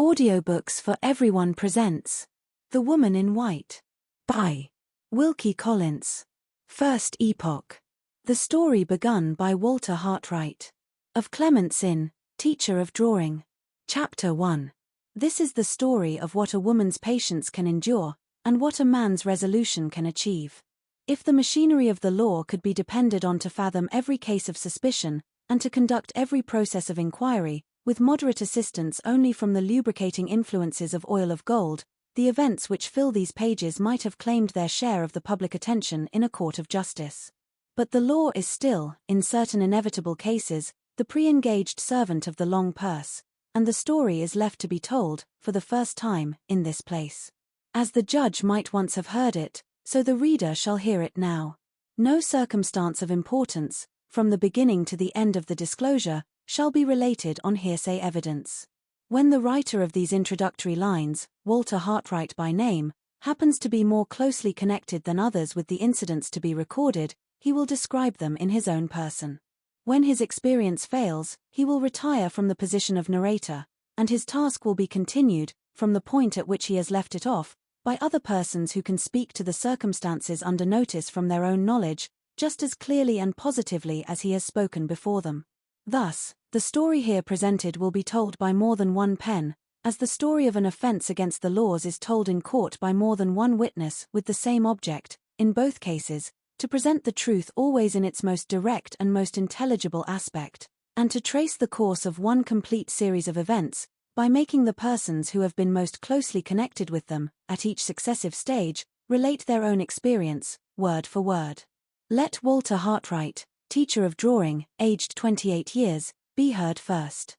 Audiobooks for Everyone presents The Woman in White by Wilkie Collins. First Epoch. The story begun by Walter Hartright. Of Clemence Inn, Teacher of Drawing. Chapter 1. This is the story of what a woman's patience can endure, and what a man's resolution can achieve. If the machinery of the law could be depended on to fathom every case of suspicion, and to conduct every process of inquiry, with moderate assistance only from the lubricating influences of oil of gold, the events which fill these pages might have claimed their share of the public attention in a court of justice. But the law is still, in certain inevitable cases, the pre-engaged servant of the long purse, and the story is left to be told, for the first time, in this place. As the judge might once have heard it, so the reader shall hear it now. No circumstance of importance, from the beginning to the end of the disclosure, shall be related on hearsay evidence. When the writer of these introductory lines, Walter Hartright by name, happens to be more closely connected than others with the incidents to be recorded, he will describe them in his own person. When his experience fails, he will retire from the position of narrator, and his task will be continued, from the point at which he has left it off, by other persons who can speak to the circumstances under notice from their own knowledge, just as clearly and positively as he has spoken before them. Thus, the story here presented will be told by more than one pen, as the story of an offense against the laws is told in court by more than one witness with the same object, in both cases, to present the truth always in its most direct and most intelligible aspect, and to trace the course of one complete series of events, by making the persons who have been most closely connected with them, at each successive stage, relate their own experience, word for word. Let Walter Hartright, Teacher of Drawing, aged 28 years, be heard first.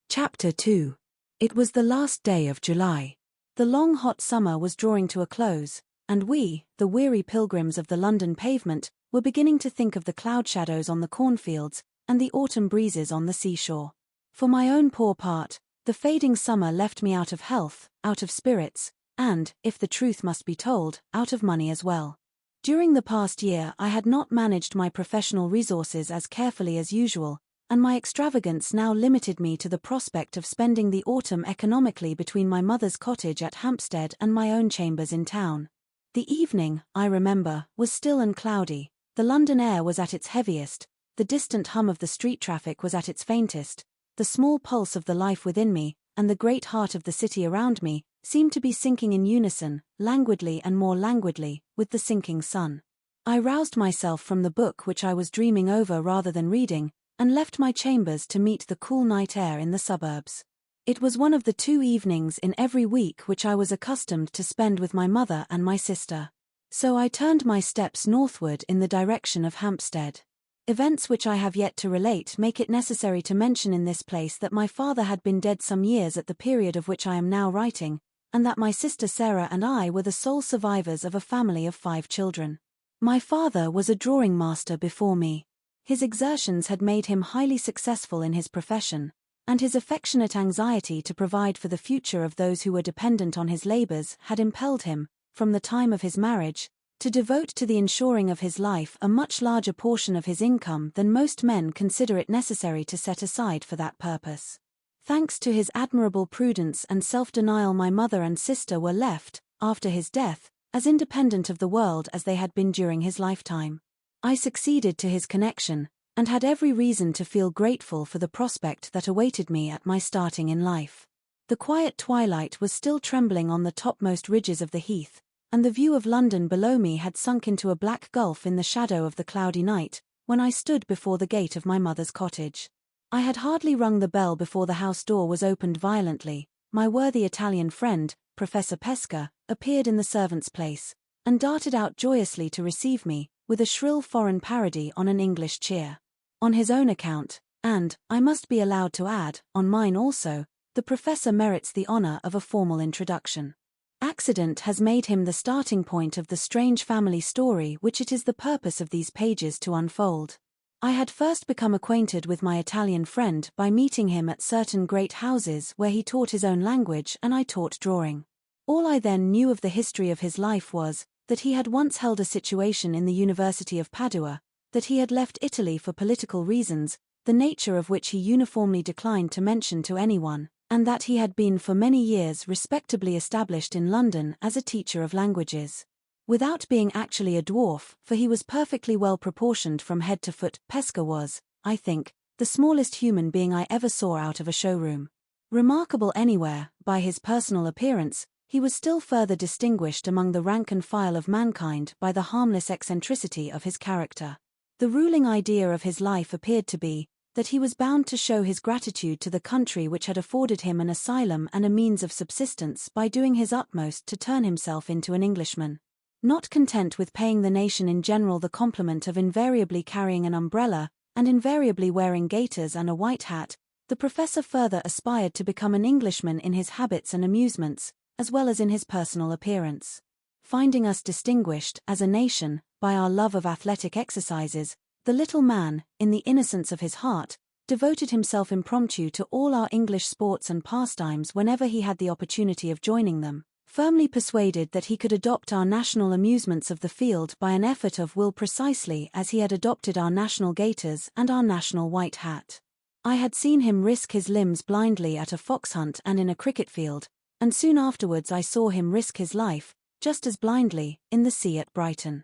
Chapter 2. It was the last day of July. The long hot summer was drawing to a close, and we, the weary pilgrims of the London pavement, were beginning to think of the cloud shadows on the cornfields, and the autumn breezes on the seashore. For my own poor part, the fading summer left me out of health, out of spirits, and, if the truth must be told, out of money as well. During the past year I had not managed my professional resources as carefully as usual, and my extravagance now limited me to the prospect of spending the autumn economically between my mother's cottage at Hampstead and my own chambers in town. The evening, I remember, was still and cloudy, the London air was at its heaviest, the distant hum of the street traffic was at its faintest, the small pulse of the life within me, and the great heart of the city around me, seemed to be sinking in unison, languidly and more languidly, with the sinking sun. I roused myself from the book which I was dreaming over rather than reading, and left my chambers to meet the cool night air in the suburbs. It was one of the 2 evenings in every week which I was accustomed to spend with my mother and my sister. So I turned my steps northward in the direction of Hampstead. Events which I have yet to relate make it necessary to mention in this place that my father had been dead some years at the period of which I am now writing, and that my sister Sarah and I were the sole survivors of a family of 5 children. My father was a drawing master before me. His exertions had made him highly successful in his profession, and his affectionate anxiety to provide for the future of those who were dependent on his labors had impelled him, from the time of his marriage, to devote to the ensuring of his life a much larger portion of his income than most men consider it necessary to set aside for that purpose. Thanks to his admirable prudence and self-denial, my mother and sister were left, after his death, as independent of the world as they had been during his lifetime. I succeeded to his connection, and had every reason to feel grateful for the prospect that awaited me at my starting in life. The quiet twilight was still trembling on the topmost ridges of the heath, and the view of London below me had sunk into a black gulf in the shadow of the cloudy night, when I stood before the gate of my mother's cottage. I had hardly rung the bell before the house door was opened violently. My worthy Italian friend, Professor Pesca, appeared in the servant's place, and darted out joyously to receive me, with a shrill foreign parody on an English cheer. On his own account, and, I must be allowed to add, on mine also, the professor merits the honor of a formal introduction. Accident has made him the starting point of the strange family story which it is the purpose of these pages to unfold. I had first become acquainted with my Italian friend by meeting him at certain great houses where he taught his own language and I taught drawing. All I then knew of the history of his life was, that he had once held a situation in the University of Padua, that he had left Italy for political reasons, the nature of which he uniformly declined to mention to anyone, and that he had been for many years respectably established in London as a teacher of languages. Without being actually a dwarf, for he was perfectly well proportioned from head to foot, Pesca was, I think, the smallest human being I ever saw out of a showroom. Remarkable anywhere, by his personal appearance, he was still further distinguished among the rank and file of mankind by the harmless eccentricity of his character. The ruling idea of his life appeared to be that he was bound to show his gratitude to the country which had afforded him an asylum and a means of subsistence by doing his utmost to turn himself into an Englishman. Not content with paying the nation in general the compliment of invariably carrying an umbrella, and invariably wearing gaiters and a white hat, the professor further aspired to become an Englishman in his habits and amusements, as well as in his personal appearance. Finding us distinguished, as a nation, by our love of athletic exercises, the little man, in the innocence of his heart, devoted himself impromptu to all our English sports and pastimes whenever he had the opportunity of joining them, firmly persuaded that he could adopt our national amusements of the field by an effort of will precisely as he had adopted our national gaiters and our national white hat. I had seen him risk his limbs blindly at a fox hunt and in a cricket field, and soon afterwards I saw him risk his life, just as blindly, in the sea at Brighton.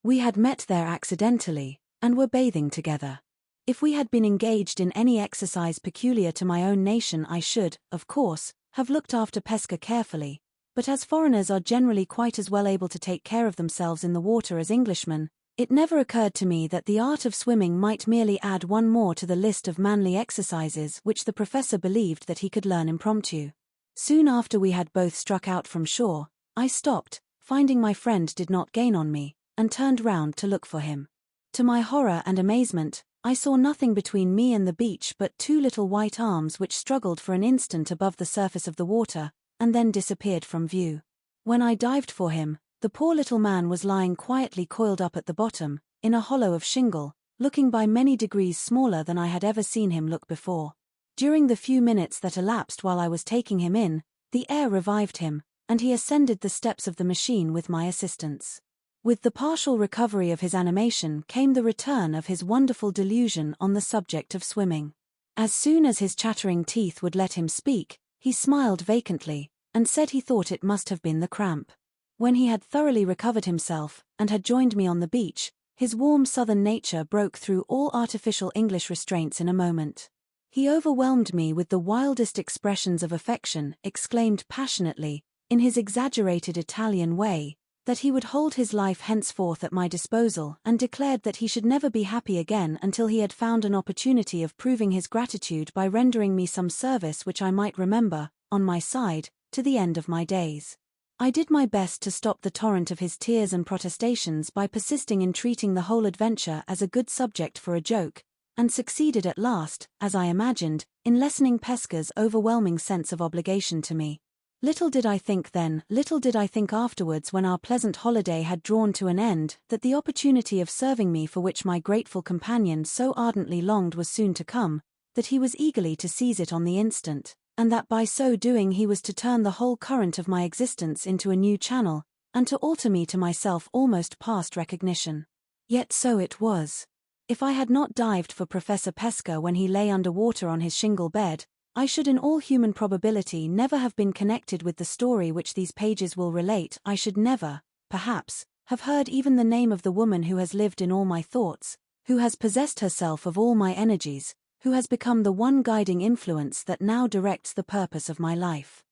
We had met there accidentally, and were bathing together. If we had been engaged in any exercise peculiar to my own nation I should, of course, have looked after Pesca carefully, but as foreigners are generally quite as well able to take care of themselves in the water as Englishmen, it never occurred to me that the art of swimming might merely add one more to the list of manly exercises which the professor believed that he could learn impromptu. Soon after we had both struck out from shore, I stopped, finding my friend did not gain on me, and turned round to look for him. To my horror and amazement, I saw nothing between me and the beach but two little white arms which struggled for an instant above the surface of the water, and then disappeared from view. When I dived for him, the poor little man was lying quietly coiled up at the bottom, in a hollow of shingle, looking by many degrees smaller than I had ever seen him look before. During the few minutes that elapsed while I was taking him in, the air revived him, and he ascended the steps of the machine with my assistance. With the partial recovery of his animation came the return of his wonderful delusion on the subject of swimming. As soon as his chattering teeth would let him speak, he smiled vacantly, and said he thought it must have been the cramp. When he had thoroughly recovered himself, and had joined me on the beach, his warm southern nature broke through all artificial English restraints in a moment. He overwhelmed me with the wildest expressions of affection, exclaimed passionately, in his exaggerated Italian way, that he would hold his life henceforth at my disposal, and declared that he should never be happy again until he had found an opportunity of proving his gratitude by rendering me some service which I might remember, on my side, to the end of my days. I did my best to stop the torrent of his tears and protestations by persisting in treating the whole adventure as a good subject for a joke, and succeeded at last, as I imagined, in lessening Pesca's overwhelming sense of obligation to me. Little did I think then, little did I think afterwards when our pleasant holiday had drawn to an end, that the opportunity of serving me for which my grateful companion so ardently longed was soon to come, that he was eagerly to seize it on the instant, and that by so doing he was to turn the whole current of my existence into a new channel, and to alter me to myself almost past recognition. Yet so it was. If I had not dived for Professor Pesca when he lay under water on his shingle bed, I should in all human probability never have been connected with the story which these pages will relate. I should never, perhaps, have heard even the name of the woman who has lived in all my thoughts, who has possessed herself of all my energies, who has become the one guiding influence that now directs the purpose of my life.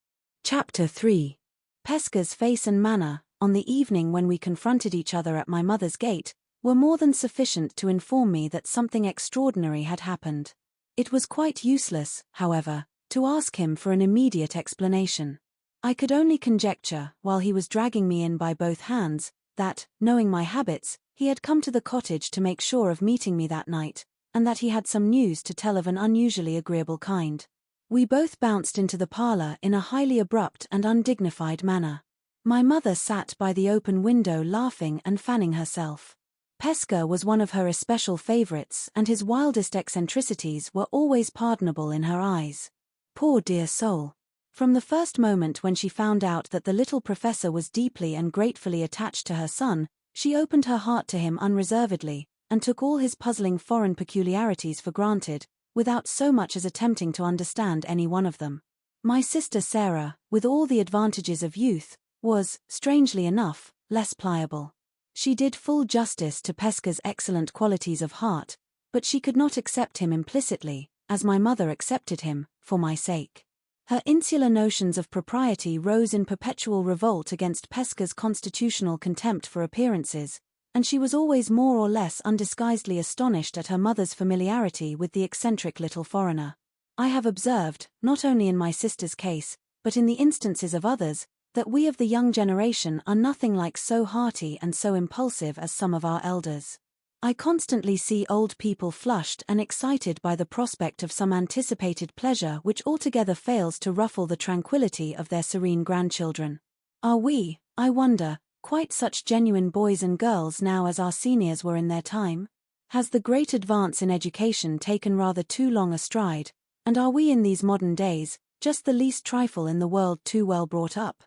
Chapter 3. Pesca's face and manner, on the evening when we confronted each other at my mother's gate, were more than sufficient to inform me that something extraordinary had happened. It was quite useless, however, to ask him for an immediate explanation. I could only conjecture, while he was dragging me in by both hands, that, knowing my habits, he had come to the cottage to make sure of meeting me that night, and that he had some news to tell of an unusually agreeable kind. We both bounced into the parlour in a highly abrupt and undignified manner. My mother sat by the open window laughing and fanning herself. Pesca was one of her especial favourites, and his wildest eccentricities were always pardonable in her eyes. Poor dear soul! From the first moment when she found out that the little professor was deeply and gratefully attached to her son, she opened her heart to him unreservedly, and took all his puzzling foreign peculiarities for granted, without so much as attempting to understand any one of them. My sister Sarah, with all the advantages of youth, was, strangely enough, less pliable. She did full justice to Pesca's excellent qualities of heart, but she could not accept him implicitly, as my mother accepted him, for my sake. Her insular notions of propriety rose in perpetual revolt against Pesca's constitutional contempt for appearances, and she was always more or less undisguisedly astonished at her mother's familiarity with the eccentric little foreigner. I have observed, not only in my sister's case, but in the instances of others, that we of the young generation are nothing like so hearty and so impulsive as some of our elders. I constantly see old people flushed and excited by the prospect of some anticipated pleasure which altogether fails to ruffle the tranquility of their serene grandchildren. Are we, I wonder, quite such genuine boys and girls now as our seniors were in their time? Has the great advance in education taken rather too long a stride, and are we in these modern days, just the least trifle in the world too well brought up?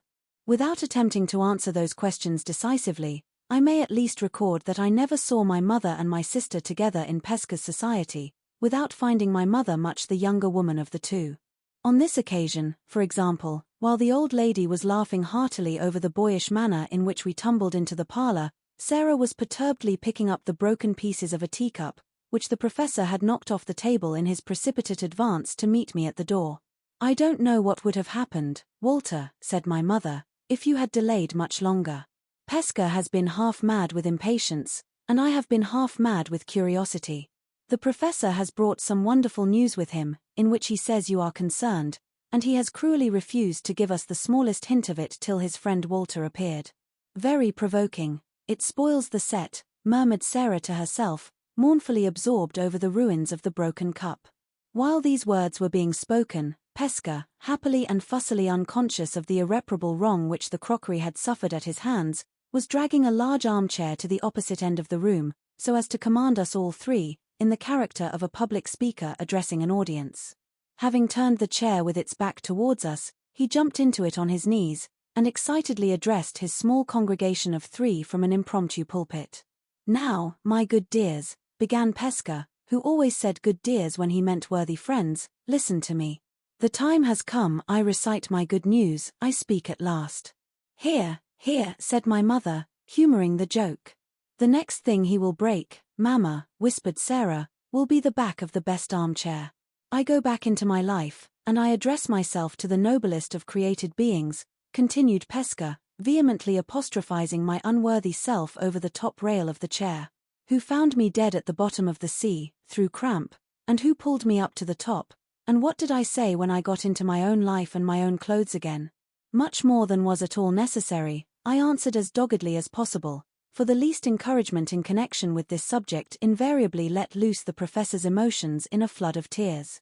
Without attempting to answer those questions decisively, I may at least record that I never saw my mother and my sister together in Pesca's society, without finding my mother much the younger woman of the two. On this occasion, for example, while the old lady was laughing heartily over the boyish manner in which we tumbled into the parlor, Sarah was perturbedly picking up the broken pieces of a teacup, which the professor had knocked off the table in his precipitate advance to meet me at the door. "I don't know what would have happened, Walter," said my mother, "if you had delayed much longer. Pesca has been half mad with impatience, and I have been half mad with curiosity. The professor has brought some wonderful news with him, in which he says you are concerned, and he has cruelly refused to give us the smallest hint of it till his friend Walter appeared. Very provoking. It spoils the set," murmured Sarah to herself, mournfully absorbed over the ruins of the broken cup. While these words were being spoken, Pesca, happily and fussily unconscious of the irreparable wrong which the crockery had suffered at his hands, was dragging a large armchair to the opposite end of the room, so as to command us all three, in the character of a public speaker addressing an audience. Having turned the chair with its back towards us, he jumped into it on his knees, and excitedly addressed his small congregation of three from an impromptu pulpit. "Now, my good dears," began Pesca, who always said good dears when he meant worthy friends, "listen to me. The time has come, I recite my good news, I speak at last." "Hear, hear," said my mother, humoring the joke. "The next thing he will break, Mamma," whispered Sarah, "will be the back of the best armchair. I go back into my life, and I address myself to the noblest of created beings," continued Pesca, vehemently apostrophizing my unworthy self over the top rail of the chair, "who found me dead at the bottom of the sea, through cramp, and who pulled me up to the top. And what did I say when I got into my own life and my own clothes again? Much more than was at all necessary," I answered as doggedly as possible, for the least encouragement in connection with this subject invariably let loose the professor's emotions in a flood of tears.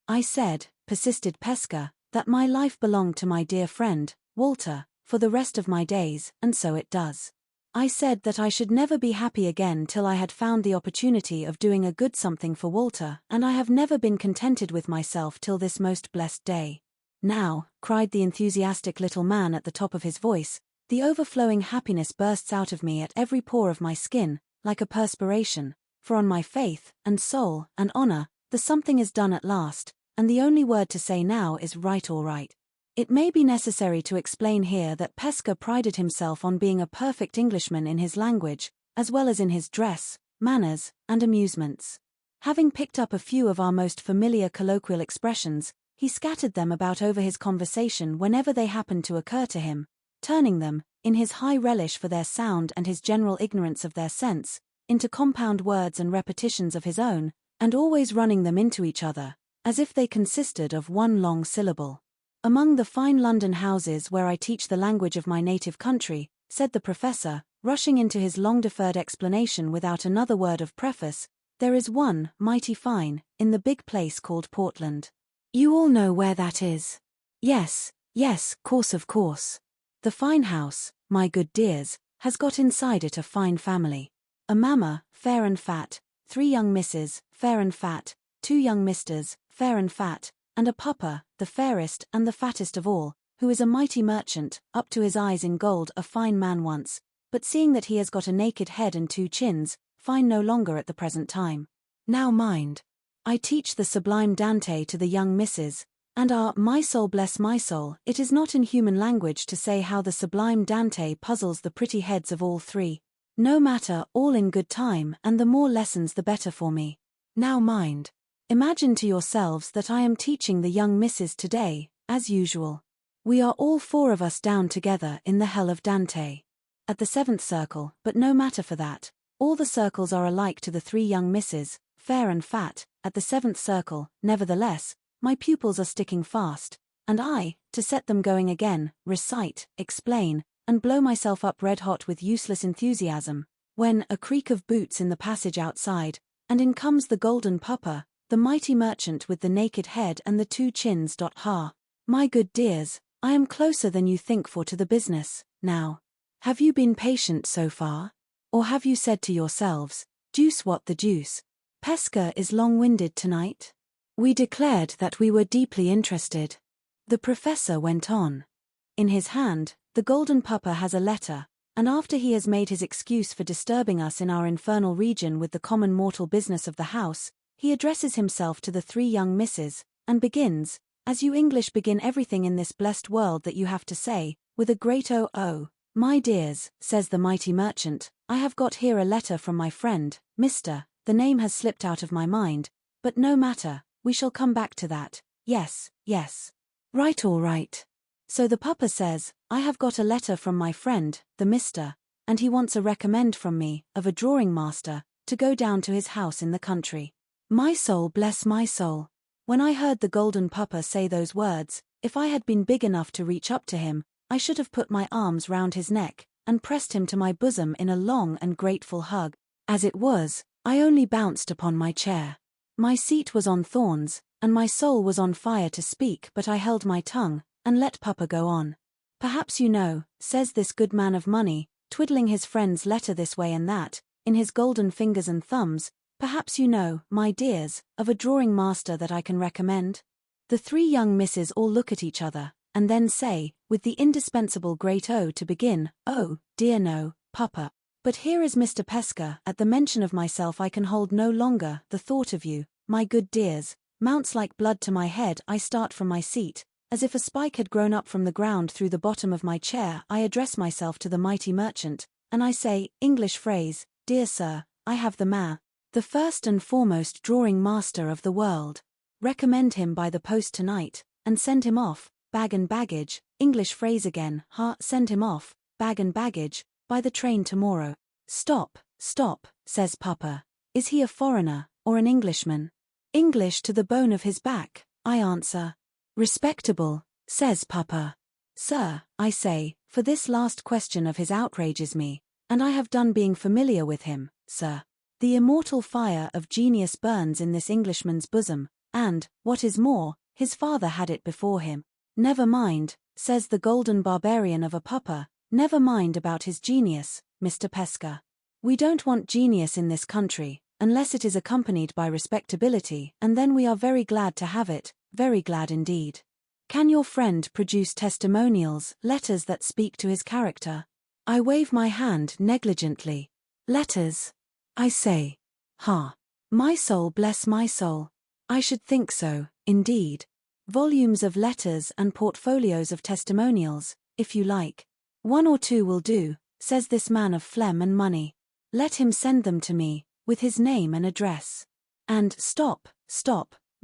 "I said," persisted Pesca, "that my life belonged to my dear friend, Walter, for the rest of my days, and so it does. I said that I should never be happy again till I had found the opportunity of doing a good something for Walter, and I have never been contented with myself till this most blessed day. Now," cried the enthusiastic little man at the top of his voice, "the overflowing happiness bursts out of me at every pore of my skin, like a perspiration, for on my faith, and soul, and honor, the something is done at last, and the only word to say now is right or right." It may be necessary to explain here that Pesca prided himself on being a perfect Englishman in his language, as well as in his dress, manners, and amusements. Having picked up a few of our most familiar colloquial expressions, he scattered them about over his conversation whenever they happened to occur to him, turning them, in his high relish for their sound and his general ignorance of their sense, into compound words and repetitions of his own, and always running them into each other, as if they consisted of one long syllable. "Among the fine London houses where I teach the language of my native country," said the professor, rushing into his long-deferred explanation without another word of preface, "there is one, mighty fine, in the big place called Portland. You all know where that is?" "Yes, course of course. The fine house, my good dears, has got inside it a fine family. A mamma, fair and fat, 3 young misses, fair and fat, 2 young misters, fair and fat, and a papa, the fairest and the fattest of all, who is a mighty merchant, up to his eyes in gold, a fine man once, but seeing that he has got a naked head and 2 chins, fine no longer at the present time. Now mind, I teach the sublime Dante to the young misses, And my soul bless my soul, it is not in human language to say how the sublime Dante puzzles the pretty heads of all three. No matter, all in good time, and the more lessons the better for me. Now mind. Imagine to yourselves that I am teaching the young misses today, as usual. We are all four of us down together in the hell of Dante. At the seventh circle, but no matter for that. All the circles are alike to the three young misses, fair and fat, at the seventh circle, nevertheless, my pupils are sticking fast, and I, to set them going again, recite, explain, and blow myself up red-hot with useless enthusiasm, when a creak of boots in the passage outside, and in comes the golden pupper, the mighty merchant with the naked head and the two chins. Ha! My good dears, I am closer than you think for to the business, now. Have you been patient so far? Or have you said to yourselves, deuce what the deuce? Pesca is long-winded tonight? We declared that we were deeply interested. The professor went on. In his hand, the golden pupper has a letter, and after he has made his excuse for disturbing us in our infernal region with the common mortal business of the house, he addresses himself to the three young misses, and begins, as you English begin everything in this blessed world that you have to say, with a great oh. My dears, says the mighty merchant, I have got here a letter from my friend, Mr. The name has slipped out of my mind, but no matter, we shall come back to that. Yes. Right, all right. So the pupper says, I have got a letter from my friend, the Mr., and he wants a recommend from me, of a drawing master, to go down to his house in the country. My soul bless my soul. When I heard the golden pupper say those words, if I had been big enough to reach up to him, I should have put my arms round his neck, and pressed him to my bosom in a long and grateful hug. As it was, I only bounced upon my chair. My seat was on thorns, and my soul was on fire to speak, but I held my tongue, and let pupper go on. Perhaps you know, says this good man of money, twiddling his friend's letter this way and that, in his golden fingers and thumbs, perhaps you know, my dears, of a drawing master that I can recommend? The three young misses all look at each other, and then say, with the indispensable great O to begin, oh, dear no, pupper. But here is Mr. Pesca. At the mention of myself I can hold no longer, the thought of you, my good dears, mounts like blood to my head. I start from my seat, as if a spike had grown up from the ground through the bottom of my chair. I address myself to the mighty merchant, and I say, English phrase, dear sir, I have the first and foremost drawing master of the world. Recommend him by the post tonight, and send him off, bag and baggage, English phrase again, send him off, bag and baggage, by the train tomorrow. Stop, says pupper. Is he a foreigner, or an Englishman? English to the bone of his back, I answer. Respectable, says pupper. Sir, I say, for this last question of his outrages me, and I have done being familiar with him, sir. The immortal fire of genius burns in this Englishman's bosom, and, what is more, his father had it before him. Never mind, says the golden barbarian of a pupper, never mind about his genius, Mr. Pesca. We don't want genius in this country, unless it is accompanied by respectability, and then we are very glad to have it, very glad indeed. Can your friend produce testimonials, letters that speak to his character? I wave my hand negligently. Letters? I say. My soul bless my soul. I should think so, indeed. Volumes of letters and portfolios of testimonials, if you like. 1 or 2 will do, says this man of phlegm and money. Let him send them to me, with his name and address. And stop,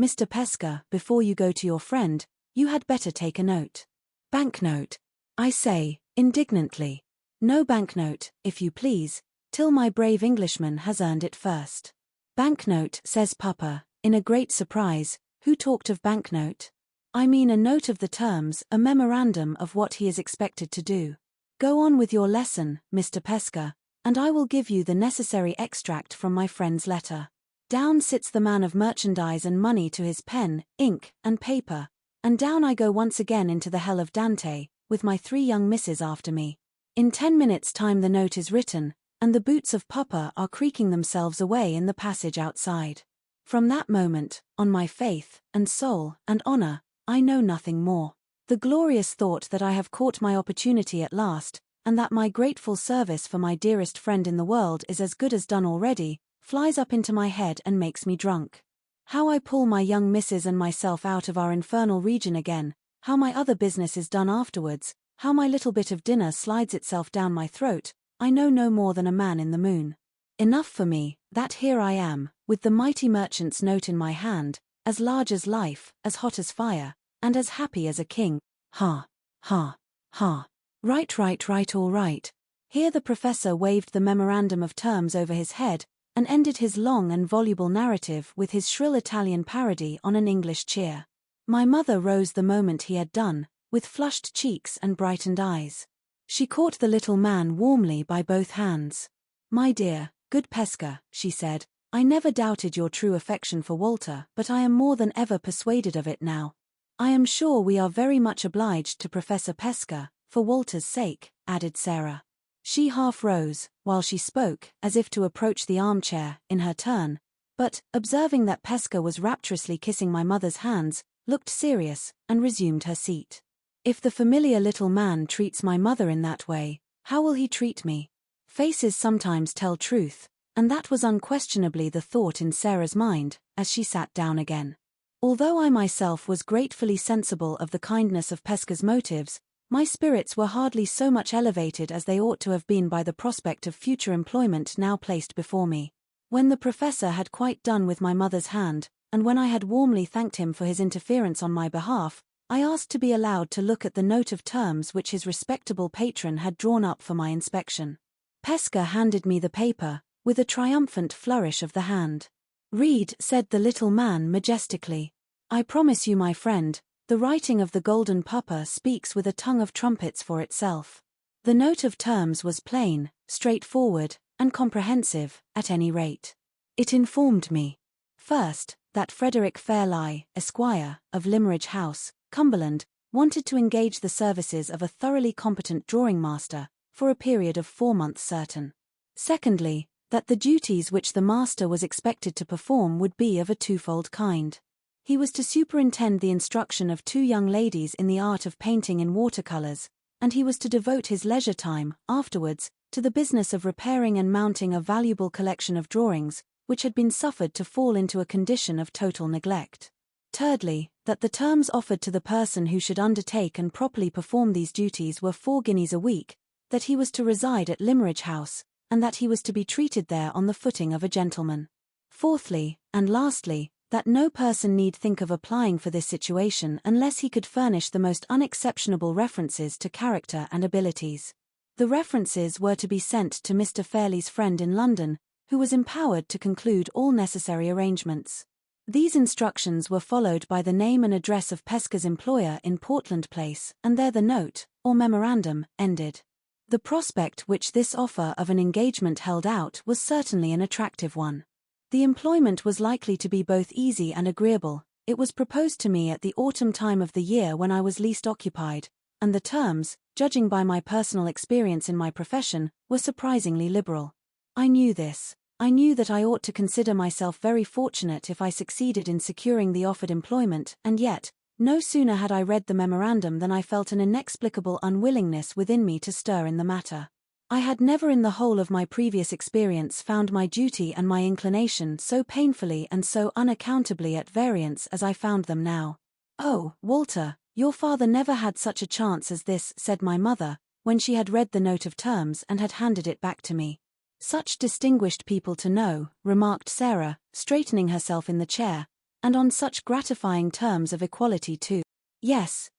Mr. Pesca, before you go to your friend, you had better take a note. Banknote, I say, indignantly. No banknote, if you please, till my brave Englishman has earned it first. Banknote, says pupper, in a great surprise. Who talked of banknote? I mean a note of the terms, a memorandum of what he is expected to do. Go on with your lesson, Mr. Pesca, and I will give you the necessary extract from my friend's letter. Down sits the man of merchandise and money to his pen, ink, and paper, and down I go once again into the hell of Dante, with my 3 young misses after me. In 10 minutes' time the note is written, and the boots of pupper are creaking themselves away in the passage outside. From that moment, on my faith, and soul, and honor, I know nothing more. The glorious thought that I have caught my opportunity at last, and that my grateful service for my dearest friend in the world is as good as done already, flies up into my head and makes me drunk. How I pull my young missus and myself out of our infernal region again, how my other business is done afterwards, how my little bit of dinner slides itself down my throat, I know no more than a man in the moon. Enough for me, that here I am, with the mighty merchant's note in my hand, as large as life, as hot as fire, and as happy as a king. Ha, ha, ha. Right, all right. Here the professor waved the memorandum of terms over his head, and ended his long and voluble narrative with his shrill Italian parody on an English cheer. My mother rose the moment he had done, with flushed cheeks and brightened eyes. She caught the little man warmly by both hands. "My dear, good Pesca," she said, "I never doubted your true affection for Walter, but I am more than ever persuaded of it now. I am sure we are very much obliged to Professor Pesca, for Walter's sake," added Sarah. She half rose, while she spoke, as if to approach the armchair, in her turn, but, observing that Pesca was rapturously kissing my mother's hands, looked serious, and resumed her seat. "If the familiar little man treats my mother in that way, how will he treat me? Faces sometimes tell truth," and that was unquestionably the thought in Sarah's mind, as she sat down again. Although I myself was gratefully sensible of the kindness of Pesca's motives, my spirits were hardly so much elevated as they ought to have been by the prospect of future employment now placed before me. When the professor had quite done with my mother's hand, and when I had warmly thanked him for his interference on my behalf, I asked to be allowed to look at the note of terms which his respectable patron had drawn up for my inspection. Pesca handed me the paper, with a triumphant flourish of the hand. "Read," said the little man majestically. "I promise you, my friend, the writing of the Golden Pupper speaks with a tongue of trumpets for itself." The note of terms was plain, straightforward, and comprehensive, at any rate. It informed me, first, that Frederick Fairlie, Esquire, of Limmeridge House, Cumberland, wanted to engage the services of a thoroughly competent drawing master, for a period of 4 months certain. Secondly, that the duties which the master was expected to perform would be of a twofold kind. He was to superintend the instruction of 2 young ladies in the art of painting in watercolors, and he was to devote his leisure time, afterwards, to the business of repairing and mounting a valuable collection of drawings, which had been suffered to fall into a condition of total neglect. Thirdly, that the terms offered to the person who should undertake and properly perform these duties were 4 guineas a week, that he was to reside at Limmeridge House, and that he was to be treated there on the footing of a gentleman. Fourthly, and lastly, that no person need think of applying for this situation unless he could furnish the most unexceptionable references to character and abilities. The references were to be sent to Mr. Fairlie's friend in London, who was empowered to conclude all necessary arrangements. These instructions were followed by the name and address of Pesca's employer in Portland Place, and there the note, or memorandum, ended. The prospect which this offer of an engagement held out was certainly an attractive one. The employment was likely to be both easy and agreeable. It was proposed to me at the autumn time of the year when I was least occupied, and the terms, judging by my personal experience in my profession, were surprisingly liberal. I knew this. I knew that I ought to consider myself very fortunate if I succeeded in securing the offered employment, and yet, no sooner had I read the memorandum than I felt an inexplicable unwillingness within me to stir in the matter. I had never in the whole of my previous experience found my duty and my inclination so painfully and so unaccountably at variance as I found them now. "Oh, Walter, your father never had such a chance as this," said my mother, when she had read the note of terms and had handed it back to me. "Such distinguished people to know," remarked Sarah, straightening herself in the chair, "and on such gratifying terms of equality too." Yes,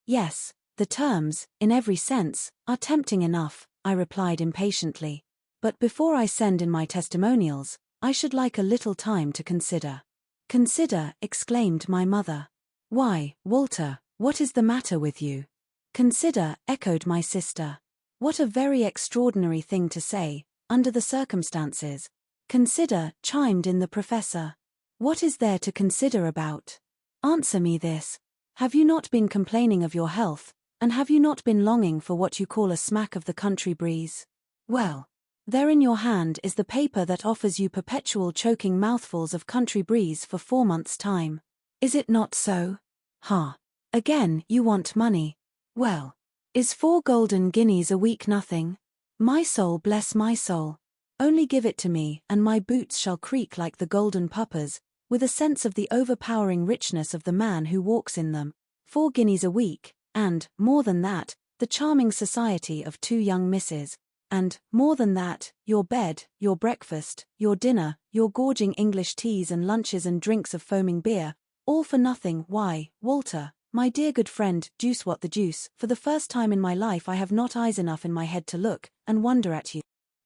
the terms, in every sense, are tempting enough," I replied impatiently. "But before I send in my testimonials, I should like a little time to consider." "Consider," exclaimed my mother. "Why, Walter, what is the matter with you?" "Consider," echoed my sister. "What a very extraordinary thing to say, under the circumstances." "Consider," chimed in the professor. "What is there to consider about? Answer me this. Have you not been complaining of your health, and have you not been longing for what you call a smack of the country breeze? Well, there in your hand is the paper that offers you perpetual choking mouthfuls of country breeze for 4 months' time. Is it not so? Ha! Again, you want money. Well, is 4 golden guineas a week nothing? My soul bless my soul. Only give it to me, and my boots shall creak like the Golden Puppers, with a sense of the overpowering richness of the man who walks in them. 4 guineas a week, and, more than that, the charming society of 2 young misses. And, more than that, your bed, your breakfast, your dinner, your gorging English teas and lunches and drinks of foaming beer, all for nothing. Why, Walter, my dear good friend, deuce what the deuce, for the first time in my life I have not eyes enough in my head to look and wonder at you.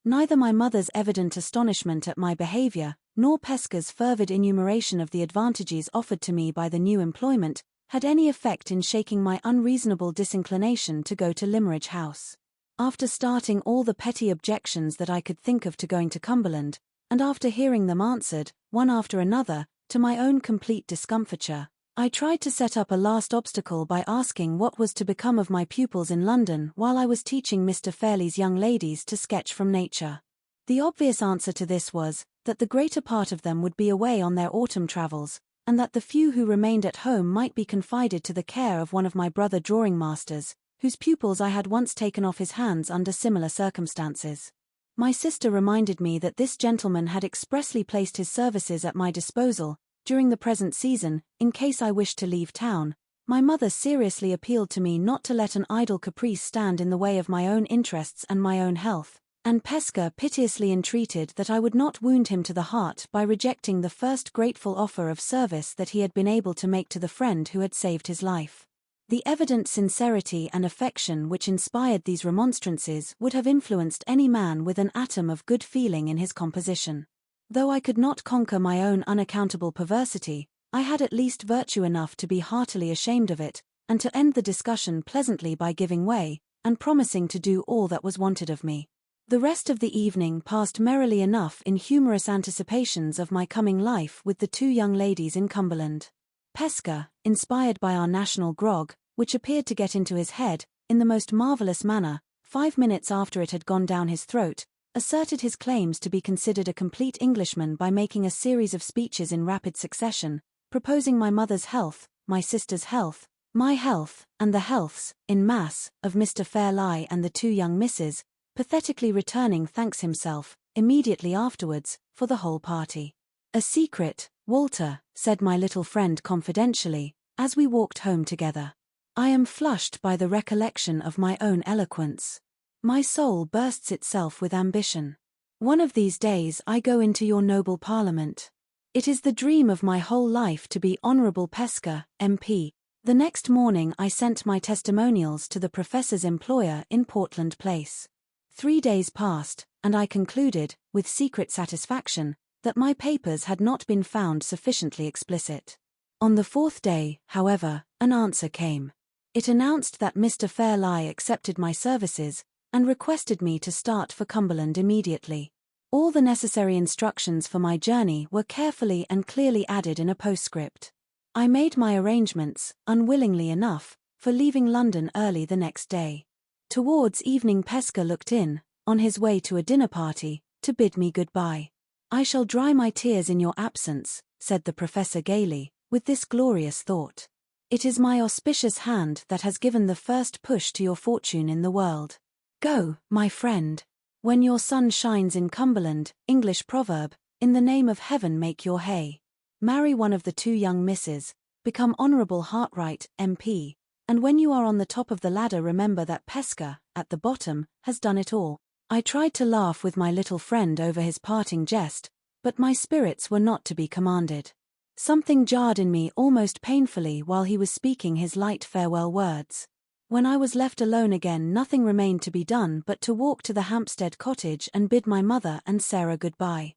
Neither my mother's evident astonishment at my behavior, nor Pesca's fervid enumeration of the advantages offered to me by the new employment, had any effect in shaking my unreasonable disinclination to go to Limmeridge House. After starting all the petty objections that I could think of to going to Cumberland, and after hearing them answered, one after another, to my own complete discomfiture, I tried to set up a last obstacle by asking what was to become of my pupils in London while I was teaching Mr. Fairlie's young ladies to sketch from nature. The obvious answer to this was, that the greater part of them would be away on their autumn travels, and that the few who remained at home might be confided to the care of one of my brother drawing-masters, whose pupils I had once taken off his hands under similar circumstances. My sister reminded me that this gentleman had expressly placed his services at my disposal, during the present season, in case I wished to leave town. My mother seriously appealed to me not to let an idle caprice stand in the way of my own interests and my own health, and Pesca piteously entreated that I would not wound him to the heart by rejecting the first grateful offer of service that he had been able to make to the friend who had saved his life. The evident sincerity and affection which inspired these remonstrances would have influenced any man with an atom of good feeling in his composition. Though I could not conquer my own unaccountable perversity, I had at least virtue enough to be heartily ashamed of it, and to end the discussion pleasantly by giving way, and promising to do all that was wanted of me. The rest of the evening passed merrily enough in humorous anticipations of my coming life with the 2 young ladies in Cumberland. Pesca, inspired by our national grog, which appeared to get into his head, in the most marvellous manner, 5 minutes after it had gone down his throat, asserted his claims to be considered a complete Englishman by making a series of speeches in rapid succession, proposing my mother's health, my sister's health, my health, and the healths, in mass, of Mr. Fairlie and the 2 young misses, pathetically returning thanks himself, immediately afterwards, for the whole party. A secret, Walter, said my little friend confidentially, as we walked home together. I am flushed by the recollection of my own eloquence. My soul bursts itself with ambition. One of these days I go into your noble parliament. It is the dream of my whole life to be Honourable Pesca, MP. The next morning I sent my testimonials to the professor's employer in Portland Place. 3 days passed, and I concluded, with secret satisfaction, that my papers had not been found sufficiently explicit. On the 4th day, however, an answer came. It announced that Mr. Fairlie accepted my services, and requested me to start for Cumberland immediately. All the necessary instructions for my journey were carefully and clearly added in a postscript. I made my arrangements, unwillingly enough, for leaving London early the next day. Towards evening Pesca looked in, on his way to a dinner party, to bid me good-bye. I shall dry my tears in your absence, said the professor gaily, with this glorious thought. It is my auspicious hand that has given the first push to your fortune in the world. Go, my friend. When your sun shines in Cumberland, English proverb, in the name of heaven make your hay. Marry one of the 2 young misses, become Honourable Hartright, MP, and when you are on the top of the ladder remember that Pesca, at the bottom, has done it all. I tried to laugh with my little friend over his parting jest, but my spirits were not to be commanded. Something jarred in me almost painfully while he was speaking his light farewell words. When I was left alone again nothing remained to be done but to walk to the Hampstead cottage and bid my mother and Sarah good-bye.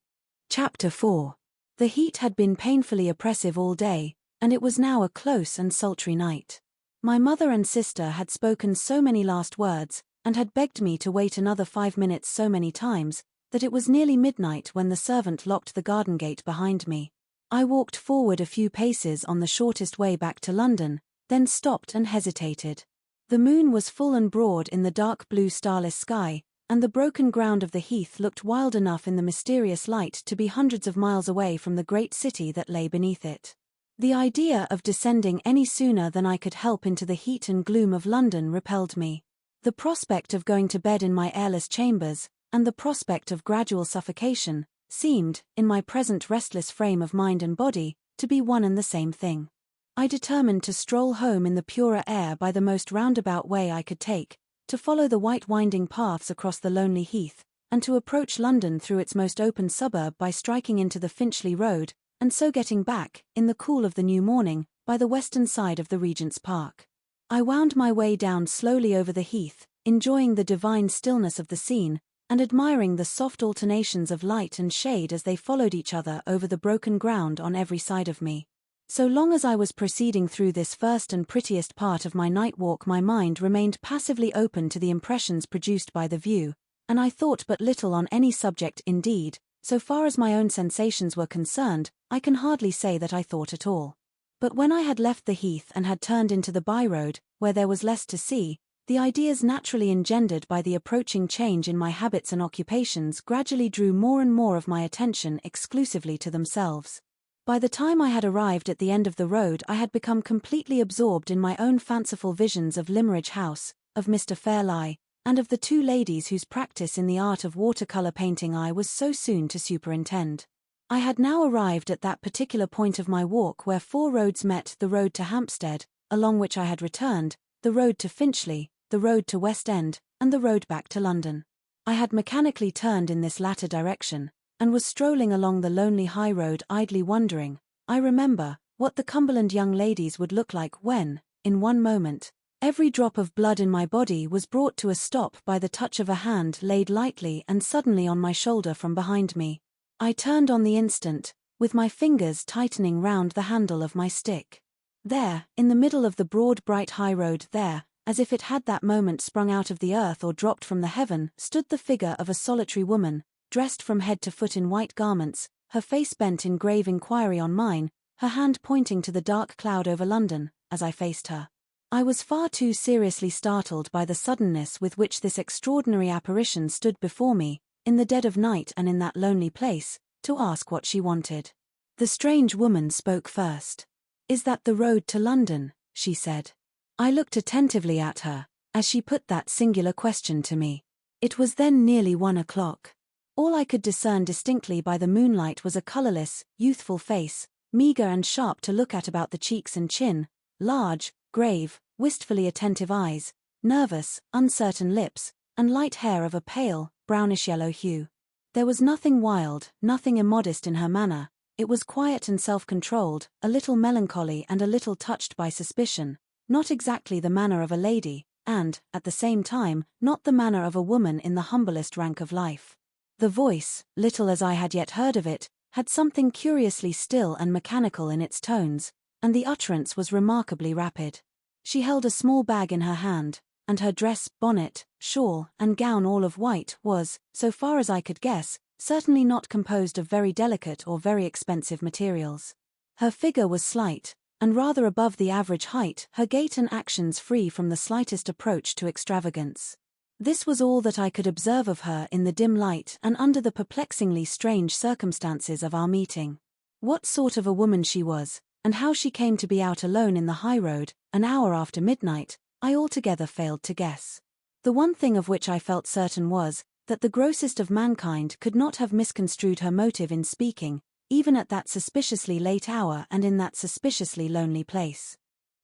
Chapter 4. The heat had been painfully oppressive all day, and it was now a close and sultry night. My mother and sister had spoken so many last words, and had begged me to wait another 5 minutes so many times, that it was nearly midnight when the servant locked the garden gate behind me. I walked forward a few paces on the shortest way back to London, then stopped and hesitated. The moon was full and broad in the dark blue starless sky, and the broken ground of the heath looked wild enough in the mysterious light to be hundreds of miles away from the great city that lay beneath it. The idea of descending any sooner than I could help into the heat and gloom of London repelled me. The prospect of going to bed in my airless chambers, and the prospect of gradual suffocation, seemed, in my present restless frame of mind and body, to be one and the same thing. I determined to stroll home in the purer air by the most roundabout way I could take, to follow the white winding paths across the lonely heath, and to approach London through its most open suburb by striking into the Finchley Road, and so getting back, in the cool of the new morning, by the western side of the Regent's Park. I wound my way down slowly over the heath, enjoying the divine stillness of the scene, and admiring the soft alternations of light and shade as they followed each other over the broken ground on every side of me. So long as I was proceeding through this first and prettiest part of my night walk, my mind remained passively open to the impressions produced by the view, and I thought but little on any subject. Indeed, so far as my own sensations were concerned, I can hardly say that I thought at all. But when I had left the heath and had turned into the by-road, where there was less to see, the ideas naturally engendered by the approaching change in my habits and occupations gradually drew more and more of my attention exclusively to themselves. By the time I had arrived at the end of the road, I had become completely absorbed in my own fanciful visions of Limmeridge House, of Mr. Fairlie, and of the two ladies whose practice in the art of watercolour painting I was so soon to superintend. I had now arrived at that particular point of my walk where four roads met: the road to Hampstead, along which I had returned, the road to Finchley, the road to West End, and the road back to London. I had mechanically turned in this latter direction, and was strolling along the lonely high road idly wondering, I remember, what the Cumberland young ladies would look like when, in one moment, every drop of blood in my body was brought to a stop by the touch of a hand laid lightly and suddenly on my shoulder from behind me. I turned on the instant, with my fingers tightening round the handle of my stick. There, in the middle of the broad bright high road, there, as if it had that moment sprung out of the earth or dropped from the heaven, stood the figure of a solitary woman, dressed from head to foot in white garments, her face bent in grave inquiry on mine, her hand pointing to the dark cloud over London, as I faced her. I was far too seriously startled by the suddenness with which this extraordinary apparition stood before me, in the dead of night and in that lonely place, to ask what she wanted. The strange woman spoke first. "Is that the road to London?" she said. I looked attentively at her, as she put that singular question to me. It was then nearly 1 o'clock. All I could discern distinctly by the moonlight was a colourless, youthful face, meagre and sharp to look at about the cheeks and chin, large, grave, wistfully attentive eyes, nervous, uncertain lips, and light hair of a pale, brownish-yellow hue. There was nothing wild, nothing immodest in her manner. It was quiet and self-controlled, a little melancholy and a little touched by suspicion, not exactly the manner of a lady, and, at the same time, not the manner of a woman in the humblest rank of life. The voice, little as I had yet heard of it, had something curiously still and mechanical in its tones, and the utterance was remarkably rapid. She held a small bag in her hand, and her dress, bonnet, shawl, and gown all of white was, so far as I could guess, certainly not composed of very delicate or very expensive materials. Her figure was slight, and rather above the average height, her gait and actions free from the slightest approach to extravagance. This was all that I could observe of her in the dim light and under the perplexingly strange circumstances of our meeting. What sort of a woman she was, and how she came to be out alone in the high road, an hour after midnight, I altogether failed to guess. The one thing of which I felt certain was, that the grossest of mankind could not have misconstrued her motive in speaking, even at that suspiciously late hour and in that suspiciously lonely place.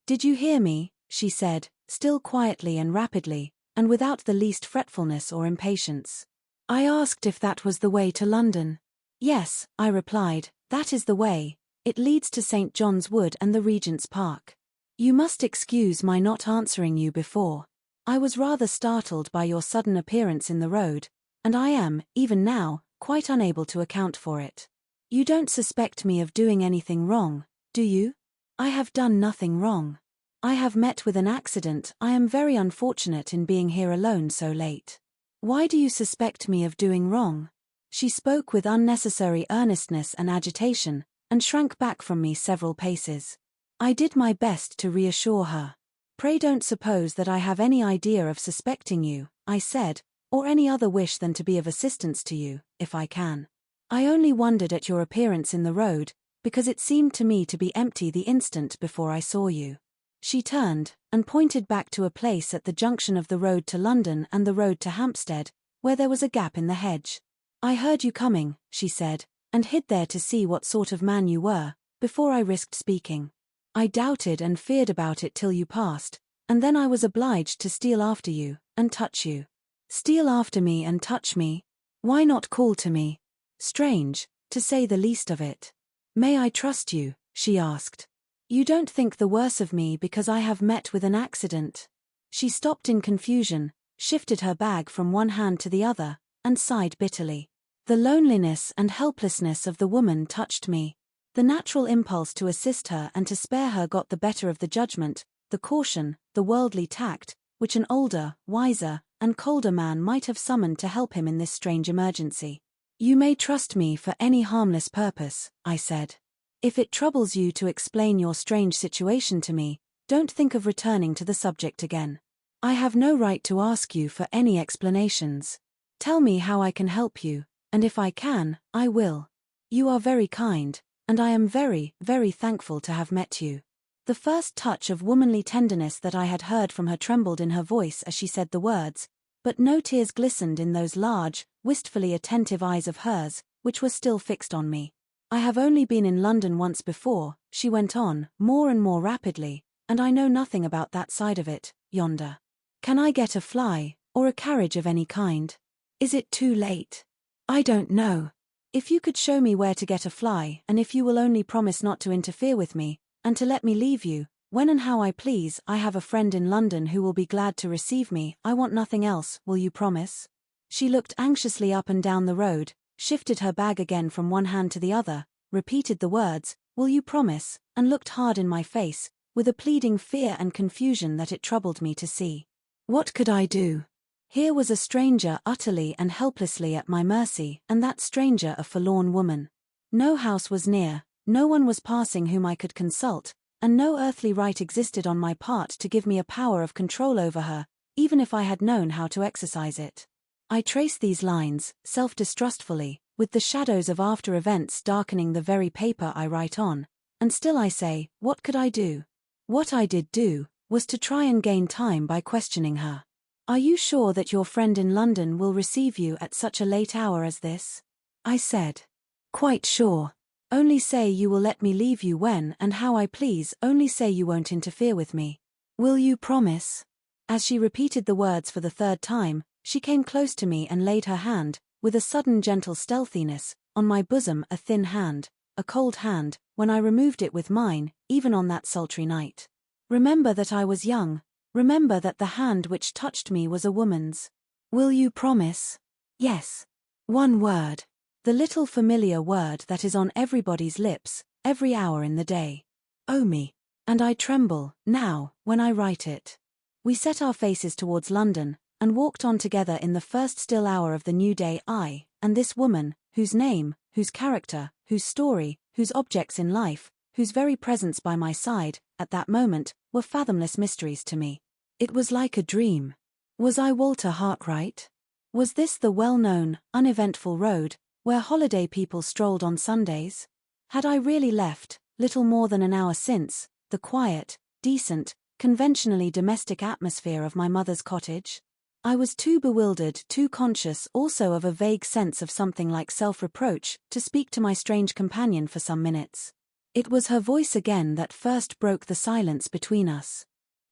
"Did you hear me?" she said, still quietly and rapidly, and without the least fretfulness or impatience. I asked if that was the way to London. "Yes," I replied, "that is the way. It leads to St. John's Wood and the Regent's Park. You must excuse my not answering you before. I was rather startled by your sudden appearance in the road, and I am, even now, quite unable to account for it. You don't suspect me of doing anything wrong, do you?" "I have done nothing wrong. I have met with an accident. I am very unfortunate in being here alone so late." "Why do you suspect me of doing wrong?" She spoke with unnecessary earnestness and agitation, and shrank back from me several paces. I did my best to reassure her. "Pray don't suppose that I have any idea of suspecting you," I said, "or any other wish than to be of assistance to you, if I can. I only wondered at your appearance in the road, because it seemed to me to be empty the instant before I saw you." She turned, and pointed back to a place at the junction of the road to London and the road to Hampstead, where there was a gap in the hedge. I heard you coming, she said, and hid there to see what sort of man you were, before I risked speaking. I doubted and feared about it till you passed, and then I was obliged to steal after you, and touch you. Steal after me and touch me? Why not call to me? Strange, to say the least of it. May I trust you? She asked. You don't think the worse of me because I have met with an accident? She stopped in confusion, shifted her bag from one hand to the other, and sighed bitterly. The loneliness and helplessness of the woman touched me. The natural impulse to assist her and to spare her got the better of the judgment, the caution, the worldly tact, which an older, wiser, and colder man might have summoned to help him in this strange emergency. You may trust me for any harmless purpose, I said. If it troubles you to explain your strange situation to me, don't think of returning to the subject again. I have no right to ask you for any explanations. Tell me how I can help you, and if I can, I will. You are very kind, and I am very, very thankful to have met you. The first touch of womanly tenderness that I had heard from her trembled in her voice as she said the words, but no tears glistened in those large, wistfully attentive eyes of hers, which were still fixed on me. I have only been in London once before, she went on, more and more rapidly, and I know nothing about that side of it, yonder. Can I get a fly, or a carriage of any kind? Is it too late? I don't know. If you could show me where to get a fly, and if you will only promise not to interfere with me, and to let me leave you, when and how I please, I have a friend in London who will be glad to receive me. I want nothing else, will you promise? She looked anxiously up and down the road, shifted her bag again from one hand to the other, repeated the words, will you promise, and looked hard in my face, with a pleading fear and confusion that it troubled me to see. What could I do? Here was a stranger utterly and helplessly at my mercy, and that stranger a forlorn woman. No house was near, no one was passing whom I could consult, and no earthly right existed on my part to give me a power of control over her, even if I had known how to exercise it. I trace these lines, self-distrustfully, with the shadows of after events darkening the very paper I write on, and still I say, what could I do? What I did do, was to try and gain time by questioning her. Are you sure that your friend in London will receive you at such a late hour as this? I said. Quite sure. Only say you will let me leave you when and how I please, only say you won't interfere with me. Will you promise? As she repeated the words for the third time, she came close to me and laid her hand, with a sudden gentle stealthiness, on my bosom, a thin hand, a cold hand, when I removed it with mine, even on that sultry night. Remember that I was young, remember that the hand which touched me was a woman's. Will you promise? Yes. One word. The little familiar word that is on everybody's lips, every hour in the day. Oh me. And I tremble, now, when I write it. We set our faces towards London, and walked on together in the first still hour of the new day. I, and this woman, whose name, whose character, whose story, whose objects in life, whose very presence by my side, at that moment, were fathomless mysteries to me. It was like a dream. Was I Walter Hartright? Was this the well-known, uneventful road, where holiday people strolled on Sundays? Had I really left, little more than an hour since, the quiet, decent, conventionally domestic atmosphere of my mother's cottage? I was too bewildered, too conscious also of a vague sense of something like self-reproach, to speak to my strange companion for some minutes. It was her voice again that first broke the silence between us.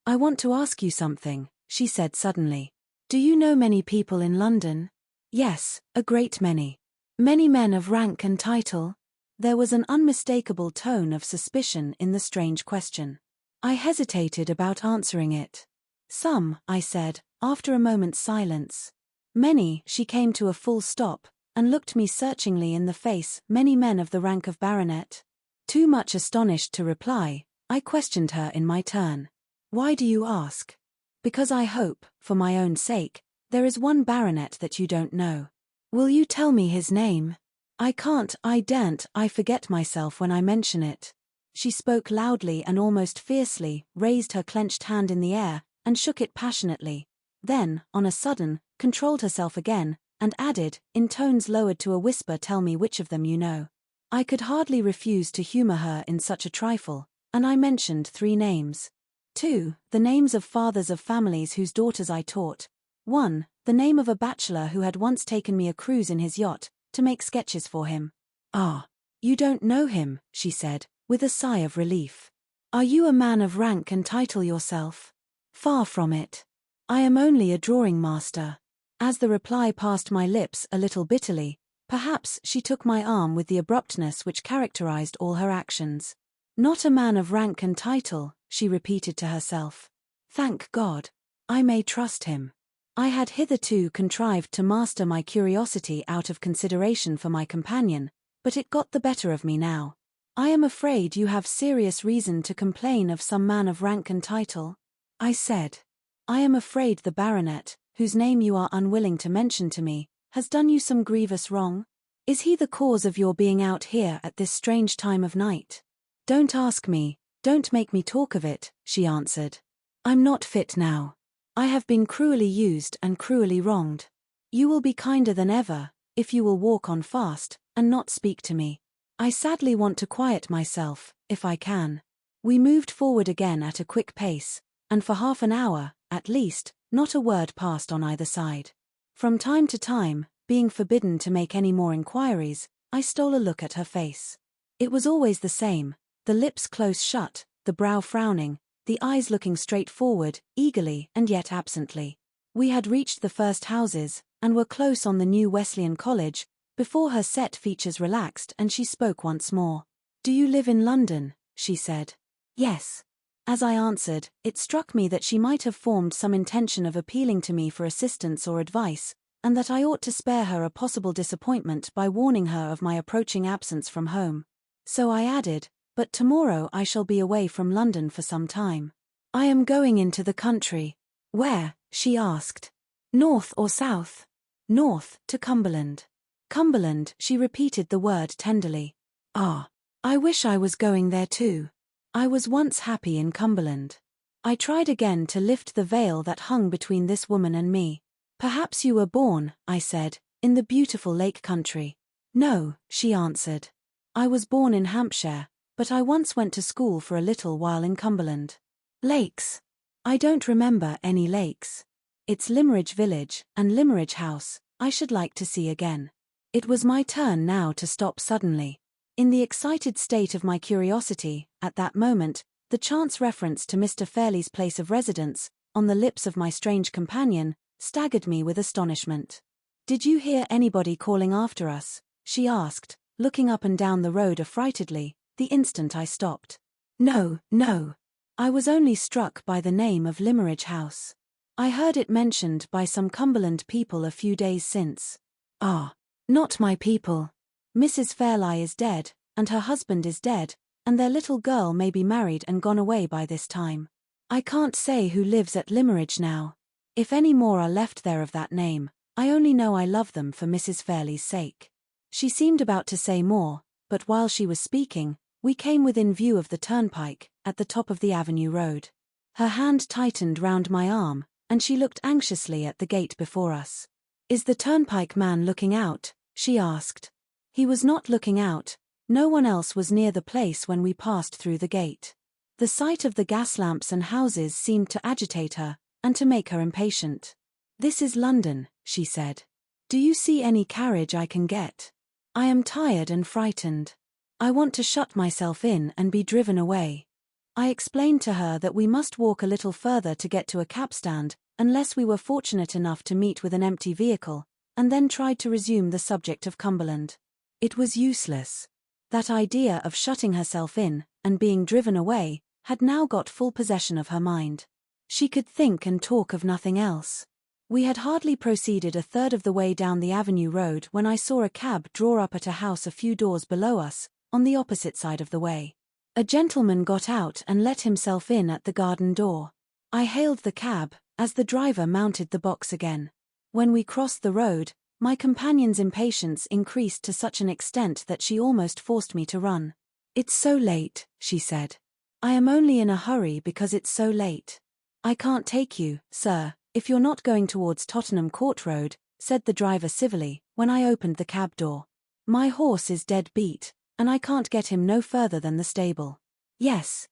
I want to ask you something, she said suddenly. Do you know many people in London? Yes, a great many. Many men of rank and title? There was an unmistakable tone of suspicion in the strange question. I hesitated about answering it. Some, I said, after a moment's silence. Many, she came to a full stop, and looked me searchingly in the face. Many men of the rank of baronet? Too much astonished to reply, I questioned her in my turn. Why do you ask? Because I hope, for my own sake, there is one baronet that you don't know. Will you tell me his name? I can't, I daren't, I forget myself when I mention it. She spoke loudly and almost fiercely, raised her clenched hand in the air, and shook it passionately. Then, on a sudden, controlled herself again, and added, in tones lowered to a whisper, tell me which of them you know. I could hardly refuse to humor her in such a trifle, and I mentioned 3 names. 2, the names of fathers of families whose daughters I taught. 1, the name of a bachelor who had once taken me a cruise in his yacht, to make sketches for him. "Ah, you don't know him," she said, with a sigh of relief. "Are you a man of rank and title yourself?" "Far from it. I am only a drawing master." As the reply passed my lips a little bitterly, perhaps she took my arm with the abruptness which characterized all her actions. "Not a man of rank and title," she repeated to herself. "Thank God. I may trust him." I had hitherto contrived to master my curiosity out of consideration for my companion, but it got the better of me now. "I am afraid you have serious reason to complain of some man of rank and title," I said. "I am afraid the baronet, whose name you are unwilling to mention to me, has done you some grievous wrong? Is he the cause of your being out here at this strange time of night?" "Don't ask me, don't make me talk of it," she answered. "I'm not fit now. I have been cruelly used and cruelly wronged. You will be kinder than ever, if you will walk on fast, and not speak to me. I sadly want to quiet myself, if I can." We moved forward again at a quick pace, and for half an hour, at least, not a word passed on either side. From time to time, being forbidden to make any more inquiries, I stole a look at her face. It was always the same, the lips close shut, the brow frowning, the eyes looking straight forward, eagerly and yet absently. We had reached the first houses, and were close on the new Wesleyan College, before her set features relaxed and she spoke once more. "Do you live in London?" she said. "Yes." As I answered, it struck me that she might have formed some intention of appealing to me for assistance or advice, and that I ought to spare her a possible disappointment by warning her of my approaching absence from home. So I added, "But tomorrow I shall be away from London for some time. I am going into the country." "Where?" she asked. "North or south?" "North, to Cumberland." "Cumberland," she repeated the word tenderly. "Ah, I wish I was going there too. I was once happy in Cumberland." I tried again to lift the veil that hung between this woman and me. "Perhaps you were born," I said, "in the beautiful Lake Country." "No," she answered. "I was born in Hampshire, but I once went to school for a little while in Cumberland." "Lakes?" "I don't remember any lakes. It's Limmeridge Village and Limmeridge House I should like to see again." It was my turn now to stop suddenly. In the excited state of my curiosity, at that moment, the chance reference to Mr. Fairlie's place of residence, on the lips of my strange companion, staggered me with astonishment. "Did you hear anybody calling after us?" she asked, looking up and down the road affrightedly, the instant I stopped. "No, no. I was only struck by the name of Limmeridge House. I heard it mentioned by some Cumberland people a few days since." "Ah, not my people. Mrs. Fairlie is dead, and her husband is dead, and their little girl may be married and gone away by this time. I can't say who lives at Limmeridge now. If any more are left there of that name, I only know I love them for Mrs. Fairlie's sake." She seemed about to say more, but while she was speaking, we came within view of the turnpike, at the top of the avenue road. Her hand tightened round my arm, and she looked anxiously at the gate before us. "Is the turnpike man looking out?" she asked. He was not looking out. No one else was near the place when we passed through the gate. The sight of the gas lamps and houses seemed to agitate her, and to make her impatient. "This is London," she said. "Do you see any carriage I can get? I am tired and frightened. I want to shut myself in and be driven away." I explained to her that we must walk a little further to get to a cabstand, unless we were fortunate enough to meet with an empty vehicle, and then tried to resume the subject of Cumberland. It was useless. That idea of shutting herself in, and being driven away, had now got full possession of her mind. She could think and talk of nothing else. We had hardly proceeded a third of the way down the avenue road when I saw a cab draw up at a house a few doors below us, on the opposite side of the way. A gentleman got out and let himself in at the garden door. I hailed the cab, as the driver mounted the box again. When we crossed the road, my companion's impatience increased to such an extent that she almost forced me to run. "It's so late," she said. "I am only in a hurry because it's so late." "I can't take you, sir, if you're not going towards Tottenham Court Road," said the driver civilly, when I opened the cab door. "My horse is dead beat, and I can't get him no further than the stable." Yes.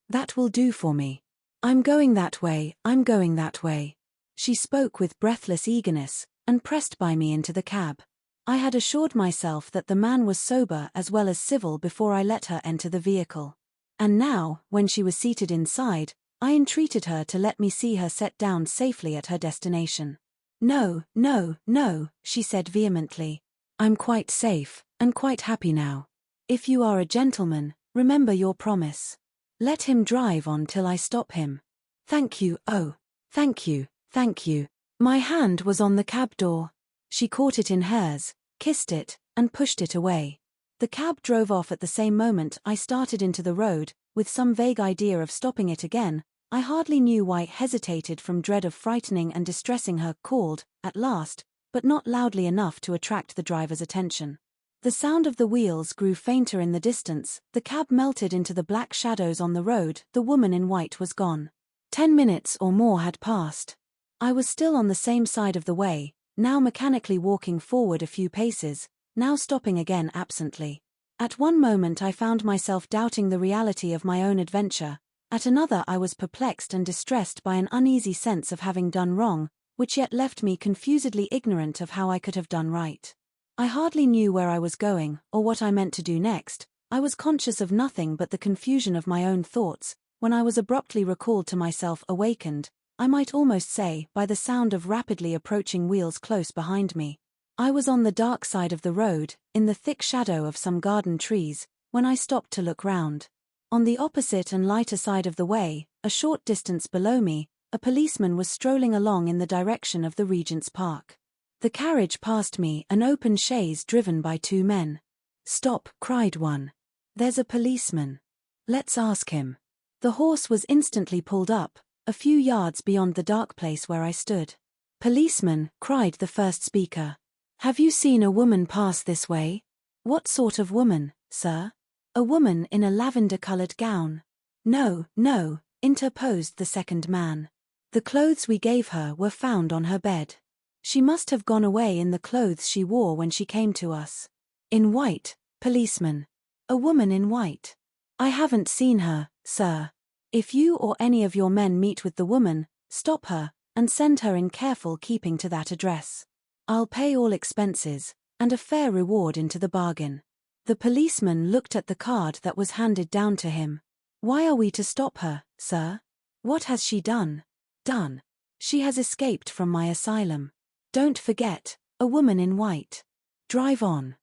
That will do for me. I'm going that way." She spoke with breathless eagerness, and pressed by me into the cab. I had assured myself that the man was sober as well as civil before I let her enter the vehicle. And now, when she was seated inside, I entreated her to let me see her set down safely at her destination. "No, no, no," she said vehemently. "I'm quite safe, and quite happy now. If you are a gentleman, remember your promise. Let him drive on till I stop him." "Thank you, oh, thank you, thank you." My hand was on the cab door. She caught it in hers, kissed it, and pushed it away. The cab drove off at the same moment I started into the road, with some vague idea of stopping it again. I hardly knew why it hesitated from dread of frightening and distressing her, called, at last, but not loudly enough to attract the driver's attention. The sound of the wheels grew fainter in the distance, the cab melted into the black shadows on the road, the woman in white was gone. 10 minutes or more had passed. I was still on the same side of the way, now mechanically walking forward a few paces, now stopping again absently. At one moment I found myself doubting the reality of my own adventure, at another I was perplexed and distressed by an uneasy sense of having done wrong, which yet left me confusedly ignorant of how I could have done right. I hardly knew where I was going, or what I meant to do next. I was conscious of nothing but the confusion of my own thoughts, when I was abruptly recalled to myself, awakened, I might almost say, by the sound of rapidly approaching wheels close behind me. I was on the dark side of the road, in the thick shadow of some garden trees, when I stopped to look round. On the opposite and lighter side of the way, a short distance below me, a policeman was strolling along in the direction of the Regent's Park. The carriage passed me, an open chaise driven by 2 men. "Stop," cried one. "There's a policeman. Let's ask him." The horse was instantly pulled up, a few yards beyond the dark place where I stood. "Policeman," cried the first speaker. "Have you seen a woman pass this way?" "What sort of woman, sir?" "A woman in a lavender-colored gown." "No, no," interposed the second man. "The clothes we gave her were found on her bed. She must have gone away in the clothes she wore when she came to us." "In white, policeman. A woman in white." "I haven't seen her, sir. If you or any of your men meet with the woman, stop her, and send her in careful keeping to that address. I'll pay all expenses, and a fair reward into the bargain." The policeman looked at the card that was handed down to him. "Why are we to stop her, sir? What has she done?" "Done? She has escaped from my asylum. Don't forget, a woman in white. Drive on."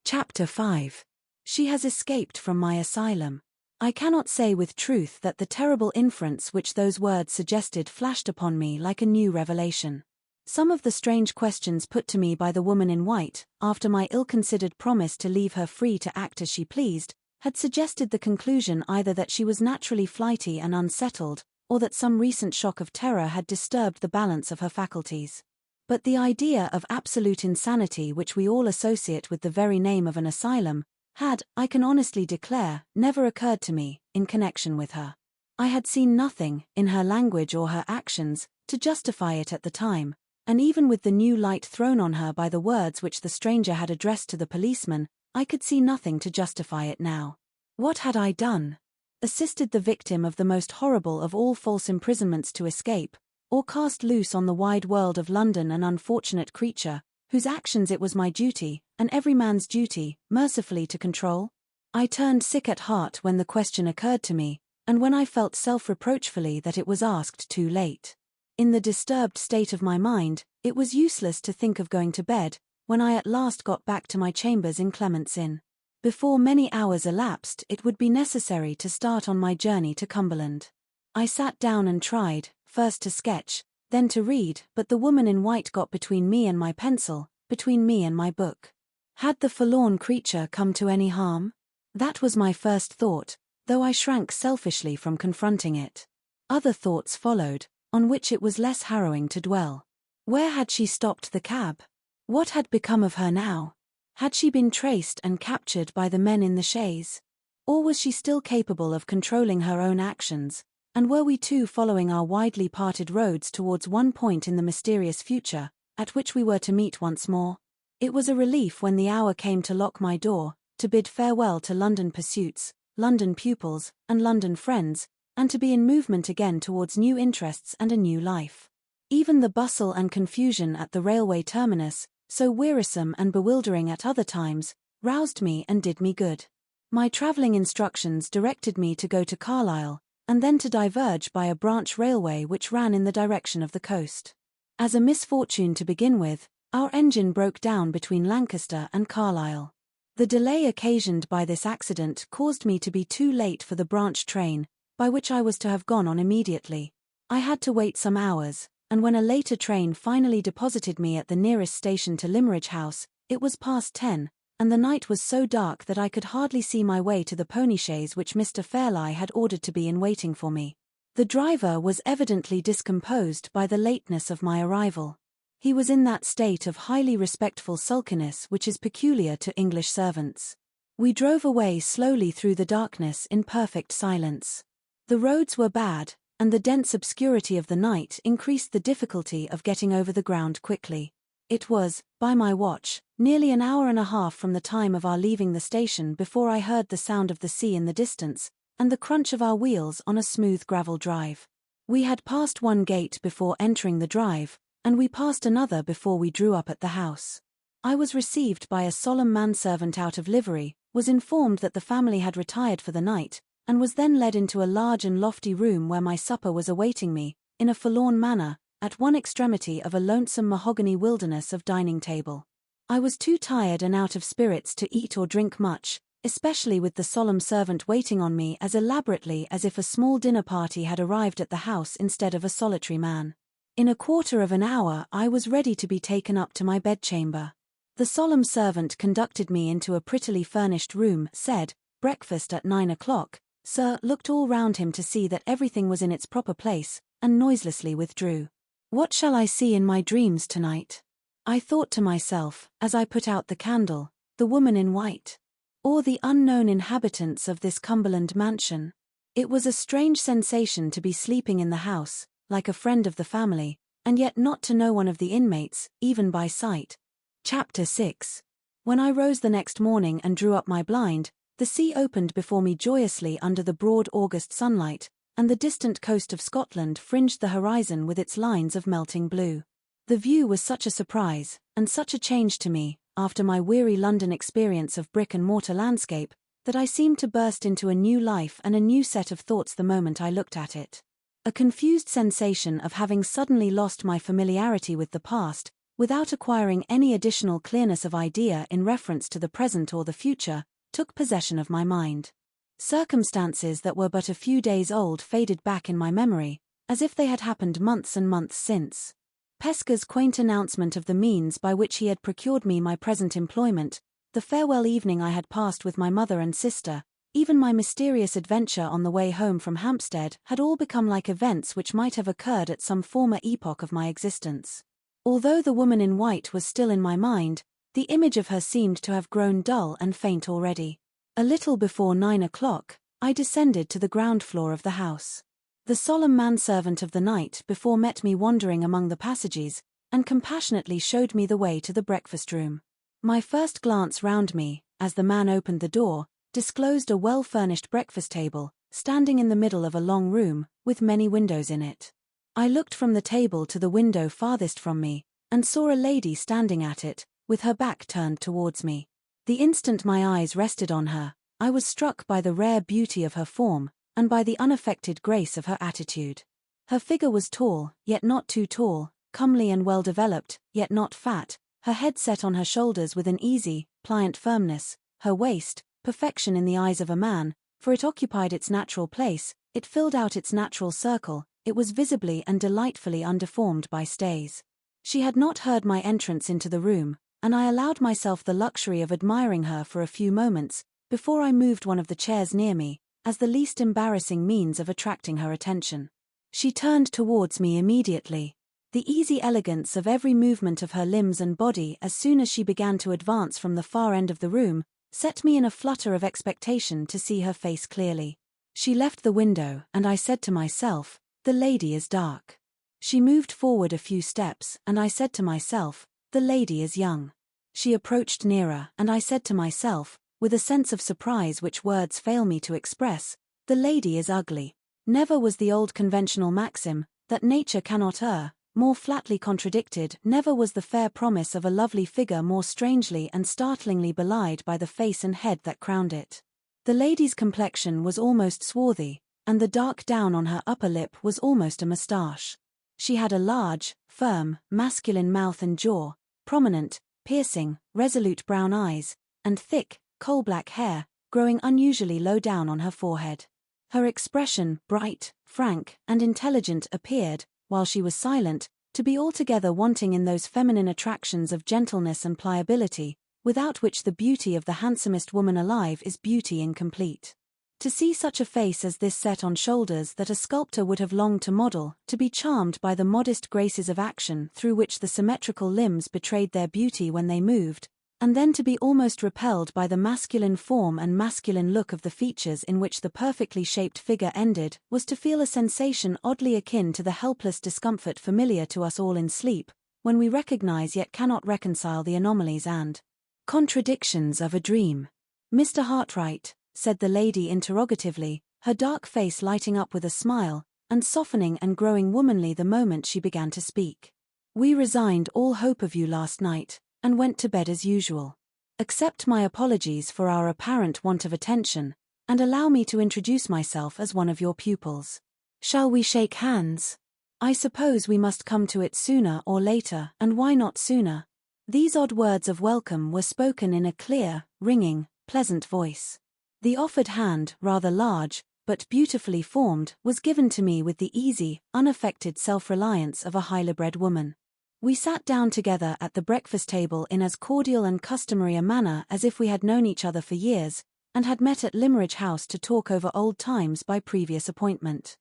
Chapter 5. She has escaped from my asylum. I cannot say with truth that the terrible inference which those words suggested flashed upon me like a new revelation. Some of the strange questions put to me by the woman in white, after my ill-considered promise to leave her free to act as she pleased, had suggested the conclusion either that she was naturally flighty and unsettled, or that some recent shock of terror had disturbed the balance of her faculties. But the idea of absolute insanity which we all associate with the very name of an asylum, had, I can honestly declare, never occurred to me, in connection with her. I had seen nothing, in her language or her actions, to justify it at the time, and even with the new light thrown on her by the words which the stranger had addressed to the policeman, I could see nothing to justify it now. What had I done? Assisted the victim of the most horrible of all false imprisonments to escape, or cast loose on the wide world of London an unfortunate creature, whose actions it was my duty, and every man's duty, mercifully to control? I turned sick at heart when the question occurred to me, and when I felt self-reproachfully that it was asked too late. In the disturbed state of my mind, it was useless to think of going to bed, when I at last got back to my chambers in Clement's Inn. Before many hours elapsed, it would be necessary to start on my journey to Cumberland. I sat down and tried, first to sketch, then to read, but the woman in white got between me and my pencil, between me and my book. Had the forlorn creature come to any harm? That was my first thought, though I shrank selfishly from confronting it. Other thoughts followed, on which it was less harrowing to dwell. Where had she stopped the cab? What had become of her now? Had she been traced and captured by the men in the chaise? Or was she still capable of controlling her own actions, and were we two following our widely parted roads towards one point in the mysterious future, at which we were to meet once more? It was a relief when the hour came to lock my door, to bid farewell to London pursuits, London pupils, and London friends, and to be in movement again towards new interests and a new life. Even the bustle and confusion at the railway terminus, so wearisome and bewildering at other times, roused me and did me good. My travelling instructions directed me to go to Carlisle, and then to diverge by a branch railway which ran in the direction of the coast. As a misfortune to begin with, our engine broke down between Lancaster and Carlisle. The delay occasioned by this accident caused me to be too late for the branch train, by which I was to have gone on immediately. I had to wait some hours, and when a later train finally deposited me at the nearest station to Limmeridge House, it was past 10, and the night was so dark that I could hardly see my way to the pony chaise which Mr. Fairlie had ordered to be in waiting for me. The driver was evidently discomposed by the lateness of my arrival. He was in that state of highly respectful sulkiness which is peculiar to English servants. We drove away slowly through the darkness in perfect silence. The roads were bad, and the dense obscurity of the night increased the difficulty of getting over the ground quickly. It was, by my watch, nearly an hour and a half from the time of our leaving the station before I heard the sound of the sea in the distance, and the crunch of our wheels on a smooth gravel drive. We had passed one gate before entering the drive, and we passed another before we drew up at the house. I was received by a solemn manservant out of livery, was informed that the family had retired for the night, and was then led into a large and lofty room where my supper was awaiting me, in a forlorn manner, at one extremity of a lonesome mahogany wilderness of dining table. I was too tired and out of spirits to eat or drink much, especially with the solemn servant waiting on me as elaborately as if a small dinner party had arrived at the house instead of a solitary man. In a quarter of an hour I was ready to be taken up to my bedchamber. The solemn servant conducted me into a prettily furnished room, said, "Breakfast at 9 o'clock, sir," looked all round him to see that everything was in its proper place, and noiselessly withdrew. What shall I see in my dreams tonight? I thought to myself, as I put out the candle, the woman in white, or the unknown inhabitants of this Cumberland mansion. It was a strange sensation to be sleeping in the house, like a friend of the family, and yet not to know one of the inmates, even by sight. Chapter 6. When I rose the next morning and drew up my blind, the sea opened before me joyously under the broad August sunlight, and the distant coast of Scotland fringed the horizon with its lines of melting blue. The view was such a surprise, and such a change to me, after my weary London experience of brick-and-mortar landscape, that I seemed to burst into a new life and a new set of thoughts the moment I looked at it. A confused sensation of having suddenly lost my familiarity with the past, without acquiring any additional clearness of idea in reference to the present or the future, took possession of my mind. Circumstances that were but a few days old faded back in my memory, as if they had happened months and months since. Pesca's quaint announcement of the means by which he had procured me my present employment, the farewell evening I had passed with my mother and sister, even my mysterious adventure on the way home from Hampstead had all become like events which might have occurred at some former epoch of my existence. Although the woman in white was still in my mind, the image of her seemed to have grown dull and faint already. A little before 9 o'clock, I descended to the ground floor of the house. The solemn manservant of the night before met me wandering among the passages, and compassionately showed me the way to the breakfast room. My first glance round me, as the man opened the door, disclosed a well-furnished breakfast table, standing in the middle of a long room, with many windows in it. I looked from the table to the window farthest from me, and saw a lady standing at it, with her back turned towards me. The instant my eyes rested on her, I was struck by the rare beauty of her form, and by the unaffected grace of her attitude. Her figure was tall, yet not too tall, comely and well-developed, yet not fat, her head set on her shoulders with an easy, pliant firmness, her waist, perfection in the eyes of a man, for it occupied its natural place, it filled out its natural circle, it was visibly and delightfully undeformed by stays. She had not heard my entrance into the room, and I allowed myself the luxury of admiring her for a few moments, before I moved one of the chairs near me, as the least embarrassing means of attracting her attention. She turned towards me immediately. The easy elegance of every movement of her limbs and body as soon as she began to advance from the far end of the room, set me in a flutter of expectation to see her face clearly. She left the window, and I said to myself, "The lady is dark." She moved forward a few steps, and I said to myself, "The lady is young." She approached nearer, and I said to myself, with a sense of surprise which words fail me to express, "The lady is ugly." Never was the old conventional maxim, that nature cannot err, more flatly contradicted. Never was the fair promise of a lovely figure more strangely and startlingly belied by the face and head that crowned it. The lady's complexion was almost swarthy, and the dark down on her upper lip was almost a moustache. She had a large, firm, masculine mouth and jaw, prominent, piercing, resolute brown eyes, and thick, coal-black hair, growing unusually low down on her forehead. Her expression, bright, frank, and intelligent, appeared, while she was silent, to be altogether wanting in those feminine attractions of gentleness and pliability, without which the beauty of the handsomest woman alive is beauty incomplete. To see such a face as this set on shoulders that a sculptor would have longed to model, to be charmed by the modest graces of action through which the symmetrical limbs betrayed their beauty when they moved, and then to be almost repelled by the masculine form and masculine look of the features in which the perfectly shaped figure ended, was to feel a sensation oddly akin to the helpless discomfort familiar to us all in sleep, when we recognize yet cannot reconcile the anomalies and contradictions of a dream. "Mr. Hartright," said the lady interrogatively, her dark face lighting up with a smile, and softening and growing womanly the moment she began to speak. "We resigned all hope of you last night, and went to bed as usual. Accept my apologies for our apparent want of attention, and allow me to introduce myself as one of your pupils. Shall we shake hands? I suppose we must come to it sooner or later, and why not sooner?" These odd words of welcome were spoken in a clear, ringing, pleasant voice. The offered hand, rather large, but beautifully formed, was given to me with the easy, unaffected self-reliance of a highly bred woman. We sat down together at the breakfast table in as cordial and customary a manner as if we had known each other for years, and had met at Limmeridge House to talk over old times by previous appointment.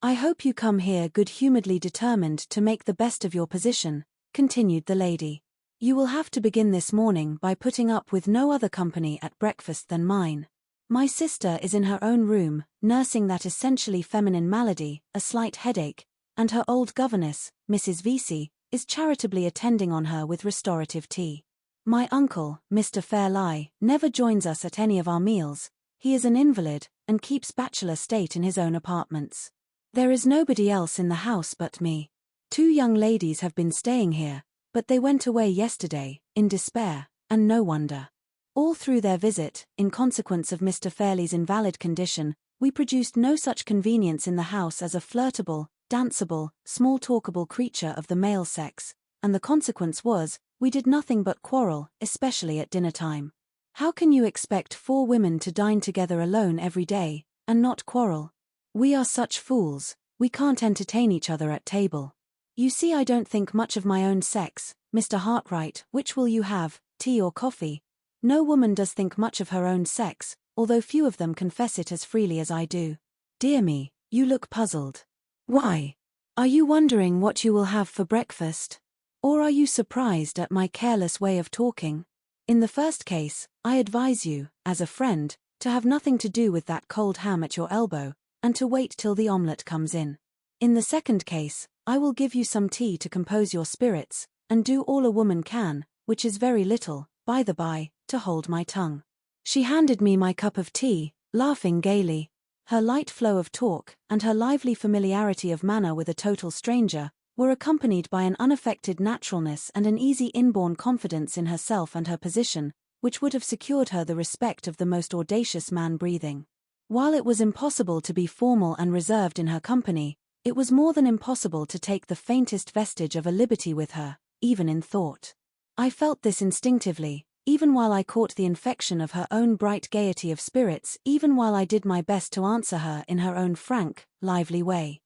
"I hope you come here good-humouredly determined to make the best of your position," continued the lady. "You will have to begin this morning by putting up with no other company at breakfast than mine. My sister is in her own room, nursing that essentially feminine malady, a slight headache, and her old governess, Mrs. Vesey, is charitably attending on her with restorative tea. My uncle, Mr. Fairlie, never joins us at any of our meals. He is an invalid, and keeps bachelor state in his own apartments. There is nobody else in the house but me. 2 young ladies have been staying here, but they went away yesterday, in despair, and no wonder. All through their visit, in consequence of Mr. Fairlie's invalid condition, we produced no such convenience in the house as a flirtable, danceable, small-talkable creature of the male sex, and the consequence was, we did nothing but quarrel, especially at dinner-time. How can you expect 4 women to dine together alone every day, and not quarrel? We are such fools, we can't entertain each other at table. You see, I don't think much of my own sex. Mr. Hartright, which will you have, tea or coffee? No woman does think much of her own sex, although few of them confess it as freely as I do. Dear me, you look puzzled. Why? Are you wondering what you will have for breakfast? Or are you surprised at my careless way of talking? In the first case, I advise you, as a friend, to have nothing to do with that cold ham at your elbow, and to wait till the omelette comes in. In the second case, I will give you some tea to compose your spirits, and do all a woman can, which is very little, by the by, to hold my tongue. She handed me my cup of tea, laughing gaily. Her light flow of talk, and her lively familiarity of manner with a total stranger, were accompanied by an unaffected naturalness and an easy inborn confidence in herself and her position, which would have secured her the respect of the most audacious man breathing. While it was impossible to be formal and reserved in her company, it was more than impossible to take the faintest vestige of a liberty with her, even in thought. I felt this instinctively, even while I caught the infection of her own bright gaiety of spirits, even while I did my best to answer her in her own frank, lively way.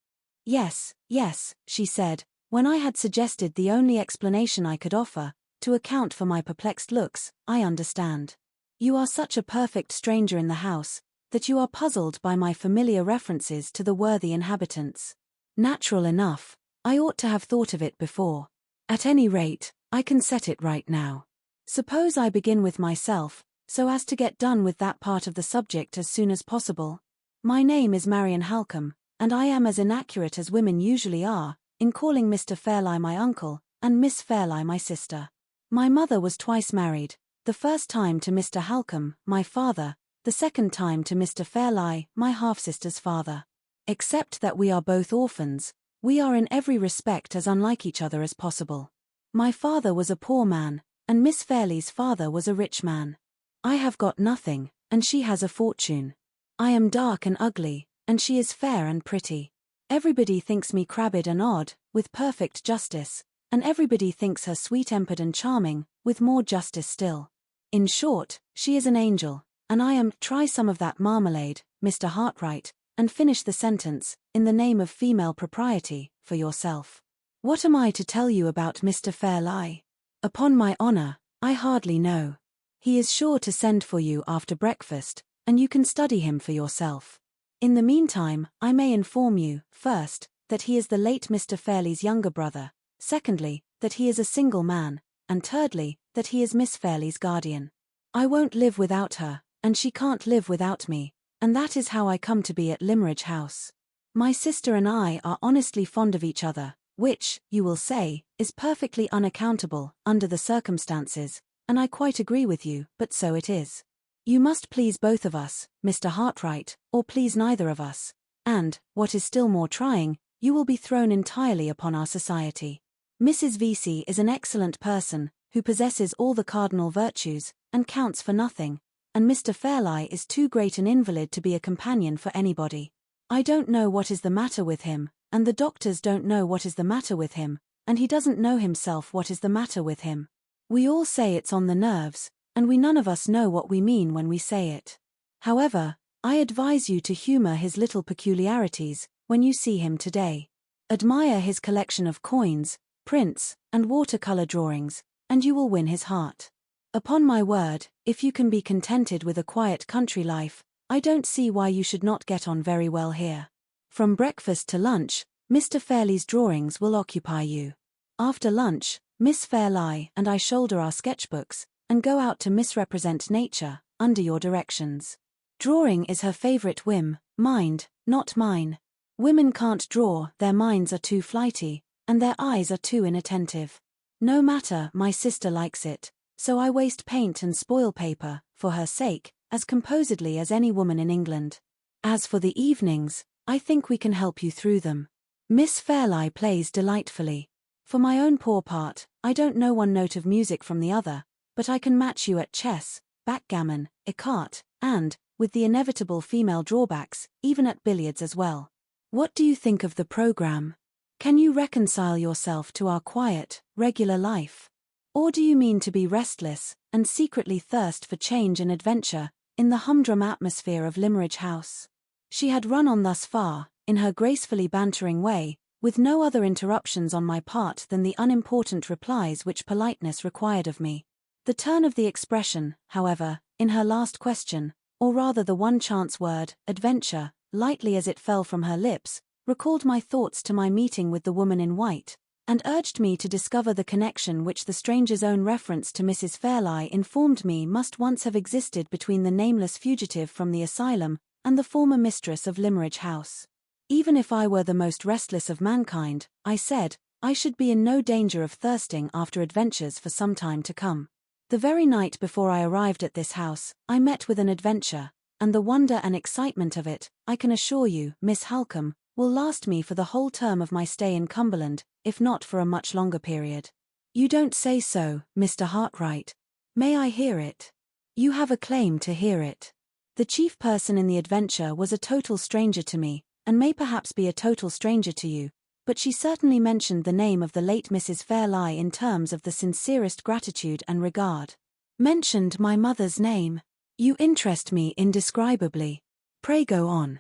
"Yes, yes," she said, when I had suggested the only explanation I could offer, to account for my perplexed looks. "I understand. You are such a perfect stranger in the house, that you are puzzled by my familiar references to the worthy inhabitants. Natural enough, I ought to have thought of it before. At any rate, I can set it right now. Suppose I begin with myself, so as to get done with that part of the subject as soon as possible. My name is Marian Halcombe, and I am as inaccurate as women usually are, in calling Mr. Fairlie my uncle, and Miss Fairlie my sister. My mother was twice married, the first time to Mr. Halcombe, my father, the second time to Mr. Fairlie, my half-sister's father. Except that we are both orphans, We are in every respect as unlike each other as possible. My father was a poor man, and Miss Fairlie's father was a rich man. I have got nothing, and she has a fortune. I am dark and ugly, and she is fair and pretty. Everybody thinks me crabbed and odd, with perfect justice, and everybody thinks her sweet-tempered and charming, with more justice still. In short, she is an angel, and I am— Try some of that marmalade, Mr. Hartright, and finish the sentence, in the name of female propriety, for yourself. What am I to tell you about Mr. Fairlie? Upon my honor, I hardly know. He is sure to send for you after breakfast, and you can study him for yourself. In the meantime, I may inform you, first, that he is the late Mr. Fairlie's younger brother, secondly, that he is a single man, and thirdly, that he is Miss Fairlie's guardian. I won't live without her, and she can't live without me, and that is how I come to be at Limmeridge House. My sister and I are honestly fond of each other, which, you will say, is perfectly unaccountable, under the circumstances, and I quite agree with you, but so it is. You must please both of us, Mr. Hartright, or please neither of us, and, what is still more trying, you will be thrown entirely upon our society. Mrs. Vesey is an excellent person, who possesses all the cardinal virtues, and counts for nothing, and Mr. Fairlie is too great an invalid to be a companion for anybody. I don't know what is the matter with him, and the doctors don't know what is the matter with him, and he doesn't know himself what is the matter with him. We all say it's on the nerves, and we none of us know what we mean when we say it. However, I advise you to humor his little peculiarities, when you see him today. Admire his collection of coins, prints, and watercolor drawings, and you will win his heart. Upon my word, if you can be contented with a quiet country life, I don't see why you should not get on very well here. From breakfast to lunch, Mr. Fairlie's drawings will occupy you. After lunch, Miss Fairlie and I shoulder our sketchbooks, and go out to misrepresent nature, under your directions. Drawing is her favorite whim, mind, not mine. Women can't draw, their minds are too flighty, and their eyes are too inattentive. No matter, my sister likes it, so I waste paint and spoil paper, for her sake, as composedly as any woman in England. As for the evenings, I think we can help you through them. Miss Fairlie plays delightfully. For my own poor part, I don't know one note of music from the other, but I can match you at chess, backgammon, écarté, and, with the inevitable female drawbacks, even at billiards as well. What do you think of the program? Can you reconcile yourself to our quiet, regular life? Or do you mean to be restless, and secretly thirst for change and adventure, in the humdrum atmosphere of Limmeridge House? She had run on thus far, in her gracefully bantering way, with no other interruptions on my part than the unimportant replies which politeness required of me. The turn of the expression, however, in her last question, or rather the one chance word, adventure, lightly as it fell from her lips, recalled my thoughts to my meeting with the woman in white, and urged me to discover the connection which the stranger's own reference to Mrs. Fairlie informed me must once have existed between the nameless fugitive from the asylum and the former mistress of Limmeridge House. Even if I were the most restless of mankind, I said, I should be in no danger of thirsting after adventures for some time to come. The very night before I arrived at this house, I met with an adventure, and the wonder and excitement of it, I can assure you, Miss Halcombe, will last me for the whole term of my stay in Cumberland, if not for a much longer period. You don't say so, Mr. Hartright. May I hear it? You have a claim to hear it. The chief person in the adventure was a total stranger to me, and may perhaps be a total stranger to you, but she certainly mentioned the name of the late Mrs. Fairlie in terms of the sincerest gratitude and regard. Mentioned my mother's name. You interest me indescribably. Pray go on.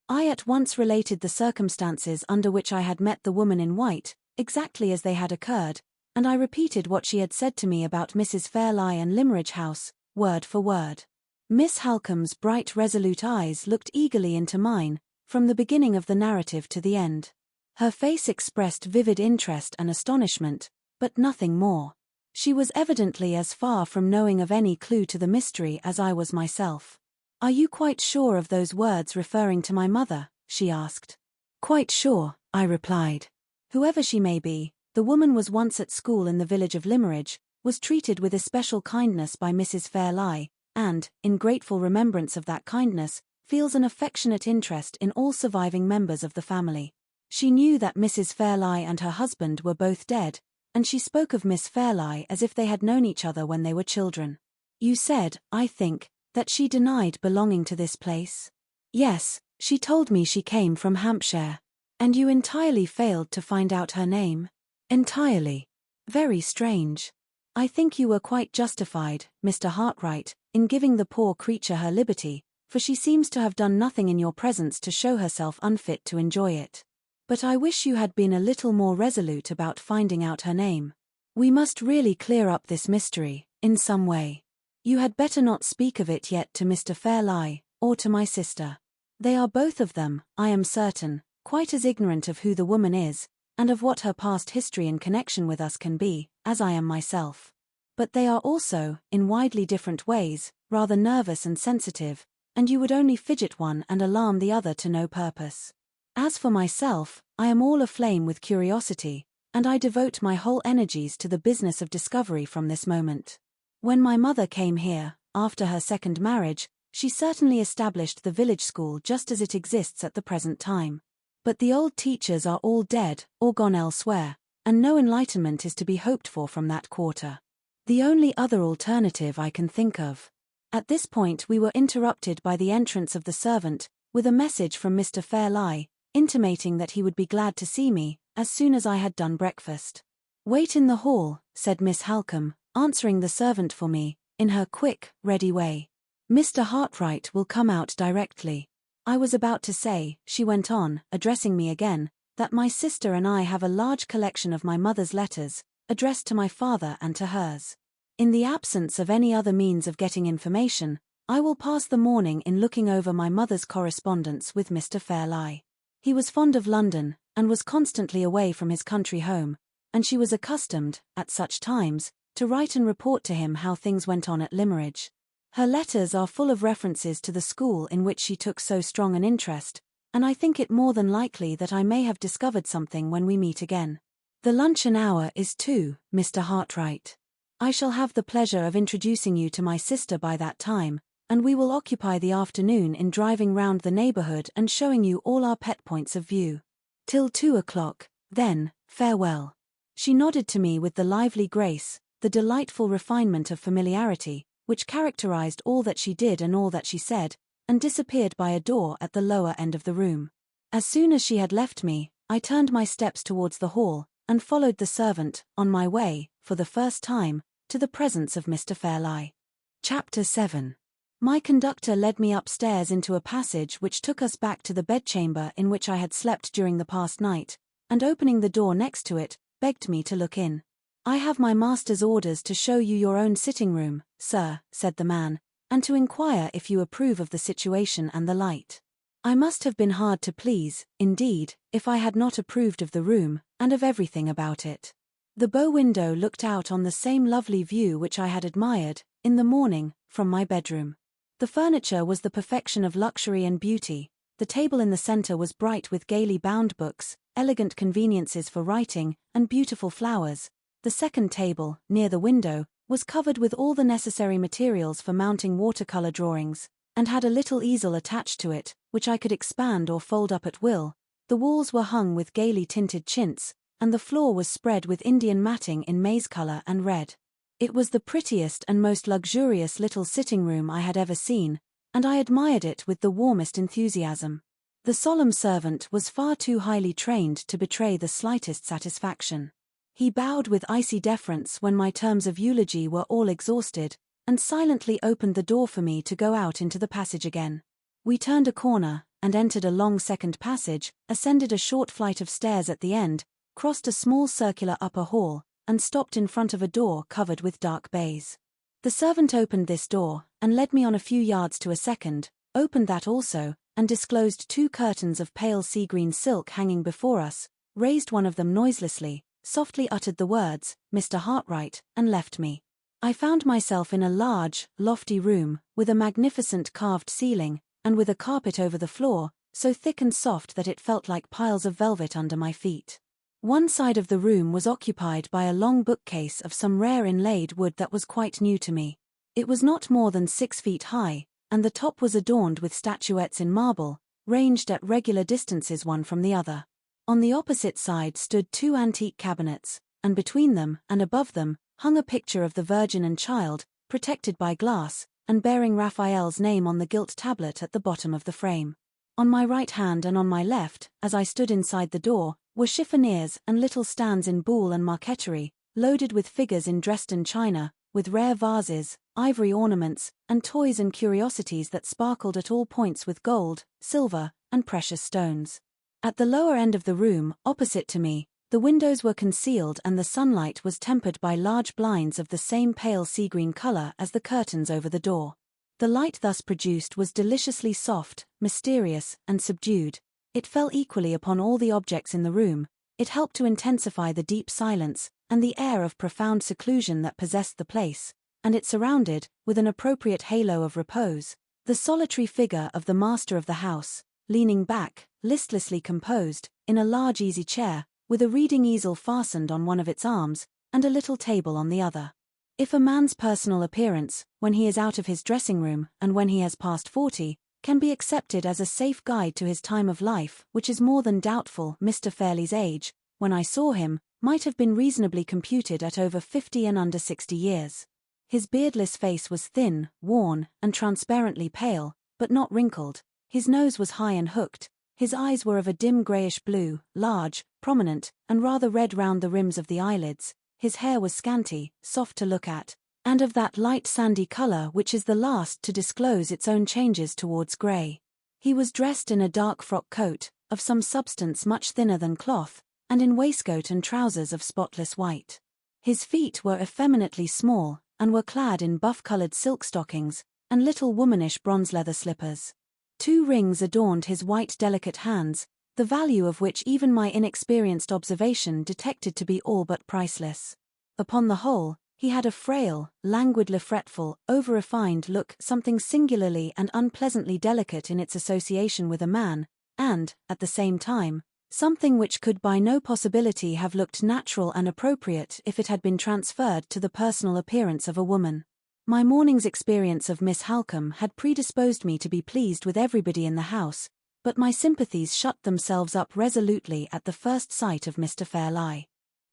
I at once related the circumstances under which I had met the woman in white, exactly as they had occurred, and I repeated what she had said to me about Mrs. Fairlie and Limmeridge House, word for word. Miss Halcombe's bright resolute eyes looked eagerly into mine, from the beginning of the narrative to the end. Her face expressed vivid interest and astonishment, but nothing more. She was evidently as far from knowing of any clue to the mystery as I was myself. Are you quite sure of those words referring to my mother? She asked. Quite sure, I replied. Whoever she may be, the woman was once at school in the village of Limmeridge, was treated with especial kindness by Mrs. Fairlie, and, in grateful remembrance of that kindness, feels an affectionate interest in all surviving members of the family. She knew that Mrs. Fairlie and her husband were both dead, and she spoke of Miss Fairlie as if they had known each other when they were children. You said, I think, that she denied belonging to this place? Yes, she told me she came from Hampshire. And you entirely failed to find out her name? Entirely. Very strange. I think you were quite justified, Mr. Hartright, in giving the poor creature her liberty, for she seems to have done nothing in your presence to show herself unfit to enjoy it. But I wish you had been a little more resolute about finding out her name. We must really clear up this mystery, in some way. You had better not speak of it yet to Mr. Fairlie, or to my sister. They are both of them, I am certain, quite as ignorant of who the woman is, and of what her past history in connection with us can be, as I am myself. But they are also, in widely different ways, rather nervous and sensitive, and you would only fidget one and alarm the other to no purpose. As for myself, I am all aflame with curiosity, and I devote my whole energies to the business of discovery from this moment. When my mother came here, after her second marriage, she certainly established the village school just as it exists at the present time. But the old teachers are all dead, or gone elsewhere, and no enlightenment is to be hoped for from that quarter. The only other alternative I can think of. At this point we were interrupted by the entrance of the servant, with a message from Mr. Fairlie, intimating that he would be glad to see me, as soon as I had done breakfast. Wait in the hall, said Miss Halcombe, answering the servant for me, in her quick, ready way. Mr. Hartright will come out directly. I was about to say, she went on, addressing me again, that my sister and I have a large collection of my mother's letters, addressed to my father and to hers. In the absence of any other means of getting information, I will pass the morning in looking over my mother's correspondence with Mr. Fairlie. He was fond of London, and was constantly away from his country home, and she was accustomed, at such times, to write and report to him how things went on at Limmeridge. Her letters are full of references to the school in which she took so strong an interest, and I think it more than likely that I may have discovered something when we meet again. The luncheon hour is 2, Mr. Hartright. I shall have the pleasure of introducing you to my sister by that time, and we will occupy the afternoon in driving round the neighbourhood and showing you all our pet points of view. Till 2 o'clock, then, farewell. She nodded to me with the lively grace, the delightful refinement of familiarity, which characterized all that she did and all that she said, and disappeared by a door at the lower end of the room. As soon as she had left me, I turned my steps towards the hall, and followed the servant, on my way, for the first time, to the presence of Mr. Fairlie. Chapter 7. My conductor led me upstairs into a passage which took us back to the bedchamber in which I had slept during the past night, and opening the door next to it, begged me to look in. I have my master's orders to show you your own sitting room, sir, said the man, and to inquire if you approve of the situation and the light. I must have been hard to please, indeed, if I had not approved of the room, and of everything about it. The bow window looked out on the same lovely view which I had admired, in the morning, from my bedroom. The furniture was the perfection of luxury and beauty, the table in the centre was bright with gaily bound books, elegant conveniences for writing, and beautiful flowers. The second table, near the window, was covered with all the necessary materials for mounting watercolor drawings, and had a little easel attached to it, which I could expand or fold up at will. The walls were hung with gaily tinted chintz, and the floor was spread with Indian matting in maize color and red. It was the prettiest and most luxurious little sitting room I had ever seen, and I admired it with the warmest enthusiasm. The solemn servant was far too highly trained to betray the slightest satisfaction. He bowed with icy deference when my terms of eulogy were all exhausted, and silently opened the door for me to go out into the passage again. We turned a corner, and entered a long second passage, ascended a short flight of stairs at the end, crossed a small circular upper hall, and stopped in front of a door covered with dark baize. The servant opened this door, and led me on a few yards to a second, opened that also, and disclosed 2 curtains of pale sea-green silk hanging before us, raised one of them noiselessly, softly uttered the words, Mr. Hartright, and left me. I found myself in a large, lofty room, with a magnificent carved ceiling, and with a carpet over the floor, so thick and soft that it felt like piles of velvet under my feet. One side of the room was occupied by a long bookcase of some rare inlaid wood that was quite new to me. It was not more than 6 feet high, and the top was adorned with statuettes in marble, ranged at regular distances one from the other. On the opposite side stood 2 antique cabinets, and between them, and above them, hung a picture of the Virgin and Child, protected by glass, and bearing Raphael's name on the gilt tablet at the bottom of the frame. On my right hand and on my left, as I stood inside the door, were chiffoniers and little stands in buhl and marqueterie, loaded with figures in Dresden china, with rare vases, ivory ornaments, and toys and curiosities that sparkled at all points with gold, silver, and precious stones. At the lower end of the room, opposite to me, the windows were concealed and the sunlight was tempered by large blinds of the same pale sea-green color as the curtains over the door. The light thus produced was deliciously soft, mysterious, and subdued. It fell equally upon all the objects in the room. It helped to intensify the deep silence, and the air of profound seclusion that possessed the place, and it surrounded, with an appropriate halo of repose, the solitary figure of the master of the house, leaning back, listlessly composed, in a large easy chair, with a reading easel fastened on one of its arms, and a little table on the other. If a man's personal appearance, when he is out of his dressing room, and when he has passed 40, can be accepted as a safe guide to his time of life, which is more than doubtful, Mr. Fairlie's age, when I saw him, might have been reasonably computed at over 50 and under 60 years. His beardless face was thin, worn, and transparently pale, but not wrinkled. His nose was high and hooked. His eyes were of a dim greyish blue, large, prominent, and rather red round the rims of the eyelids. His hair was scanty, soft to look at, and of that light sandy colour which is the last to disclose its own changes towards grey. He was dressed in a dark frock coat, of some substance much thinner than cloth, and in waistcoat and trousers of spotless white. His feet were effeminately small, and were clad in buff-coloured silk stockings, and little womanish bronze leather slippers. 2 rings adorned his white delicate hands, the value of which even my inexperienced observation detected to be all but priceless. Upon the whole, he had a frail, languidly fretful, over-refined look, something singularly and unpleasantly delicate in its association with a man, and, at the same time, something which could by no possibility have looked natural and appropriate if it had been transferred to the personal appearance of a woman. My morning's experience of Miss Halcombe had predisposed me to be pleased with everybody in the house, but my sympathies shut themselves up resolutely at the first sight of Mr. Fairlie.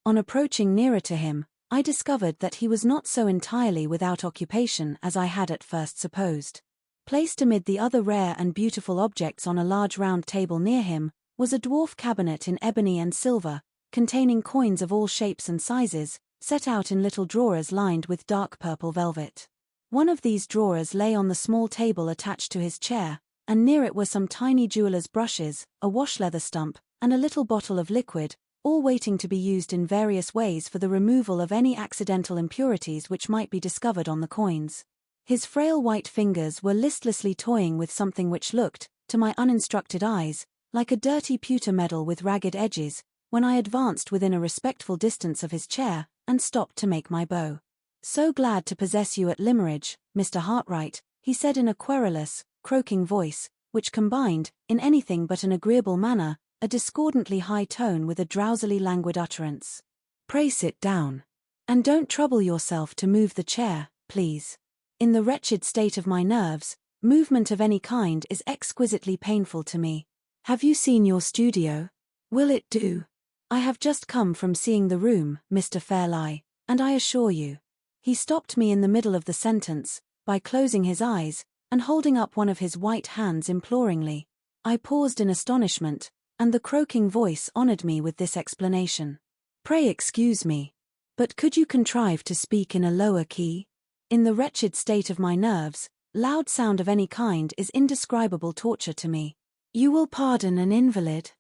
On approaching nearer to him, I discovered that he was not so entirely without occupation as I had at first supposed. Placed amid the other rare and beautiful objects on a large round table near him, was a dwarf cabinet in ebony and silver, containing coins of all shapes and sizes, set out in little drawers lined with dark purple velvet. One of these drawers lay on the small table attached to his chair, and near it were some tiny jeweller's brushes, a wash-leather stump, and a little bottle of liquid, all waiting to be used in various ways for the removal of any accidental impurities which might be discovered on the coins. His frail white fingers were listlessly toying with something which looked, to my uninstructed eyes, like a dirty pewter medal with ragged edges, when I advanced within a respectful distance of his chair, and stopped to make my bow. "So glad to possess you at Limmeridge, Mr. Hartright," he said in a querulous, croaking voice, which combined, in anything but an agreeable manner, a discordantly high tone with a drowsily languid utterance. "Pray sit down. And don't trouble yourself to move the chair, please. In the wretched state of my nerves, movement of any kind is exquisitely painful to me. Have you seen your studio? Will it do? I have just come from seeing the room, Mr. Fairlie, and I assure you—" He stopped me in the middle of the sentence, by closing his eyes, and holding up one of his white hands imploringly. I paused in astonishment, and the croaking voice honoured me with this explanation. "Pray excuse me, but could you contrive to speak in a lower key? In the wretched state of my nerves, loud sound of any kind is indescribable torture to me. You will pardon an invalid.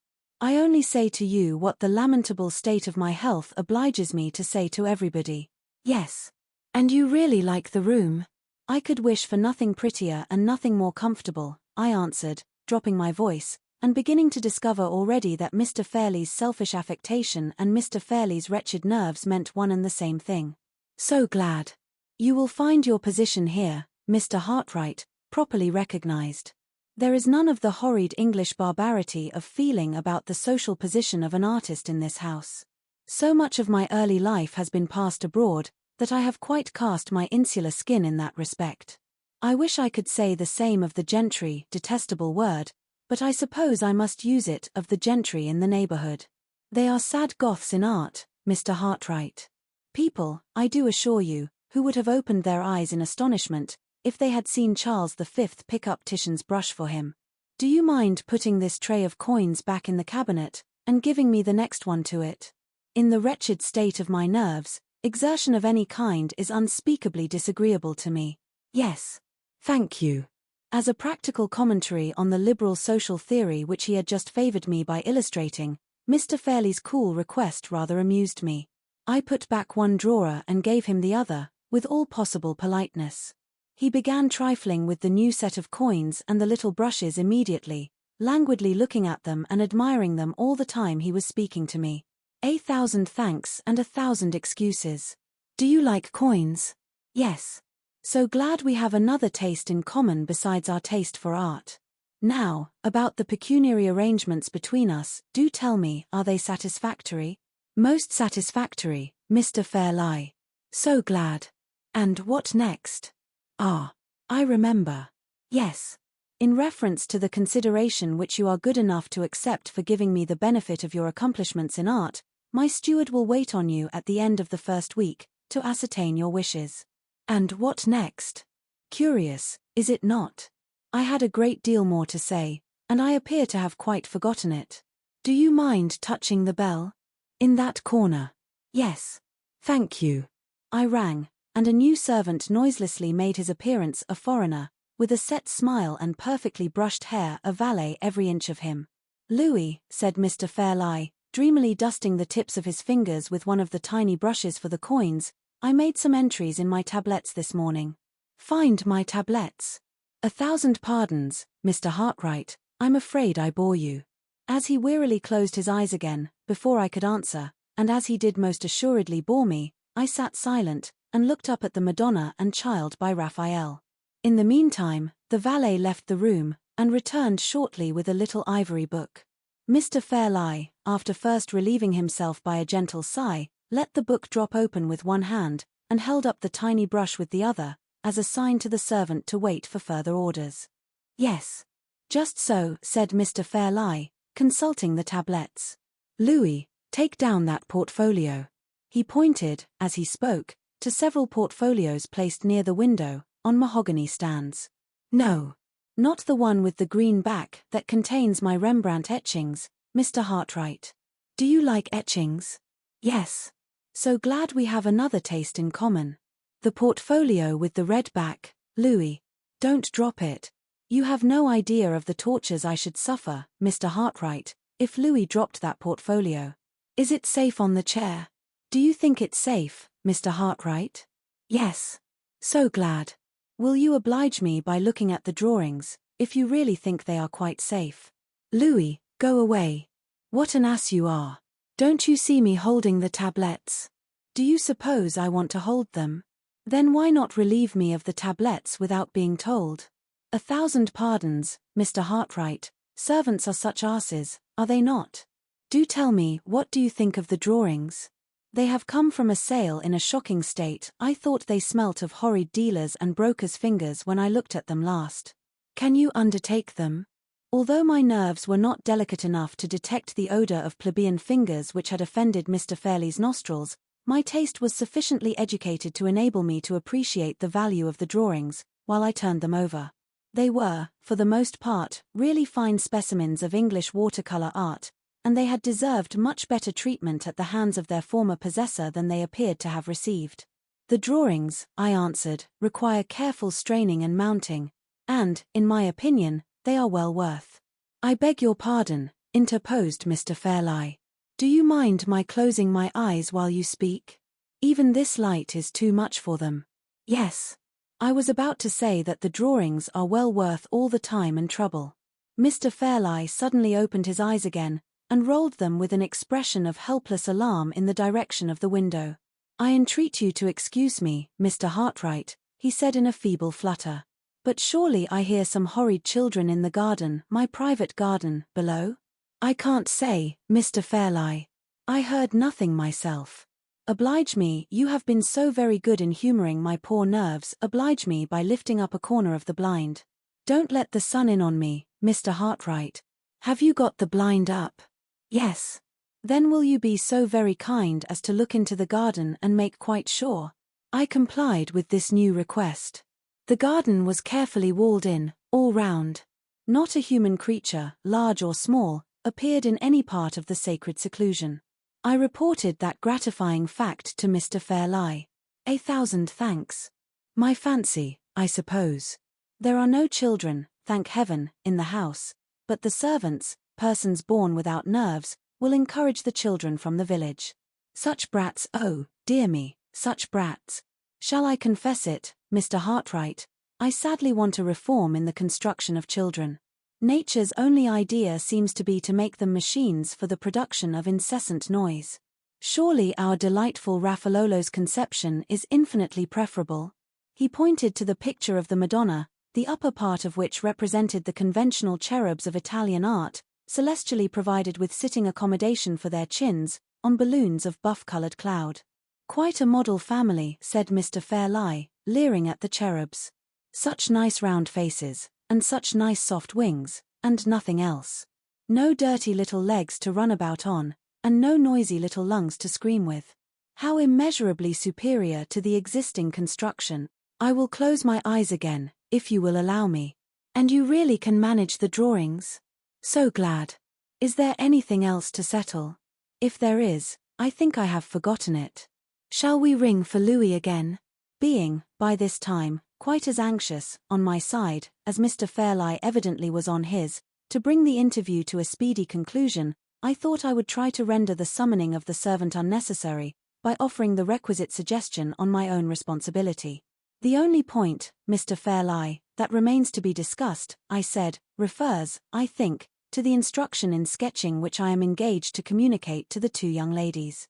I only say to you what the lamentable state of my health obliges me to say to everybody." "Yes. And you really like the room?" "I could wish for nothing prettier and nothing more comfortable," I answered, dropping my voice, and beginning to discover already that Mr. Fairlie's selfish affectation and Mr. Fairlie's wretched nerves meant one and the same thing. "So glad. You will find your position here, Mr. Hartright, properly recognized. There is none of the horrid English barbarity of feeling about the social position of an artist in this house. So much of my early life has been passed abroad, that I have quite cast my insular skin in that respect. I wish I could say the same of the gentry, detestable word, but I suppose I must use it of the gentry in the neighborhood. They are sad Goths in art, Mr. Hartright. People, I do assure you, who would have opened their eyes in astonishment, if they had seen Charles V pick up Titian's brush for him. Do you mind putting this tray of coins back in the cabinet, and giving me the next one to it? In the wretched state of my nerves, exertion of any kind is unspeakably disagreeable to me. Yes. Thank you. As a practical commentary on the liberal social theory which he had just favored me by illustrating, Mr. Fairlie's cool request rather amused me. I put back one drawer and gave him the other, with all possible politeness. He began trifling with the new set of coins and the little brushes immediately, languidly looking at them and admiring them all the time he was speaking to me. 1,000 thanks and 1,000 excuses. Do you like coins? Yes. So glad we have another taste in common besides our taste for art. Now, about the pecuniary arrangements between us, do tell me, are they satisfactory? Most satisfactory, Mr. Fairlie. So glad. And what next? Ah, I remember. Yes. In reference to the consideration which you are good enough to accept for giving me the benefit of your accomplishments in art, my steward will wait on you at the end of the first week, to ascertain your wishes. And what next? Curious, is it not? I had a great deal more to say, and I appear to have quite forgotten it. Do you mind touching the bell? In that corner. Yes. Thank you. I rang, and a new servant noiselessly made his appearance, a foreigner, with a set smile and perfectly brushed hair, a valet every inch of him. Louis, said Mr. Fairlie, dreamily dusting the tips of his fingers with one of the tiny brushes for the coins, I made some entries in my tablets this morning. Find my tablets. 1,000 pardons, Mr. Hartright, I'm afraid I bore you. As he wearily closed his eyes again, before I could answer, and as he did most assuredly bore me, I sat silent, and looked up at the Madonna and Child by Raphael. In the meantime, the valet left the room, and returned shortly with a little ivory book. Mr. Fairlie, after first relieving himself by a gentle sigh, let the book drop open with one hand, and held up the tiny brush with the other, as a sign to the servant to wait for further orders. Yes. Just so, said Mr. Fairlie, consulting the tablets. Louis, take down that portfolio. He pointed, as he spoke, to several portfolios placed near the window, on mahogany stands. No. Not the one with the green back that contains my Rembrandt etchings, Mr. Hartright. Do you like etchings? Yes. So glad we have another taste in common. The portfolio with the red back, Louis. Don't drop it. You have no idea of the tortures I should suffer, Mr. Hartright, if Louis dropped that portfolio. Is it safe on the chair? Do you think it's safe, Mr. Hartright? Yes. So glad. Will you oblige me by looking at the drawings, if you really think they are quite safe? Louis, go away. What an ass you are. Don't you see me holding the tablets? Do you suppose I want to hold them? Then why not relieve me of the tablets without being told? 1,000 pardons, Mr. Hartright, servants are such asses, are they not? Do tell me, what do you think of the drawings? They have come from a sale in a shocking state. I thought they smelt of horrid dealers' and brokers' fingers when I looked at them last. Can you undertake them? Although my nerves were not delicate enough to detect the odor of plebeian fingers which had offended Mr. Fairlie's nostrils, my taste was sufficiently educated to enable me to appreciate the value of the drawings, while I turned them over. They were, for the most part, really fine specimens of English watercolor art, and they had deserved much better treatment at the hands of their former possessor than they appeared to have received. The drawings, I answered, require careful straining and mounting, and, in my opinion, they are well worth. I beg your pardon, interposed Mr. Fairlie. Do you mind my closing my eyes while you speak? Even this light is too much for them. Yes. I was about to say that the drawings are well worth all the time and trouble. Mr. Fairlie suddenly opened his eyes again, and rolled them with an expression of helpless alarm in the direction of the window. I entreat you to excuse me, Mr. Hartright, he said in a feeble flutter. But surely I hear some horrid children in the garden, my private garden, below? I can't say, Mr. Fairlie. I heard nothing myself. Oblige me, you have been so very good in humoring my poor nerves, oblige me by lifting up a corner of the blind. Don't let the sun in on me, Mr. Hartright. Have you got the blind up? Yes. Then will you be so very kind as to look into the garden and make quite sure? I complied with this new request. The garden was carefully walled in, all round. Not a human creature, large or small, appeared in any part of the sacred seclusion. I reported that gratifying fact to Mr. Fairlie. 1,000 thanks. My fancy, I suppose. There are no children, thank heaven, in the house, but the servants, persons born without nerves, will encourage the children from the village. Such brats, oh, dear me, such brats. Shall I confess it, Mr. Hartright? I sadly want a reform in the construction of children. Nature's only idea seems to be to make them machines for the production of incessant noise. Surely our delightful Raffaellolo's conception is infinitely preferable. He pointed to the picture of the Madonna, the upper part of which represented the conventional cherubs of Italian art, celestially provided with sitting accommodation for their chins, on balloons of buff-colored cloud. Quite a model family, said Mr. Fairlie, leering at the cherubs. Such nice round faces, and such nice soft wings, and nothing else. No dirty little legs to run about on, and no noisy little lungs to scream with. How immeasurably superior to the existing construction. I will close my eyes again, if you will allow me. And you really can manage the drawings? So glad. Is there anything else to settle? If there is, I think I have forgotten it. Shall we ring for Louis again? Being, by this time, quite as anxious, on my side, as Mr. Fairlie evidently was on his, to bring the interview to a speedy conclusion, I thought I would try to render the summoning of the servant unnecessary, by offering the requisite suggestion on my own responsibility. The only point, Mr. Fairlie, that remains to be discussed, I said, refers, I think, to the instruction in sketching which I am engaged to communicate to the two young ladies.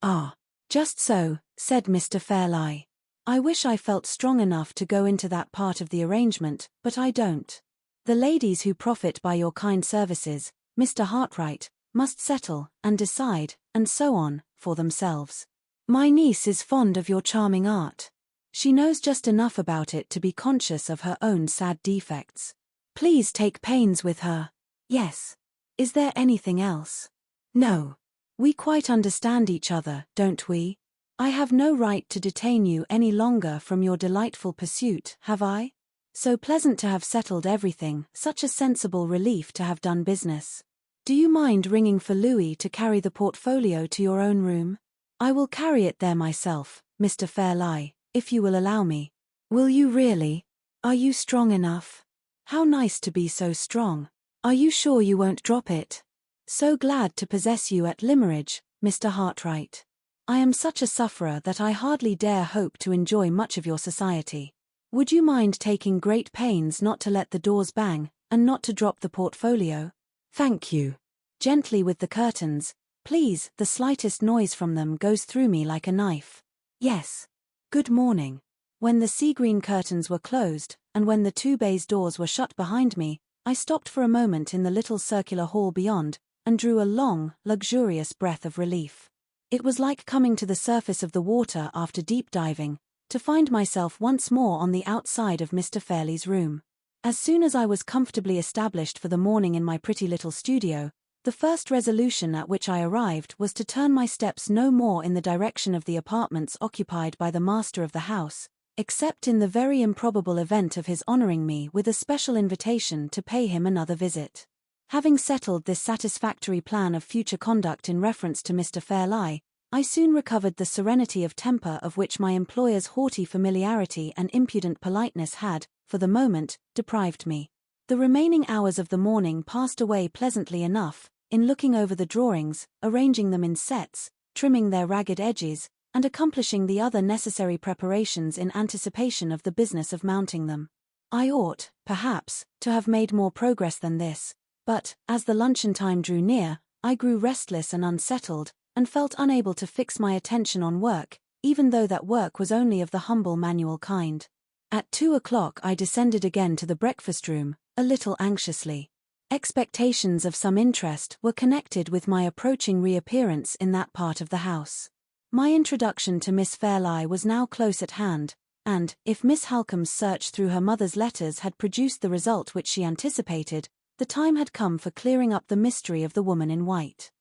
Ah, just so, said Mr. Fairlie. I wish I felt strong enough to go into that part of the arrangement, but I don't. The ladies who profit by your kind services, Mr. Hartright, must settle, and decide, and so on, for themselves. My niece is fond of your charming art. She knows just enough about it to be conscious of her own sad defects. Please take pains with her. Yes. Is there anything else? No. We quite understand each other, don't we? I have no right to detain you any longer from your delightful pursuit, have I? So pleasant to have settled everything, such a sensible relief to have done business. Do you mind ringing for Louis to carry the portfolio to your own room? I will carry it there myself, Mr. Fairlie, if you will allow me. Will you really? Are you strong enough? How nice to be so strong. Are you sure you won't drop it? So glad to possess you at Limmeridge, Mr. Hartright. I am such a sufferer that I hardly dare hope to enjoy much of your society. Would you mind taking great pains not to let the doors bang, and not to drop the portfolio? Thank you. Gently with the curtains, please, the slightest noise from them goes through me like a knife. Yes. Good morning. When the sea-green curtains were closed, and when the two baize doors were shut behind me, I stopped for a moment in the little circular hall beyond, and drew a long, luxurious breath of relief. It was like coming to the surface of the water after deep diving, to find myself once more on the outside of Mr. Fairlie's room. As soon as I was comfortably established for the morning in my pretty little studio, the first resolution at which I arrived was to turn my steps no more in the direction of the apartments occupied by the master of the house, except in the very improbable event of his honoring me with a special invitation to pay him another visit. Having settled this satisfactory plan of future conduct in reference to Mr. Fairlie, I soon recovered the serenity of temper of which my employer's haughty familiarity and impudent politeness had, for the moment, deprived me. The remaining hours of the morning passed away pleasantly enough, in looking over the drawings, arranging them in sets, trimming their ragged edges, and accomplishing the other necessary preparations in anticipation of the business of mounting them. I ought, perhaps, to have made more progress than this, but, as the luncheon time drew near, I grew restless and unsettled, and felt unable to fix my attention on work, even though that work was only of the humble manual kind. At 2 o'clock I descended again to the breakfast room, a little anxiously. Expectations of some interest were connected with my approaching reappearance in that part of the house. My introduction to Miss Fairlie was now close at hand, and, if Miss Halcombe's search through her mother's letters had produced the result which she anticipated, the time had come for clearing up the mystery of the woman in white.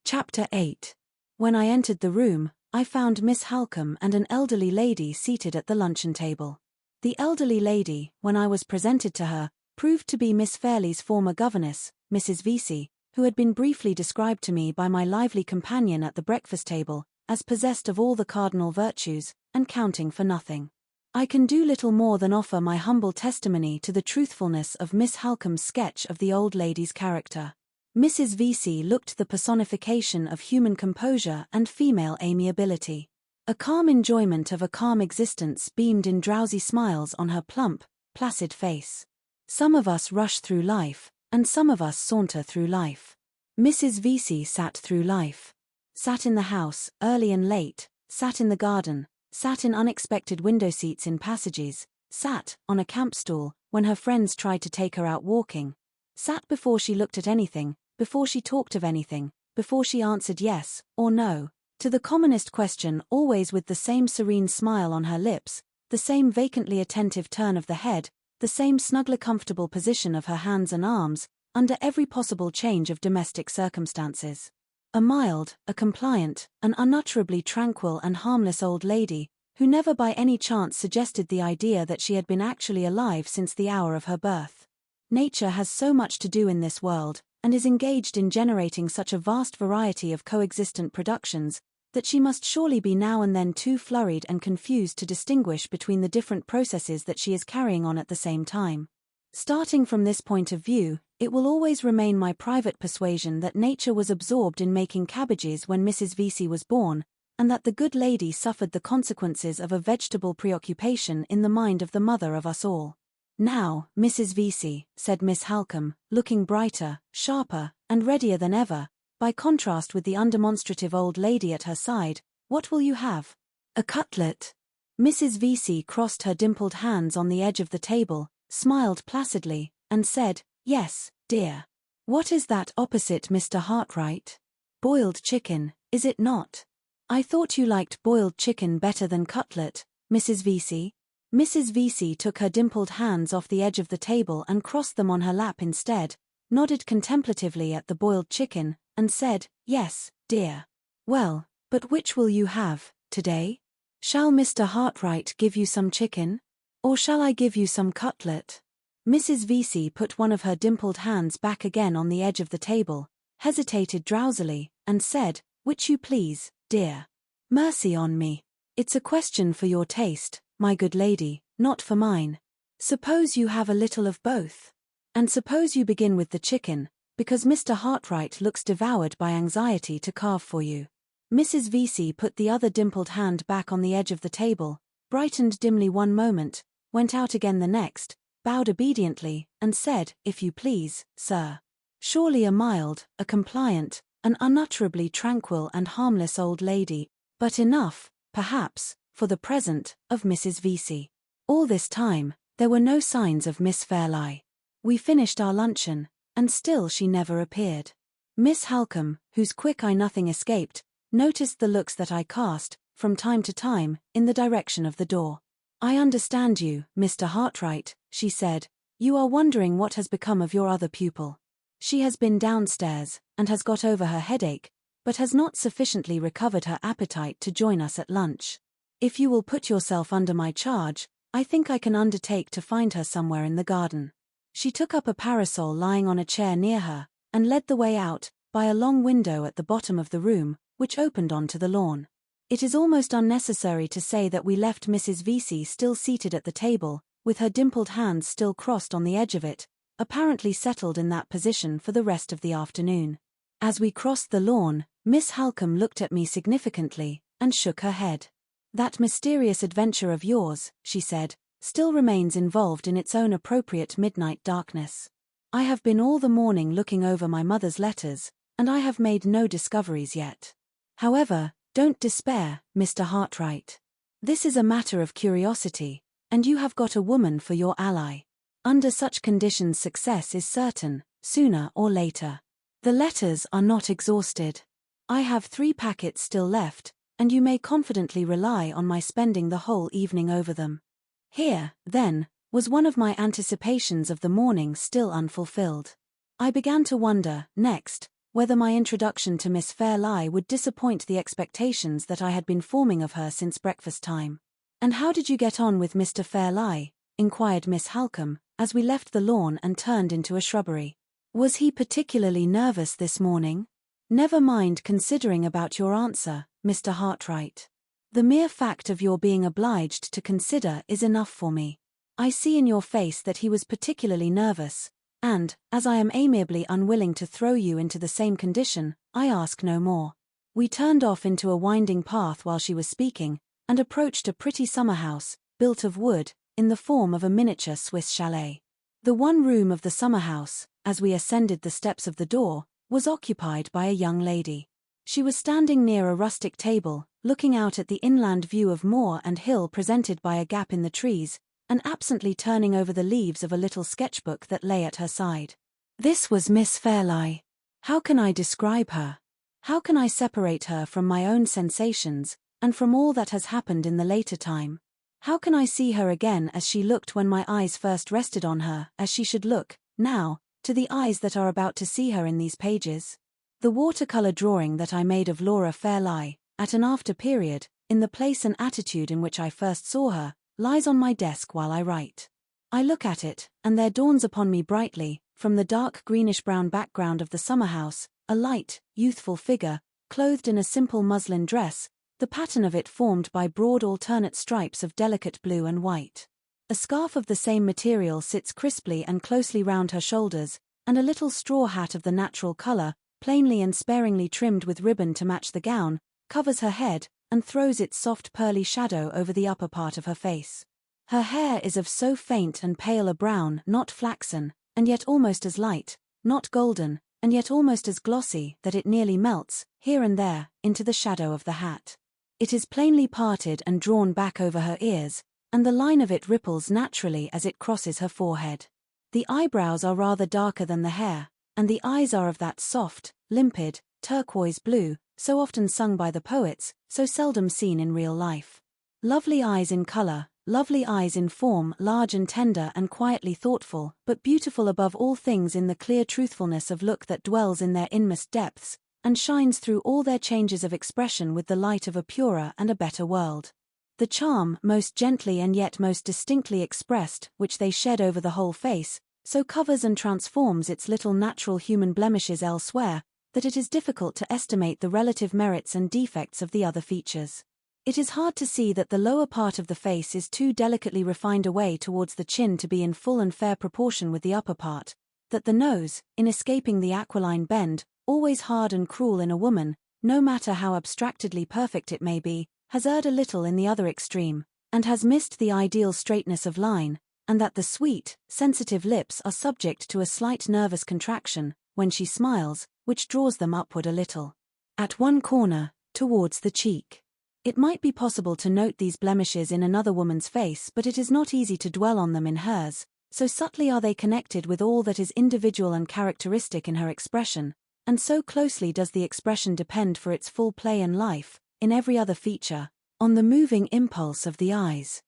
Chapter 8. When I entered the room, I found Miss Halcombe and an elderly lady seated at the luncheon table. The elderly lady, when I was presented to her, proved to be Miss Fairley's former governess, Mrs. Vesey, who had been briefly described to me by my lively companion at the breakfast table, as possessed of all the cardinal virtues, and counting for nothing. I can do little more than offer my humble testimony to the truthfulness of Miss Halcombe's sketch of the old lady's character. Mrs. Vesey looked the personification of human composure and female amiability. A calm enjoyment of a calm existence beamed in drowsy smiles on her plump, placid face. Some of us rush through life, and some of us saunter through life. Mrs. Vesey sat through life. Sat in the house, early and late, sat in the garden, sat in unexpected window seats in passages, sat on a camp stool when her friends tried to take her out walking, sat before she looked at anything, before she talked of anything, before she answered yes or no to the commonest question, always with the same serene smile on her lips, the same vacantly attentive turn of the head, the same snugly comfortable position of her hands and arms, under every possible change of domestic circumstances. A mild, a compliant, an unutterably tranquil and harmless old lady, who never by any chance suggested the idea that she had been actually alive since the hour of her birth. Nature has so much to do in this world, and is engaged in generating such a vast variety of coexistent productions, that she must surely be now and then too flurried and confused to distinguish between the different processes that she is carrying on at the same time. Starting from this point of view, it will always remain my private persuasion that nature was absorbed in making cabbages when Mrs. Vesey was born, and that the good lady suffered the consequences of a vegetable preoccupation in the mind of the mother of us all. "Now, Mrs. Vesey," said Miss Halcombe, looking brighter, sharper, and readier than ever, by contrast with the undemonstrative old lady at her side, "what will you have? A cutlet?" Mrs. Vesey crossed her dimpled hands on the edge of the table, smiled placidly, and said, "Yes, dear." "What is that opposite Mr. Hartright? Boiled chicken, is it not? I thought you liked boiled chicken better than cutlet, Mrs. Vesey." Mrs. Vesey took her dimpled hands off the edge of the table and crossed them on her lap instead, nodded contemplatively at the boiled chicken, and said, "Yes, dear." "Well, but which will you have, today? Shall Mr. Hartright give you some chicken? Or shall I give you some cutlet?" Mrs. Vesey put one of her dimpled hands back again on the edge of the table, hesitated drowsily, and said, "Which you please, dear." "Mercy on me. It's a question for your taste, my good lady, not for mine. Suppose you have a little of both. And suppose you begin with the chicken, because Mr. Hartright looks devoured by anxiety to carve for you." Mrs. Vesey put the other dimpled hand back on the edge of the table, brightened dimly one moment, went out again the next, bowed obediently, and said, "If you please, sir." Surely a mild, a compliant, an unutterably tranquil and harmless old lady, but enough, perhaps, for the present, of Mrs. Vesey. All this time, there were no signs of Miss Fairlie. We finished our luncheon, and still she never appeared. Miss Halcombe, whose quick eye nothing escaped, noticed the looks that I cast, from time to time, in the direction of the door. "I understand you, Mr. Hartright," she said. "You are wondering what has become of your other pupil. She has been downstairs, and has got over her headache, but has not sufficiently recovered her appetite to join us at lunch. If you will put yourself under my charge, I think I can undertake to find her somewhere in the garden." She took up a parasol lying on a chair near her, and led the way out, by a long window at the bottom of the room, which opened onto the lawn. It is almost unnecessary to say that we left Mrs. Vesey still seated at the table, with her dimpled hands still crossed on the edge of it, apparently settled in that position for the rest of the afternoon. As we crossed the lawn, Miss Halcombe looked at me significantly, and shook her head. "That mysterious adventure of yours," she said, "still remains involved in its own appropriate midnight darkness. I have been all the morning looking over my mother's letters, and I have made no discoveries yet. However, don't despair, Mr. Hartright. This is a matter of curiosity, and you have got a woman for your ally. Under such conditions success is certain, sooner or later. The letters are not exhausted. I have 3 packets still left, and you may confidently rely on my spending the whole evening over them." Here, then, was one of my anticipations of the morning still unfulfilled. I began to wonder, next, whether my introduction to Miss Fairlie would disappoint the expectations that I had been forming of her since breakfast time. "And how did you get on with Mr. Fairlie?" inquired Miss Halcombe, as we left the lawn and turned into a shrubbery. "Was he particularly nervous this morning?" "Never mind considering about your answer, Mr. Hartright. The mere fact of your being obliged to consider is enough for me. I see in your face that he was particularly nervous, and, as I am amiably unwilling to throw you into the same condition, I ask no more." We turned off into a winding path while she was speaking, and approached a pretty summer house, built of wood, in the form of a miniature Swiss chalet. The one room of the summer house, as we ascended the steps of the door, was occupied by a young lady. She was standing near a rustic table, looking out at the inland view of moor and hill presented by a gap in the trees, and absently turning over the leaves of a little sketchbook that lay at her side. This was Miss Fairlie. How can I describe her? How can I separate her from my own sensations, and from all that has happened in the later time? How can I see her again as she looked when my eyes first rested on her, as she should look, now, to the eyes that are about to see her in these pages? The watercolor drawing that I made of Laura Fairlie, at an after period, in the place and attitude in which I first saw her, lies on my desk while I write. I look at it, and there dawns upon me brightly, from the dark greenish-brown background of the summer house, a light, youthful figure, clothed in a simple muslin dress, the pattern of it formed by broad alternate stripes of delicate blue and white. A scarf of the same material sits crisply and closely round her shoulders, and a little straw hat of the natural color, plainly and sparingly trimmed with ribbon to match the gown, covers her head, and throws its soft pearly shadow over the upper part of her face. Her hair is of so faint and pale a brown, not flaxen, and yet almost as light, not golden, and yet almost as glossy, that it nearly melts, here and there, into the shadow of the hat. It is plainly parted and drawn back over her ears, and the line of it ripples naturally as it crosses her forehead. The eyebrows are rather darker than the hair, and the eyes are of that soft, limpid, turquoise blue, so often sung by the poets, so seldom seen in real life. Lovely eyes in color, lovely eyes in form, large and tender and quietly thoughtful, but beautiful above all things in the clear truthfulness of look that dwells in their inmost depths, and shines through all their changes of expression with the light of a purer and a better world. The charm, most gently and yet most distinctly expressed, which they shed over the whole face, so covers and transforms its little natural human blemishes elsewhere, that it is difficult to estimate the relative merits and defects of the other features. It is hard to see that the lower part of the face is too delicately refined away towards the chin to be in full and fair proportion with the upper part, that the nose, in escaping the aquiline bend, always hard and cruel in a woman, no matter how abstractedly perfect it may be, has erred a little in the other extreme, and has missed the ideal straightness of line, and that the sweet, sensitive lips are subject to a slight nervous contraction, when she smiles, which draws them upward a little. At one corner, towards the cheek. It might be possible to note these blemishes in another woman's face, but it is not easy to dwell on them in hers, so subtly are they connected with all that is individual and characteristic in her expression, and so closely does the expression depend for its full play and life, in every other feature, on the moving impulse of the eyes.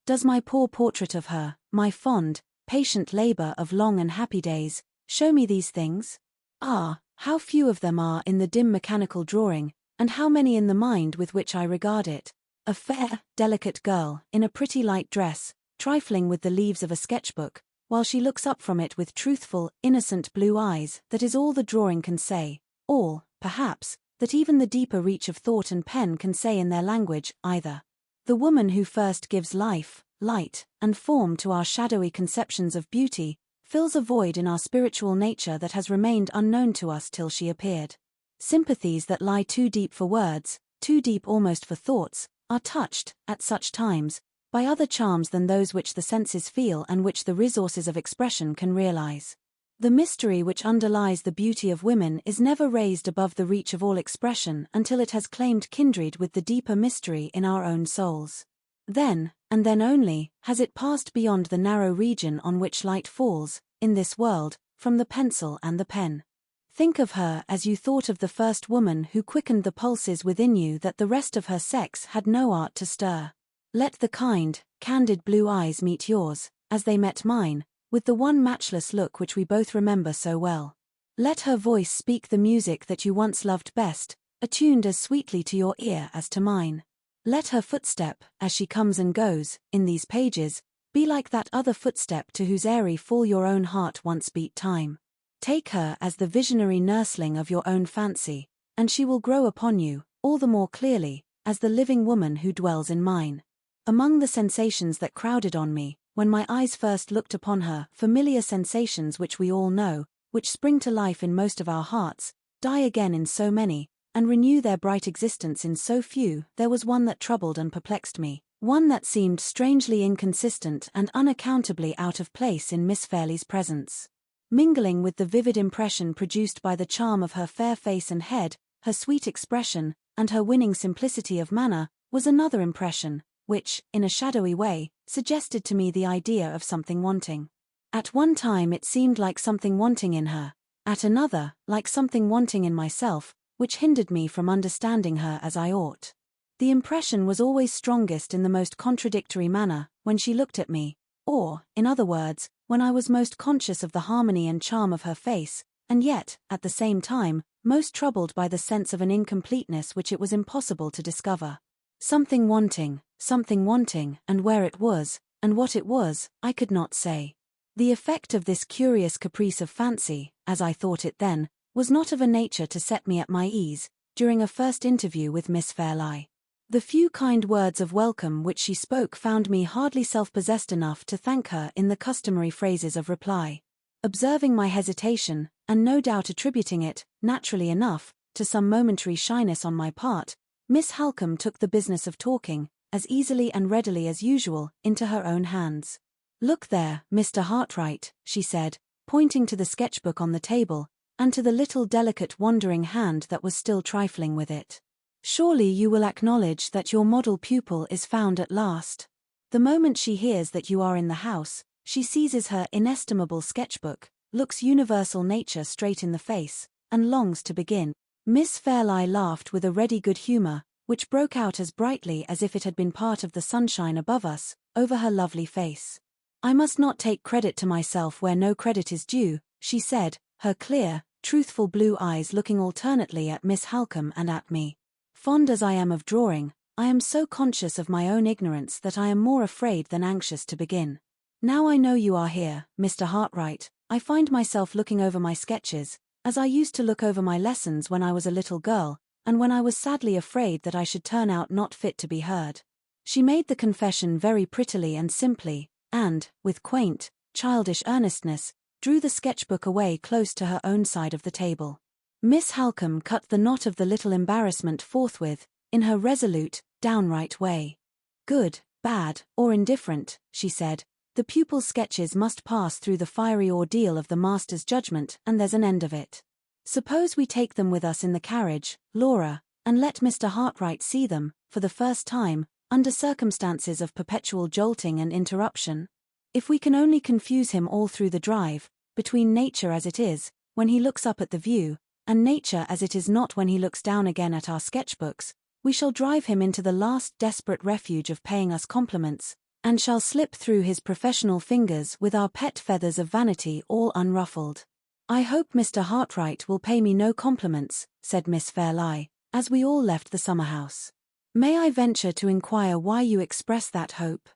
Does my poor portrait of her, my fond, patient labor of long and happy days, show me these things? Ah, how few of them are in the dim mechanical drawing, and how many in the mind with which I regard it. A fair, delicate girl, in a pretty light dress, trifling with the leaves of a sketchbook, while she looks up from it with truthful, innocent blue eyes, that is all the drawing can say, all, perhaps, that even the deeper reach of thought and pen can say in their language, either. The woman who first gives life, light, and form to our shadowy conceptions of beauty, fills a void in our spiritual nature that has remained unknown to us till she appeared. Sympathies that lie too deep for words, too deep almost for thoughts, are touched, at such times, by other charms than those which the senses feel and which the resources of expression can realize. The mystery which underlies the beauty of women is never raised above the reach of all expression until it has claimed kindred with the deeper mystery in our own souls. Then, and then only, has it passed beyond the narrow region on which light falls, in this world, from the pencil and the pen. Think of her as you thought of the first woman who quickened the pulses within you that the rest of her sex had no art to stir. Let the kind, candid blue eyes meet yours, as they met mine, with the one matchless look which we both remember so well. Let her voice speak the music that you once loved best, attuned as sweetly to your ear as to mine. Let her footstep, as she comes and goes, in these pages, be like that other footstep to whose airy fall your own heart once beat time. Take her as the visionary nursling of your own fancy, and she will grow upon you, all the more clearly, as the living woman who dwells in mine. Among the sensations that crowded on me, when my eyes first looked upon her, familiar sensations which we all know, which spring to life in most of our hearts, die again in so many, and renew their bright existence in so few, there was one that troubled and perplexed me, one that seemed strangely inconsistent and unaccountably out of place in Miss Fairlie's presence. Mingling with the vivid impression produced by the charm of her fair face and head, her sweet expression, and her winning simplicity of manner, was another impression, which, in a shadowy way, suggested to me the idea of something wanting. At one time it seemed like something wanting in her, at another, like something wanting in myself, which hindered me from understanding her as I ought. The impression was always strongest in the most contradictory manner, when she looked at me, or, in other words, when I was most conscious of the harmony and charm of her face, and yet, at the same time, most troubled by the sense of an incompleteness which it was impossible to discover. Something wanting, and where it was, and what it was, I could not say. The effect of this curious caprice of fancy, as I thought it then, was not of a nature to set me at my ease, during a first interview with Miss Fairlie. The few kind words of welcome which she spoke found me hardly self-possessed enough to thank her in the customary phrases of reply. Observing my hesitation, and no doubt attributing it, naturally enough, to some momentary shyness on my part, Miss Halcombe took the business of talking, as easily and readily as usual, into her own hands. "Look there, Mr. Hartright," she said, pointing to the sketchbook on the table, and to the little delicate wandering hand that was still trifling with it. "Surely you will acknowledge that your model pupil is found at last. The moment she hears that you are in the house, she seizes her inestimable sketchbook, looks universal nature straight in the face, and longs to begin." Miss Fairlie laughed with a ready good humor, which broke out as brightly as if it had been part of the sunshine above us, over her lovely face. "I must not take credit to myself where no credit is due," she said, her clear, truthful blue eyes looking alternately at Miss Halcombe and at me. "Fond as I am of drawing, I am so conscious of my own ignorance that I am more afraid than anxious to begin. Now I know you are here, Mr. Hartright, I find myself looking over my sketches, as I used to look over my lessons when I was a little girl, and when I was sadly afraid that I should turn out not fit to be heard." She made the confession very prettily and simply, and, with quaint, childish earnestness, drew the sketchbook away close to her own side of the table. Miss Halcombe cut the knot of the little embarrassment forthwith, in her resolute, downright way. "Good, bad, or indifferent," she said, "the pupil's sketches must pass through the fiery ordeal of the master's judgment, and there's an end of it. Suppose we take them with us in the carriage, Laura, and let Mr. Hartright see them, for the first time, under circumstances of perpetual jolting and interruption? If we can only confuse him all through the drive, between nature as it is, when he looks up at the view, and nature as it is not when he looks down again at our sketchbooks, we shall drive him into the last desperate refuge of paying us compliments, and shall slip through his professional fingers with our pet feathers of vanity all unruffled." "I hope Mr. Hartright will pay me no compliments," said Miss Fairlie, as we all left the summer-house. "May I venture to inquire why you express that hope?"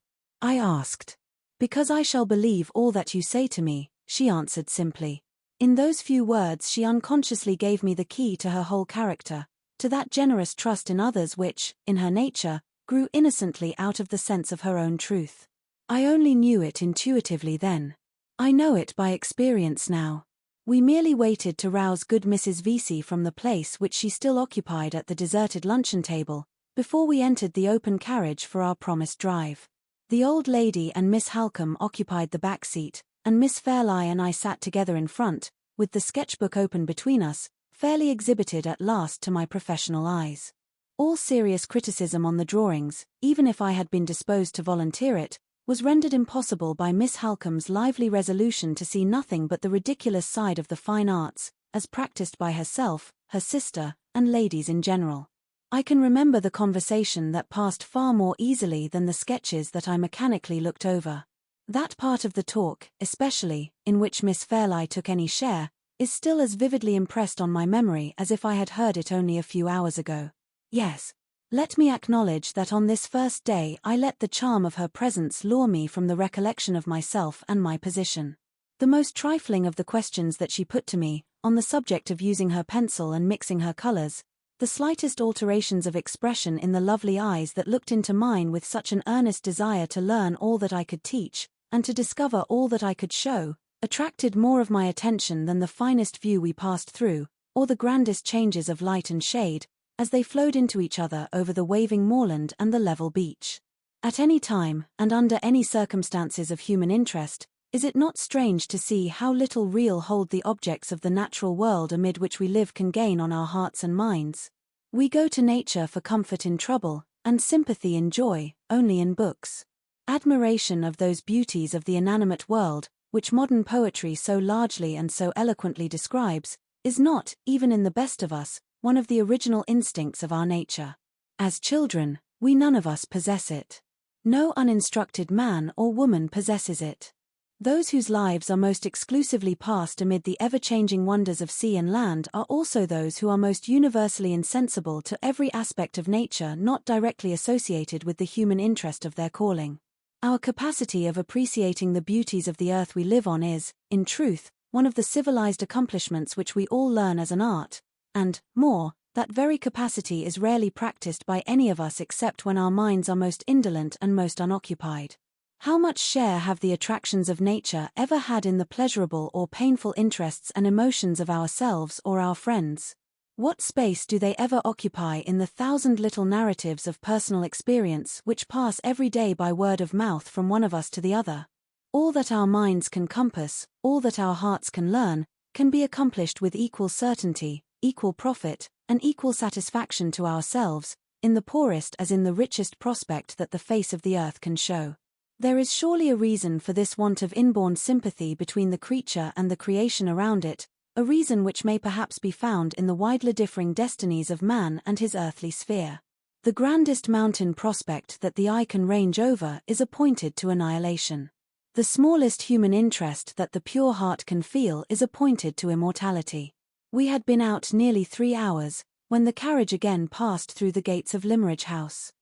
I asked. "Because I shall believe all that you say to me," she answered simply. In those few words she unconsciously gave me the key to her whole character, to that generous trust in others which, in her nature, grew innocently out of the sense of her own truth. I only knew it intuitively then. I know it by experience now. We merely waited to rouse good Mrs. Vesey from the place which she still occupied at the deserted luncheon table, before we entered the open carriage for our promised drive. The old lady and Miss Halcombe occupied the back seat, and Miss Fairlie and I sat together in front, with the sketchbook open between us, fairly exhibited at last to my professional eyes. All serious criticism on the drawings, even if I had been disposed to volunteer it, was rendered impossible by Miss Halcombe's lively resolution to see nothing but the ridiculous side of the fine arts, as practiced by herself, her sister, and ladies in general. I can remember the conversation that passed far more easily than the sketches that I mechanically looked over. That part of the talk, especially, in which Miss Fairlie took any share, is still as vividly impressed on my memory as if I had heard it only a few hours ago. Yes, let me acknowledge that on this first day I let the charm of her presence lure me from the recollection of myself and my position. The most trifling of the questions that she put to me, on the subject of using her pencil and mixing her colors, the slightest alterations of expression in the lovely eyes that looked into mine with such an earnest desire to learn all that I could teach, and to discover all that I could show, attracted more of my attention than the finest view we passed through, or the grandest changes of light and shade, as they flowed into each other over the waving moorland and the level beach. At any time, and under any circumstances of human interest, is it not strange to see how little real hold the objects of the natural world amid which we live can gain on our hearts and minds? We go to nature for comfort in trouble, and sympathy in joy, only in books. Admiration of those beauties of the inanimate world, which modern poetry so largely and so eloquently describes, is not, even in the best of us, one of the original instincts of our nature. As children, we none of us possess it. No uninstructed man or woman possesses it. Those whose lives are most exclusively passed amid the ever-changing wonders of sea and land are also those who are most universally insensible to every aspect of nature not directly associated with the human interest of their calling. Our capacity of appreciating the beauties of the earth we live on is, in truth, one of the civilized accomplishments which we all learn as an art, and, more, that very capacity is rarely practiced by any of us except when our minds are most indolent and most unoccupied. How much share have the attractions of nature ever had in the pleasurable or painful interests and emotions of ourselves or our friends? What space do they ever occupy in the thousand little narratives of personal experience which pass every day by word of mouth from one of us to the other? All that our minds can compass, all that our hearts can learn, can be accomplished with equal certainty, equal profit, and equal satisfaction to ourselves, in the poorest as in the richest prospect that the face of the earth can show. There is surely a reason for this want of inborn sympathy between the creature and the creation around it, a reason which may perhaps be found in the widely differing destinies of man and his earthly sphere. The grandest mountain prospect that the eye can range over is appointed to annihilation. The smallest human interest that the pure heart can feel is appointed to immortality. We had been out nearly 3 hours, when the carriage again passed through the gates of Limmeridge House.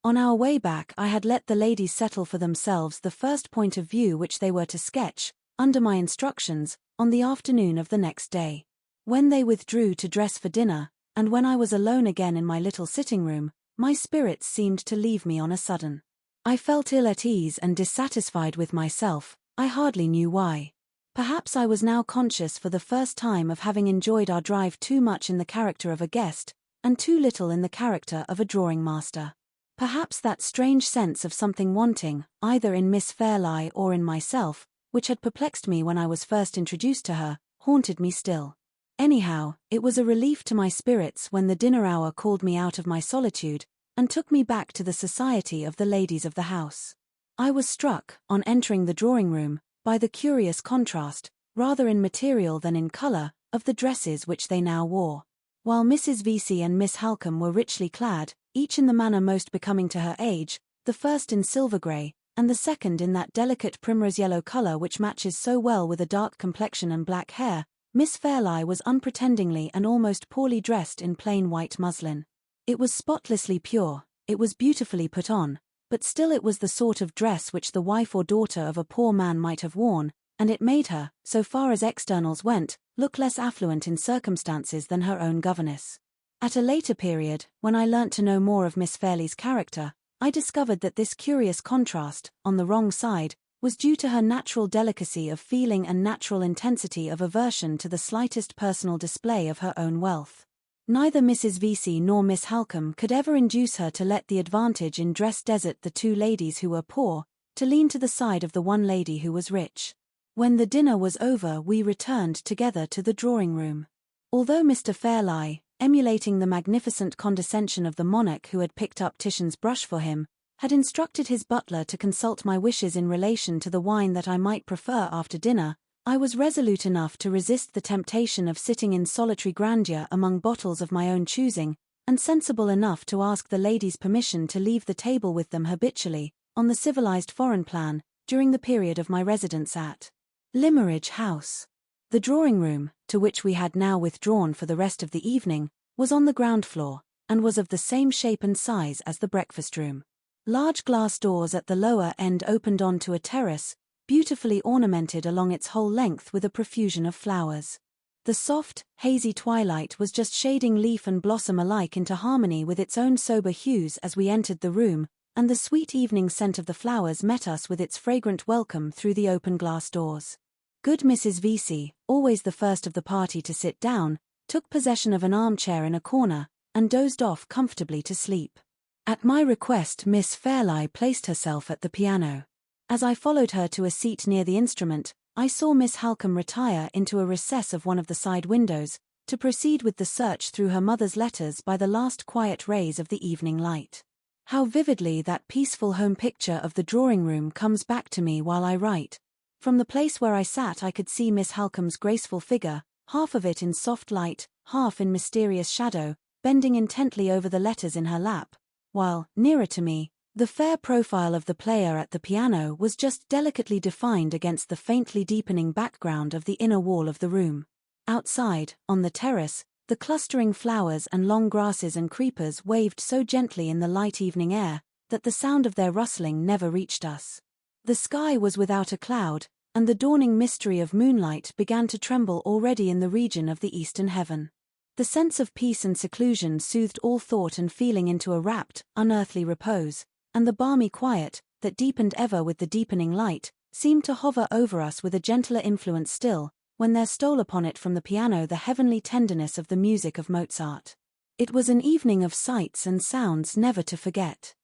On our way back I had let the ladies settle for themselves the first point of view which they were to sketch, under my instructions, on the afternoon of the next day. When they withdrew to dress for dinner, and when I was alone again in my little sitting-room, my spirits seemed to leave me on a sudden. I felt ill at ease and dissatisfied with myself, I hardly knew why. Perhaps I was now conscious for the first time of having enjoyed our drive too much in the character of a guest, and too little in the character of a drawing-master. Perhaps that strange sense of something wanting, either in Miss Fairlie or in myself, which had perplexed me when I was first introduced to her, haunted me still. Anyhow, it was a relief to my spirits when the dinner hour called me out of my solitude, and took me back to the society of the ladies of the house. I was struck, on entering the drawing-room, by the curious contrast, rather in material than in colour, of the dresses which they now wore. While Mrs. Vesey and Miss Halcombe were richly clad, each in the manner most becoming to her age, the first in silver grey, and the second in that delicate primrose-yellow colour which matches so well with a dark complexion and black hair, Miss Fairlie was unpretendingly and almost poorly dressed in plain white muslin. It was spotlessly pure, it was beautifully put on, but still it was the sort of dress which the wife or daughter of a poor man might have worn, and it made her, so far as externals went, look less affluent in circumstances than her own governess. At a later period, when I learnt to know more of Miss Fairlie's character, I discovered that this curious contrast, on the wrong side, was due to her natural delicacy of feeling and natural intensity of aversion to the slightest personal display of her own wealth. Neither Mrs. Vesey nor Miss Halcombe could ever induce her to let the advantage in dress desert the two ladies who were poor, to lean to the side of the one lady who was rich. When the dinner was over we returned together to the drawing-room. Although Mr. Fairlie, emulating the magnificent condescension of the monarch who had picked up Titian's brush for him, had instructed his butler to consult my wishes in relation to the wine that I might prefer after dinner, I was resolute enough to resist the temptation of sitting in solitary grandeur among bottles of my own choosing, and sensible enough to ask the ladies' permission to leave the table with them habitually, on the civilized foreign plan, during the period of my residence at Limmeridge House. The drawing room, to which we had now withdrawn for the rest of the evening, was on the ground floor, and was of the same shape and size as the breakfast room. Large glass doors at the lower end opened onto a terrace, beautifully ornamented along its whole length with a profusion of flowers. The soft, hazy twilight was just shading leaf and blossom alike into harmony with its own sober hues as we entered the room, and the sweet evening scent of the flowers met us with its fragrant welcome through the open glass doors. Good Mrs. Vesey, always the first of the party to sit down, took possession of an armchair in a corner, and dozed off comfortably to sleep. At my request, Miss Fairlie placed herself at the piano. As I followed her to a seat near the instrument, I saw Miss Halcombe retire into a recess of one of the side windows, to proceed with the search through her mother's letters by the last quiet rays of the evening light. How vividly that peaceful home picture of the drawing-room comes back to me while I write. From the place where I sat I could see Miss Halcombe's graceful figure, half of it in soft light, half in mysterious shadow, bending intently over the letters in her lap, while, nearer to me, the fair profile of the player at the piano was just delicately defined against the faintly deepening background of the inner wall of the room. Outside, on the terrace, the clustering flowers and long grasses and creepers waved so gently in the light evening air that the sound of their rustling never reached us. The sky was without a cloud, and the dawning mystery of moonlight began to tremble already in the region of the eastern heaven. The sense of peace and seclusion soothed all thought and feeling into a rapt, unearthly repose, and the balmy quiet, that deepened ever with the deepening light, seemed to hover over us with a gentler influence still, when there stole upon it from the piano the heavenly tenderness of the music of Mozart. It was an evening of sights and sounds never to forget.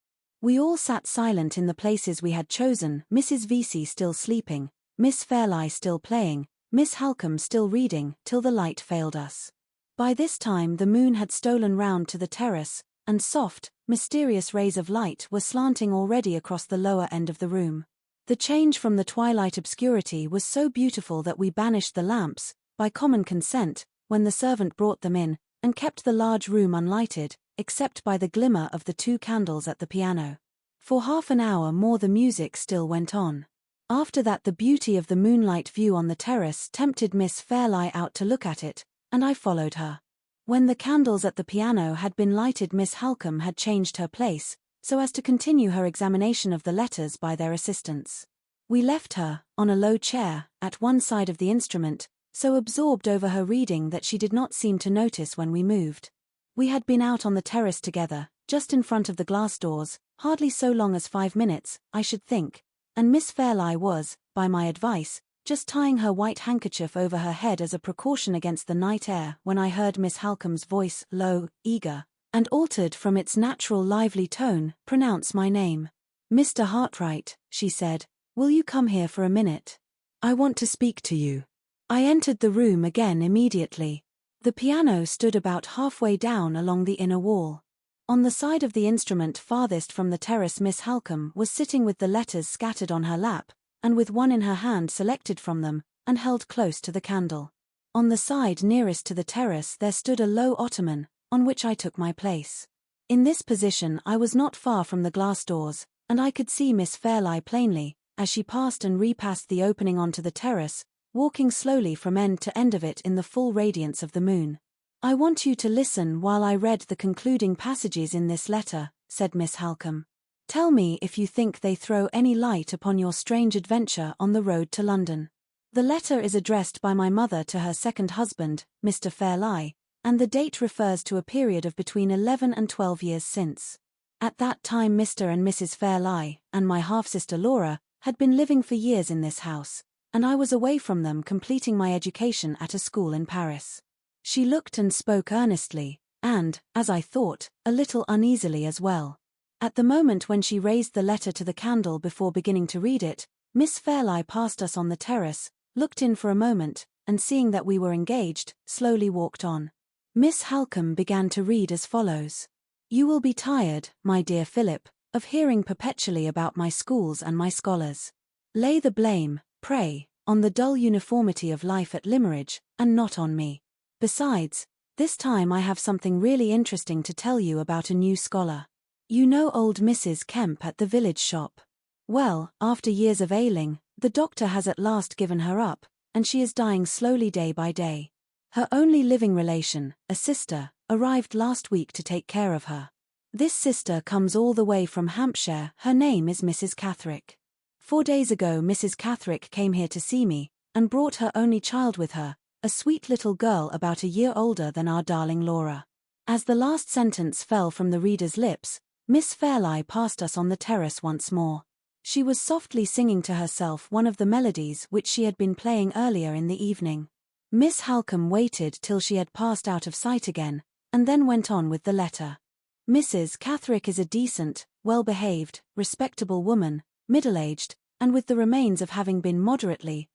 We all sat silent in the places we had chosen, Mrs. Vesey still sleeping, Miss Fairlie still playing, Miss Halcombe still reading, till the light failed us. By this time the moon had stolen round to the terrace, and soft, mysterious rays of light were slanting already across the lower end of the room. The change from the twilight obscurity was so beautiful that we banished the lamps, by common consent, when the servant brought them in, and kept the large room unlighted, except by the glimmer of the 2 candles at the piano. For half an hour more the music still went on. After that the beauty of the moonlight view on the terrace tempted Miss Fairlie out to look at it, and I followed her. When the candles at the piano had been lighted, Miss Halcombe had changed her place, so as to continue her examination of the letters by their assistance. We left her, on a low chair, at one side of the instrument, so absorbed over her reading that she did not seem to notice when we moved. We had been out on the terrace together, just in front of the glass doors, hardly so long as 5 minutes, I should think, and Miss Fairlie was, by my advice, just tying her white handkerchief over her head as a precaution against the night air when I heard Miss Halcombe's voice, low, eager, and altered from its natural lively tone, pronounce my name. "Mr. Hartright," she said, "will you come here for a minute? I want to speak to you." I entered the room again immediately. The piano stood about halfway down along the inner wall. On the side of the instrument farthest from the terrace Miss Halcombe was sitting with the letters scattered on her lap, and with one in her hand selected from them, and held close to the candle. On the side nearest to the terrace there stood a low ottoman, on which I took my place. In this position I was not far from the glass doors, and I could see Miss Fairlie plainly, as she passed and repassed the opening onto the terrace, walking slowly from end to end of it in the full radiance of the moon. "I want you to listen while I read the concluding passages in this letter," said Miss Halcombe. "Tell me if you think they throw any light upon your strange adventure on the road to London. The letter is addressed by my mother to her second husband, Mr. Fairlie, and the date refers to a period of between 11 and 12 years since. At that time Mr. and Mrs. Fairlie, and my half-sister Laura, had been living for years in this house, and I was away from them completing my education at a school in Paris." She looked and spoke earnestly, and, as I thought, a little uneasily as well. At the moment when she raised the letter to the candle before beginning to read it, Miss Fairlie passed us on the terrace, looked in for a moment, and seeing that we were engaged, slowly walked on. Miss Halcombe began to read as follows. "You will be tired, my dear Philip, of hearing perpetually about my schools and my scholars. Lay the blame, pray, on the dull uniformity of life at Limmeridge, and not on me. Besides, this time I have something really interesting to tell you about a new scholar. You know old Mrs. Kemp at the village shop? Well, after years of ailing, the doctor has at last given her up, and she is dying slowly day by day. Her only living relation, a sister, arrived last week to take care of her. This sister comes all the way from Hampshire. Her name is Mrs. Catherick. 4 days ago Mrs. Catherick came here to see me, and brought her only child with her, a sweet little girl about a year older than our darling Laura. As the last sentence fell from the reader's lips, Miss Fairlie passed us on the terrace once more. She was softly singing to herself one of the melodies which she had been playing earlier in the evening. Miss Halcombe waited till she had passed out of sight again, and then went on with the letter. Mrs. Catherick is a decent, well-behaved, respectable woman, middle-aged, and with the remains of having been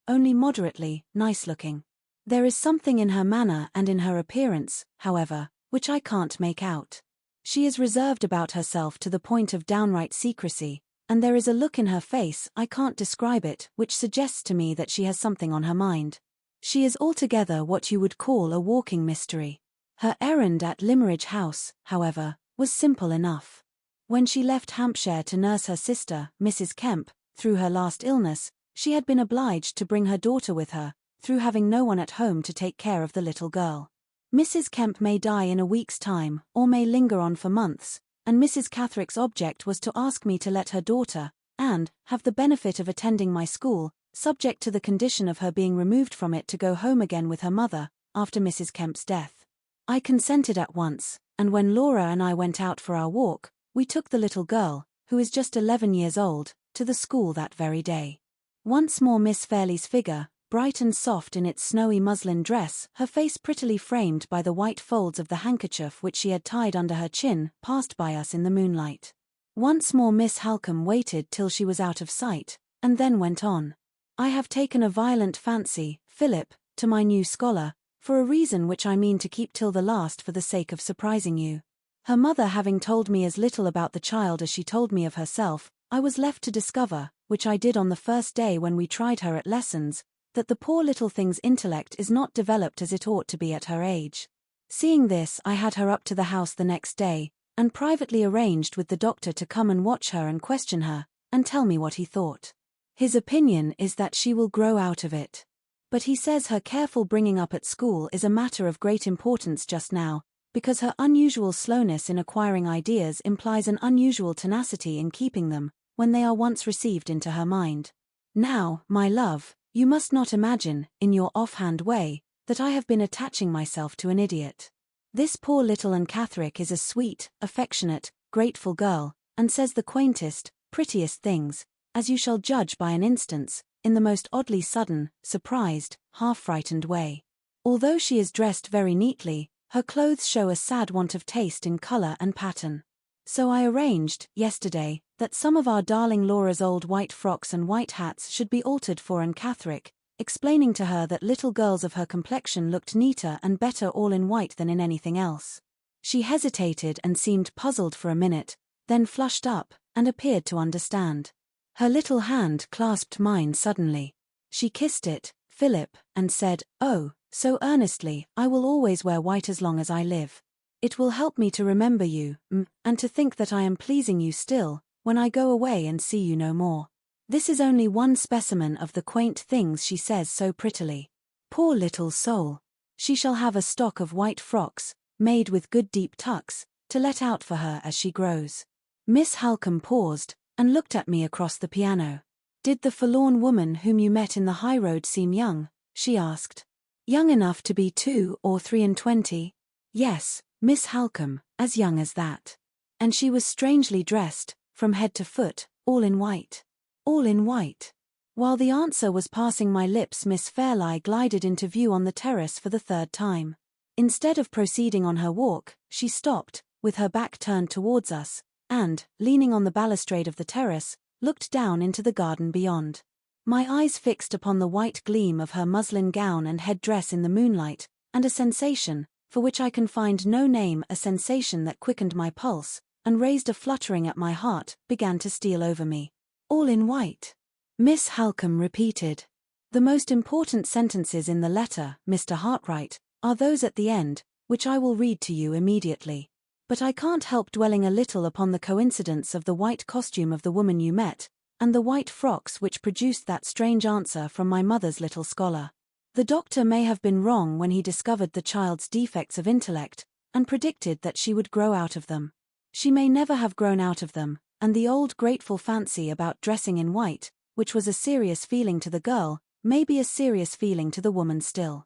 only moderately, nice-looking. There is something in her manner and in her appearance, however, which I can't make out. She is reserved about herself to the point of downright secrecy, and there is a look in her face, I can't describe it, which suggests to me that she has something on her mind. She is altogether what you would call a walking mystery. Her errand at Limmeridge House, however, was simple enough. When she left Hampshire to nurse her sister, Mrs. Kemp, through her last illness, she had been obliged to bring her daughter with her, through having no one at home to take care of the little girl. Mrs. Kemp may die in a week's time, or may linger on for months, and Mrs. Catherick's object was to ask me to let her daughter, Anne, have the benefit of attending my school, subject to the condition of her being removed from it to go home again with her mother, after Mrs. Kemp's death. I consented at once, and when Laura and I went out for our walk, we took the little girl, who is just 11 years old, to the school that very day. Once more Miss Fairlie's figure, bright and soft in its snowy muslin dress, her face prettily framed by the white folds of the handkerchief which she had tied under her chin, passed by us in the moonlight. Once more Miss Halcombe waited till she was out of sight, and then went on. I have taken a violent fancy, Philip, to my new scholar, for a reason which I mean to keep till the last for the sake of surprising you. Her mother having told me as little about the child as she told me of herself, I was left to discover, which I did on the first day when we tried her at lessons, that the poor little thing's intellect is not developed as it ought to be at her age. Seeing this, I had her up to the house the next day, and privately arranged with the doctor to come and watch her and question her, and tell me what he thought. His opinion is that she will grow out of it. But he says her careful bringing up at school is a matter of great importance just now, because her unusual slowness in acquiring ideas implies an unusual tenacity in keeping them, when they are once received into her mind. Now, my love, you must not imagine, in your offhand way, that I have been attaching myself to an idiot. This poor little Anne Catherick is a sweet, affectionate, grateful girl, and says the quaintest, prettiest things, as you shall judge by an instance, in the most oddly sudden, surprised, half-frightened way. Although she is dressed very neatly, her clothes show a sad want of taste in colour and pattern. So I arranged, yesterday, that some of our darling Laura's old white frocks and white hats should be altered for Anne Catherick, explaining to her that little girls of her complexion looked neater and better all in white than in anything else. She hesitated and seemed puzzled for a minute, then flushed up, and appeared to understand. Her little hand clasped mine suddenly. She kissed it, Philip, and said, "Oh," so earnestly, "I will always wear white as long as I live. It will help me to remember you, and to think that I am pleasing you still, when I go away and see you no more." This is only one specimen of the quaint things she says so prettily. Poor little soul! She shall have a stock of white frocks, made with good deep tucks, to let out for her as she grows. Miss Halcombe paused, and looked at me across the piano. "Did the forlorn woman whom you met in the high road seem young?" she asked. "Young enough to be 2 or 23? "Yes, Miss Halcombe, as young as that. And she was strangely dressed, from head to foot, all in white." "All in white." While the answer was passing my lips, Miss Fairlie glided into view on the terrace for the 3rd time. Instead of proceeding on her walk, she stopped, with her back turned towards us, and, leaning on the balustrade of the terrace, looked down into the garden beyond. My eyes fixed upon the white gleam of her muslin gown and head-dress in the moonlight, and a sensation, for which I can find no name, a sensation that quickened my pulse, and raised a fluttering at my heart, began to steal over me. "All in white," Miss Halcombe repeated. "The most important sentences in the letter, Mr. Hartright, are those at the end, which I will read to you immediately. But I can't help dwelling a little upon the coincidence of the white costume of the woman you met, and the white frocks which produced that strange answer from my mother's little scholar. The doctor may have been wrong when he discovered the child's defects of intellect, and predicted that she would grow out of them. She may never have grown out of them, and the old grateful fancy about dressing in white, which was a serious feeling to the girl, may be a serious feeling to the woman still.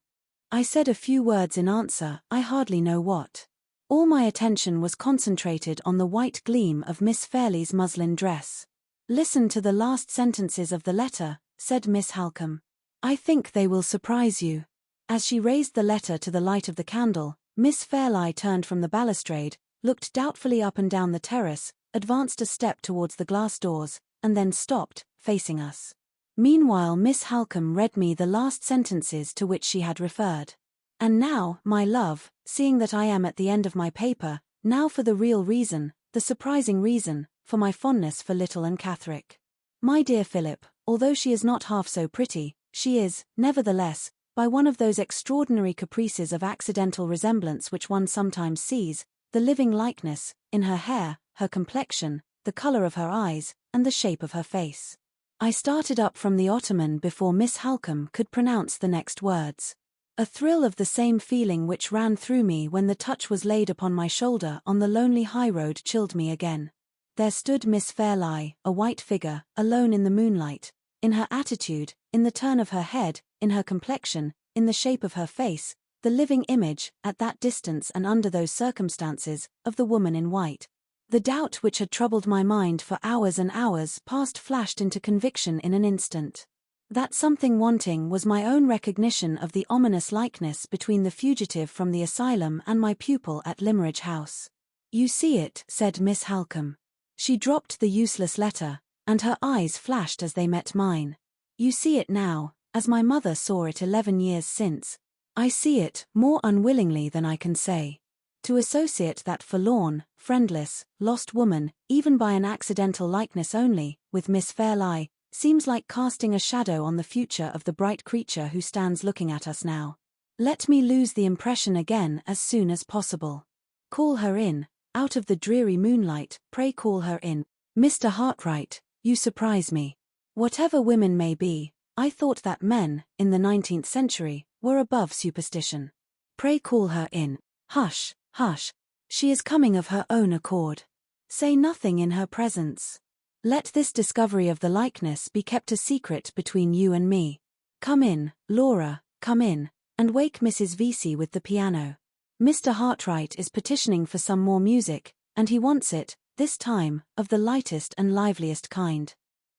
I said a few words in answer, I hardly know what. All my attention was concentrated on the white gleam of Miss Fairlie's muslin dress. "Listen to the last sentences of the letter," said Miss Halcombe. "I think they will surprise you." As she raised the letter to the light of the candle, Miss Fairlie turned from the balustrade, looked doubtfully up and down the terrace, advanced a step towards the glass doors, and then stopped, facing us. Meanwhile Miss Halcombe read me the last sentences to which she had referred. "And now, my love, seeing that I am at the end of my paper, now for the real reason, the surprising reason, for my fondness for little Anne Catherick. My dear Philip, although she is not half so pretty, she is, nevertheless, by one of those extraordinary caprices of accidental resemblance which one sometimes sees, the living likeness, in her hair, her complexion, the color of her eyes, and the shape of her face." I started up from the ottoman before Miss Halcombe could pronounce the next words. A thrill of the same feeling which ran through me when the touch was laid upon my shoulder on the lonely highroad chilled me again. There stood Miss Fairlie, a white figure, alone in the moonlight, in her attitude, in the turn of her head, in her complexion, in the shape of her face, the living image, at that distance and under those circumstances, of the woman in white. The doubt which had troubled my mind for hours and hours past flashed into conviction in an instant. That something wanting was my own recognition of the ominous likeness between the fugitive from the asylum and my pupil at Limmeridge House. "You see it," said Miss Halcombe. She dropped the useless letter, and her eyes flashed as they met mine. "You see it now, as my mother saw it 11 years since. I see it, more unwillingly than I can say. To associate that forlorn, friendless, lost woman, even by an accidental likeness only, with Miss Fairlie, seems like casting a shadow on the future of the bright creature who stands looking at us now. Let me lose the impression again as soon as possible. Call her in, out of the dreary moonlight, pray call her in. Mr. Hartright, you surprise me. Whatever women may be, I thought that men, in the 19th century, were above superstition. Pray call her in. Hush, hush. She is coming of her own accord. Say nothing in her presence. Let this discovery of the likeness be kept a secret between you and me. Come in, Laura, come in, and wake Mrs. Vesey with the piano. Mr. Hartright is petitioning for some more music, and he wants it, this time, of the lightest and liveliest kind."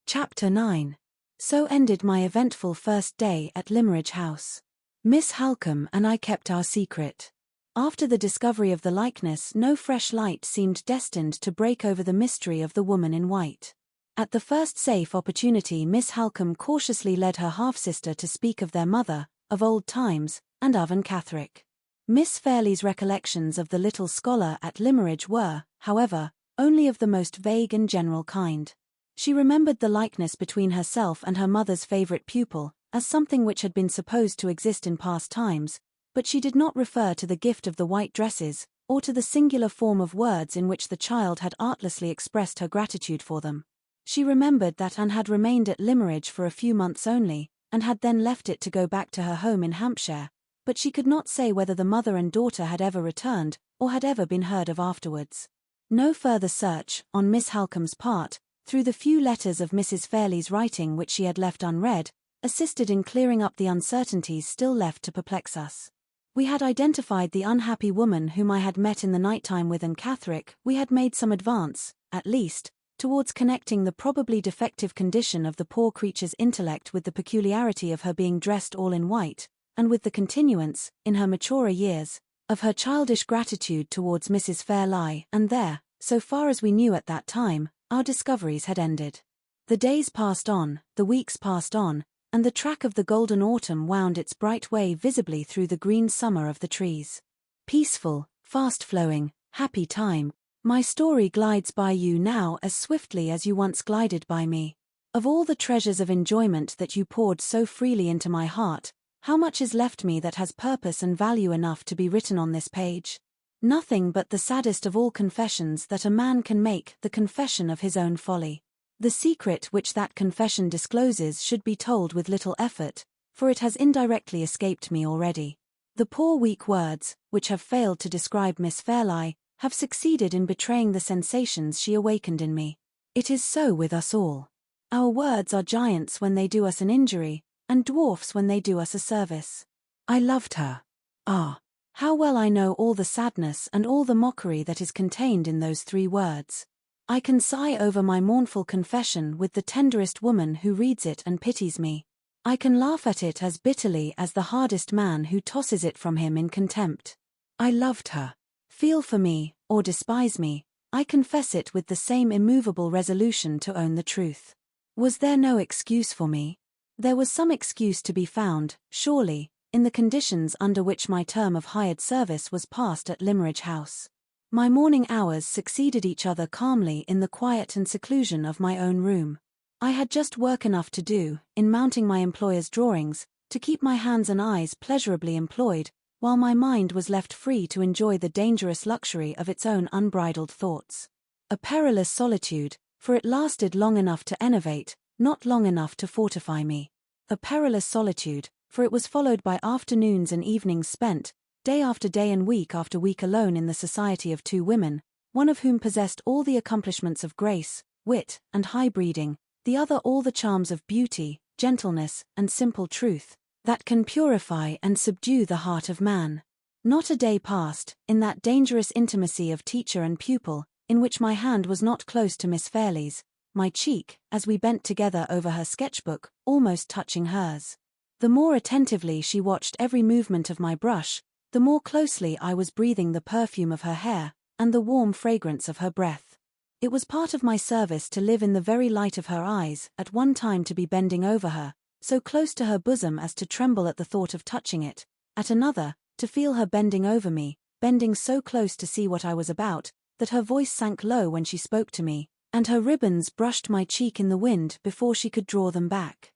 Chapter 9. So ended my eventful first day at Limmeridge House. Miss Halcombe and I kept our secret. After the discovery of the likeness, no fresh light seemed destined to break over the mystery of the woman in white. At the first safe opportunity Miss Halcombe cautiously led her half-sister to speak of their mother, of old times, and of Anne Catherick. Miss Fairlie's recollections of the little scholar at Limmeridge were, however, only of the most vague and general kind. She remembered the likeness between herself and her mother's favourite pupil, as something which had been supposed to exist in past times, but she did not refer to the gift of the white dresses, or to the singular form of words in which the child had artlessly expressed her gratitude for them. She remembered that Anne had remained at Limmeridge for a few months only, and had then left it to go back to her home in Hampshire, but she could not say whether the mother and daughter had ever returned, or had ever been heard of afterwards. No further search, on Miss Halcombe's part, through the few letters of Mrs. Fairlie's writing which she had left unread, assisted in clearing up the uncertainties still left to perplex us. We had identified the unhappy woman whom I had met in the night-time with Anne Catherick. We had made some advance, at least, towards connecting the probably defective condition of the poor creature's intellect with the peculiarity of her being dressed all in white, and with the continuance, in her maturer years, of her childish gratitude towards Mrs. Fairlie, and there, so far as we knew at that time, our discoveries had ended. The days passed on, the weeks passed on, and the track of the golden autumn wound its bright way visibly through the green summer of the trees. Peaceful, fast-flowing, happy time. My story glides by you now as swiftly as you once glided by me. Of all the treasures of enjoyment that you poured so freely into my heart, how much is left me that has purpose and value enough to be written on this page? Nothing but the saddest of all confessions that a man can make, the confession of his own folly. The secret which that confession discloses should be told with little effort, for it has indirectly escaped me already. The poor weak words, which have failed to describe Miss Fairlie, have succeeded in betraying the sensations she awakened in me. It is so with us all. Our words are giants when they do us an injury, and dwarfs when they do us a service. I loved her. Ah, how well I know all the sadness and all the mockery that is contained in those 3 words. I can sigh over my mournful confession with the tenderest woman who reads it and pities me. I can laugh at it as bitterly as the hardest man who tosses it from him in contempt. I loved her. Feel for me, or despise me, I confess it with the same immovable resolution to own the truth. Was there no excuse for me? There was some excuse to be found, surely, in the conditions under which my term of hired service was passed at Limmeridge House. My morning hours succeeded each other calmly in the quiet and seclusion of my own room. I had just work enough to do, in mounting my employer's drawings, to keep my hands and eyes pleasurably employed, while my mind was left free to enjoy the dangerous luxury of its own unbridled thoughts. A perilous solitude, for it lasted long enough to enervate, not long enough to fortify me. A perilous solitude, for it was followed by afternoons and evenings spent, day after day and week after week alone in the society of 2 women, one of whom possessed all the accomplishments of grace, wit, and high breeding, the other all the charms of beauty, gentleness, and simple truth, that can purify and subdue the heart of man. Not a day passed, in that dangerous intimacy of teacher and pupil, in which my hand was not close to Miss Fairlie's, my cheek, as we bent together over her sketchbook, almost touching hers. The more attentively she watched every movement of my brush, the more closely I was breathing the perfume of her hair, and the warm fragrance of her breath. It was part of my service to live in the very light of her eyes, at one time to be bending over her, so close to her bosom as to tremble at the thought of touching it, at another, to feel her bending over me, bending so close to see what I was about, that her voice sank low when she spoke to me, and her ribbons brushed my cheek in the wind before she could draw them back.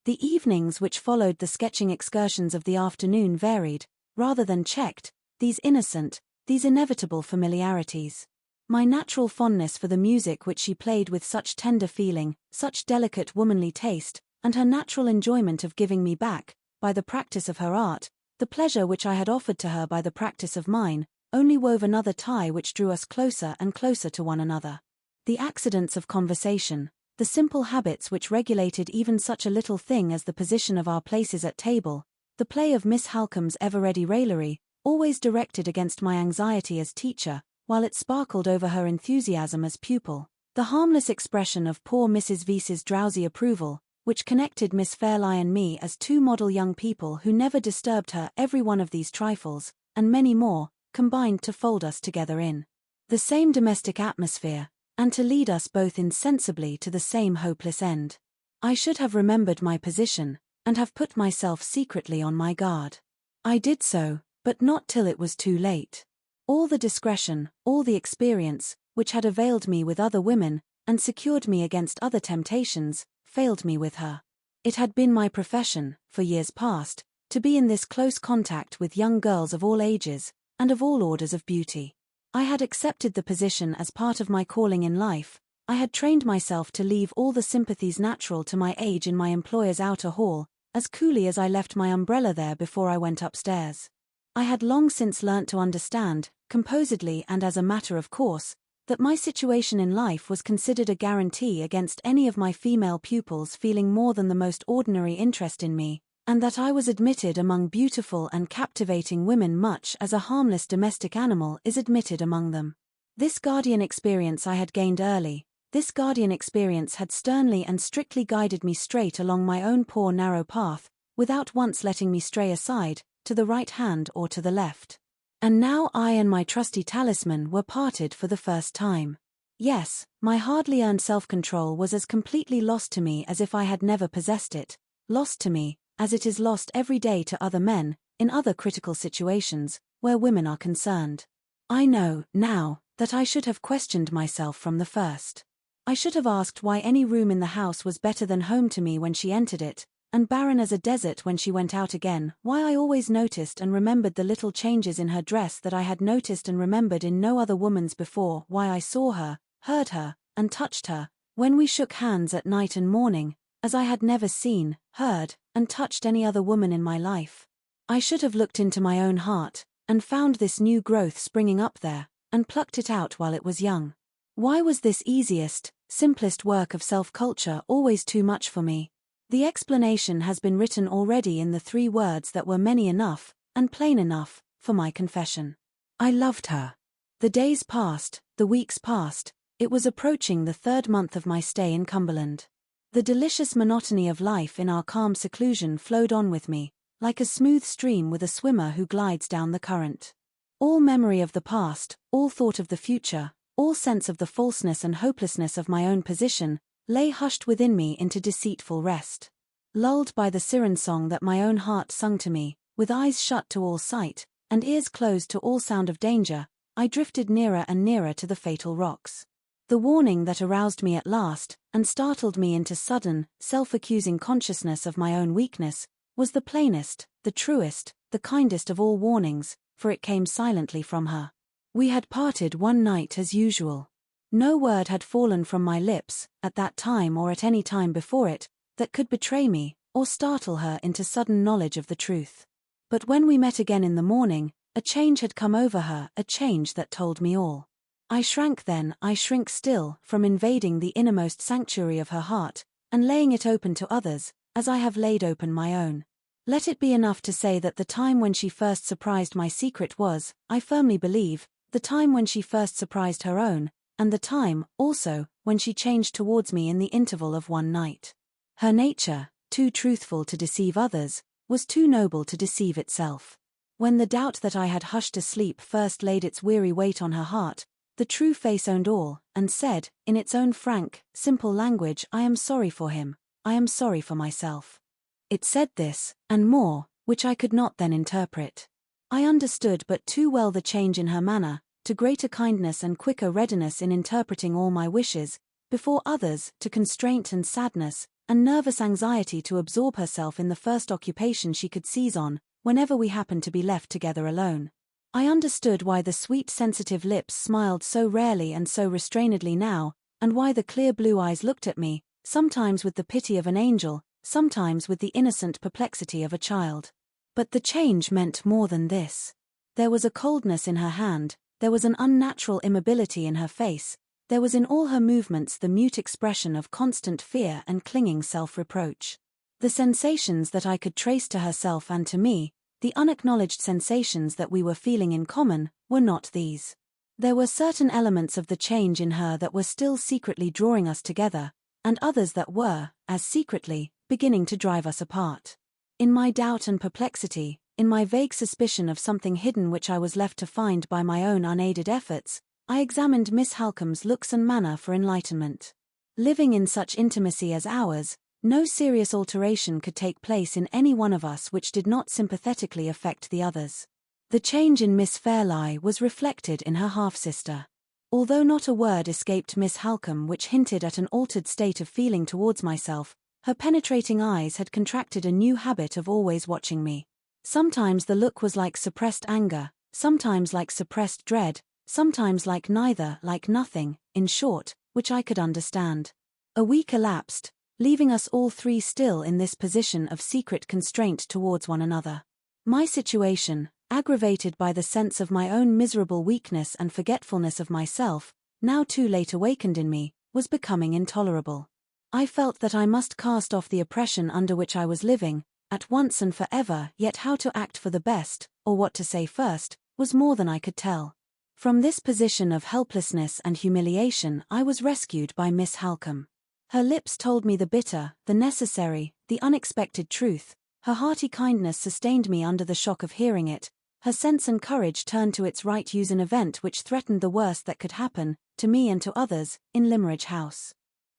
The evenings which followed the sketching excursions of the afternoon varied, rather than checked, these innocent, these inevitable familiarities. My natural fondness for the music which she played with such tender feeling, such delicate womanly taste, and her natural enjoyment of giving me back, by the practice of her art, the pleasure which I had offered to her by the practice of mine, only wove another tie which drew us closer and closer to one another. The accidents of conversation, the simple habits which regulated even such a little thing as the position of our places at table, the play of Miss Halcombe's ever-ready raillery, always directed against my anxiety as teacher, while it sparkled over her enthusiasm as pupil, the harmless expression of poor Mrs. Vyse's drowsy approval, which connected Miss Fairlie and me as 2 model young people who never disturbed her, every one of these trifles, and many more, combined to fold us together in the same domestic atmosphere, and to lead us both insensibly to the same hopeless end. I should have remembered my position, and have put myself secretly on my guard. I did so, but not till it was too late. All the discretion, all the experience, which had availed me with other women, and secured me against other temptations, failed me with her. It had been my profession, for years past, to be in this close contact with young girls of all ages, and of all orders of beauty. I had accepted the position as part of my calling in life. I had trained myself to leave all the sympathies natural to my age in my employer's outer hall, as coolly as I left my umbrella there before I went upstairs. I had long since learnt to understand, composedly and as a matter of course, that my situation in life was considered a guarantee against any of my female pupils feeling more than the most ordinary interest in me, and that I was admitted among beautiful and captivating women much as a harmless domestic animal is admitted among them. This guardian experience I had gained early. This guardian experience had sternly and strictly guided me straight along my own poor narrow path, without once letting me stray aside, to the right hand or to the left. And now I and my trusty talisman were parted for the first time. Yes, my hardly earned self-control was as completely lost to me as if I had never possessed it, lost to me, as it is lost every day to other men, in other critical situations, where women are concerned. I know, now, that I should have questioned myself from the first. I should have asked why any room in the house was better than home to me when she entered it, and barren as a desert when she went out again, why I always noticed and remembered the little changes in her dress that I had noticed and remembered in no other woman's before, why I saw her, heard her, and touched her, when we shook hands at night and morning, as I had never seen, heard, and touched any other woman in my life. I should have looked into my own heart, and found this new growth springing up there, and plucked it out while it was young. Why was this easiest, simplest work of self-culture always too much for me? The explanation has been written already in the 3 words that were many enough, and plain enough, for my confession. I loved her. The days passed, the weeks passed, it was approaching the 3rd month of my stay in Cumberland. The delicious monotony of life in our calm seclusion flowed on with me, like a smooth stream with a swimmer who glides down the current. All memory of the past, all thought of the future, all sense of the falseness and hopelessness of my own position, lay hushed within me into deceitful rest. Lulled by the siren song that my own heart sung to me, with eyes shut to all sight, and ears closed to all sound of danger, I drifted nearer and nearer to the fatal rocks. The warning that aroused me at last, and startled me into sudden, self-accusing consciousness of my own weakness, was the plainest, the truest, the kindest of all warnings, for it came silently from her. We had parted one night as usual. No word had fallen from my lips, at that time or at any time before it, that could betray me, or startle her into sudden knowledge of the truth. But when we met again in the morning, a change had come over her, a change that told me all. I shrank then, I shrink still, from invading the innermost sanctuary of her heart, and laying it open to others, as I have laid open my own. Let it be enough to say that the time when she first surprised my secret was, I firmly believe, the time when she first surprised her own, and the time, also, when she changed towards me in the interval of one night. Her nature, too truthful to deceive others, was too noble to deceive itself. When the doubt that I had hushed asleep first laid its weary weight on her heart, the true face owned all, and said, in its own frank, simple language, I am sorry for him, I am sorry for myself. It said this, and more, which I could not then interpret. I understood but too well the change in her manner, to greater kindness and quicker readiness in interpreting all my wishes, before others, to constraint and sadness, and nervous anxiety to absorb herself in the first occupation she could seize on, whenever we happened to be left together alone. I understood why the sweet sensitive lips smiled so rarely and so restrainedly now, and why the clear blue eyes looked at me, sometimes with the pity of an angel, sometimes with the innocent perplexity of a child. But the change meant more than this. There was a coldness in her hand, there was an unnatural immobility in her face, there was in all her movements the mute expression of constant fear and clinging self-reproach. The sensations that I could trace to herself and to me, the unacknowledged sensations that we were feeling in common, were not these. There were certain elements of the change in her that were still secretly drawing us together, and others that were, as secretly, beginning to drive us apart. In my doubt and perplexity, in my vague suspicion of something hidden which I was left to find by my own unaided efforts, I examined Miss Halcombe's looks and manner for enlightenment. Living in such intimacy as ours, no serious alteration could take place in any one of us which did not sympathetically affect the others. The change in Miss Fairlie was reflected in her half-sister. Although not a word escaped Miss Halcombe which hinted at an altered state of feeling towards myself, her penetrating eyes had contracted a new habit of always watching me. Sometimes the look was like suppressed anger, sometimes like suppressed dread, sometimes like neither, like nothing, in short, which I could understand. A week elapsed, leaving us all 3 still in this position of secret constraint towards one another. My situation, aggravated by the sense of my own miserable weakness and forgetfulness of myself, now too late awakened in me, was becoming intolerable. I felt that I must cast off the oppression under which I was living, at once and forever, yet how to act for the best, or what to say first, was more than I could tell. From this position of helplessness and humiliation I was rescued by Miss Halcombe. Her lips told me the bitter, the necessary, the unexpected truth, her hearty kindness sustained me under the shock of hearing it, her sense and courage turned to its right use an event which threatened the worst that could happen, to me and to others, in Limmeridge House.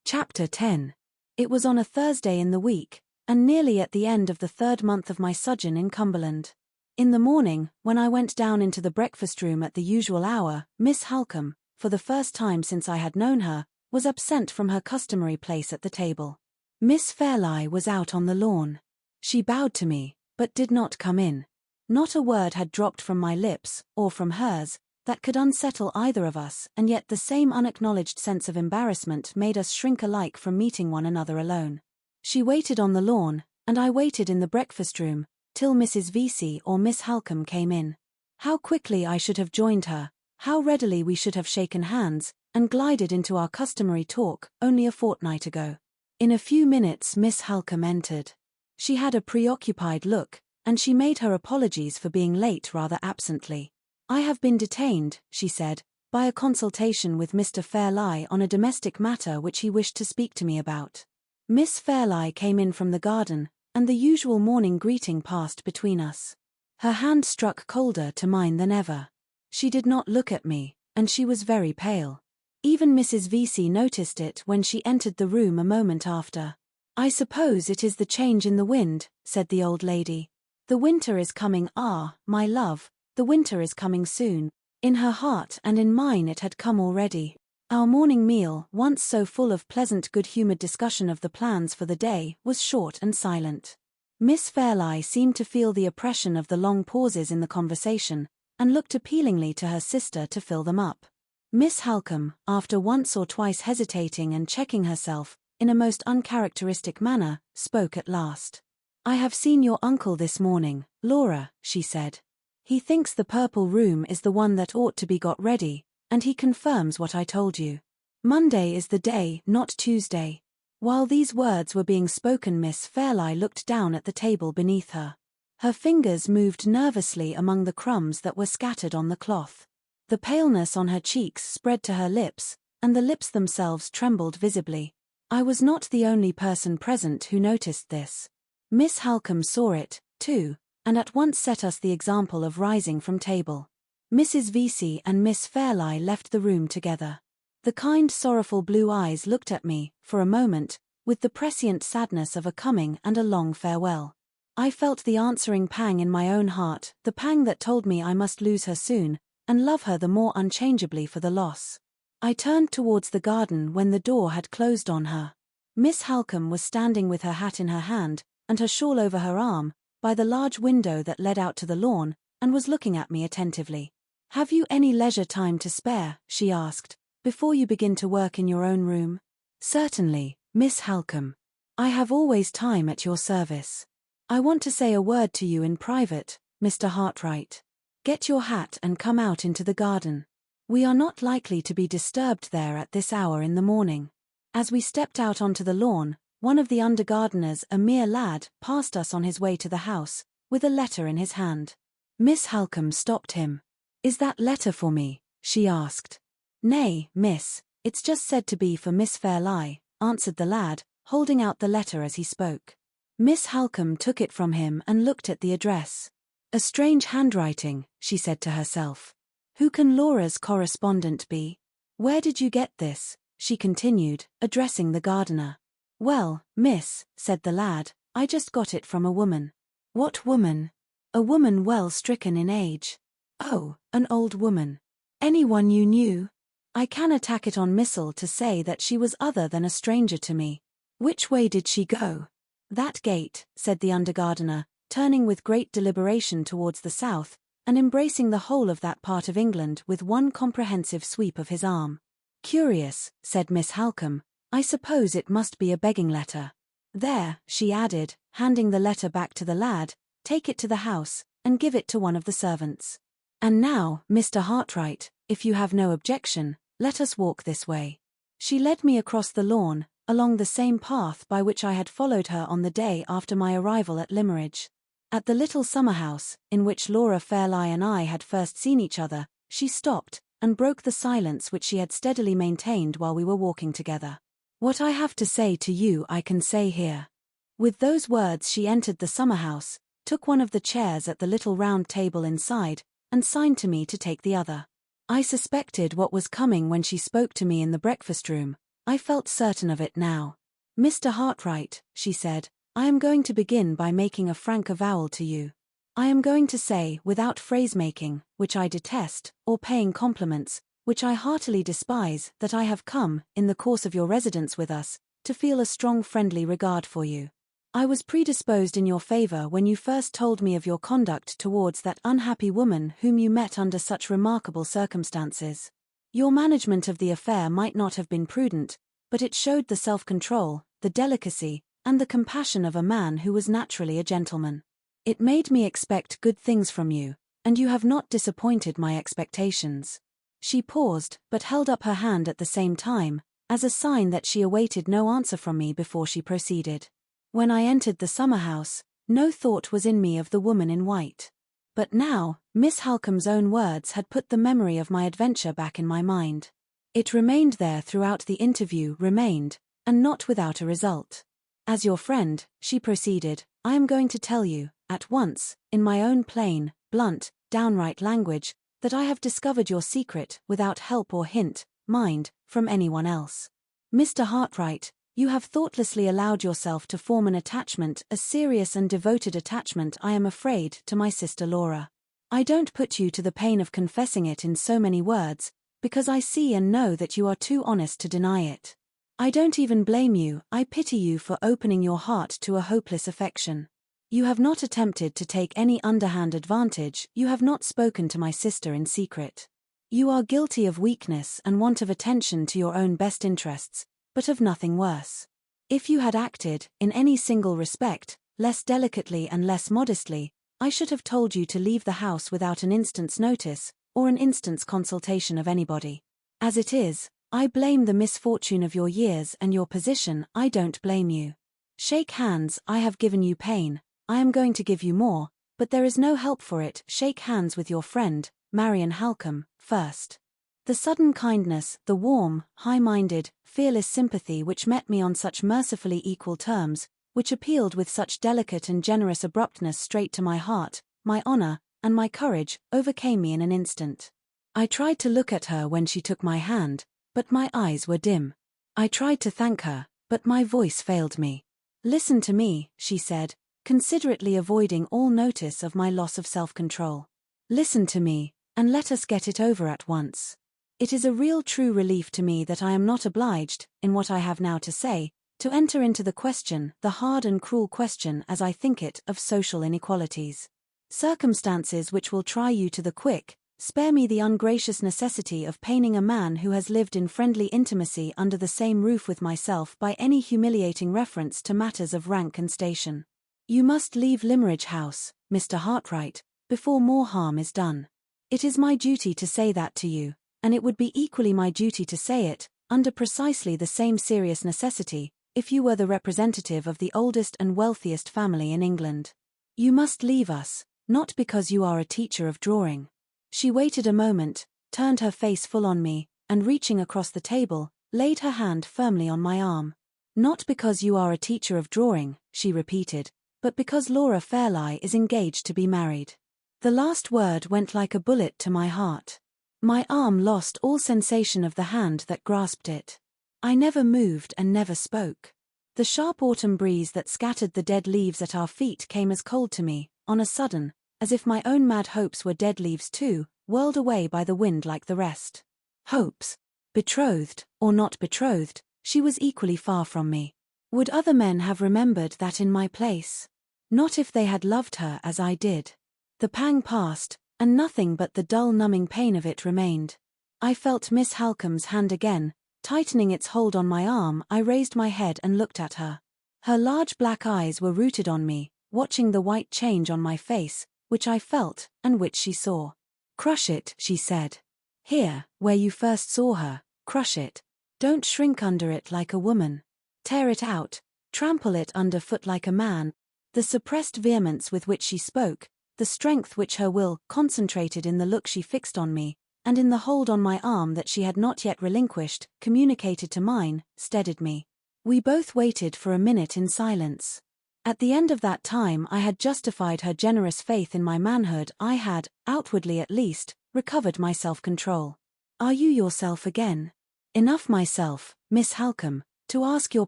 Chapter 10. It was on a Thursday in the week, and nearly at the end of the 3rd month of my sojourn in Cumberland. In the morning, when I went down into the breakfast-room at the usual hour, Miss Halcombe, for the first time since I had known her, was absent from her customary place at the table. Miss Fairlie was out on the lawn. She bowed to me, but did not come in. Not a word had dropped from my lips, or from hers, that could unsettle either of us, and yet the same unacknowledged sense of embarrassment made us shrink alike from meeting one another alone. She waited on the lawn, and I waited in the breakfast room, till Mrs. Vesey or Miss Halcombe came in. How quickly I should have joined her, how readily we should have shaken hands, and glided into our customary talk, only a fortnight ago. In a few minutes Miss Halcombe entered. She had a preoccupied look, and she made her apologies for being late rather absently. "I have been detained," she said, "by a consultation with Mr. Fairlie on a domestic matter which he wished to speak to me about." Miss Fairlie came in from the garden, and the usual morning greeting passed between us. Her hand struck colder to mine than ever. She did not look at me, and she was very pale. Even Mrs. Vesey noticed it when she entered the room a moment after. "I suppose it is the change in the wind," said the old lady. "The winter is coming, my love, the winter is coming soon." In her heart and in mine it had come already. Our morning meal, once so full of pleasant good-humoured discussion of the plans for the day, was short and silent. Miss Fairlie seemed to feel the oppression of the long pauses in the conversation, and looked appealingly to her sister to fill them up. Miss Halcombe, after once or twice hesitating and checking herself, in a most uncharacteristic manner, spoke at last. "I have seen your uncle this morning, Laura," she said. "He thinks the purple room is the one that ought to be got ready, and he confirms what I told you. Monday is the day, not Tuesday." While these words were being spoken, Miss Fairlie looked down at the table beneath her. Her fingers moved nervously among the crumbs that were scattered on the cloth. The paleness on her cheeks spread to her lips, and the lips themselves trembled visibly. I was not the only person present who noticed this. Miss Halcombe saw it, too, and at once set us the example of rising from table. Mrs. Vesey and Miss Fairlie left the room together. The kind sorrowful blue eyes looked at me, for a moment, with the prescient sadness of a coming and a long farewell. I felt the answering pang in my own heart, the pang that told me I must lose her soon, and love her the more unchangeably for the loss. I turned towards the garden when the door had closed on her. Miss Halcombe was standing with her hat in her hand, and her shawl over her arm, by the large window that led out to the lawn, and was looking at me attentively. "Have you any leisure time to spare," she asked, "before you begin to work in your own room?" "Certainly, Miss Halcombe. I have always time at your service. I want to say a word to you in private, Mr. Hartright. Get your hat and come out into the garden. We are not likely to be disturbed there at this hour in the morning." As we stepped out onto the lawn, one of the under gardeners, a mere lad, passed us on his way to the house, with a letter in his hand. Miss Halcombe stopped him. "Is that letter for me?" she asked. "Nay, miss, it's just said to be for Miss Fairlie," answered the lad, holding out the letter as he spoke. Miss Halcombe took it from him and looked at the address. "A strange handwriting," she said to herself. "Who can Laura's correspondent be? Where did you get this?" she continued, addressing the gardener. "Well, miss," said the lad, "I just got it from a woman." "What woman?" "A woman well stricken in age." "Oh, an old woman. Anyone you knew?" "I can attack it on missile to say that she was other than a stranger to me." "Which way did she go?" "That gate," said the under gardener, turning with great deliberation towards the south, and embracing the whole of that part of England with one comprehensive sweep of his arm. "Curious," said Miss Halcombe. "I suppose it must be a begging letter. There," she added, handing the letter back to the lad, "take it to the house, and give it to one of the servants. And now, Mr. Hartright, if you have no objection, let us walk this way." She led me across the lawn, along the same path by which I had followed her on the day after my arrival at Limmeridge. At the little summer house, in which Laura Fairlie and I had first seen each other, she stopped, and broke the silence which she had steadily maintained while we were walking together. "What I have to say to you I can say here." With those words she entered the summer house, took one of the chairs at the little round table inside, and signed to me to take the other. I suspected what was coming when she spoke to me in the breakfast room. I felt certain of it now. "Mr. Hartright," she said, "I am going to begin by making a frank avowal to you. I am going to say, without phrase-making, which I detest, or paying compliments, which I heartily despise, that I have come, in the course of your residence with us, to feel a strong friendly regard for you. I was predisposed in your favor when you first told me of your conduct towards that unhappy woman whom you met under such remarkable circumstances. Your management of the affair might not have been prudent, but it showed the self-control, the delicacy, and the compassion of a man who was naturally a gentleman. It made me expect good things from you, and you have not disappointed my expectations. She paused, but held up her hand at the same time, as a sign that she awaited no answer from me before she proceeded. When I entered the summer house, no thought was in me of the woman in white. But now, Miss Halcombe's own words had put the memory of my adventure back in my mind. It remained there throughout the interview, and not without a result. As your friend, she proceeded, I am going to tell you, at once, in my own plain, blunt, downright language, that I have discovered your secret without help or hint, mind, from anyone else. Mr. Hartright, you have thoughtlessly allowed yourself to form an attachment, a serious and devoted attachment, I am afraid, to my sister Laura. I don't put you to the pain of confessing it in so many words, because I see and know that you are too honest to deny it. I don't even blame you, I pity you for opening your heart to a hopeless affection. You have not attempted to take any underhand advantage, you have not spoken to my sister in secret. You are guilty of weakness and want of attention to your own best interests, but of nothing worse. If you had acted, in any single respect, less delicately and less modestly, I should have told you to leave the house without an instant's notice, or an instant's consultation of anybody. As it is, I blame the misfortune of your years and your position, I don't blame you. Shake hands, I have given you pain, I am going to give you more, but there is no help for it, shake hands with your friend, Marian Halcombe, first. The sudden kindness, the warm, high-minded, fearless sympathy which met me on such mercifully equal terms, which appealed with such delicate and generous abruptness straight to my heart, my honor, and my courage, overcame me in an instant. I tried to look at her when she took my hand, but my eyes were dim. I tried to thank her, but my voice failed me. Listen to me, she said, considerately avoiding all notice of my loss of self-control. Listen to me, and let us get it over at once. It is a real true relief to me that I am not obliged, in what I have now to say, to enter into the question, the hard and cruel question as I think it, of social inequalities. Circumstances which will try you to the quick, spare me the ungracious necessity of paining a man who has lived in friendly intimacy under the same roof with myself by any humiliating reference to matters of rank and station. You must leave Limmeridge House, Mr. Hartright, before more harm is done. It is my duty to say that to you, and it would be equally my duty to say it, under precisely the same serious necessity, if you were the representative of the oldest and wealthiest family in England. You must leave us, not because you are a teacher of drawing. She waited a moment, turned her face full on me, and reaching across the table, laid her hand firmly on my arm. Not because you are a teacher of drawing, she repeated, but because Laura Fairlie is engaged to be married. The last word went like a bullet to my heart. My arm lost all sensation of the hand that grasped it. I never moved and never spoke. The sharp autumn breeze that scattered the dead leaves at our feet came as cold to me, on a sudden, as if my own mad hopes were dead leaves too, whirled away by the wind like the rest. Hopes. Betrothed, or not betrothed, she was equally far from me. Would other men have remembered that in my place? Not if they had loved her as I did. The pang passed, and nothing but the dull numbing pain of it remained. I felt Miss Halcombe's hand again, tightening its hold on my arm. I raised my head and looked at her. Her large black eyes were rooted on me, watching the white change on my face, which I felt, and which she saw. Crush it, she said. Here, where you first saw her, crush it. Don't shrink under it like a woman. Tear it out, trample it underfoot like a man. The suppressed vehemence with which she spoke, the strength which her will concentrated in the look she fixed on me, and in the hold on my arm that she had not yet relinquished, communicated to mine, steadied me. We both waited for a minute in silence. At the end of that time I had justified her generous faith in my manhood. I had, outwardly at least, recovered my self-control. Are you yourself again? Enough myself, Miss Halcombe, to ask your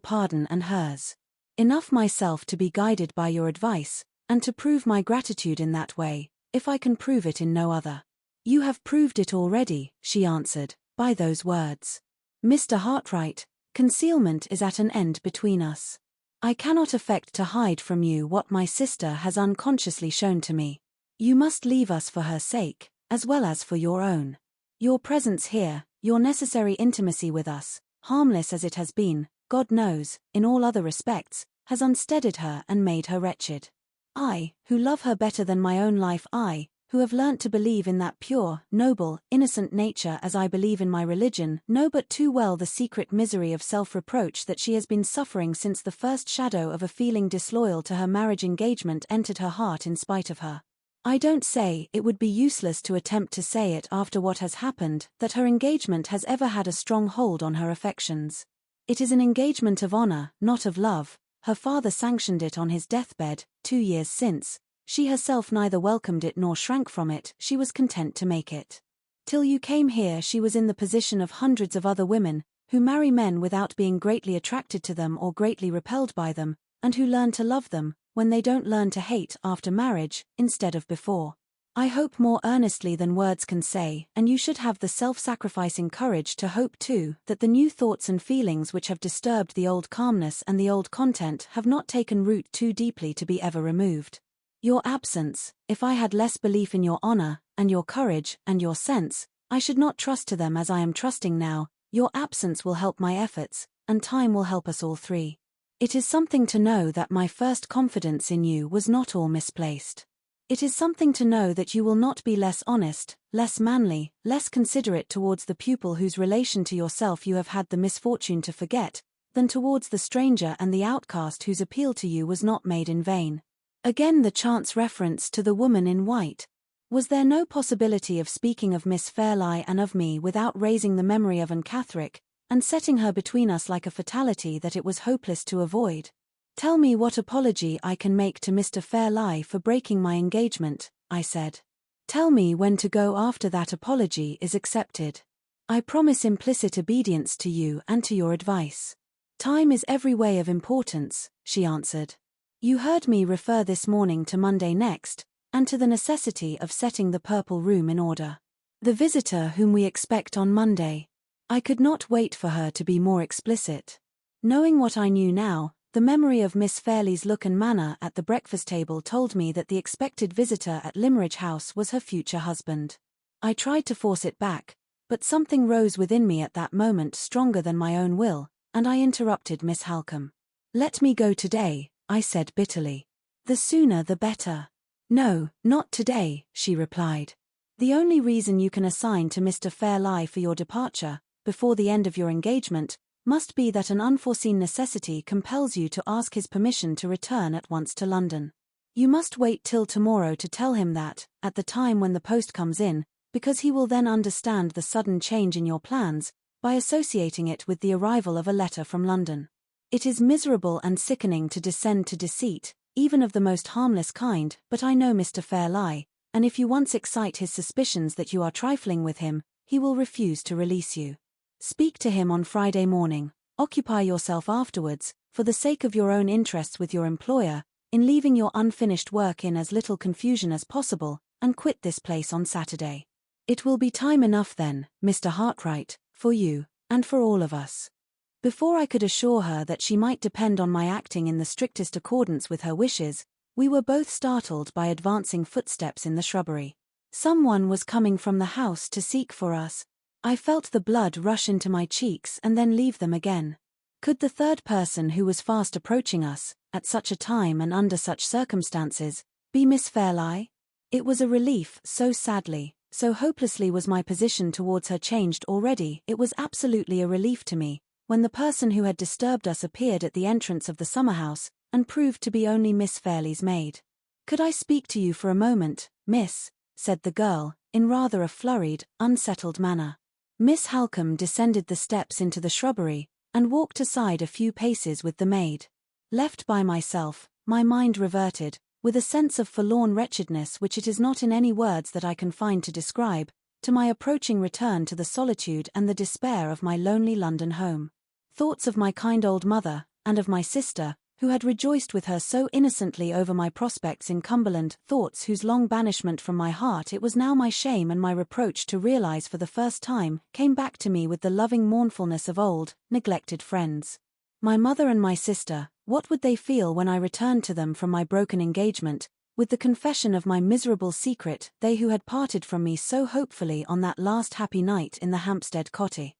pardon and hers. Enough myself to be guided by your advice, and to prove my gratitude in that way, if I can prove it in no other. You have proved it already, she answered, by those words. Mr. Hartright, concealment is at an end between us. I cannot affect to hide from you what my sister has unconsciously shown to me. You must leave us for her sake, as well as for your own. Your presence here, your necessary intimacy with us, harmless as it has been, God knows, in all other respects, has unsteadied her and made her wretched. I, who love her better than my own life, I, who have learnt to believe in that pure, noble, innocent nature as I believe in my religion, know but too well the secret misery of self-reproach that she has been suffering since the first shadow of a feeling disloyal to her marriage engagement entered her heart in spite of her. I don't say, it would be useless to attempt to say it after what has happened, that her engagement has ever had a strong hold on her affections. It is an engagement of honor, not of love. Her father sanctioned it on his deathbed, 2 years since. She herself neither welcomed it nor shrank from it, she was content to make it. Till you came here she was in the position of hundreds of other women, who marry men without being greatly attracted to them or greatly repelled by them, and who learn to love them, when they don't learn to hate after marriage, instead of before. I hope more earnestly than words can say, and you should have the self-sacrificing courage to hope too, that the new thoughts and feelings which have disturbed the old calmness and the old content have not taken root too deeply to be ever removed. Your absence, if I had less belief in your honor, and your courage, and your sense, I should not trust to them as I am trusting now. Your absence will help my efforts, and time will help us all three. It is something to know that my first confidence in you was not all misplaced. It is something to know that you will not be less honest, less manly, less considerate towards the pupil whose relation to yourself you have had the misfortune to forget, than towards the stranger and the outcast whose appeal to you was not made in vain. Again the chance reference to the woman in white. Was there no possibility of speaking of Miss Fairlie and of me without raising the memory of Anne Catherick, and setting her between us like a fatality that it was hopeless to avoid? Tell me what apology I can make to Mr. Fairlie for breaking my engagement, I said. Tell me when to go after that apology is accepted. I promise implicit obedience to you and to your advice. Time is every way of importance, she answered. You heard me refer this morning to Monday next, and to the necessity of setting the Purple Room in order. The visitor whom we expect on Monday. I could not wait for her to be more explicit. Knowing what I knew now, the memory of Miss Fairlie's look and manner at the breakfast table told me that the expected visitor at Limmeridge House was her future husband. I tried to force it back, but something rose within me at that moment stronger than my own will, and I interrupted Miss Halcombe. Let me go today, I said bitterly. The sooner the better. No, not today, she replied. The only reason you can assign to Mr. Fairlie for your departure, before the end of your engagement, must be that an unforeseen necessity compels you to ask his permission to return at once to London. You must wait till tomorrow to tell him that, at the time when the post comes in, because he will then understand the sudden change in your plans, by associating it with the arrival of a letter from London. It is miserable and sickening to descend to deceit, even of the most harmless kind, but I know Mr. Fairlie, and if you once excite his suspicions that you are trifling with him, he will refuse to release you. Speak to him on Friday morning, occupy yourself afterwards, for the sake of your own interests with your employer, in leaving your unfinished work in as little confusion as possible, and quit this place on Saturday. It will be time enough then, Mr. Hartright, for you, and for all of us. Before I could assure her that she might depend on my acting in the strictest accordance with her wishes, we were both startled by advancing footsteps in the shrubbery. Someone was coming from the house to seek for us. I felt the blood rush into my cheeks and then leave them again. Could the third person who was fast approaching us, at such a time and under such circumstances, be Miss Fairlie? It was a relief, so sadly, so hopelessly was my position towards her changed already, it was absolutely a relief to me, when the person who had disturbed us appeared at the entrance of the summer-house, and proved to be only Miss Fairlie's maid. Could I speak to you for a moment, miss? Said the girl, in rather a flurried, unsettled manner. Miss Halcombe descended the steps into the shrubbery, and walked aside a few paces with the maid. Left by myself, my mind reverted, with a sense of forlorn wretchedness which it is not in any words that I can find to describe, to my approaching return to the solitude and the despair of my lonely London home. Thoughts of my kind old mother, and of my sister, who had rejoiced with her so innocently over my prospects in Cumberland, thoughts whose long banishment from my heart it was now my shame and my reproach to realize for the first time, came back to me with the loving mournfulness of old, neglected friends. My mother and my sister, what would they feel when I returned to them from my broken engagement, with the confession of my miserable secret, they who had parted from me so hopefully on that last happy night in the Hampstead cottage?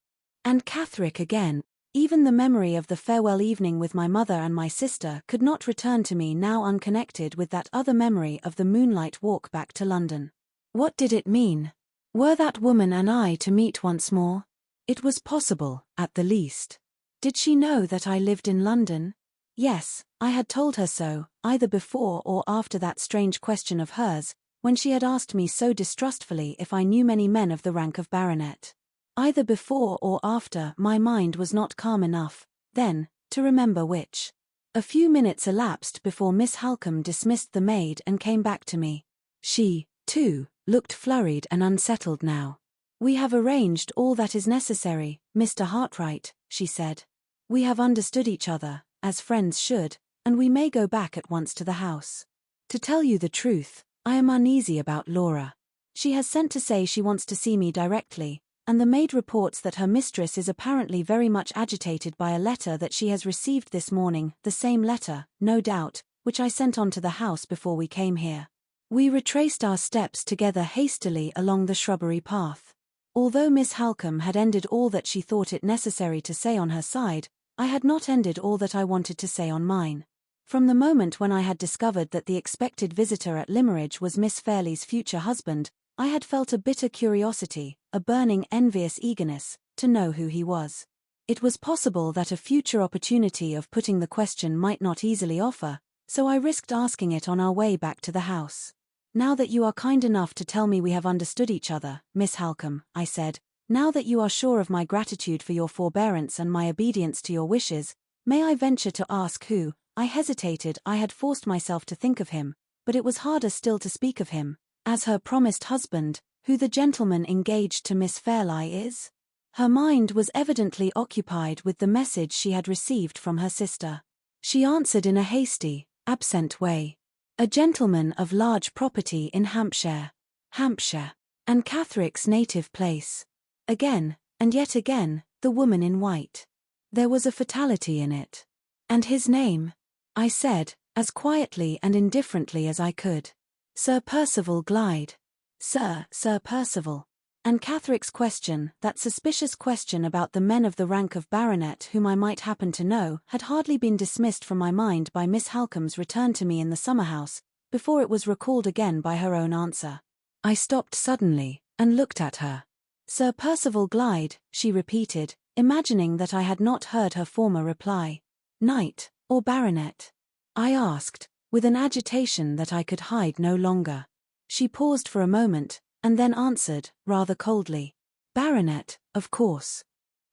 Anne Catherick again. Even the memory of the farewell evening with my mother and my sister could not return to me now unconnected with that other memory of the moonlight walk back to London. What did it mean? Were that woman and I to meet once more? It was possible, at the least. Did she know that I lived in London? Yes, I had told her so, either before or after that strange question of hers, when she had asked me so distrustfully if I knew many men of the rank of baronet. Either before or after, my mind was not calm enough, then, to remember which. A few minutes elapsed before Miss Halcombe dismissed the maid and came back to me. She, too, looked flurried and unsettled now. "We have arranged all that is necessary, Mr. Hartright," she said. "We have understood each other, as friends should, and we may go back at once to the house. To tell you the truth, I am uneasy about Laura. She has sent to say she wants to see me directly, and the maid reports that her mistress is apparently very much agitated by a letter that she has received this morning, the same letter, no doubt, which I sent on to the house before we came here." We retraced our steps together hastily along the shrubbery path. Although Miss Halcombe had ended all that she thought it necessary to say on her side, I had not ended all that I wanted to say on mine. From the moment when I had discovered that the expected visitor at Limmeridge was Miss Fairlie's future husband, I had felt a bitter curiosity, a burning envious eagerness, to know who he was. It was possible that a future opportunity of putting the question might not easily offer, so I risked asking it on our way back to the house. "Now that you are kind enough to tell me we have understood each other, Miss Halcombe," I said, "now that you are sure of my gratitude for your forbearance and my obedience to your wishes, may I venture to ask who—" I hesitated. I had forced myself to think of him, but it was harder still to speak of him, as her promised husband, "who the gentleman engaged to Miss Fairlie is?" Her mind was evidently occupied with the message she had received from her sister. She answered in a hasty, absent way. "A gentleman of large property in Hampshire." Hampshire. Anne Catherick's native place. Again, and yet again, the woman in white. There was a fatality in it. "And his name?" I said, as quietly and indifferently as I could. "Sir Percival Glyde." Sir Percival. Anne Catherick's question, that suspicious question about the men of the rank of baronet whom I might happen to know, had hardly been dismissed from my mind by Miss Halcombe's return to me in the summer-house, before it was recalled again by her own answer. I stopped suddenly, and looked at her. "Sir Percival Glyde," she repeated, imagining that I had not heard her former reply. "Knight, or baronet?" I asked, with an agitation that I could hide no longer. She paused for a moment, and then answered, rather coldly, "Baronet, of course."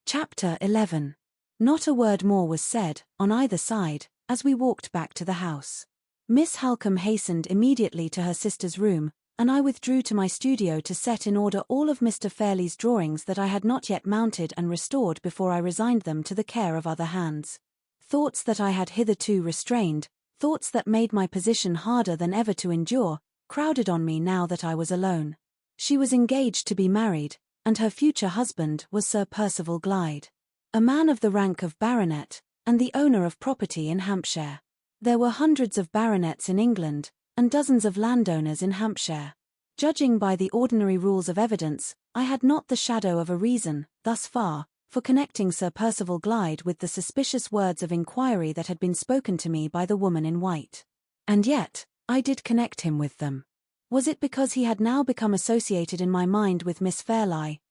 Chapter 11. Not a word more was said, on either side, as we walked back to the house. Miss Halcombe hastened immediately to her sister's room, and I withdrew to my studio to set in order all of Mr. Fairlie's drawings that I had not yet mounted and restored before I resigned them to the care of other hands. Thoughts that I had hitherto restrained, thoughts that made my position harder than ever to endure, crowded on me now that I was alone. She was engaged to be married, and her future husband was Sir Percival Glyde, a man of the rank of baronet, and the owner of property in Hampshire. There were hundreds of baronets in England, and dozens of landowners in Hampshire. Judging by the ordinary rules of evidence, I had not the shadow of a reason, thus far, for connecting Sir Percival Glyde with the suspicious words of inquiry that had been spoken to me by the woman in white. And yet, I did connect him with them. Was it because he had now become associated in my mind with Miss Fairlie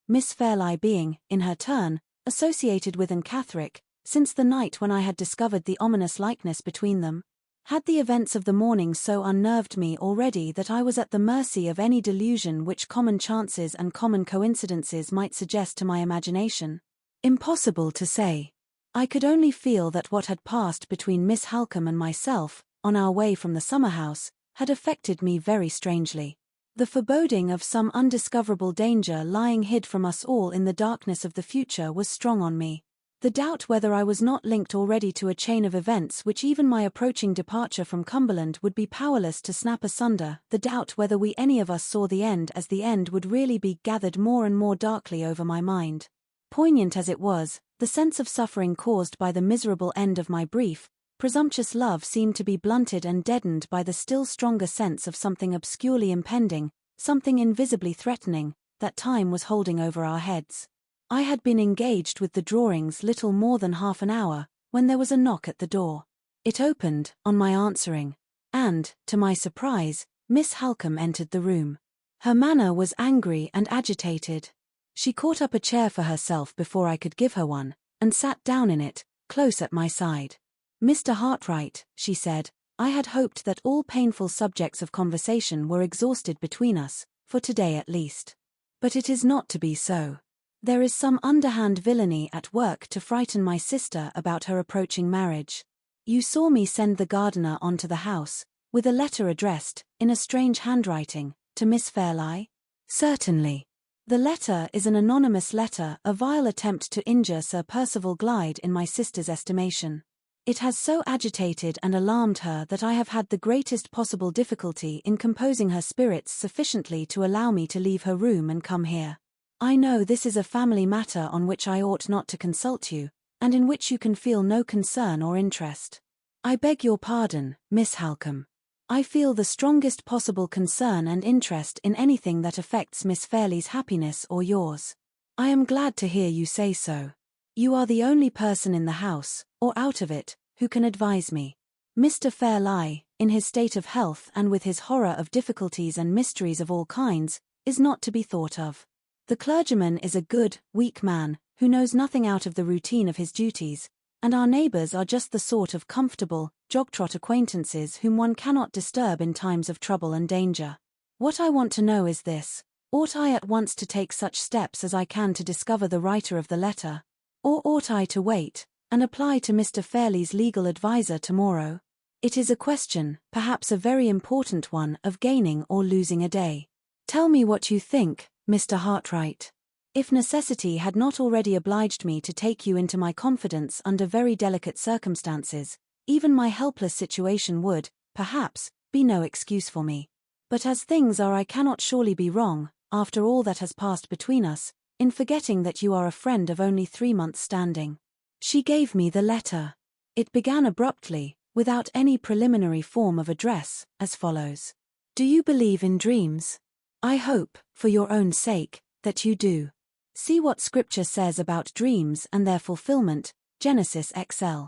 being, in her turn, associated with Anne Catherick, since the night when I had discovered the ominous likeness between them? Had the events of the morning so unnerved me already that I was at the mercy of any delusion which common chances and common coincidences might suggest to my imagination? Impossible to say. I could only feel that what had passed between Miss Halcombe and myself, on our way from the summer-house, had affected me very strangely. The foreboding of some undiscoverable danger lying hid from us all in the darkness of the future was strong on me. The doubt whether I was not linked already to a chain of events which even my approaching departure from Cumberland would be powerless to snap asunder, the doubt whether we any of us saw the end as the end would really be, gathered more and more darkly over my mind. Poignant as it was, the sense of suffering caused by the miserable end of my brief, presumptuous love seemed to be blunted and deadened by the still stronger sense of something obscurely impending, something invisibly threatening, that time was holding over our heads. I had been engaged with the drawings little more than half an hour, when there was a knock at the door. It opened, on my answering, and, to my surprise, Miss Halcombe entered the room. Her manner was angry and agitated. She caught up a chair for herself before I could give her one, and sat down in it, close at my side. "Mr. Hartright," she said, "I had hoped that all painful subjects of conversation were exhausted between us, for today at least. But it is not to be so. There is some underhand villainy at work to frighten my sister about her approaching marriage. You saw me send the gardener on to the house, with a letter addressed, in a strange handwriting, to Miss Fairlie?" "Certainly. The letter is an anonymous letter, a vile attempt to injure Sir Percival Glyde in my sister's estimation. It has so agitated and alarmed her that I have had the greatest possible difficulty in composing her spirits sufficiently to allow me to leave her room and come here. I know this is a family matter on which I ought not to consult you, and in which you can feel no concern or interest. I beg your pardon, Miss Halcombe. I feel the strongest possible concern and interest in anything that affects Miss Fairlie's happiness or yours. I am glad to hear you say so. You are the only person in the house, or out of it, who can advise me. Mr. Fairlie, in his state of health and with his horror of difficulties and mysteries of all kinds, is not to be thought of. The clergyman is a good, weak man, who knows nothing out of the routine of his duties, and our neighbours are just the sort of comfortable, jog-trot acquaintances whom one cannot disturb in times of trouble and danger. What I want to know is this: ought I at once to take such steps as I can to discover the writer of the letter? Or ought I to wait, and apply to Mr. Fairlie's legal adviser tomorrow? It is a question, perhaps a very important one, of gaining or losing a day. Tell me what you think, Mr. Hartright. If necessity had not already obliged me to take you into my confidence under very delicate circumstances, even my helpless situation would, perhaps, be no excuse for me. But as things are, I cannot surely be wrong, after all that has passed between us, in forgetting that you are a friend of only 3 months' standing. She gave me the letter. It began abruptly, without any preliminary form of address, as follows: "Do you believe in dreams? I hope, for your own sake, that you do. See what Scripture says about dreams and their fulfillment, Genesis XL.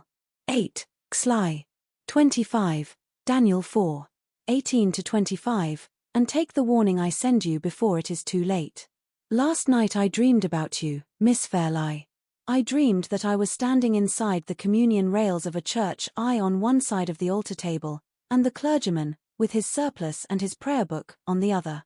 8, Xli. 25, Daniel 4, 18-25, and take the warning I send you before it is too late. Last night I dreamed about you, Miss Fairlie. I dreamed that I was standing inside the communion rails of a church, I on one side of the altar table, and the clergyman, with his surplice and his prayer book, on the other.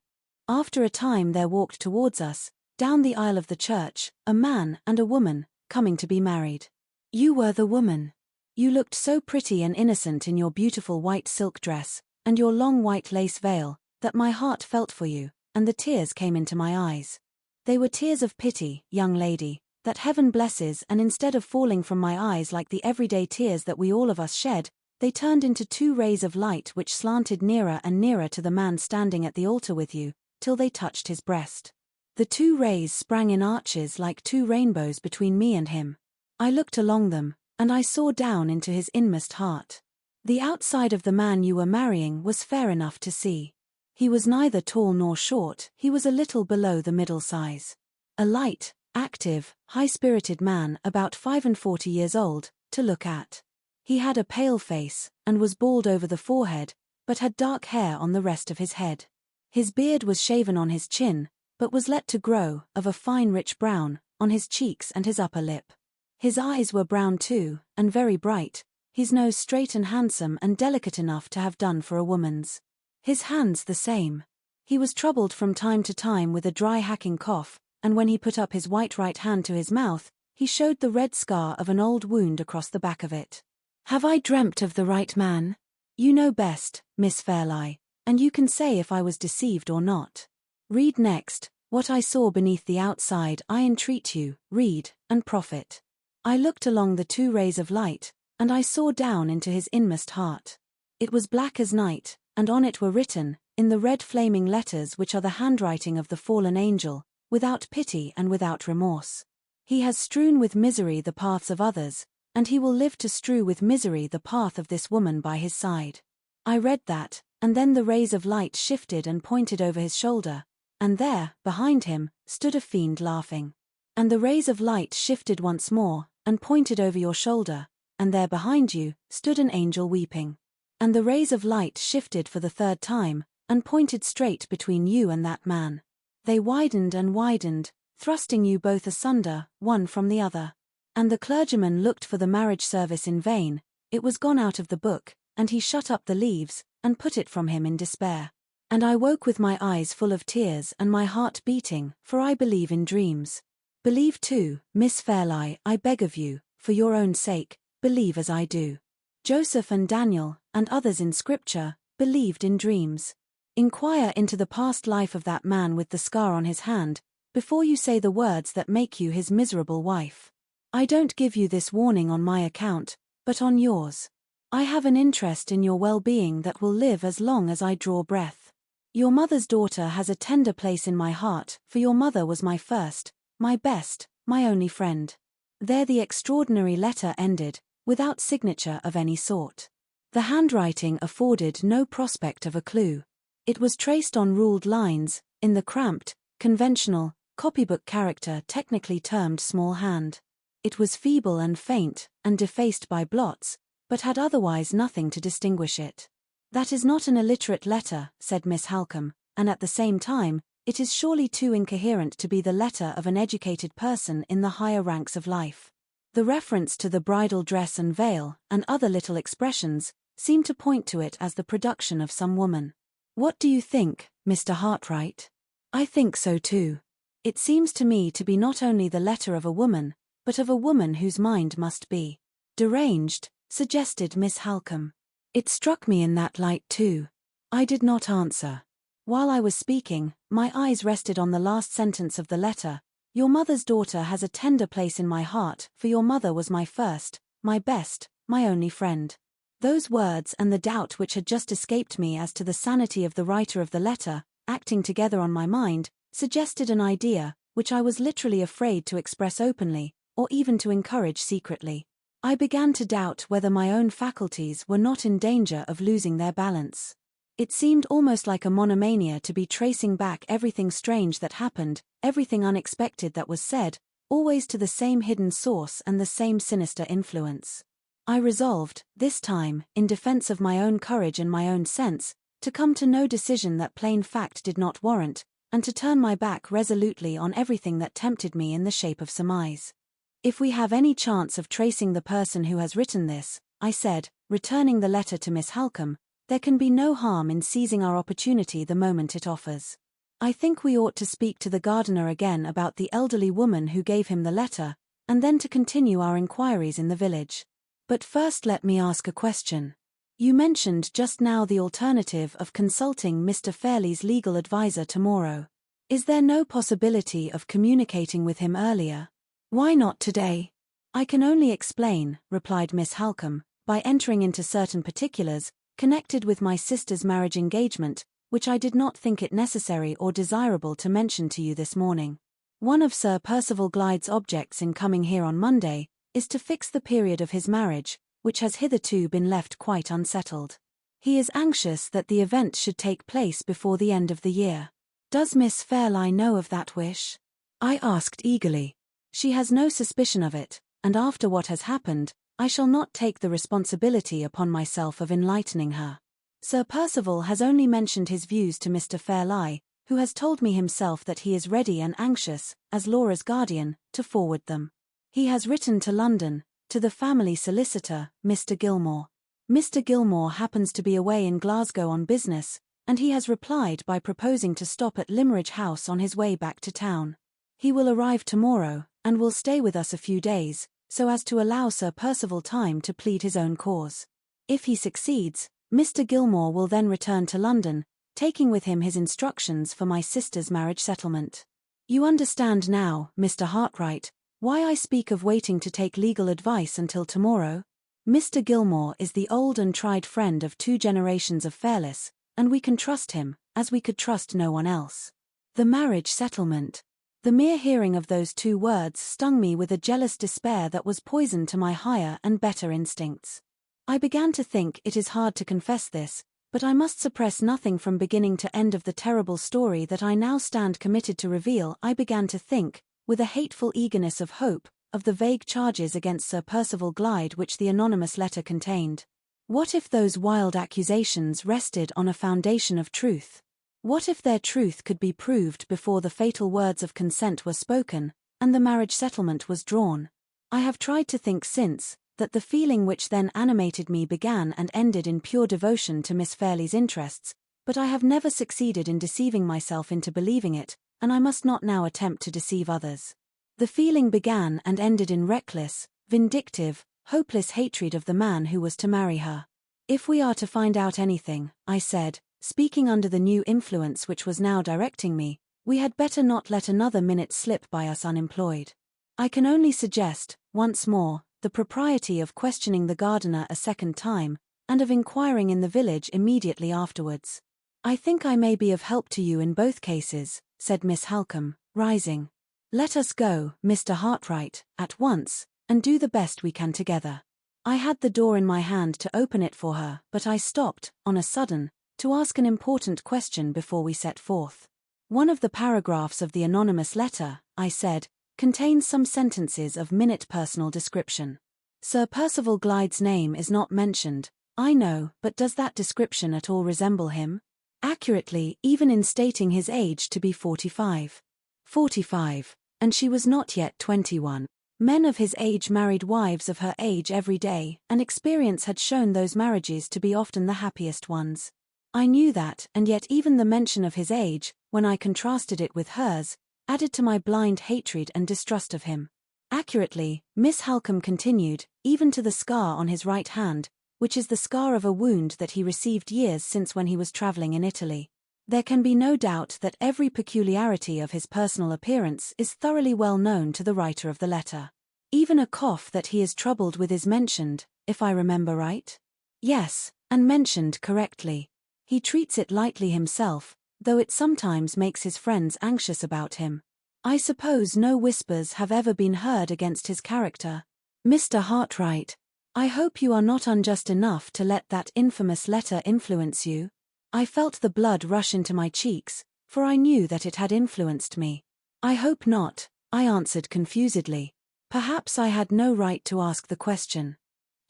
After a time there walked towards us, down the aisle of the church, a man and a woman, coming to be married. You were the woman. You looked so pretty and innocent in your beautiful white silk dress, and your long white lace veil, that my heart felt for you, and the tears came into my eyes. They were tears of pity, young lady, that heaven blesses, and instead of falling from my eyes like the everyday tears that we all of us shed, they turned into 2 rays of light which slanted nearer and nearer to the man standing at the altar with you, till they touched his breast. The 2 rays sprang in arches like 2 rainbows between me and him. I looked along them, and I saw down into his inmost heart. The outside of the man you were marrying was fair enough to see. He was neither tall nor short, he was a little below the middle size. A light, active, high-spirited man about 45 years old, to look at. He had a pale face, and was bald over the forehead, but had dark hair on the rest of his head. His beard was shaven on his chin, but was let to grow, of a fine rich brown, on his cheeks and his upper lip. His eyes were brown too, and very bright, his nose straight and handsome and delicate enough to have done for a woman's. His hands the same. He was troubled from time to time with a dry hacking cough, and when he put up his white right hand to his mouth, he showed the red scar of an old wound across the back of it. Have I dreamt of the right man? You know best, Miss Fairlie, and you can say if I was deceived or not. Read next, what I saw beneath the outside, I entreat you, read, and profit. I looked along the 2 rays of light, and I saw down into his inmost heart. It was black as night, and on it were written, in the red flaming letters which are the handwriting of the fallen angel, without pity and without remorse. He has strewn with misery the paths of others, and he will live to strew with misery the path of this woman by his side. I read that, and then the rays of light shifted and pointed over his shoulder, and there, behind him, stood a fiend laughing. And the rays of light shifted once more, and pointed over your shoulder, and there behind you stood an angel weeping. And the rays of light shifted for the third time, and pointed straight between you and that man. They widened and widened, thrusting you both asunder, one from the other. And the clergyman looked for the marriage service in vain, it was gone out of the book, and he shut up the leaves, and put it from him in despair. And I woke with my eyes full of tears and my heart beating, for I believe in dreams. Believe too, Miss Fairlie, I beg of you, for your own sake, believe as I do. Joseph and Daniel, and others in Scripture, believed in dreams. Inquire into the past life of that man with the scar on his hand, before you say the words that make you his miserable wife. I don't give you this warning on my account, but on yours. I have an interest in your well-being that will live as long as I draw breath. Your mother's daughter has a tender place in my heart, for your mother was my first, my best, my only friend. There the extraordinary letter ended, without signature of any sort. The handwriting afforded no prospect of a clue. It was traced on ruled lines, in the cramped, conventional, copybook character technically termed small hand. It was feeble and faint, and defaced by blots, but had otherwise nothing to distinguish it. That is not an illiterate letter, said Miss Halcombe, and at the same time, it is surely too incoherent to be the letter of an educated person in the higher ranks of life. The reference to the bridal dress and veil, and other little expressions, seem to point to it as the production of some woman. What do you think, Mr. Hartright? I think so too. It seems to me to be not only the letter of a woman, but of a woman whose mind must be deranged, suggested Miss Halcombe. It struck me in that light too. I did not answer. While I was speaking, my eyes rested on the last sentence of the letter. Your mother's daughter has a tender place in my heart, for your mother was my first, my best, my only friend. Those words and the doubt which had just escaped me as to the sanity of the writer of the letter, acting together on my mind, suggested an idea, which I was literally afraid to express openly, or even to encourage secretly. I began to doubt whether my own faculties were not in danger of losing their balance. It seemed almost like a monomania to be tracing back everything strange that happened, everything unexpected that was said, always to the same hidden source and the same sinister influence. I resolved, this time, in defense of my own courage and my own sense, to come to no decision that plain fact did not warrant, and to turn my back resolutely on everything that tempted me in the shape of surmise. If we have any chance of tracing the person who has written this, I said, returning the letter to Miss Halcombe, there can be no harm in seizing our opportunity the moment it offers. I think we ought to speak to the gardener again about the elderly woman who gave him the letter, and then to continue our inquiries in the village. But first let me ask a question. You mentioned just now the alternative of consulting Mr. Fairlie's legal adviser tomorrow. Is there no possibility of communicating with him earlier? Why not today? I can only explain, replied Miss Halcombe, by entering into certain particulars, connected with my sister's marriage engagement, which I did not think it necessary or desirable to mention to you this morning. One of Sir Percival Glyde's objects in coming here on Monday is to fix the period of his marriage, which has hitherto been left quite unsettled. He is anxious that the event should take place before the end of the year. Does Miss Fairlie know of that wish? I asked eagerly. She has no suspicion of it, and after what has happened, I shall not take the responsibility upon myself of enlightening her. Sir Percival has only mentioned his views to Mr. Fairlie, who has told me himself that he is ready and anxious, as Laura's guardian, to forward them. He has written to London, to the family solicitor, Mr. Gilmore. Mr. Gilmore happens to be away in Glasgow on business, and he has replied by proposing to stop at Limmeridge House on his way back to town. He will arrive tomorrow, and will stay with us a few days, so as to allow Sir Percival time to plead his own cause. If he succeeds, Mr. Gilmore will then return to London, taking with him his instructions for my sister's marriage settlement. You understand now, Mr. Hartright, why I speak of waiting to take legal advice until tomorrow? Mr. Gilmore is the old and tried friend of 2 generations of Fairless, and we can trust him, as we could trust no one else. The marriage settlement. The mere hearing of those 2 words stung me with a jealous despair that was poison to my higher and better instincts. I began to think, it is hard to confess this, but I must suppress nothing from beginning to end of the terrible story that I now stand committed to reveal. I began to think, with a hateful eagerness of hope, of the vague charges against Sir Percival Glyde which the anonymous letter contained. What if those wild accusations rested on a foundation of truth? What if their truth could be proved before the fatal words of consent were spoken, and the marriage settlement was drawn? I have tried to think since, that the feeling which then animated me began and ended in pure devotion to Miss Fairlie's interests, but I have never succeeded in deceiving myself into believing it, and I must not now attempt to deceive others. The feeling began and ended in reckless, vindictive, hopeless hatred of the man who was to marry her. If we are to find out anything, I said, speaking under the new influence which was now directing me, we had better not let another minute slip by us unemployed. I can only suggest, once more, the propriety of questioning the gardener a second time, and of inquiring in the village immediately afterwards. I think I may be of help to you in both cases, said Miss Halcombe, rising. Let us go, Mr. Hartright, at once, and do the best we can together. I had the door in my hand to open it for her, but I stopped, on a sudden, to ask an important question before we set forth. One of the paragraphs of the anonymous letter, I said, contains some sentences of minute personal description. Sir Percival Glyde's name is not mentioned, I know, but does that description at all resemble him? Accurately, even in stating his age to be 45. 45, and she was not yet 21. Men of his age married wives of her age every day, and experience had shown those marriages to be often the happiest ones. I knew that, and yet even the mention of his age, when I contrasted it with hers, added to my blind hatred and distrust of him. Accurately, Miss Halcombe continued, even to the scar on his right hand, which is the scar of a wound that he received years since when he was travelling in Italy. There can be no doubt that every peculiarity of his personal appearance is thoroughly well known to the writer of the letter. Even a cough that he is troubled with is mentioned, if I remember right? Yes, and mentioned correctly. He treats it lightly himself, though it sometimes makes his friends anxious about him. I suppose no whispers have ever been heard against his character. Mr. Hartright, I hope you are not unjust enough to let that infamous letter influence you. I felt the blood rush into my cheeks, for I knew that it had influenced me. I hope not, I answered confusedly. Perhaps I had no right to ask the question.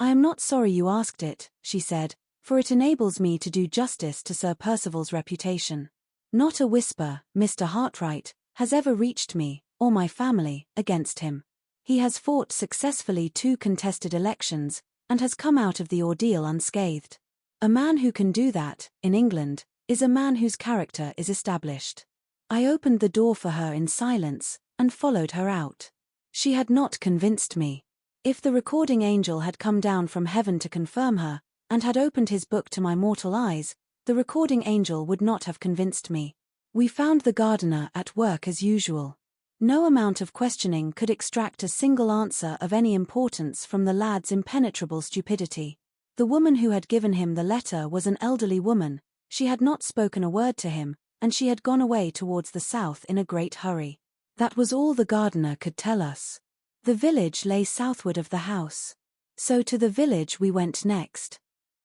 I am not sorry you asked it, she said, for it enables me to do justice to Sir Percival's reputation. Not a whisper, Mr. Hartright, has ever reached me, or my family, against him. He has fought successfully 2 contested elections, and has come out of the ordeal unscathed. A man who can do that, in England, is a man whose character is established. I opened the door for her in silence, and followed her out. She had not convinced me. If the recording angel had come down from heaven to confirm her, and had opened his book to my mortal eyes, the recording angel would not have convinced me. We found the gardener at work as usual. No amount of questioning could extract a single answer of any importance from the lad's impenetrable stupidity. The woman who had given him the letter was an elderly woman, she had not spoken a word to him, and she had gone away towards the south in a great hurry. That was all the gardener could tell us. The village lay southward of the house. So to the village we went next.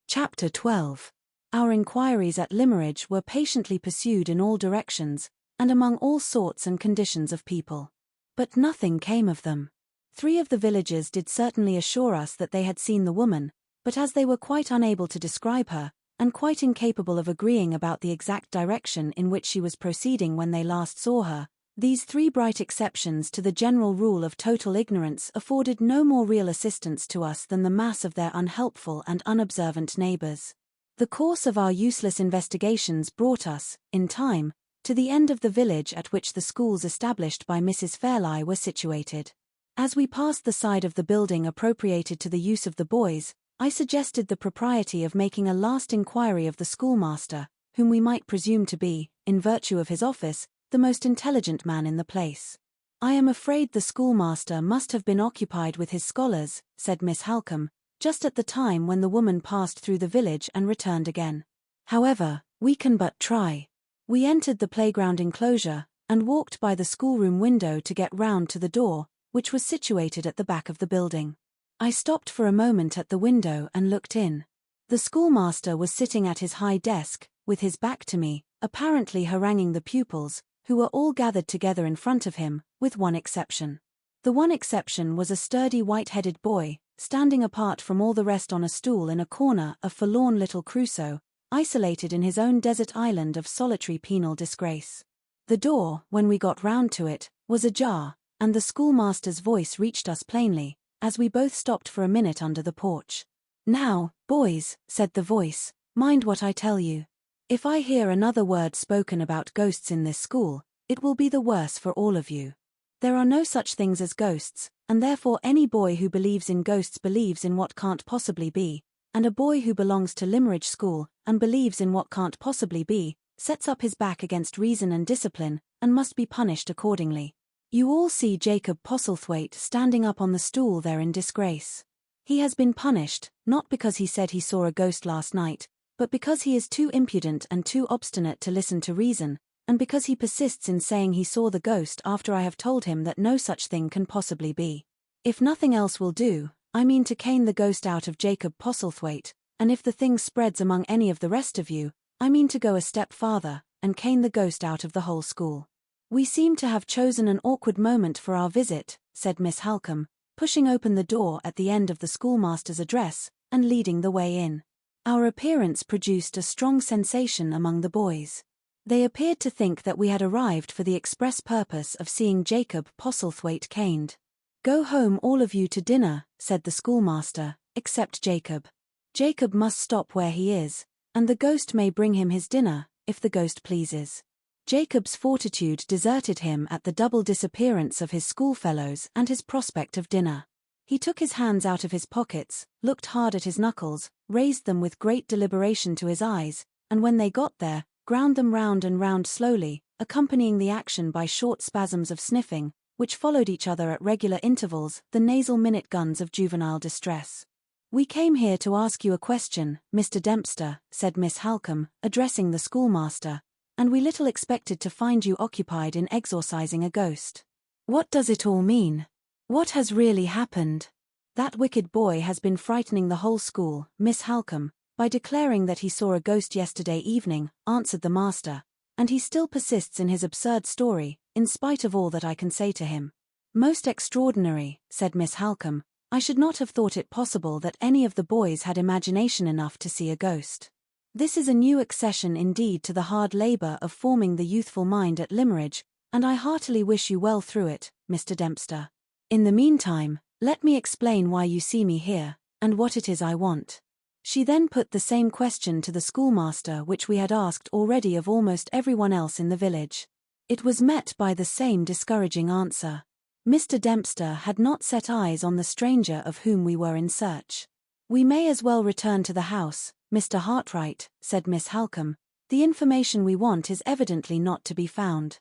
Chapter 12. Our inquiries at Limmeridge were patiently pursued in all directions, and among all sorts and conditions of people. But nothing came of them. 3 of the villagers did certainly assure us that they had seen the woman, but as they were quite unable to describe her, and quite incapable of agreeing about the exact direction in which she was proceeding when they last saw her, these 3 bright exceptions to the general rule of total ignorance afforded no more real assistance to us than the mass of their unhelpful and unobservant neighbours. The course of our useless investigations brought us, in time, to the end of the village at which the schools established by Mrs. Fairlie were situated. As we passed the side of the building appropriated to the use of the boys, I suggested the propriety of making a last inquiry of the schoolmaster, whom we might presume to be, in virtue of his office, the most intelligent man in the place. I am afraid the schoolmaster must have been occupied with his scholars, said Miss Halcombe, just at the time when the woman passed through the village and returned again. However, we can but try. We entered the playground enclosure, and walked by the schoolroom window to get round to the door, which was situated at the back of the building. I stopped for a moment at the window and looked in. The schoolmaster was sitting at his high desk, with his back to me, apparently haranguing the pupils, who were all gathered together in front of him, with one exception. The one exception was a sturdy white-headed boy, standing apart from all the rest on a stool in a corner, a forlorn little Crusoe, isolated in his own desert island of solitary penal disgrace. The door, when we got round to it, was ajar, and the schoolmaster's voice reached us plainly, as we both stopped for a minute under the porch. "Now, boys," said the voice, "mind what I tell you. If I hear another word spoken about ghosts in this school, it will be the worse for all of you. There are no such things as ghosts, and therefore any boy who believes in ghosts believes in what can't possibly be, and a boy who belongs to Limmeridge School, and believes in what can't possibly be, sets up his back against reason and discipline, and must be punished accordingly. You all see Jacob Postlethwaite standing up on the stool there in disgrace. He has been punished, not because he said he saw a ghost last night, but because he is too impudent and too obstinate to listen to reason, and because he persists in saying he saw the ghost after I have told him that no such thing can possibly be. If nothing else will do, I mean to cane the ghost out of Jacob Postlethwaite, and if the thing spreads among any of the rest of you, I mean to go a step farther, and cane the ghost out of the whole school." "We seem to have chosen an awkward moment for our visit," said Miss Halcombe, pushing open the door at the end of the schoolmaster's address, and leading the way in. Our appearance produced a strong sensation among the boys. They appeared to think that we had arrived for the express purpose of seeing Jacob Postlethwaite caned. "Go home all of you to dinner," said the schoolmaster, "except Jacob. Jacob must stop where he is, and the ghost may bring him his dinner, if the ghost pleases." Jacob's fortitude deserted him at the double disappearance of his schoolfellows and his prospect of dinner. He took his hands out of his pockets, looked hard at his knuckles, raised them with great deliberation to his eyes, and when they got there, ground them round and round slowly, accompanying the action by short spasms of sniffing, which followed each other at regular intervals, the nasal minute guns of juvenile distress. "We came here to ask you a question, Mr. Dempster," said Miss Halcombe, addressing the schoolmaster, "and we little expected to find you occupied in exorcising a ghost. What does it all mean? What has really happened?" "That wicked boy has been frightening the whole school, Miss Halcombe, by declaring that he saw a ghost yesterday evening," answered the master, "and he still persists in his absurd story, in spite of all that I can say to him." "Most extraordinary," said Miss Halcombe. "I should not have thought it possible that any of the boys had imagination enough to see a ghost. This is a new accession indeed to the hard labor of forming the youthful mind at Limmeridge, and I heartily wish you well through it, Mr. Dempster. In the meantime, let me explain why you see me here, and what it is I want." She then put the same question to the schoolmaster which we had asked already of almost everyone else in the village. It was met by the same discouraging answer. Mr. Dempster had not set eyes on the stranger of whom we were in search. "We may as well return to the house, Mr. Hartright," said Miss Halcombe. "The information we want is evidently not to be found."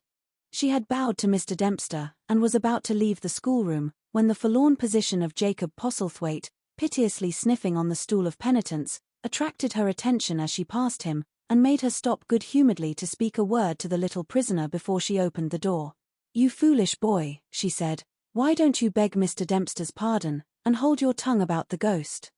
She had bowed to Mr. Dempster, and was about to leave the schoolroom, when the forlorn position of Jacob Postlethwaite, piteously sniffing on the stool of penitence, attracted her attention as she passed him, and made her stop good-humouredly to speak a word to the little prisoner before she opened the door. "You foolish boy," she said, "why don't you beg Mr. Dempster's pardon, and hold your tongue about the ghost?"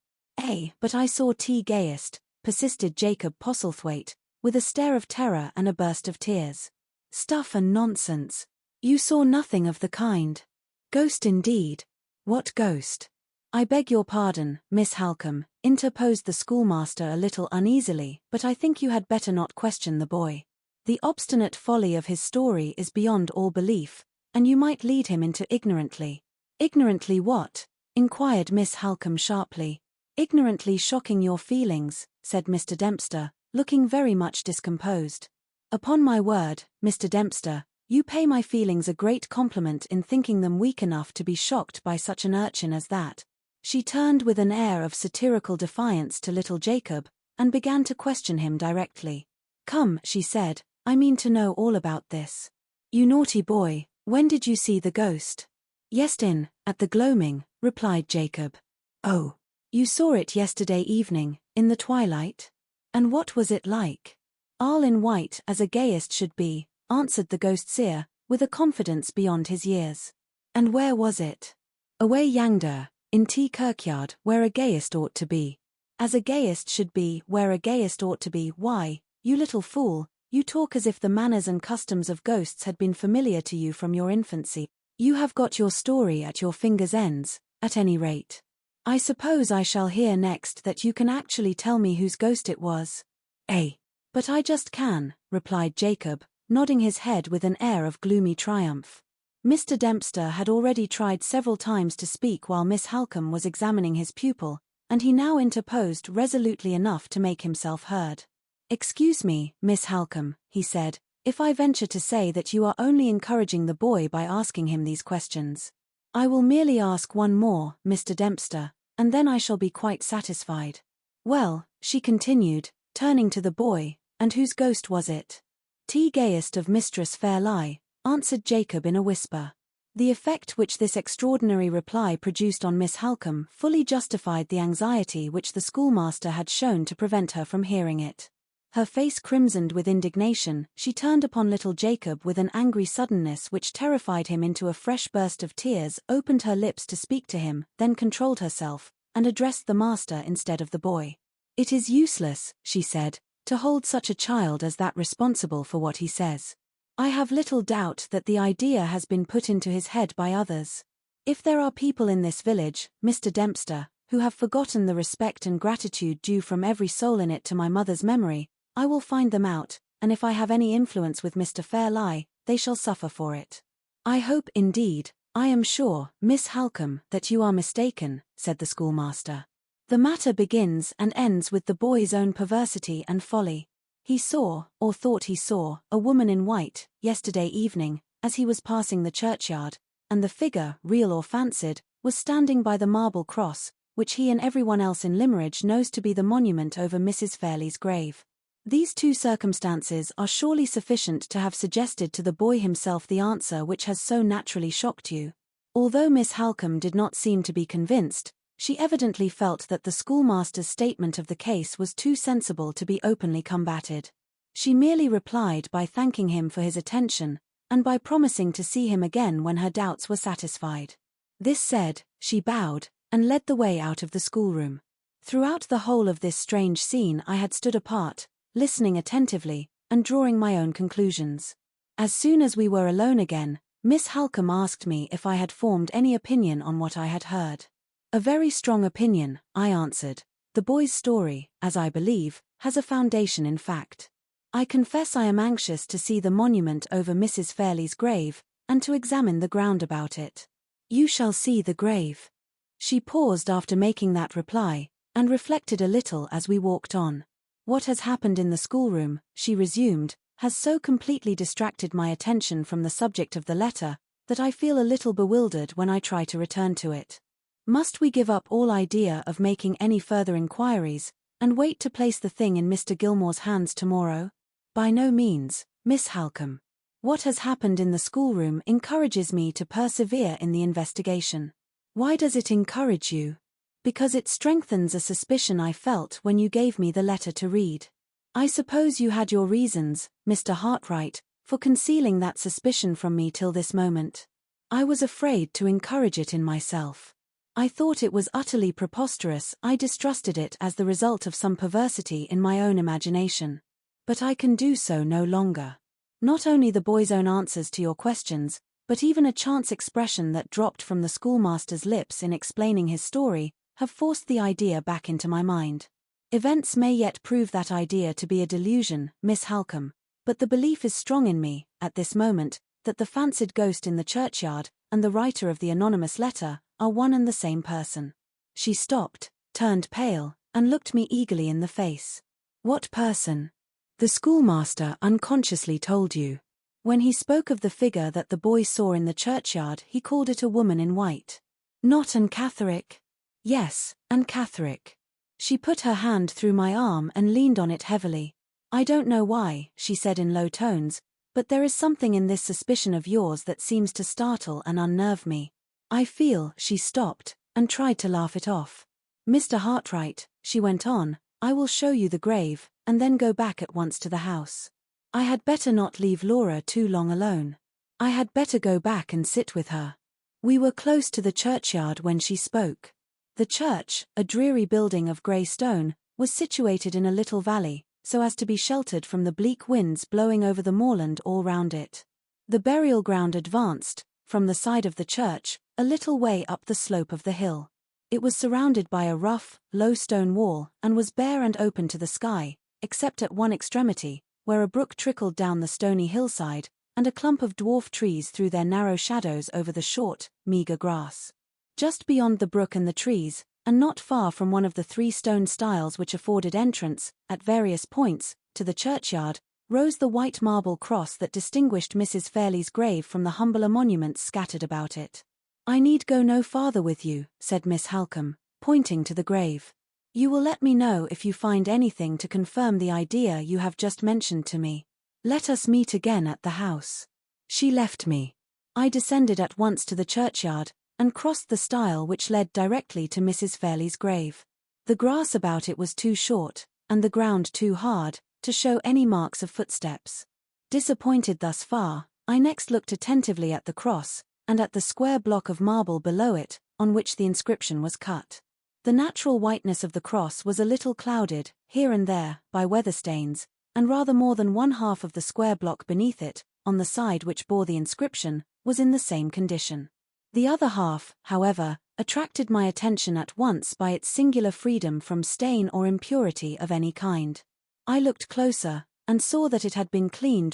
But I saw T. Gayest," persisted Jacob Postlethwaite, with a stare of terror and a burst of tears. "Stuff and nonsense. You saw nothing of the kind. Ghost indeed. What ghost?" "I beg your pardon, Miss Halcombe," interposed the schoolmaster a little uneasily, "but I think you had better not question the boy. The obstinate folly of his story is beyond all belief, and you might lead him into ignorantly." "Ignorantly what?" inquired Miss Halcombe sharply. "Ignorantly shocking your feelings," said Mr. Dempster, looking very much discomposed. "Upon my word, Mr. Dempster, you pay my feelings a great compliment in thinking them weak enough to be shocked by such an urchin as that." She turned with an air of satirical defiance to little Jacob, and began to question him directly. "Come," she said, "I mean to know all about this. You naughty boy, when did you see the ghost?" "Yestin, at the gloaming," replied Jacob. "Oh, you saw it yesterday evening, in the twilight? And what was it like?" "All in white as a gayest should be," answered the ghost seer, with a confidence beyond his years. "And where was it?" "Away yangder, in T Kirkyard, where a gayest ought to be." "As a gayest should be, where a gayest ought to be, why, you little fool, You talk as if the manners and customs of ghosts had been familiar to you from your infancy. You have got your story at your fingers' ends, at any rate. I suppose I shall hear next that you can actually tell me whose ghost it was. But I just can, replied Jacob, nodding his head with an air of gloomy triumph. Mr. Dempster had already tried several times to speak while Miss Halcombe was examining his pupil, and he now interposed resolutely enough to make himself heard. Excuse me, Miss Halcombe, he said, if I venture to say that you are only encouraging the boy by asking him these questions. I will merely ask one more, Mr. Dempster, and then I shall be quite satisfied. Well, she continued, turning to the boy, and whose ghost was it? Gayest of Mistress Fairlie, answered Jacob in a whisper. The effect which this extraordinary reply produced on Miss Halcombe fully justified the anxiety which the schoolmaster had shown to prevent her from hearing it. Her face crimsoned with indignation, she turned upon little Jacob with an angry suddenness which terrified him into a fresh burst of tears, opened her lips to speak to him, then controlled herself, and addressed the master instead of the boy. It is useless, she said, to hold such a child as that responsible for what he says. I have little doubt that the idea has been put into his head by others. If there are people in this village, Mr. Dempster, who have forgotten the respect and gratitude due from every soul in it to my mother's memory, I will find them out, and if I have any influence with Mr. Fairlie, they shall suffer for it. I hope indeed, I am sure, Miss Halcombe, that you are mistaken, said the schoolmaster. The matter begins and ends with the boy's own perversity and folly. He saw, or thought he saw, a woman in white, yesterday evening, as he was passing the churchyard, and the figure, real or fancied, was standing by the marble cross, which he and everyone else in Limmeridge knows to be the monument over Mrs. Fairlie's grave. These two circumstances are surely sufficient to have suggested to the boy himself the answer which has so naturally shocked you. Although Miss Halcombe did not seem to be convinced, she evidently felt that the schoolmaster's statement of the case was too sensible to be openly combated. She merely replied by thanking him for his attention, and by promising to see him again when her doubts were satisfied. This said, she bowed, and led the way out of the schoolroom. Throughout the whole of this strange scene I had stood apart, listening attentively, and drawing my own conclusions. As soon as we were alone again, Miss Halcombe asked me if I had formed any opinion on what I had heard. A very strong opinion, I answered. The boy's story, as I believe, has a foundation in fact. I confess I am anxious to see the monument over Mrs. Fairlie's grave, and to examine the ground about it. You shall see the grave. She paused after making that reply, and reflected a little as we walked on. What has happened in the schoolroom, she resumed, has so completely distracted my attention from the subject of the letter, that I feel a little bewildered when I try to return to it. Must we give up all idea of making any further inquiries, and wait to place the thing in Mr. Gilmore's hands tomorrow? By no means, Miss Halcombe. What has happened in the schoolroom encourages me to persevere in the investigation. Why does it encourage you? Because it strengthens a suspicion I felt when you gave me the letter to read. I suppose you had your reasons, Mr. Hartright, for concealing that suspicion from me till this moment. I was afraid to encourage it in myself. I thought it was utterly preposterous, I distrusted it as the result of some perversity in my own imagination. But I can do so no longer. Not only the boy's own answers to your questions, but even a chance expression that dropped from the schoolmaster's lips in explaining his story, have forced the idea back into my mind. Events may yet prove that idea to be a delusion, Miss Halcombe, but the belief is strong in me, at this moment, that the fancied ghost in the churchyard, and the writer of the anonymous letter, are one and the same person. She stopped, turned pale, and looked me eagerly in the face. What person? The schoolmaster unconsciously told you. When he spoke of the figure that the boy saw in the churchyard, he called it a woman in white. Not Anne Catherick? Yes, Anne Catherick. She put her hand through my arm and leaned on it heavily. I don't know why, she said in low tones, but there is something in this suspicion of yours that seems to startle and unnerve me. I feel, she stopped, and tried to laugh it off. Mr. Hartright, she went on, I will show you the grave, and then go back at once to the house. I had better not leave Laura too long alone. I had better go back and sit with her. We were close to the churchyard when she spoke. The church, a dreary building of grey stone, was situated in a little valley, so as to be sheltered from the bleak winds blowing over the moorland all round it. The burial ground advanced, from the side of the church, a little way up the slope of the hill. It was surrounded by a rough, low stone wall, and was bare and open to the sky, except at one extremity, where a brook trickled down the stony hillside, and a clump of dwarf trees threw their narrow shadows over the short, meagre grass. Just beyond the brook and the trees, and not far from one of the 3 stone stiles which afforded entrance, at various points, to the churchyard, rose the white marble cross that distinguished Mrs. Fairlie's grave from the humbler monuments scattered about it. "I need go no farther with you," said Miss Halcombe, pointing to the grave. "You will let me know if you find anything to confirm the idea you have just mentioned to me. Let us meet again at the house." She left me. I descended at once to the churchyard, and crossed the stile which led directly to Mrs. Fairlie's grave. The grass about it was too short, and the ground too hard, to show any marks of footsteps. Disappointed thus far, I next looked attentively at the cross, and at the square block of marble below it, on which the inscription was cut. The natural whiteness of the cross was a little clouded, here and there, by weather stains, and rather more than 1/2 of the square block beneath it, on the side which bore the inscription, was in the same condition. The other half, however, attracted my attention at once by its singular freedom from stain or impurity of any kind. I looked closer, and saw that it had been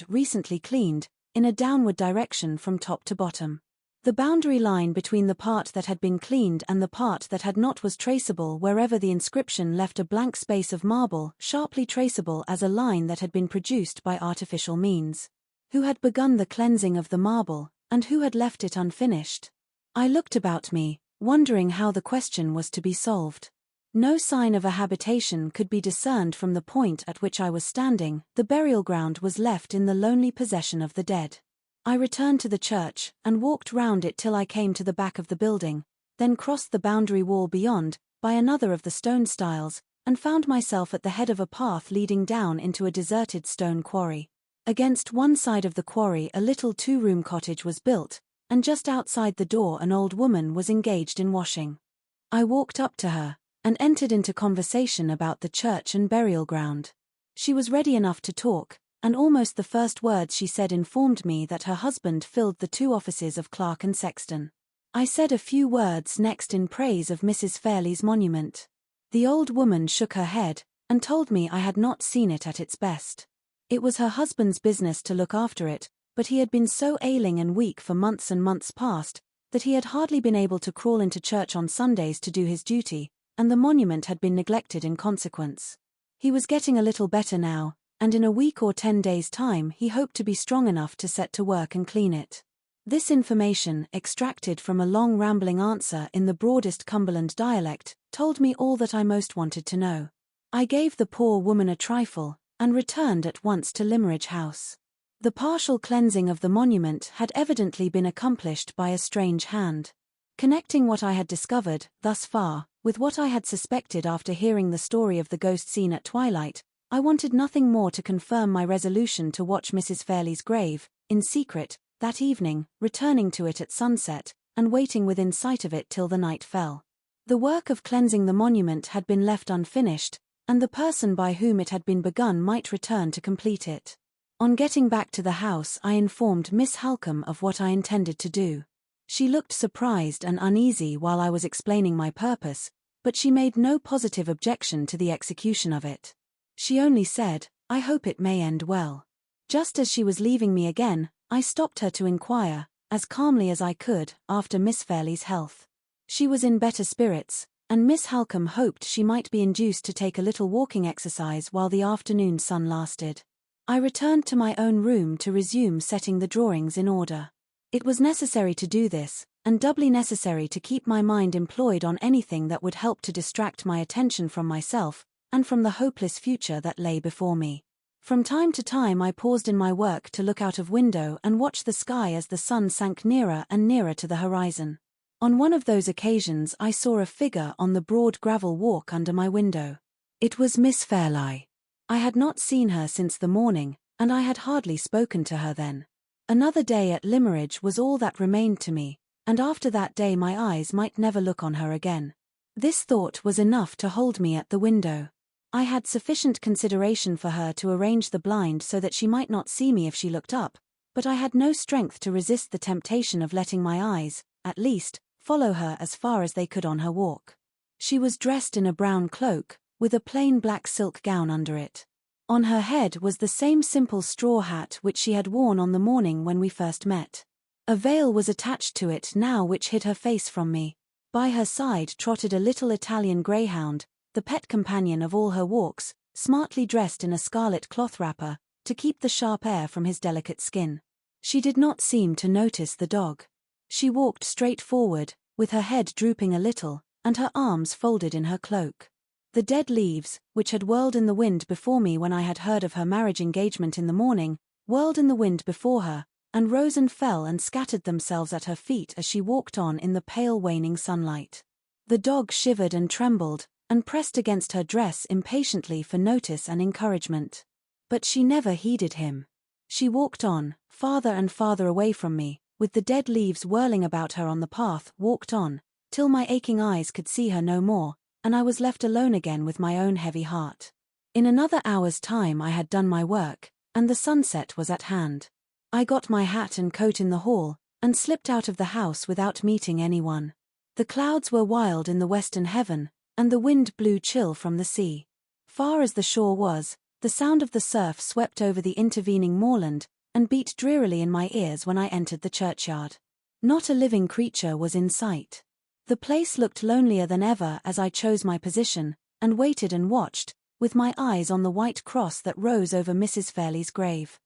recently cleaned, in a downward direction from top to bottom. The boundary line between the part that had been cleaned and the part that had not was traceable wherever the inscription left a blank space of marble, sharply traceable as a line that had been produced by artificial means. Who had begun the cleansing of the marble, and who had left it unfinished? I looked about me, wondering how the question was to be solved. No sign of a habitation could be discerned from the point at which I was standing. The burial ground was left in the lonely possession of the dead. I returned to the church, and walked round it till I came to the back of the building, then crossed the boundary wall beyond, by another of the stone stiles, and found myself at the head of a path leading down into a deserted stone quarry. Against one side of the quarry a little 2-room cottage was built, and just outside the door an old woman was engaged in washing. I walked up to her, and entered into conversation about the church and burial ground. She was ready enough to talk, and almost the first words she said informed me that her husband filled the 2 offices of clerk and sexton. I said a few words next in praise of Mrs. Fairlie's monument. The old woman shook her head, and told me I had not seen it at its best. It was her husband's business to look after it, but he had been so ailing and weak for months and months past, that he had hardly been able to crawl into church on Sundays to do his duty, and the monument had been neglected in consequence. He was getting a little better now, and in a week or 10 days' time he hoped to be strong enough to set to work and clean it. This information, extracted from a long rambling answer in the broadest Cumberland dialect, told me all that I most wanted to know. I gave the poor woman a trifle, and returned at once to Limmeridge House. The partial cleansing of the monument had evidently been accomplished by a strange hand. Connecting what I had discovered, thus far, with what I had suspected after hearing the story of the ghost seen at twilight, I wanted nothing more to confirm my resolution to watch Mrs. Fairlie's grave, in secret, that evening, returning to it at sunset, and waiting within sight of it till the night fell. The work of cleansing the monument had been left unfinished, and the person by whom it had been begun might return to complete it. On getting back to the house I informed Miss Halcombe of what I intended to do. She looked surprised and uneasy while I was explaining my purpose, but she made no positive objection to the execution of it. She only said, "I hope it may end well." Just as she was leaving me again, I stopped her to inquire, as calmly as I could, after Miss Fairlie's health. She was in better spirits, and Miss Halcombe hoped she might be induced to take a little walking exercise while the afternoon sun lasted. I returned to my own room to resume setting the drawings in order. It was necessary to do this, and doubly necessary to keep my mind employed on anything that would help to distract my attention from myself, and from the hopeless future that lay before me. From time to time I paused in my work to look out of window and watch the sky as the sun sank nearer and nearer to the horizon. On one of those occasions I saw a figure on the broad gravel walk under my window. It was Miss Fairlie. I had not seen her since the morning, and I had hardly spoken to her then. Another day at Limmeridge was all that remained to me, and after that day my eyes might never look on her again. This thought was enough to hold me at the window. I had sufficient consideration for her to arrange the blind so that she might not see me if she looked up, but I had no strength to resist the temptation of letting my eyes, at least, follow her as far as they could on her walk. She was dressed in a brown cloak, with a plain black silk gown under it. On her head was the same simple straw hat which she had worn on the morning when we first met. A veil was attached to it now which hid her face from me. By her side trotted a little Italian greyhound, the pet companion of all her walks, smartly dressed in a scarlet cloth wrapper, to keep the sharp air from his delicate skin. She did not seem to notice the dog. She walked straight forward, with her head drooping a little, and her arms folded in her cloak. The dead leaves, which had whirled in the wind before me when I had heard of her marriage engagement in the morning, whirled in the wind before her, and rose and fell and scattered themselves at her feet as she walked on in the pale waning sunlight. The dog shivered and trembled, and pressed against her dress impatiently for notice and encouragement. But she never heeded him. She walked on, farther and farther away from me, with the dead leaves whirling about her on the path, walked on, till my aching eyes could see her no more, and I was left alone again with my own heavy heart. In another hour's time I had done my work, and the sunset was at hand. I got my hat and coat in the hall, and slipped out of the house without meeting anyone. The clouds were wild in the western heaven, and the wind blew chill from the sea. Far as the shore was, the sound of the surf swept over the intervening moorland, and beat drearily in my ears when I entered the churchyard. Not a living creature was in sight. The place looked lonelier than ever as I chose my position, and waited and watched, with my eyes on the white cross that rose over Mrs. Fairley's grave.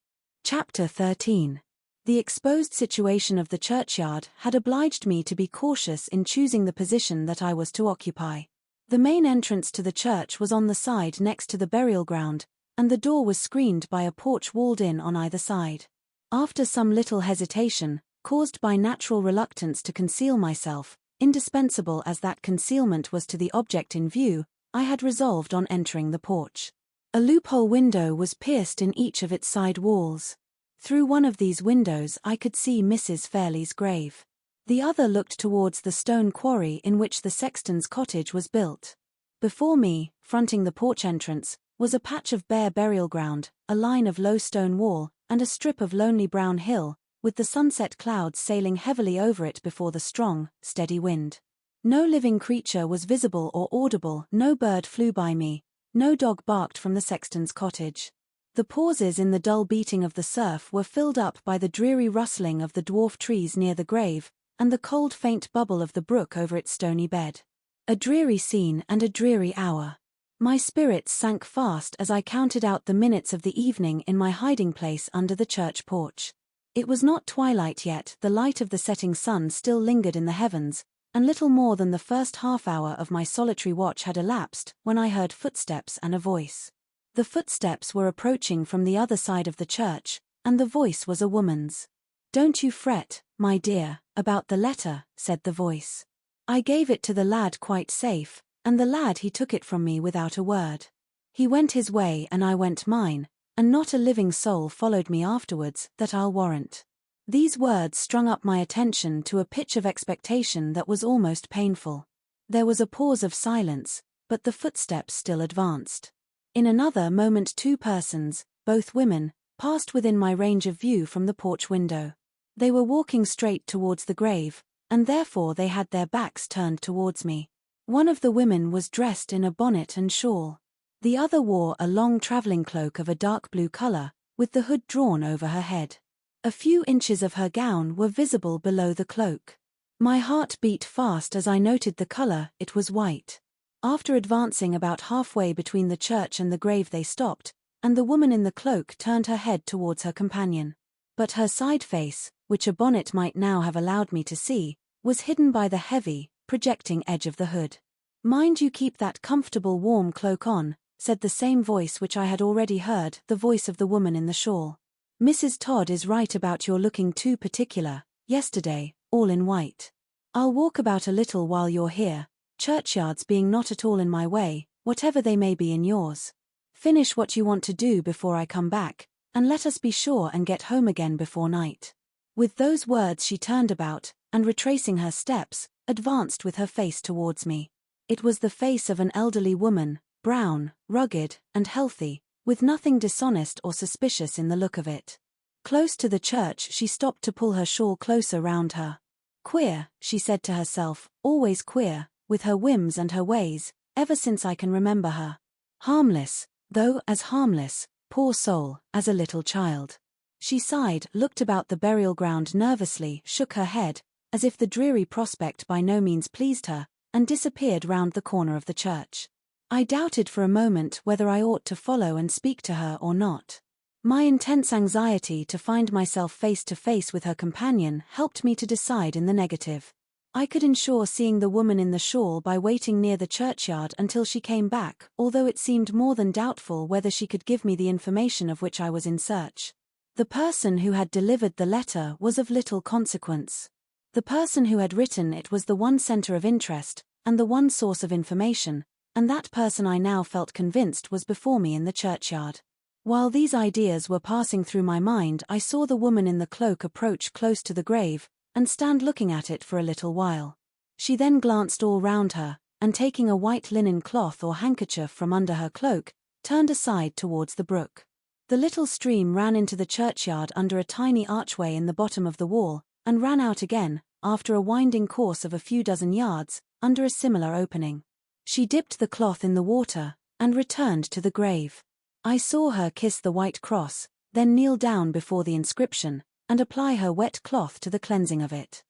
Chapter 13. The exposed situation of the churchyard had obliged me to be cautious in choosing the position that I was to occupy. The main entrance to the church was on the side next to the burial ground, and the door was screened by a porch walled in on either side. After some little hesitation, caused by natural reluctance to conceal myself, indispensable as that concealment was to the object in view, I had resolved on entering the porch. A loophole window was pierced in each of its side walls. Through one of these windows I could see Mrs. Fairley's grave. The other looked towards the stone quarry in which the sexton's cottage was built. Before me, fronting the porch entrance, was a patch of bare burial ground, a line of low stone wall, and a strip of lonely brown hill, with the sunset clouds sailing heavily over it before the strong, steady wind. No living creature was visible or audible, no bird flew by me, no dog barked from the sexton's cottage. The pauses in the dull beating of the surf were filled up by the dreary rustling of the dwarf trees near the grave, and the cold faint bubble of the brook over its stony bed. A dreary scene and a dreary hour. My spirits sank fast as I counted out the minutes of the evening in my hiding place under the church porch. It was not twilight yet, the light of the setting sun still lingered in the heavens, and little more than the first half-hour of my solitary watch had elapsed when I heard footsteps and a voice. The footsteps were approaching from the other side of the church, and the voice was a woman's. "Don't you fret, my dear, about the letter," said the voice. "I gave it to the lad quite safe, and the lad he took it from me without a word. He went his way and I went mine, and not a living soul followed me afterwards, that I'll warrant." These words strung up my attention to a pitch of expectation that was almost painful. There was a pause of silence, but the footsteps still advanced. In another moment 2 persons, both women, passed within my range of view from the porch window. They were walking straight towards the grave, and therefore they had their backs turned towards me. One of the women was dressed in a bonnet and shawl. The other wore a long traveling cloak of a dark blue color, with the hood drawn over her head. A few inches of her gown were visible below the cloak. My heart beat fast as I noted the color, it was white. After advancing about halfway between the church and the grave they stopped, and the woman in the cloak turned her head towards her companion. But her side face, which a bonnet might now have allowed me to see, was hidden by the heavy, projecting edge of the hood. "Mind you keep that comfortable warm cloak on," said the same voice which I had already heard, the voice of the woman in the shawl. "Mrs. Todd is right about your looking too particular, yesterday, all in white. I'll walk about a little while you're here, churchyards being not at all in my way, whatever they may be in yours. Finish what you want to do before I come back, and let us be sure and get home again before night." With those words she turned about, and retracing her steps, advanced with her face towards me. It was the face of an elderly woman, brown, rugged, and healthy, with nothing dishonest or suspicious in the look of it. Close to the church, she stopped to pull her shawl closer round her. Queer, she said to herself, always queer, with her whims and her ways, ever since I can remember her. Harmless, though as harmless, poor soul, as a little child. She sighed, looked about the burial ground nervously, shook her head, as if the dreary prospect by no means pleased her, and disappeared round the corner of the church. I doubted for a moment whether I ought to follow and speak to her or not. My intense anxiety to find myself face to face with her companion helped me to decide in the negative. I could ensure seeing the woman in the shawl by waiting near the churchyard until she came back, although it seemed more than doubtful whether she could give me the information of which I was in search. The person who had delivered the letter was of little consequence. The person who had written it was the one center of interest, and the one source of information, and that person I now felt convinced was before me in the churchyard. While these ideas were passing through my mind, I saw the woman in the cloak approach close to the grave, and stand looking at it for a little while. She then glanced all round her, and taking a white linen cloth or handkerchief from under her cloak, turned aside towards the brook. The little stream ran into the churchyard under a tiny archway in the bottom of the wall, and ran out again, after a winding course of a few dozen yards, under a similar opening. She dipped the cloth in the water, and returned to the grave. I saw her kiss the white cross, then kneel down before the inscription, and apply her wet cloth to the cleansing of it.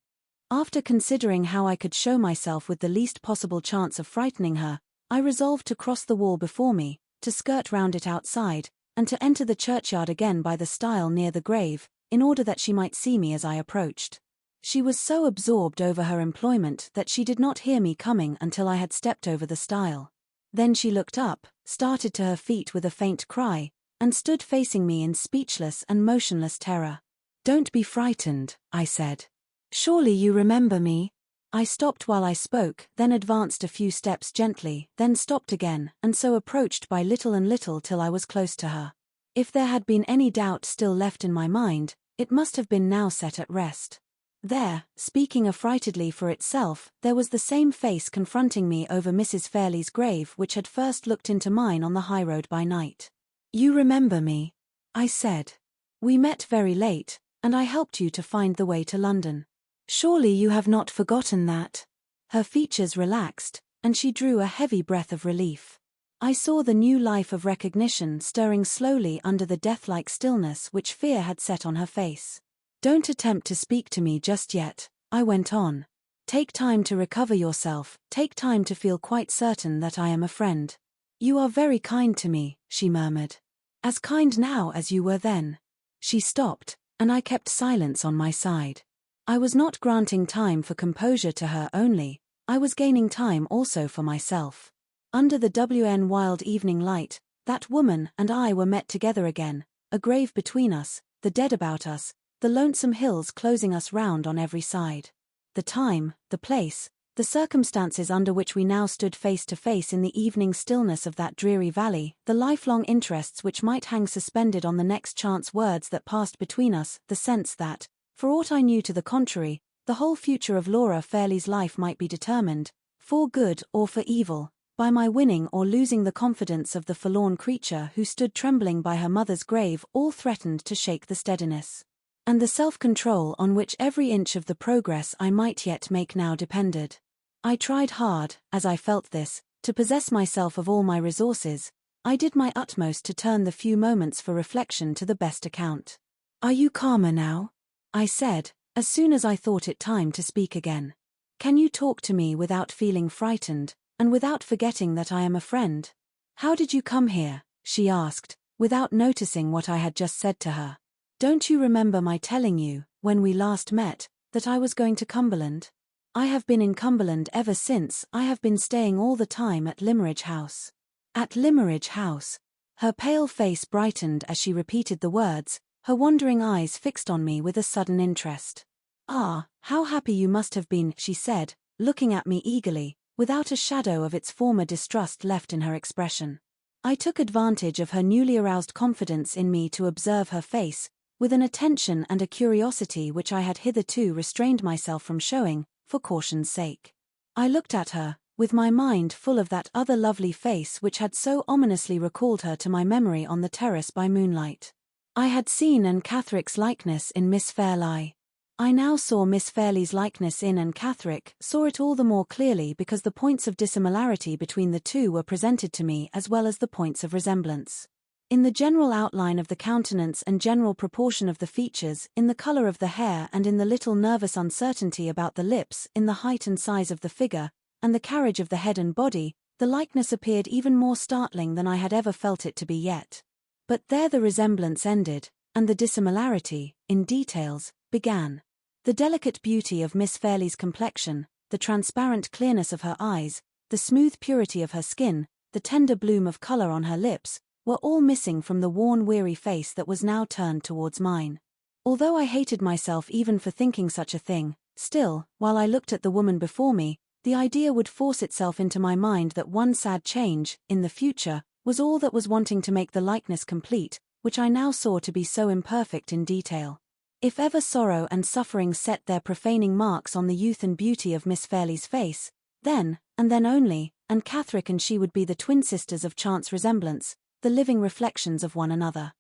After considering how I could show myself with the least possible chance of frightening her, I resolved to cross the wall before me, to skirt round it outside, and to enter the churchyard again by the stile near the grave, in order that she might see me as I approached. She was so absorbed over her employment that she did not hear me coming until I had stepped over the stile. Then she looked up, started to her feet with a faint cry, and stood facing me in speechless and motionless terror. "Don't be frightened," I said. "Surely you remember me?" I stopped while I spoke, then advanced a few steps gently, then stopped again, and so approached by little and little till I was close to her. If there had been any doubt still left in my mind, it must have been now set at rest. There, speaking affrightedly for itself, there was the same face confronting me over Mrs. Fairlie's grave which had first looked into mine on the highroad by night. "You remember me," I said. "We met very late, and I helped you to find the way to London. Surely you have not forgotten that?" Her features relaxed, and she drew a heavy breath of relief. I saw the new life of recognition stirring slowly under the death-like stillness which fear had set on her face. "Don't attempt to speak to me just yet," I went on. "Take time to recover yourself, take time to feel quite certain that I am a friend." "You are very kind to me," she murmured. "As kind now as you were then." She stopped, and I kept silence on my side. I was not granting time for composure to her only, I was gaining time also for myself. Under the wild evening light, that woman and I were met together again, a grave between us, the dead about us, the lonesome hills closing us round on every side. The time, the place, the circumstances under which we now stood face to face in the evening stillness of that dreary valley, the lifelong interests which might hang suspended on the next chance words that passed between us, the sense that, for aught I knew to the contrary, the whole future of Laura Fairlie's life might be determined, for good or for evil, by my winning or losing the confidence of the forlorn creature who stood trembling by her mother's grave, all threatened to shake the steadiness and the self-control on which every inch of the progress I might yet make now depended. I tried hard, as I felt this, to possess myself of all my resources. I did my utmost to turn the few moments for reflection to the best account. "Are you calmer now?" I said, as soon as I thought it time to speak again. "Can you talk to me without feeling frightened, and without forgetting that I am a friend?" "How did you come here?" she asked, without noticing what I had just said to her. "Don't you remember my telling you, when we last met, that I was going to Cumberland? I have been in Cumberland ever since. I have been staying all the time at Limeridge House." "At Limeridge House?" Her pale face brightened as she repeated the words, her wandering eyes fixed on me with a sudden interest. "Ah, how happy you must have been," she said, looking at me eagerly, without a shadow of its former distrust left in her expression. I took advantage of her newly aroused confidence in me to observe her face, with an attention and a curiosity which I had hitherto restrained myself from showing, for caution's sake. I looked at her, with my mind full of that other lovely face which had so ominously recalled her to my memory on the terrace by moonlight. I had seen Anne Catherick's likeness in Miss Fairlie. I now saw Miss Fairlie's likeness in Anne Catherick, saw it all the more clearly because the points of dissimilarity between the two were presented to me as well as the points of resemblance. In the general outline of the countenance and general proportion of the features, in the color of the hair and in the little nervous uncertainty about the lips, in the height and size of the figure, and the carriage of the head and body, the likeness appeared even more startling than I had ever felt it to be yet. But there the resemblance ended, and the dissimilarity, in details, began. The delicate beauty of Miss Fairlie's complexion, the transparent clearness of her eyes, the smooth purity of her skin, the tender bloom of color on her lips, were all missing from the worn, weary face that was now turned towards mine. Although I hated myself even for thinking such a thing, still, while I looked at the woman before me, the idea would force itself into my mind that one sad change, in the future, was all that was wanting to make the likeness complete, which I now saw to be so imperfect in detail. If ever sorrow and suffering set their profaning marks on the youth and beauty of Miss Fairlie's face, then, and then only, Anne Catherick and she would be the twin sisters of chance resemblance, the living reflections of one another.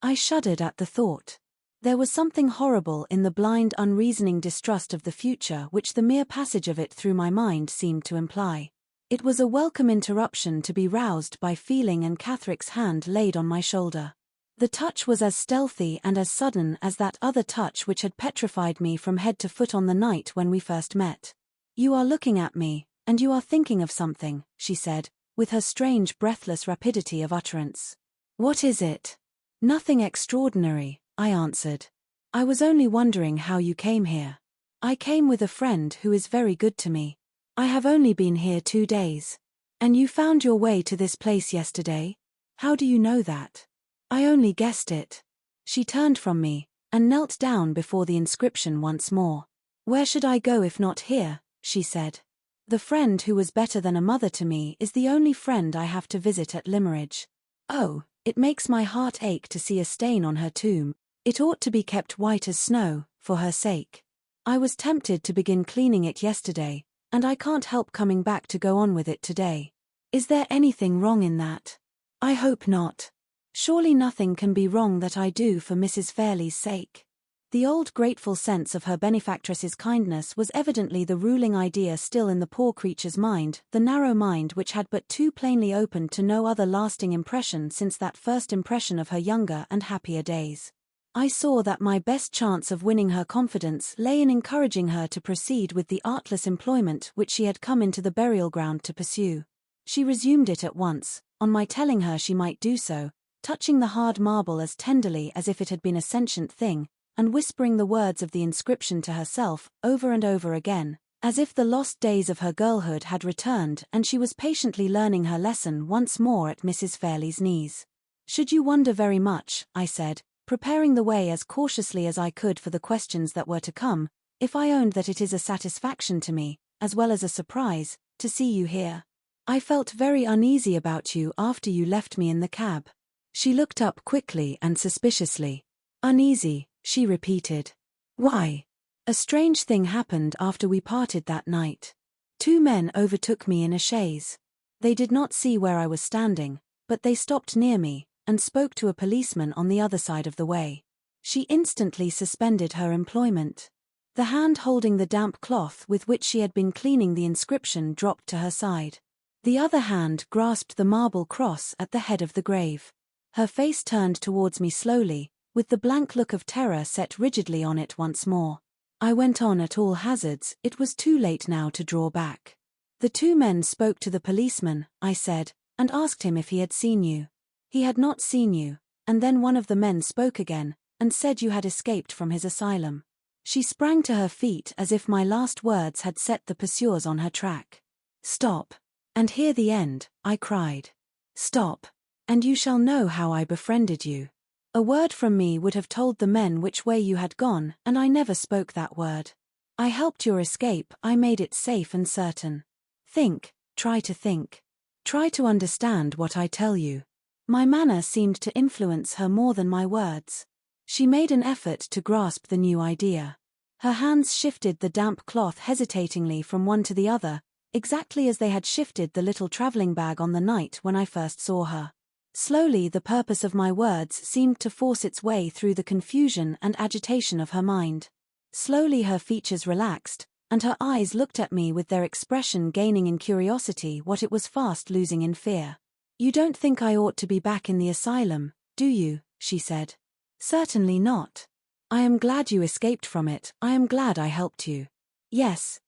I shuddered at the thought. There was something horrible in the blind, unreasoning distrust of the future which the mere passage of it through my mind seemed to imply. It was a welcome interruption to be roused by feeling Anne Catherick's hand laid on my shoulder. The touch was as stealthy and as sudden as that other touch which had petrified me from head to foot on the night when we first met. "You are looking at me, and you are thinking of something," she said, with her strange breathless rapidity of utterance. "What is it?" "Nothing extraordinary," I answered. "I was only wondering how you came here." "I came with a friend who is very good to me. I have only been here 2 days. And you found your way to this place yesterday? How do you know that?" "I only guessed it." She turned from me, and knelt down before the inscription once more. "Where should I go if not here?" she said. "The friend who was better than a mother to me is the only friend I have to visit at Limmeridge. Oh, it makes my heart ache to see a stain on her tomb. It ought to be kept white as snow, for her sake. I was tempted to begin cleaning it yesterday, and I can't help coming back to go on with it today. Is there anything wrong in that? I hope not. Surely nothing can be wrong that I do for Mrs. Fairlie's sake." The old grateful sense of her benefactress's kindness was evidently the ruling idea still in the poor creature's mind, the narrow mind which had but too plainly opened to no other lasting impression since that first impression of her younger and happier days. I saw that my best chance of winning her confidence lay in encouraging her to proceed with the artless employment which she had come into the burial ground to pursue. She resumed it at once, on my telling her she might do so, touching the hard marble as tenderly as if it had been a sentient thing, and whispering the words of the inscription to herself, over and over again, as if the lost days of her girlhood had returned and she was patiently learning her lesson once more at Mrs. Fairlie's knees. "Should you wonder very much," I said, preparing the way as cautiously as I could for the questions that were to come, "if I owned that it is a satisfaction to me, as well as a surprise, to see you here? I felt very uneasy about you after you left me in the cab." She looked up quickly and suspiciously. "Uneasy," she repeated. "Why?" "A strange thing happened after we parted that night. 2 men overtook me in a chaise. They did not see where I was standing, but they stopped near me, and spoke to a policeman on the other side of the way." She instantly suspended her employment. The hand holding the damp cloth with which she had been cleaning the inscription dropped to her side. The other hand grasped the marble cross at the head of the grave. Her face turned towards me slowly, with the blank look of terror set rigidly on it once more. I went on at all hazards. It was too late now to draw back. "The 2 men spoke to the policeman," I said, "and asked him if he had seen you. He had not seen you, and then one of the men spoke again, and said you had escaped from his asylum." She sprang to her feet as if my last words had set the pursuers on her track. "Stop, and hear the end," I cried. "Stop, and you shall know how I befriended you. A word from me would have told the men which way you had gone, and I never spoke that word. I helped your escape, I made it safe and certain. Think, try to think. Try to understand what I tell you." My manner seemed to influence her more than my words. She made an effort to grasp the new idea. Her hands shifted the damp cloth hesitatingly from one to the other, exactly as they had shifted the little traveling bag on the night when I first saw her. Slowly the purpose of my words seemed to force its way through the confusion and agitation of her mind. Slowly her features relaxed, and her eyes looked at me with their expression gaining in curiosity what it was fast losing in fear. "You don't think I ought to be back in the asylum, do you?" she said. "Certainly not. I am glad you escaped from it. I am glad I helped you." Yes,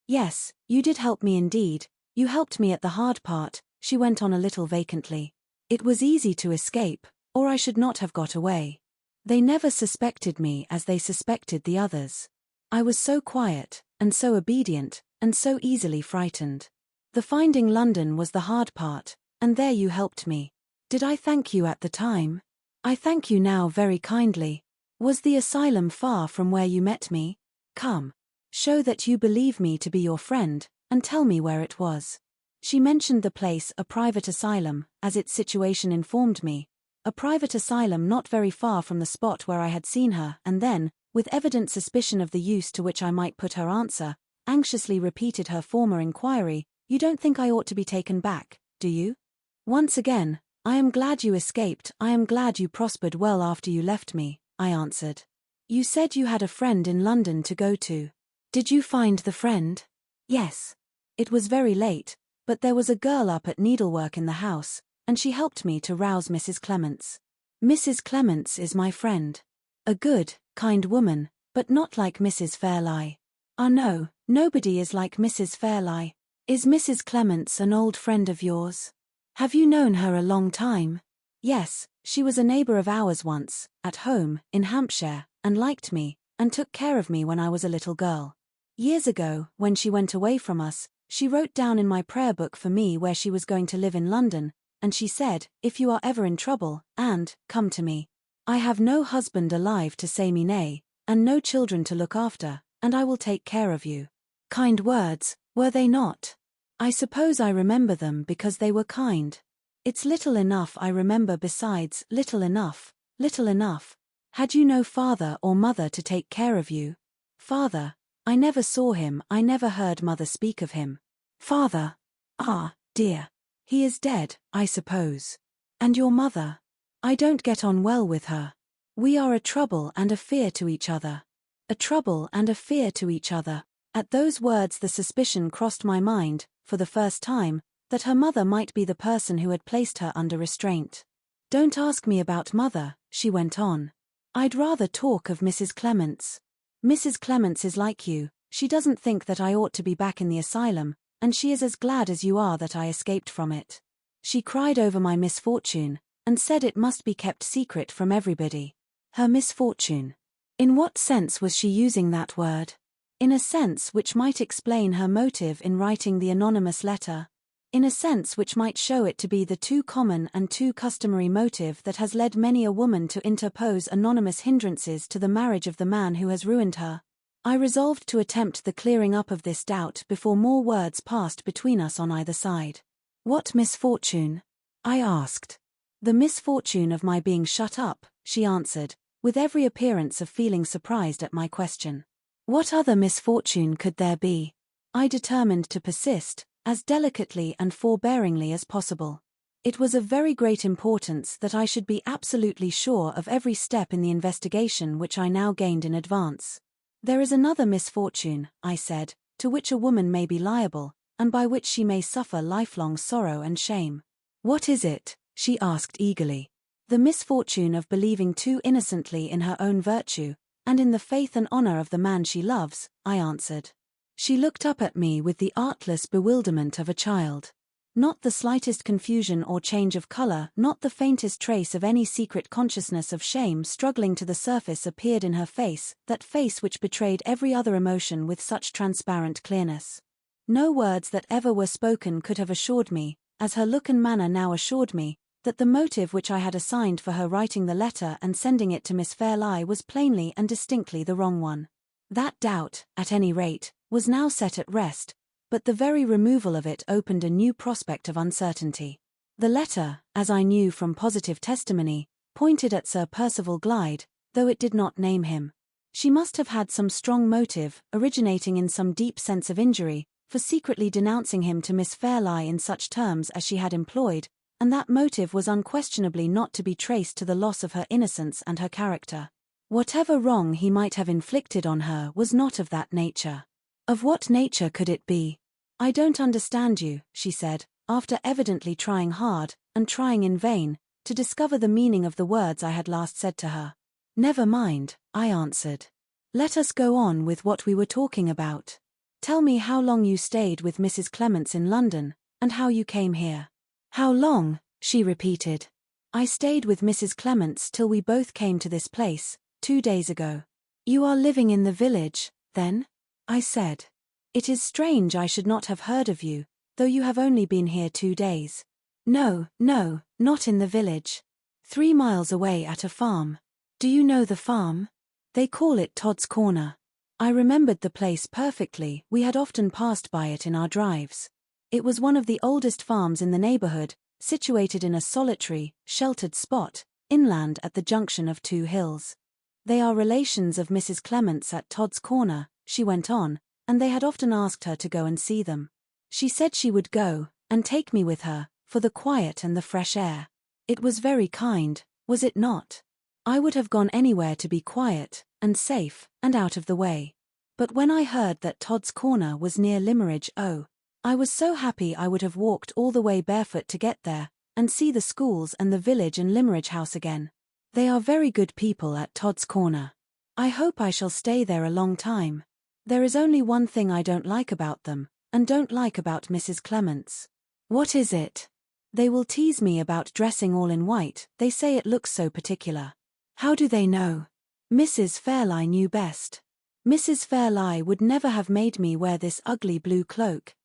you did help me indeed. You helped me at the hard part," she went on a little vacantly. "It was easy to escape, or I should not have got away. They never suspected me as they suspected the others. I was so quiet, and so obedient, and so easily frightened. The finding London was the hard part, and there you helped me. Did I thank you at the time? I thank you now very kindly. Was the asylum far from where you met me? Come. Show that you believe me to be your friend, and tell me where it was." She mentioned the place, a private asylum, as its situation informed me. A private asylum not very far from the spot where I had seen her, and then, with evident suspicion of the use to which I might put her answer, anxiously repeated her former inquiry. "You don't think I ought to be taken back, do you?" Once again, "I am glad you escaped, I am glad you prospered well after you left me," I answered. "You said you had a friend in London to go to. Did you find the friend?" "Yes. It was very late, but there was a girl up at needlework in the house, and she helped me to rouse Mrs. Clements. Mrs. Clements is my friend. A good, kind woman, but not like Mrs. Fairlie. Ah no, nobody is like Mrs. Fairlie. Is Mrs. Clements an old friend of yours? Have you known her a long time?" "Yes, she was a neighbour of ours once, at home, in Hampshire, and liked me, and took care of me when I was a little girl. Years ago, when she went away from us, she wrote down in my prayer book for me where she was going to live in London, and she said, 'If you are ever in trouble, and come to me. I have no husband alive to say me nay, and no children to look after, and I will take care of you.' Kind words, were they not? I suppose I remember them because they were kind. It's little enough I remember besides, little enough. Had you no father or mother to take care of you?" "Father? I never saw him, I never heard mother speak of him." "Father? Ah, dear. He is dead, I suppose. And your mother? I don't get on well with her. We are a trouble and a fear to each other." A trouble and a fear to each other. At those words the suspicion crossed my mind, for the first time, that her mother might be the person who had placed her under restraint. "Don't ask me about mother," she went on. "I'd rather talk of Mrs. Clements. Mrs. Clements is like you, she doesn't think that I ought to be back in the asylum, and she is as glad as you are that I escaped from it. She cried over my misfortune, and said it must be kept secret from everybody." Her misfortune. In what sense was she using that word? In a sense which might explain her motive in writing the anonymous letter. In a sense which might show it to be the too common and too customary motive that has led many a woman to interpose anonymous hindrances to the marriage of the man who has ruined her. I resolved to attempt the clearing up of this doubt before more words passed between us on either side. "What misfortune?" I asked. "The misfortune of my being shut up," she answered, with every appearance of feeling surprised at my question. What other misfortune could there be? I determined to persist, as delicately and forbearingly as possible. It was of very great importance that I should be absolutely sure of every step in the investigation which I now gained in advance. "There is another misfortune," I said, "to which a woman may be liable, and by which she may suffer lifelong sorrow and shame." "What is it?" she asked eagerly. "The misfortune of believing too innocently in her own virtue, and in the faith and honor of the man she loves," I answered. She looked up at me with the artless bewilderment of a child. Not the slightest confusion or change of color, not the faintest trace of any secret consciousness of shame struggling to the surface appeared in her face, that face which betrayed every other emotion with such transparent clearness. No words that ever were spoken could have assured me, as her look and manner now assured me, that the motive which I had assigned for her writing the letter and sending it to Miss Fairlie was plainly and distinctly the wrong one. That doubt, at any rate, was now set at rest, but the very removal of it opened a new prospect of uncertainty. The letter, as I knew from positive testimony, pointed at Sir Percival Glyde, though it did not name him. She must have had some strong motive, originating in some deep sense of injury, for secretly denouncing him to Miss Fairlie in such terms as she had employed, and that motive was unquestionably not to be traced to the loss of her innocence and her character. Whatever wrong he might have inflicted on her was not of that nature. Of what nature could it be? I don't understand you, she said, after evidently trying hard, and trying in vain, to discover the meaning of the words I had last said to her. Never mind, I answered. Let us go on with what we were talking about. Tell me how long you stayed with Mrs. Clements in London, and how you came here. How long? She repeated. I stayed with Mrs. Clements till we both came to this place, 2 days ago. You are living in the village, then? I said. It is strange I should not have heard of you, though you have only been here 2 days. No, not in the village. 3 miles away at a farm. Do you know the farm? They call it Todd's Corner. I remembered the place perfectly, we had often passed by it in our drives. It was one of the oldest farms in the neighborhood, situated in a solitary, sheltered spot, inland at the junction of 2 hills. They are relations of Mrs. Clements at Todd's Corner, she went on, and they had often asked her to go and see them. She said she would go, and take me with her, for the quiet and the fresh air. It was very kind, was it not? I would have gone anywhere to be quiet, and safe, and out of the way. But when I heard that Todd's Corner was near Limmeridge, I was so happy I would have walked all the way barefoot to get there, and see the schools and the village and Limmeridge House again. They are very good people at Todd's Corner. I hope I shall stay there a long time. There is only one thing I don't like about them, and don't like about Mrs. Clements. What is it? They will tease me about dressing all in white, they say it looks so particular. How do they know? Mrs. Fairlie knew best. Mrs. Fairlie would never have made me wear this ugly blue cloak.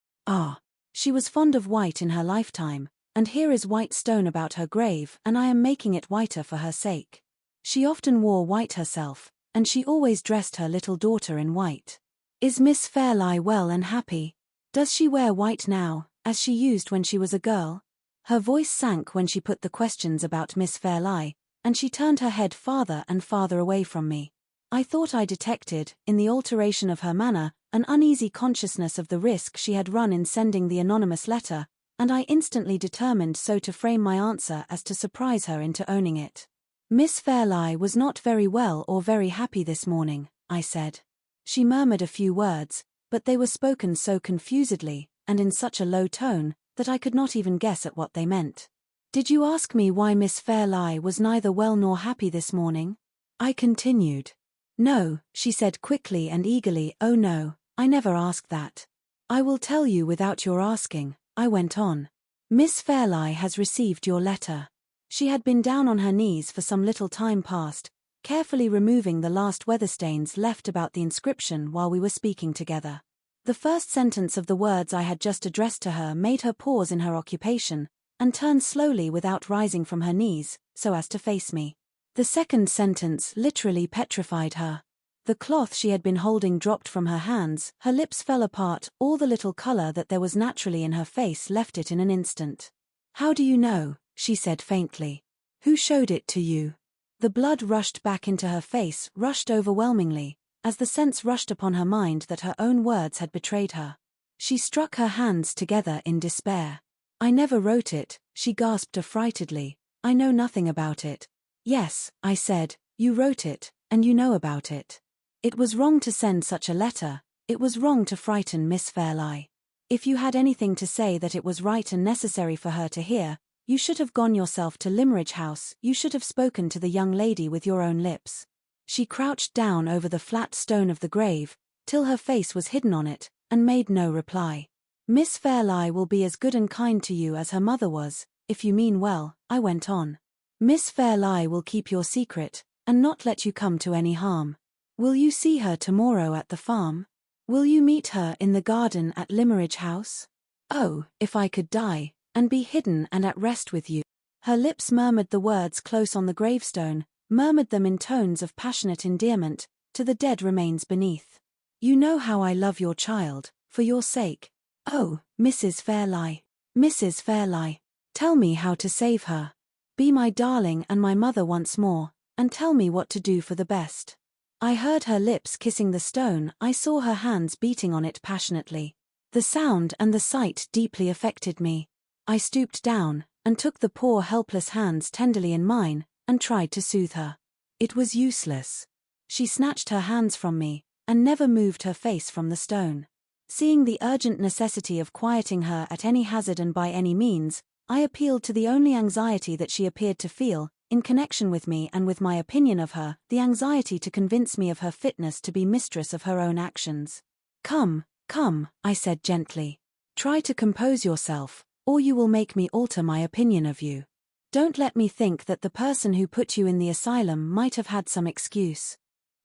She was fond of white in her lifetime, and here is white stone about her grave, and I am making it whiter for her sake. She often wore white herself, and she always dressed her little daughter in white. Is Miss Fairlie well and happy? Does she wear white now, as she used when she was a girl? Her voice sank when she put the questions about Miss Fairlie, and she turned her head farther and farther away from me. I thought I detected, in the alteration of her manner, an uneasy consciousness of the risk she had run in sending the anonymous letter, and I instantly determined so to frame my answer as to surprise her into owning it. Miss Fairlie was not very well or very happy this morning, I said. She murmured a few words, but they were spoken so confusedly, and in such a low tone, that I could not even guess at what they meant. Did you ask me why Miss Fairlie was neither well nor happy this morning? I continued. No, she said quickly and eagerly. Oh no, I never asked that. I will tell you without your asking, I went on. Miss Fairlie has received your letter. She had been down on her knees for some little time past, carefully removing the last weather stains left about the inscription while we were speaking together. The first sentence of the words I had just addressed to her made her pause in her occupation, and turn slowly without rising from her knees, so as to face me. The second sentence literally petrified her. The cloth she had been holding dropped from her hands, her lips fell apart, all the little color that there was naturally in her face left it in an instant. How do you know? She said faintly. Who showed it to you? The blood rushed back into her face, rushed overwhelmingly, as the sense rushed upon her mind that her own words had betrayed her. She struck her hands together in despair. I never wrote it, she gasped affrightedly. I know nothing about it. Yes, I said, you wrote it, and you know about it. It was wrong to send such a letter, it was wrong to frighten Miss Fairlie. If you had anything to say that it was right and necessary for her to hear, you should have gone yourself to Limmeridge House, you should have spoken to the young lady with your own lips. She crouched down over the flat stone of the grave, till her face was hidden on it, and made no reply. Miss Fairlie will be as good and kind to you as her mother was, if you mean well, I went on. Miss Fairlie will keep your secret, and not let you come to any harm. Will you see her tomorrow at the farm? Will you meet her in the garden at Limmeridge House? Oh, if I could die, and be hidden and at rest with you. Her lips murmured the words close on the gravestone, murmured them in tones of passionate endearment, to the dead remains beneath. You know how I love your child, for your sake. Oh, Mrs. Fairlie, tell me how to save her. Be my darling and my mother once more, and tell me what to do for the best. I heard her lips kissing the stone, I saw her hands beating on it passionately. The sound and the sight deeply affected me. I stooped down, and took the poor helpless hands tenderly in mine, and tried to soothe her. It was useless. She snatched her hands from me, and never moved her face from the stone. Seeing the urgent necessity of quieting her at any hazard and by any means, I appealed to the only anxiety that she appeared to feel, in connection with me and with my opinion of her, the anxiety to convince me of her fitness to be mistress of her own actions. Come, come, I said gently. Try to compose yourself, or you will make me alter my opinion of you. Don't let me think that the person who put you in the asylum might have had some excuse.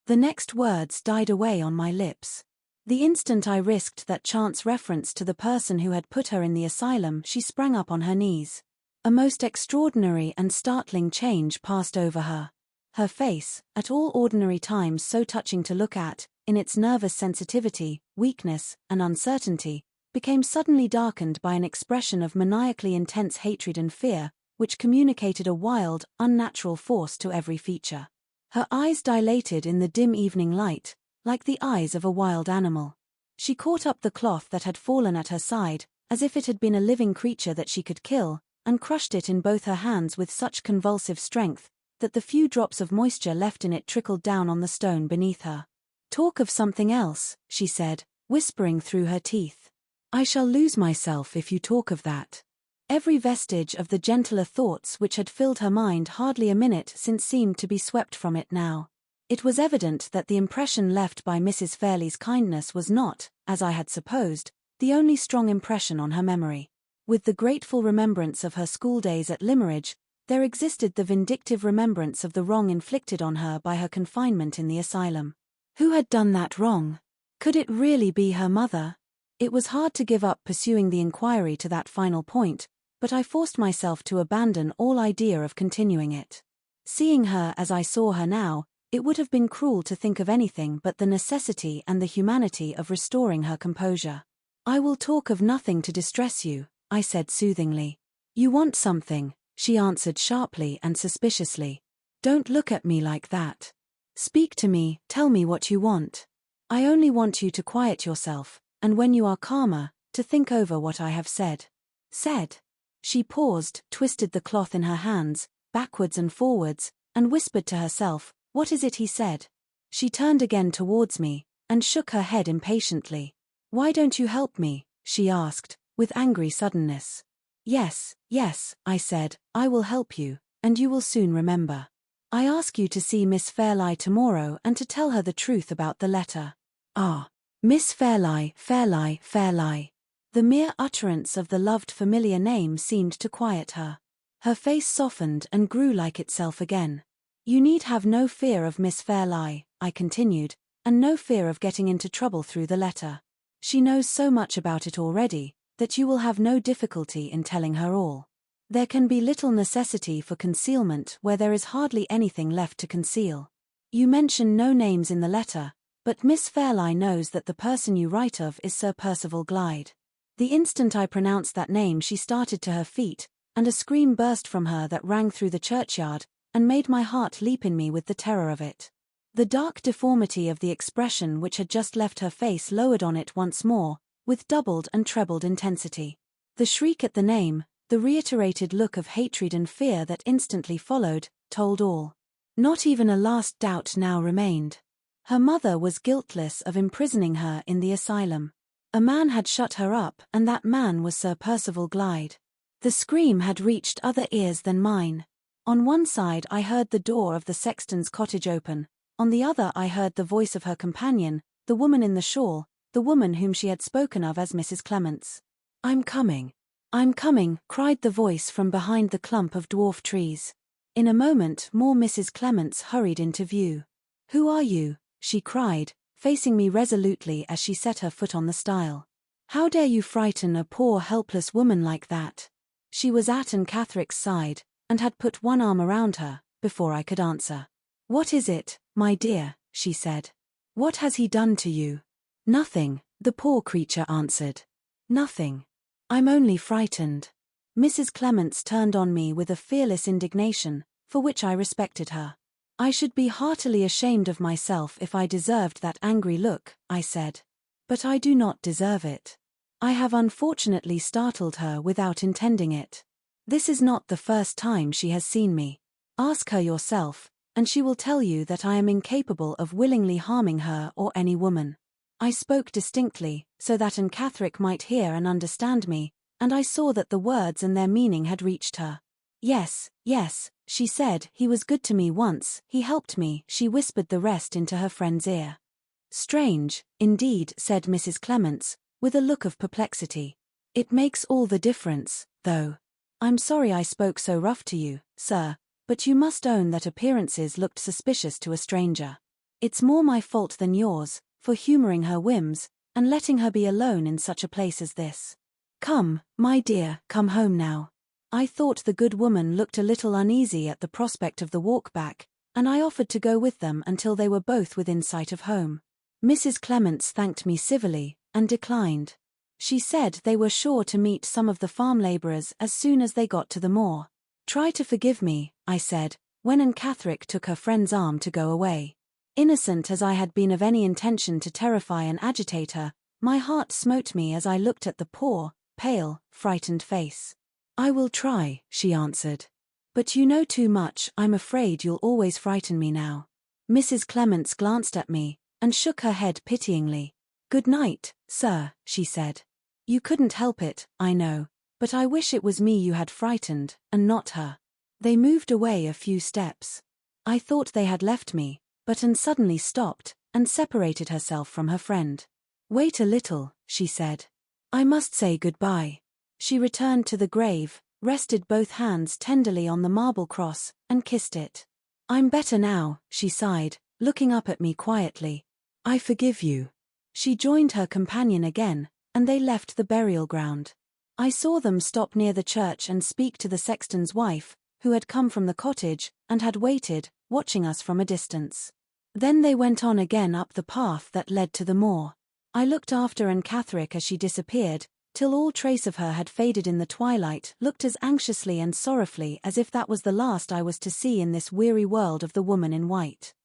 The next words died away on my lips. The instant I risked that chance reference to the person who had put her in the asylum, she sprang up on her knees. A most extraordinary and startling change passed over her. Her face, at all ordinary times so touching to look at, in its nervous sensitivity, weakness, and uncertainty, became suddenly darkened by an expression of maniacally intense hatred and fear, which communicated a wild, unnatural force to every feature. Her eyes dilated in the dim evening light, like the eyes of a wild animal. She caught up the cloth that had fallen at her side, as if it had been a living creature that she could kill, and crushed it in both her hands with such convulsive strength, that the few drops of moisture left in it trickled down on the stone beneath her. Talk of something else, she said, whispering through her teeth. I shall lose myself if you talk of that. Every vestige of the gentler thoughts which had filled her mind hardly a minute since seemed to be swept from it now. It was evident that the impression left by Mrs. Fairlie's kindness was not, as I had supposed, the only strong impression on her memory. With the grateful remembrance of her schooldays at Limmeridge, there existed the vindictive remembrance of the wrong inflicted on her by her confinement in the asylum. Who had done that wrong? Could it really be her mother? It was hard to give up pursuing the inquiry to that final point, but I forced myself to abandon all idea of continuing it. Seeing her as I saw her now, it would have been cruel to think of anything but the necessity and the humanity of restoring her composure. I will talk of nothing to distress you, I said soothingly. You want something, she answered sharply and suspiciously. Don't look at me like that. Speak to me, tell me what you want. I only want you to quiet yourself, and when you are calmer, to think over what I have said. Said? She paused, twisted the cloth in her hands, backwards and forwards, and whispered to herself, What is it he said? She turned again towards me, and shook her head impatiently. Why don't you help me? She asked, with angry suddenness. Yes, yes, I said, I will help you, and you will soon remember. I ask you to see Miss Fairlie tomorrow and to tell her the truth about the letter. Ah, Miss Fairlie, Fairlie, Fairlie. The mere utterance of the loved familiar name seemed to quiet her. Her face softened and grew like itself again. You need have no fear of Miss Fairlie, I continued, and no fear of getting into trouble through the letter. She knows so much about it already, that you will have no difficulty in telling her all. There can be little necessity for concealment where there is hardly anything left to conceal. You mention no names in the letter, but Miss Fairlie knows that the person you write of is Sir Percival Glyde. The instant I pronounced that name she started to her feet, and a scream burst from her that rang through the churchyard, and made my heart leap in me with the terror of it. The dark deformity of the expression which had just left her face lowered on it once more, with doubled and trebled intensity. The shriek at the name, the reiterated look of hatred and fear that instantly followed, told all. Not even a last doubt now remained. Her mother was guiltless of imprisoning her in the asylum. A man had shut her up, and that man was Sir Percival Glyde. The scream had reached other ears than mine. On one side I heard the door of the sexton's cottage open, on the other I heard the voice of her companion, the woman in the shawl, the woman whom she had spoken of as Mrs. Clements. I'm coming, cried the voice from behind the clump of dwarf trees. In a moment more Mrs. Clements hurried into view. Who are you? She cried, facing me resolutely as she set her foot on the stile. How dare you frighten a poor helpless woman like that? She was at Anne Catherick's side, and had put one arm around her, before I could answer. What is it, my dear? She said. What has he done to you? Nothing, the poor creature answered. Nothing. I'm only frightened. Mrs. Clements turned on me with a fearless indignation, for which I respected her. I should be heartily ashamed of myself if I deserved that angry look, I said. But I do not deserve it. I have unfortunately startled her without intending it. This is not the first time she has seen me. Ask her yourself, and she will tell you that I am incapable of willingly harming her or any woman. I spoke distinctly, so that Anne Catherick might hear and understand me, and I saw that the words and their meaning had reached her. Yes, yes, she said, he was good to me once, he helped me, she whispered the rest into her friend's ear. Strange, indeed, said Mrs. Clements, with a look of perplexity. It makes all the difference, though. I'm sorry I spoke so rough to you, sir, but you must own that appearances looked suspicious to a stranger. It's more my fault than yours, for humoring her whims, and letting her be alone in such a place as this. Come, my dear, come home now. I thought the good woman looked a little uneasy at the prospect of the walk back, and I offered to go with them until they were both within sight of home. Mrs. Clements thanked me civilly, and declined. She said they were sure to meet some of the farm labourers as soon as they got to the moor. Try to forgive me, I said, when Anne Catherick took her friend's arm to go away. Innocent as I had been of any intention to terrify and agitate her, my heart smote me as I looked at the poor, pale, frightened face. I will try, she answered. But you know too much, I'm afraid you'll always frighten me now. Mrs. Clements glanced at me, and shook her head pityingly. Good night, sir, she said. You couldn't help it, I know, but I wish it was me you had frightened, and not her. They moved away a few steps. I thought they had left me, but Anne suddenly stopped, and separated herself from her friend. Wait a little, she said. I must say goodbye. She returned to the grave, rested both hands tenderly on the marble cross, and kissed it. I'm better now, she sighed, looking up at me quietly. I forgive you. She joined her companion again, and they left the burial ground. I saw them stop near the church and speak to the sexton's wife, who had come from the cottage, and had waited, watching us from a distance. Then they went on again up the path that led to the moor. I looked after Anne Catherick as she disappeared, till all trace of her had faded in the twilight, looked as anxiously and sorrowfully as if that was the last I was to see in this weary world of the woman in white.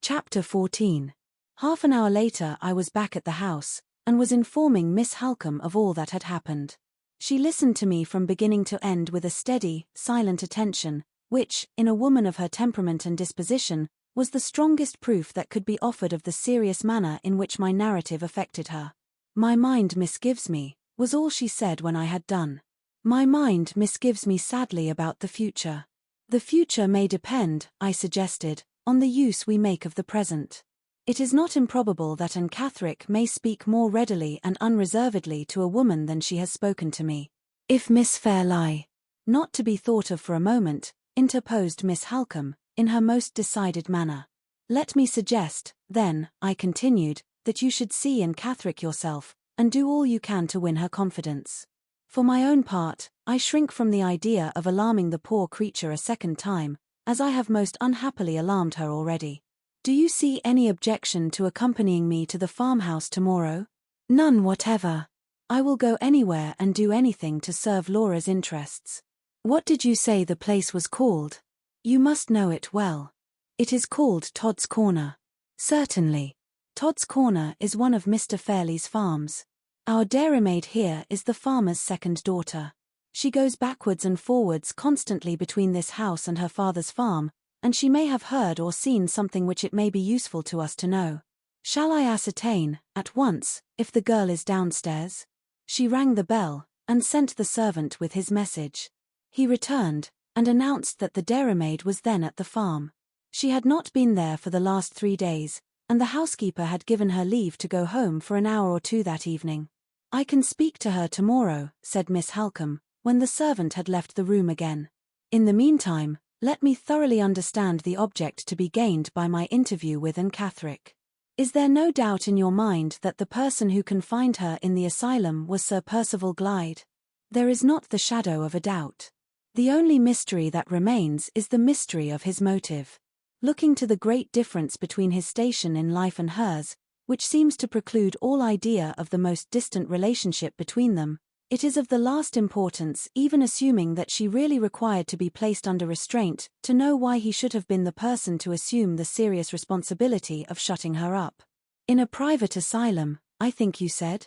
Chapter 14. Half an hour later I was back at the house, and was informing Miss Halcombe of all that had happened. She listened to me from beginning to end with a steady, silent attention, which, in a woman of her temperament and disposition, was the strongest proof that could be offered of the serious manner in which my narrative affected her. My mind misgives me, was all she said when I had done. My mind misgives me sadly about the future. The future may depend, I suggested, on the use we make of the present. It is not improbable that Anne Catherick may speak more readily and unreservedly to a woman than she has spoken to me. If Miss Fairlie, not to be thought of for a moment, interposed Miss Halcombe, in her most decided manner. Let me suggest, then, I continued, that you should see Anne Catherick yourself, and do all you can to win her confidence. For my own part, I shrink from the idea of alarming the poor creature a second time, as I have most unhappily alarmed her already. Do you see any objection to accompanying me to the farmhouse tomorrow? None whatever. I will go anywhere and do anything to serve Laura's interests. What did you say the place was called? You must know it well. It is called Todd's Corner. Certainly. Todd's Corner is one of Mr. Fairlie's farms. Our dairymaid here is the farmer's second daughter. She goes backwards and forwards constantly between this house and her father's farm, and she may have heard or seen something which it may be useful to us to know. Shall I ascertain, at once, if the girl is downstairs? She rang the bell, and sent the servant with his message. He returned, and announced that the dairymaid was then at the farm. She had not been there for the last 3 days, and the housekeeper had given her leave to go home for an hour or two that evening. I can speak to her tomorrow, said Miss Halcombe, when the servant had left the room again. In the meantime, let me thoroughly understand the object to be gained by my interview with Anne Catherick. Is there no doubt in your mind that the person who confined her in the asylum was Sir Percival Glyde? There is not the shadow of a doubt. The only mystery that remains is the mystery of his motive. Looking to the great difference between his station in life and hers, which seems to preclude all idea of the most distant relationship between them, it is of the last importance, even assuming that she really required to be placed under restraint, to know why he should have been the person to assume the serious responsibility of shutting her up. In a private asylum, I think you said?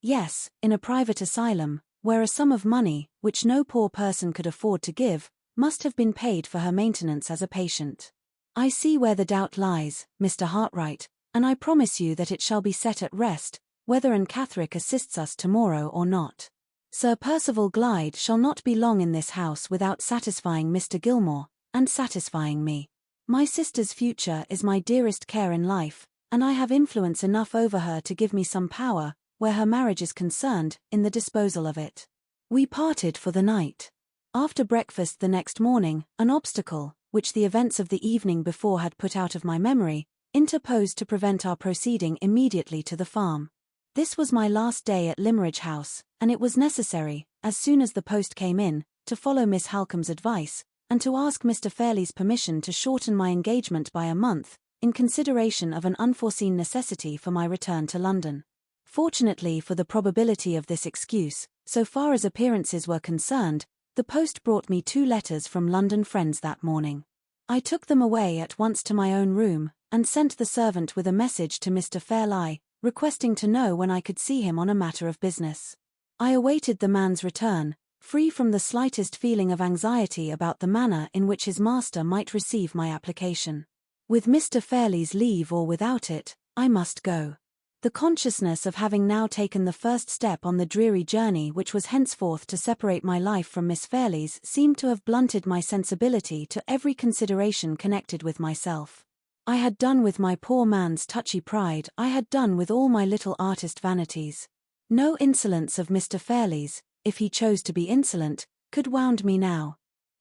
Yes, in a private asylum, where a sum of money, which no poor person could afford to give, must have been paid for her maintenance as a patient. I see where the doubt lies, Mr. Hartright, and I promise you that it shall be set at rest, whether Anne Catherick assists us tomorrow or not. Sir Percival Glyde shall not be long in this house without satisfying Mr. Gilmore, and satisfying me. My sister's future is my dearest care in life, and I have influence enough over her to give me some power, where her marriage is concerned, in the disposal of it. We parted for the night. After breakfast the next morning, an obstacle, which the events of the evening before had put out of my memory, interposed to prevent our proceeding immediately to the farm. This was my last day at Limmeridge House, and it was necessary, as soon as the post came in, to follow Miss Halcombe's advice, and to ask Mr. Fairlie's permission to shorten my engagement by a month, in consideration of an unforeseen necessity for my return to London. Fortunately for the probability of this excuse, so far as appearances were concerned, the post brought me 2 letters from London friends that morning. I took them away at once to my own room, and sent the servant with a message to Mr. Fairlie, requesting to know when I could see him on a matter of business. I awaited the man's return, free from the slightest feeling of anxiety about the manner in which his master might receive my application. With Mr. Fairlie's leave or without it, I must go. The consciousness of having now taken the first step on the dreary journey which was henceforth to separate my life from Miss Fairlie's seemed to have blunted my sensibility to every consideration connected with myself. I had done with my poor man's touchy pride, I had done with all my little artist vanities. No insolence of Mr. Fairlie's, if he chose to be insolent, could wound me now.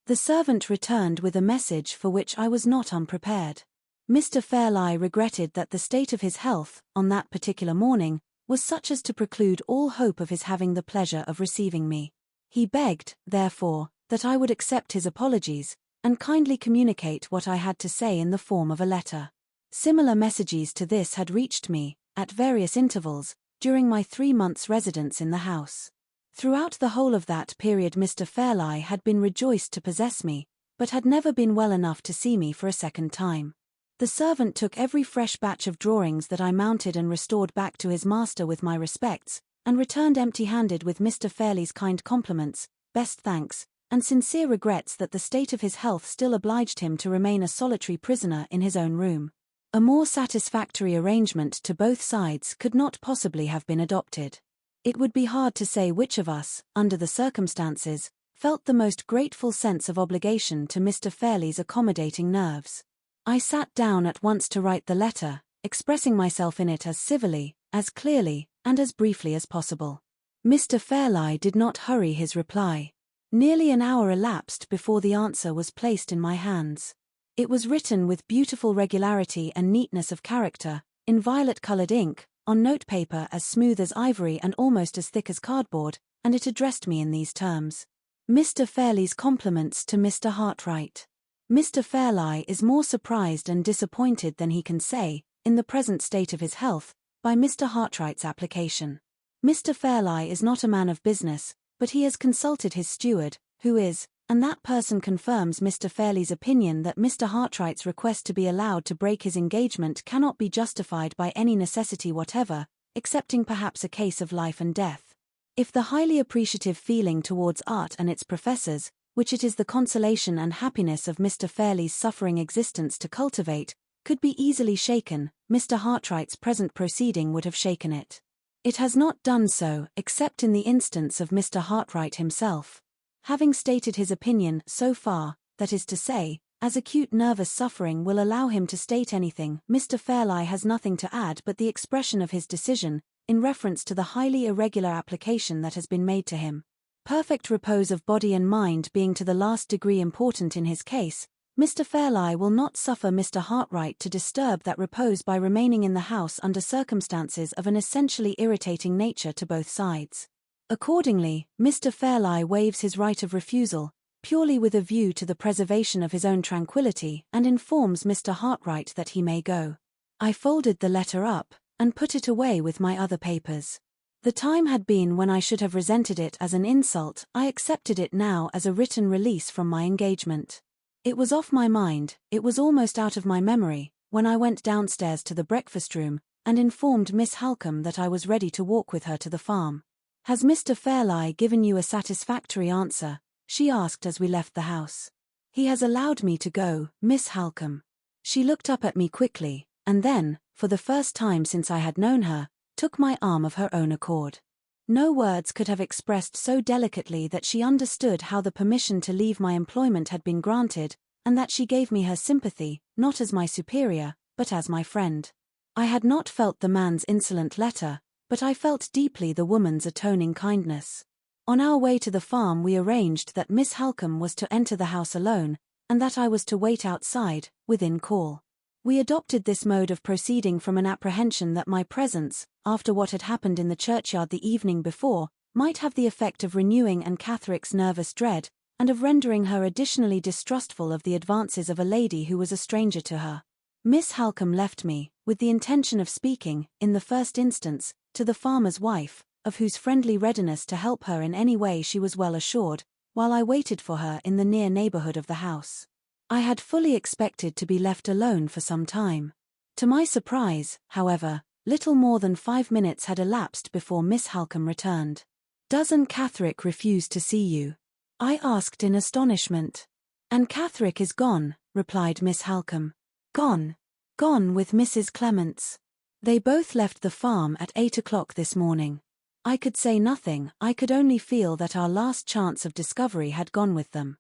The servant returned with a message for which I was not unprepared. Mr. Fairlie regretted that the state of his health, on that particular morning, was such as to preclude all hope of his having the pleasure of receiving me. He begged, therefore, that I would accept his apologies, and kindly communicate what I had to say in the form of a letter. Similar messages to this had reached me, at various intervals, during my 3 months' residence in the house. Throughout the whole of that period Mr. Fairlie had been rejoiced to possess me, but had never been well enough to see me for a second time. The servant took every fresh batch of drawings that I mounted and restored back to his master with my respects, and returned empty-handed with Mr. Fairlie's kind compliments, best thanks, and sincere regrets that the state of his health still obliged him to remain a solitary prisoner in his own room. A more satisfactory arrangement to both sides could not possibly have been adopted. It would be hard to say which of us, under the circumstances, felt the most grateful sense of obligation to Mr. Fairlie's accommodating nerves. I sat down at once to write the letter, expressing myself in it as civilly, as clearly, and as briefly as possible. Mr. Fairlie did not hurry his reply. Nearly an hour elapsed before the answer was placed in my hands. It was written with beautiful regularity and neatness of character, in violet-colored ink, on notepaper as smooth as ivory and almost as thick as cardboard, and it addressed me in these terms. Mr. Fairlie's compliments to Mr. Hartright. Mr. Fairlie is more surprised and disappointed than he can say, in the present state of his health, by Mr. Hartright's application. Mr. Fairlie is not a man of business, but he has consulted his steward, who is, and that person confirms Mr. Fairlie's opinion that Mr. Hartright's request to be allowed to break his engagement cannot be justified by any necessity whatever, excepting perhaps a case of life and death. If the highly appreciative feeling towards art and its professors, which it is the consolation and happiness of Mr. Fairlie's suffering existence to cultivate, could be easily shaken, Mr. Hartright's present proceeding would have shaken it. It has not done so, except in the instance of Mr. Hartright himself. Having stated his opinion so far, that is to say, as acute nervous suffering will allow him to state anything, Mr. Fairlie has nothing to add but the expression of his decision, in reference to the highly irregular application that has been made to him. Perfect repose of body and mind being to the last degree important in his case, Mr. Fairlie will not suffer Mr. Hartright to disturb that repose by remaining in the house under circumstances of an essentially irritating nature to both sides. Accordingly, Mr. Fairlie waives his right of refusal, purely with a view to the preservation of his own tranquillity, and informs Mr. Hartright that he may go. I folded the letter up, and put it away with my other papers. The time had been when I should have resented it as an insult. I accepted it now as a written release from my engagement. It was off my mind, it was almost out of my memory, when I went downstairs to the breakfast room, and informed Miss Halcombe that I was ready to walk with her to the farm. "Has Mr. Fairlie given you a satisfactory answer?" she asked as we left the house. "He has allowed me to go, Miss Halcombe." She looked up at me quickly, and then, for the first time since I had known her, took my arm of her own accord. No words could have expressed so delicately that she understood how the permission to leave my employment had been granted, and that she gave me her sympathy, not as my superior, but as my friend. I had not felt the man's insolent letter, but I felt deeply the woman's atoning kindness. On our way to the farm we arranged that Miss Halcombe was to enter the house alone, and that I was to wait outside, within call. We adopted this mode of proceeding from an apprehension that my presence, after what had happened in the churchyard the evening before, might have the effect of renewing Anne Catherick's nervous dread, and of rendering her additionally distrustful of the advances of a lady who was a stranger to her. Miss Halcombe left me, with the intention of speaking, in the first instance, to the farmer's wife, of whose friendly readiness to help her in any way she was well assured, while I waited for her in the near neighborhood of the house. I had fully expected to be left alone for some time. To my surprise, however, little more than 5 minutes had elapsed before Miss Halcombe returned. "Does Anne Catherick refuse to see you?" I asked in astonishment. "Anne Catherick is gone," replied Miss Halcombe. "Gone? Gone with Mrs. Clements. They both left the farm at 8 o'clock this morning." I could say nothing, I could only feel that our last chance of discovery had gone with them.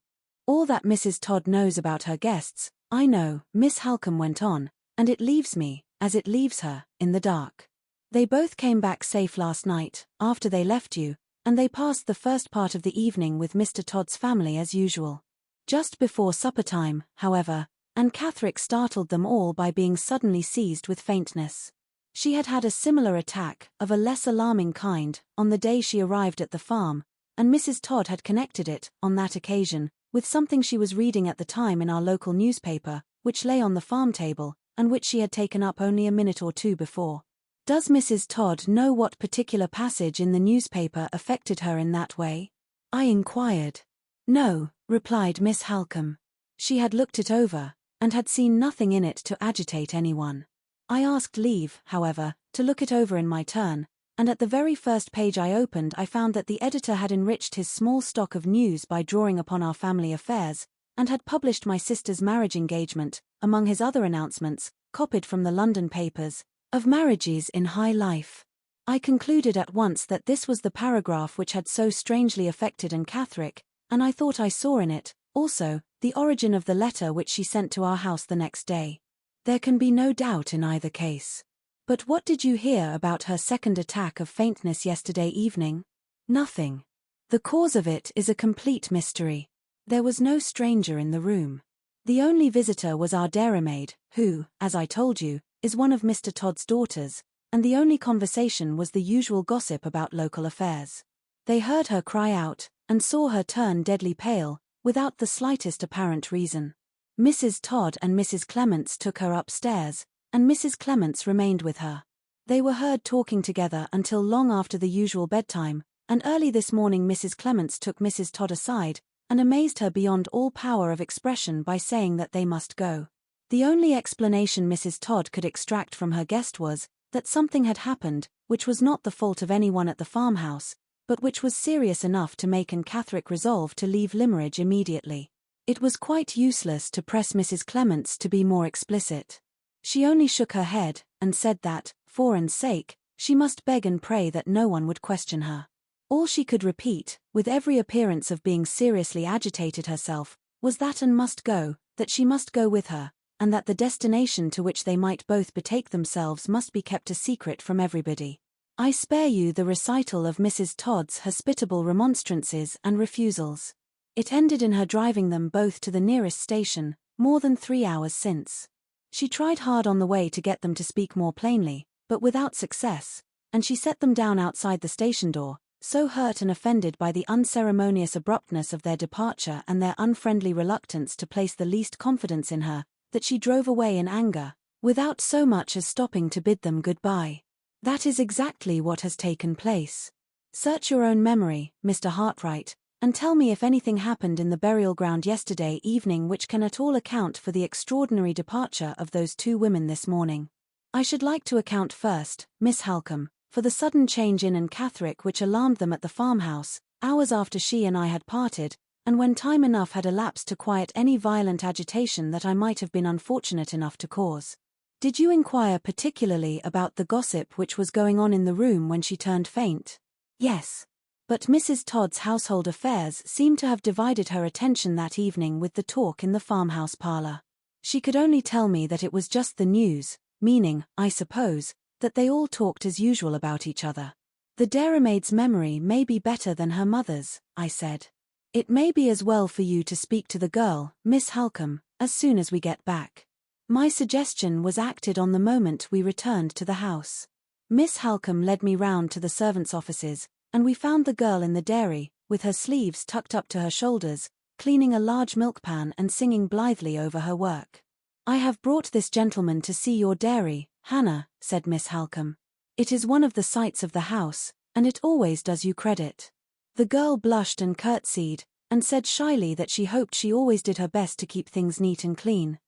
"All that Mrs. Todd knows about her guests, I know," Miss Halcombe went on, "and it leaves me, as it leaves her, in the dark. They both came back safe last night, after they left you, and they passed the first part of the evening with Mr. Todd's family as usual. Just before supper time, however, Anne Catherick startled them all by being suddenly seized with faintness. She had had a similar attack, of a less alarming kind, on the day she arrived at the farm, and Mrs. Todd had connected it, on that occasion, with something she was reading at the time in our local newspaper, which lay on the farm table, and which she had taken up only a minute or two before. Does Mrs. Todd know what particular passage in the newspaper affected her in that way? I inquired. No, replied Miss Halcombe. She had looked it over, and had seen nothing in it to agitate anyone. I asked leave, however, to look it over in my turn, and at the very first page I opened I found that the editor had enriched his small stock of news by drawing upon our family affairs, and had published my sister's marriage engagement, among his other announcements, copied from the London papers, of marriages in high life. I concluded at once that this was the paragraph which had so strangely affected Anne Catherick, and I thought I saw in it, also, the origin of the letter which she sent to our house the next day. There can be no doubt in either case. But what did you hear about her second attack of faintness yesterday evening? Nothing. The cause of it is a complete mystery. There was no stranger in the room. The only visitor was our dairymaid, who, as I told you, is one of Mr. Todd's daughters, and the only conversation was the usual gossip about local affairs. They heard her cry out, and saw her turn deadly pale, without the slightest apparent reason. Mrs. Todd and Mrs. Clements took her upstairs, and Mrs. Clements remained with her. They were heard talking together until long after the usual bedtime, and early this morning Mrs. Clements took Mrs. Todd aside, and amazed her beyond all power of expression by saying that they must go. The only explanation Mrs. Todd could extract from her guest was, that something had happened, which was not the fault of anyone at the farmhouse, but which was serious enough to make Anne Catherick resolve to leave Limmeridge immediately. It was quite useless to press Mrs. Clements to be more explicit. She only shook her head, and said that, for Anne's sake, she must beg and pray that no one would question her. All she could repeat, with every appearance of being seriously agitated herself, was that Anne must go, that she must go with her, and that the destination to which they might both betake themselves must be kept a secret from everybody. I spare you the recital of Mrs. Todd's hospitable remonstrances and refusals. It ended in her driving them both to the nearest station, more than 3 hours since. She tried hard on the way to get them to speak more plainly, but without success, and she set them down outside the station door, so hurt and offended by the unceremonious abruptness of their departure and their unfriendly reluctance to place the least confidence in her, that she drove away in anger, without so much as stopping to bid them good-bye. That is exactly what has taken place. Search your own memory, Mr. Hartright, and tell me if anything happened in the burial ground yesterday evening which can at all account for the extraordinary departure of those two women this morning. I should like to account first, Miss Halcombe, for the sudden change in Anne Catherick which alarmed them at the farmhouse, hours after she and I had parted, and when time enough had elapsed to quiet any violent agitation that I might have been unfortunate enough to cause. Did you inquire particularly about the gossip which was going on in the room when she turned faint? Yes. But Mrs. Todd's household affairs seemed to have divided her attention that evening with the talk in the farmhouse parlor. She could only tell me that it was just the news, meaning, I suppose, that they all talked as usual about each other. The dairymaid's memory may be better than her mother's, I said. It may be as well for you to speak to the girl, Miss Halcombe, as soon as we get back. My suggestion was acted on the moment we returned to the house. Miss Halcombe led me round to the servants' offices, and we found the girl in the dairy, with her sleeves tucked up to her shoulders, cleaning a large milk pan and singing blithely over her work. I have brought this gentleman to see your dairy, Hannah, said Miss Halcombe. It is one of the sights of the house, and it always does you credit. The girl blushed and curtsied, and said shyly that she hoped she always did her best to keep things neat and clean.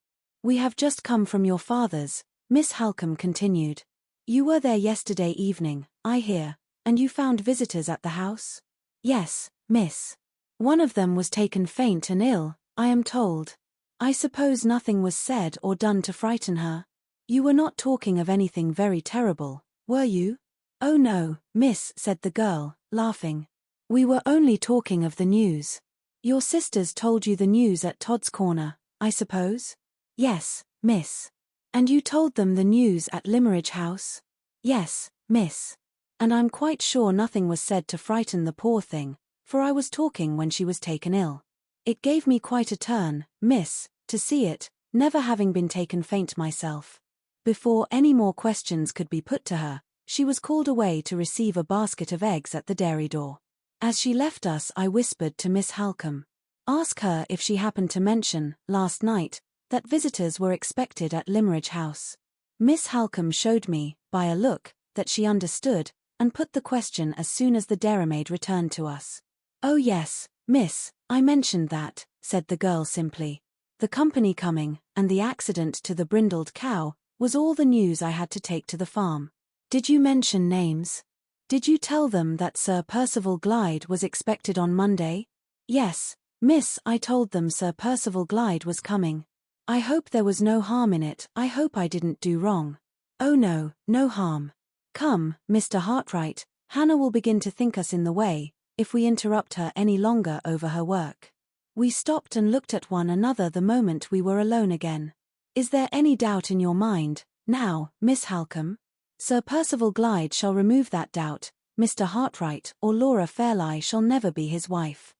We have just come from your father's, Miss Halcombe continued. You were there yesterday evening, I hear, and you found visitors at the house? Yes, miss. One of them was taken faint and ill, I am told. I suppose nothing was said or done to frighten her. You were not talking of anything very terrible, were you? Oh no, miss, said the girl, laughing. We were only talking of the news. Your sisters told you the news at Todd's Corner, I suppose? Yes, miss. And you told them the news at Limmeridge House? Yes, miss. And I'm quite sure nothing was said to frighten the poor thing, for I was talking when she was taken ill. It gave me quite a turn, miss, to see it, never having been taken faint myself. Before any more questions could be put to her, she was called away to receive a basket of eggs at the dairy door. As she left us, I whispered to Miss Halcombe. Ask her if she happened to mention, last night, that visitors were expected at Limmeridge House. Miss Halcombe showed me, by a look, that she understood, and put the question as soon as the dairymaid returned to us. Oh yes, miss, I mentioned that, said the girl simply. The company coming, and the accident to the brindled cow, was all the news I had to take to the farm. Did you mention names? Did you tell them that Sir Percival Glyde was expected on Monday? Yes, miss, I told them Sir Percival Glyde was coming. I hope there was no harm in it, I hope I didn't do wrong. Oh no, no harm. Come, Mr. Hartright, Hannah will begin to think us in the way, if we interrupt her any longer over her work. We stopped and looked at one another the moment we were alone again. Is there any doubt in your mind, now, Miss Halcombe? Sir Percival Glyde shall remove that doubt, Mr. Hartright or Laura Fairlie shall never be his wife.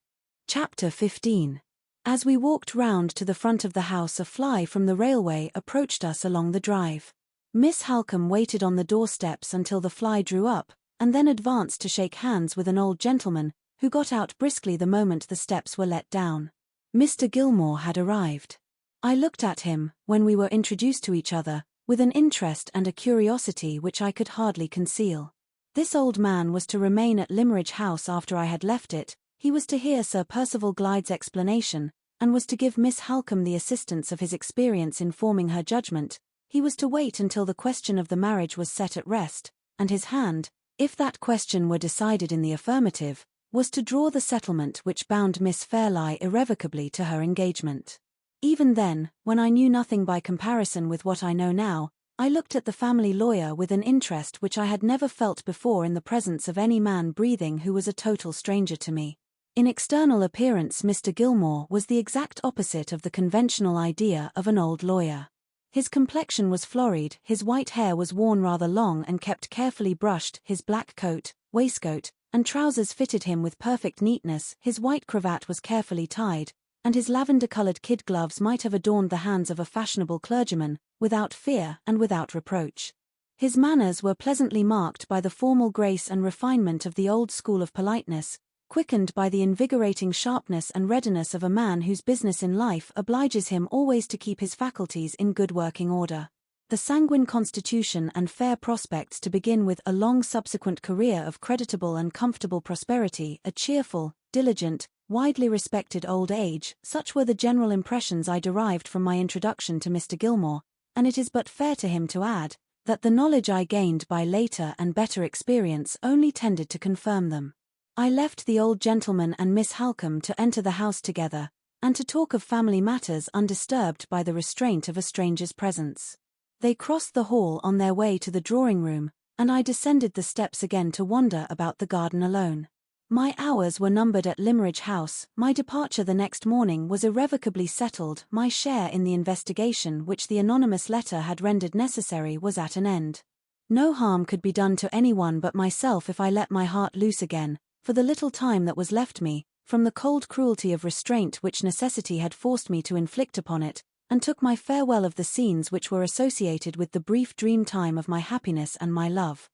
Chapter 15. As we walked round to the front of the house, a fly from the railway approached us along the drive. Miss Halcombe waited on the doorsteps until the fly drew up, and then advanced to shake hands with an old gentleman, who got out briskly the moment the steps were let down. Mr. Gilmore had arrived. I looked at him, when we were introduced to each other, with an interest and a curiosity which I could hardly conceal. This old man was to remain at Limmeridge House after I had left it, he was to hear Sir Percival Glyde's explanation, and was to give Miss Halcombe the assistance of his experience in forming her judgment. He was to wait until the question of the marriage was set at rest, and his hand, if that question were decided in the affirmative, was to draw the settlement which bound Miss Fairlie irrevocably to her engagement. Even then, when I knew nothing by comparison with what I know now, I looked at the family lawyer with an interest which I had never felt before in the presence of any man breathing who was a total stranger to me. In external appearance, Mr. Gilmore was the exact opposite of the conventional idea of an old lawyer. His complexion was florid, his white hair was worn rather long and kept carefully brushed, his black coat, waistcoat, and trousers fitted him with perfect neatness, his white cravat was carefully tied, and his lavender-coloured kid gloves might have adorned the hands of a fashionable clergyman, without fear and without reproach. His manners were pleasantly marked by the formal grace and refinement of the old school of politeness, quickened by the invigorating sharpness and readiness of a man whose business in life obliges him always to keep his faculties in good working order. The sanguine constitution and fair prospects to begin with a long subsequent career of creditable and comfortable prosperity, a cheerful, diligent, widely respected old age, such were the general impressions I derived from my introduction to Mr. Gilmore, and it is but fair to him to add, that the knowledge I gained by later and better experience only tended to confirm them. I left the old gentleman and Miss Halcombe to enter the house together, and to talk of family matters undisturbed by the restraint of a stranger's presence. They crossed the hall on their way to the drawing-room, and I descended the steps again to wander about the garden alone. My hours were numbered at Limmeridge House, my departure the next morning was irrevocably settled, my share in the investigation which the anonymous letter had rendered necessary was at an end. No harm could be done to anyone but myself if I let my heart loose again, for the little time that was left me, from the cold cruelty of restraint which necessity had forced me to inflict upon it, and took my farewell of the scenes which were associated with the brief dream time of my happiness and my love.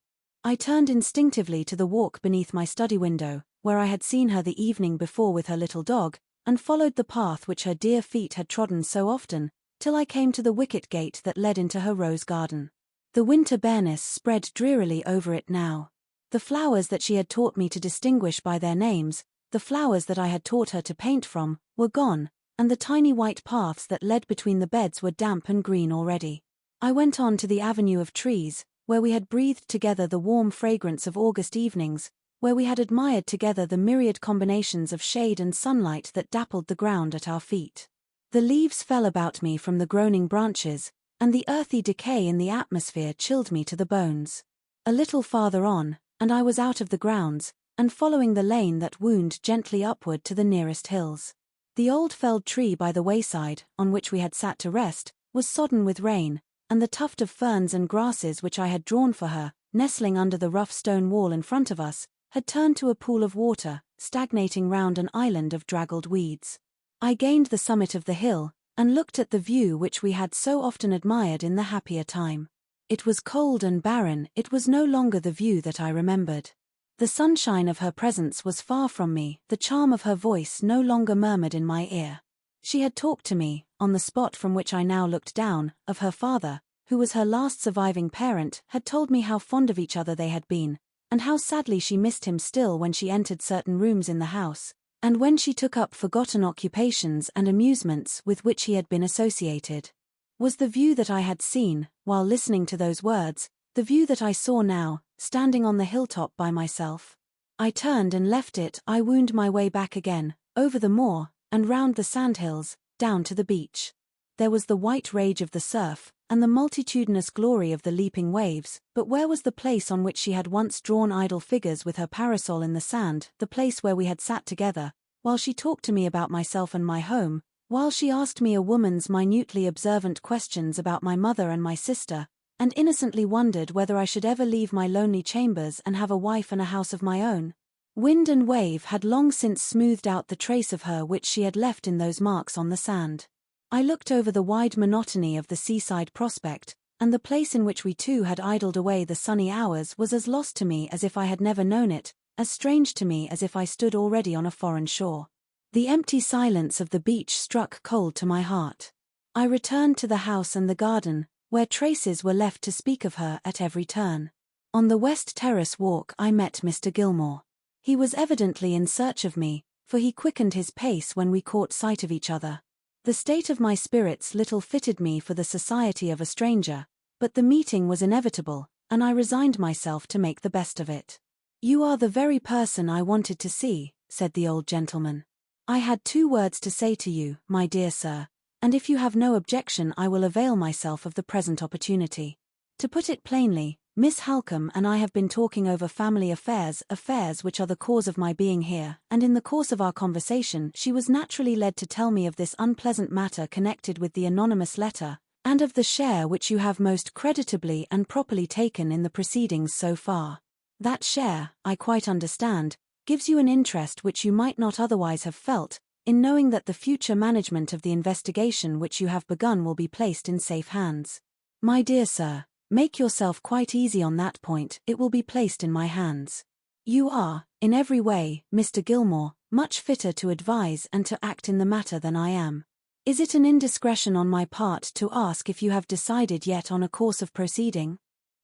I turned instinctively to the walk beneath my study window, where I had seen her the evening before with her little dog, and followed the path which her dear feet had trodden so often, till I came to the wicket gate that led into her rose garden. The winter bareness spread drearily over it now. The flowers that she had taught me to distinguish by their names, the flowers that I had taught her to paint from, were gone, and the tiny white paths that led between the beds were damp and green already. I went on to the avenue of trees, where we had breathed together the warm fragrance of August evenings, where we had admired together the myriad combinations of shade and sunlight that dappled the ground at our feet. The leaves fell about me from the groaning branches, and the earthy decay in the atmosphere chilled me to the bones. A little farther on, and I was out of the grounds, and following the lane that wound gently upward to the nearest hills. The old felled tree by the wayside, on which we had sat to rest, was sodden with rain, and the tuft of ferns and grasses which I had drawn for her, nestling under the rough stone wall in front of us, had turned to a pool of water, stagnating round an island of draggled weeds. I gained the summit of the hill, and looked at the view which we had so often admired in the happier time. It was cold and barren, it was no longer the view that I remembered. The sunshine of her presence was far from me, the charm of her voice no longer murmured in my ear. She had talked to me, on the spot from which I now looked down, of her father, who was her last surviving parent, had told me how fond of each other they had been, and how sadly she missed him still when she entered certain rooms in the house, and when she took up forgotten occupations and amusements with which he had been associated. Was the view that I had seen, while listening to those words, the view that I saw now, standing on the hilltop by myself? I turned and left it. I wound my way back again, over the moor, and round the sandhills, down to the beach. There was the white rage of the surf, and the multitudinous glory of the leaping waves, but where was the place on which she had once drawn idle figures with her parasol in the sand, the place where we had sat together, while she talked to me about myself and my home, while she asked me a woman's minutely observant questions about my mother and my sister, and innocently wondered whether I should ever leave my lonely chambers and have a wife and a house of my own? Wind and wave had long since smoothed out the trace of her which she had left in those marks on the sand. I looked over the wide monotony of the seaside prospect, and the place in which we two had idled away the sunny hours was as lost to me as if I had never known it, as strange to me as if I stood already on a foreign shore. The empty silence of the beach struck cold to my heart. I returned to the house and the garden, where traces were left to speak of her at every turn. On the West Terrace walk I met Mr. Gilmore. He was evidently in search of me, for he quickened his pace when we caught sight of each other. The state of my spirits little fitted me for the society of a stranger, but the meeting was inevitable, and I resigned myself to make the best of it. "You are the very person I wanted to see," said the old gentleman. "I had 2 words to say to you, my dear sir, and if you have no objection I will avail myself of the present opportunity. To put it plainly, Miss Halcombe and I have been talking over family affairs which are the cause of my being here, and in the course of our conversation she was naturally led to tell me of this unpleasant matter connected with the anonymous letter, and of the share which you have most creditably and properly taken in the proceedings so far. That share, I quite understand, gives you an interest which you might not otherwise have felt, in knowing that the future management of the investigation which you have begun will be placed in safe hands. My dear sir, make yourself quite easy on that point, it will be placed in my hands. You are, in every way, Mr. Gilmore, much fitter to advise and to act in the matter than I am. Is it an indiscretion on my part to ask if you have decided yet on a course of proceeding?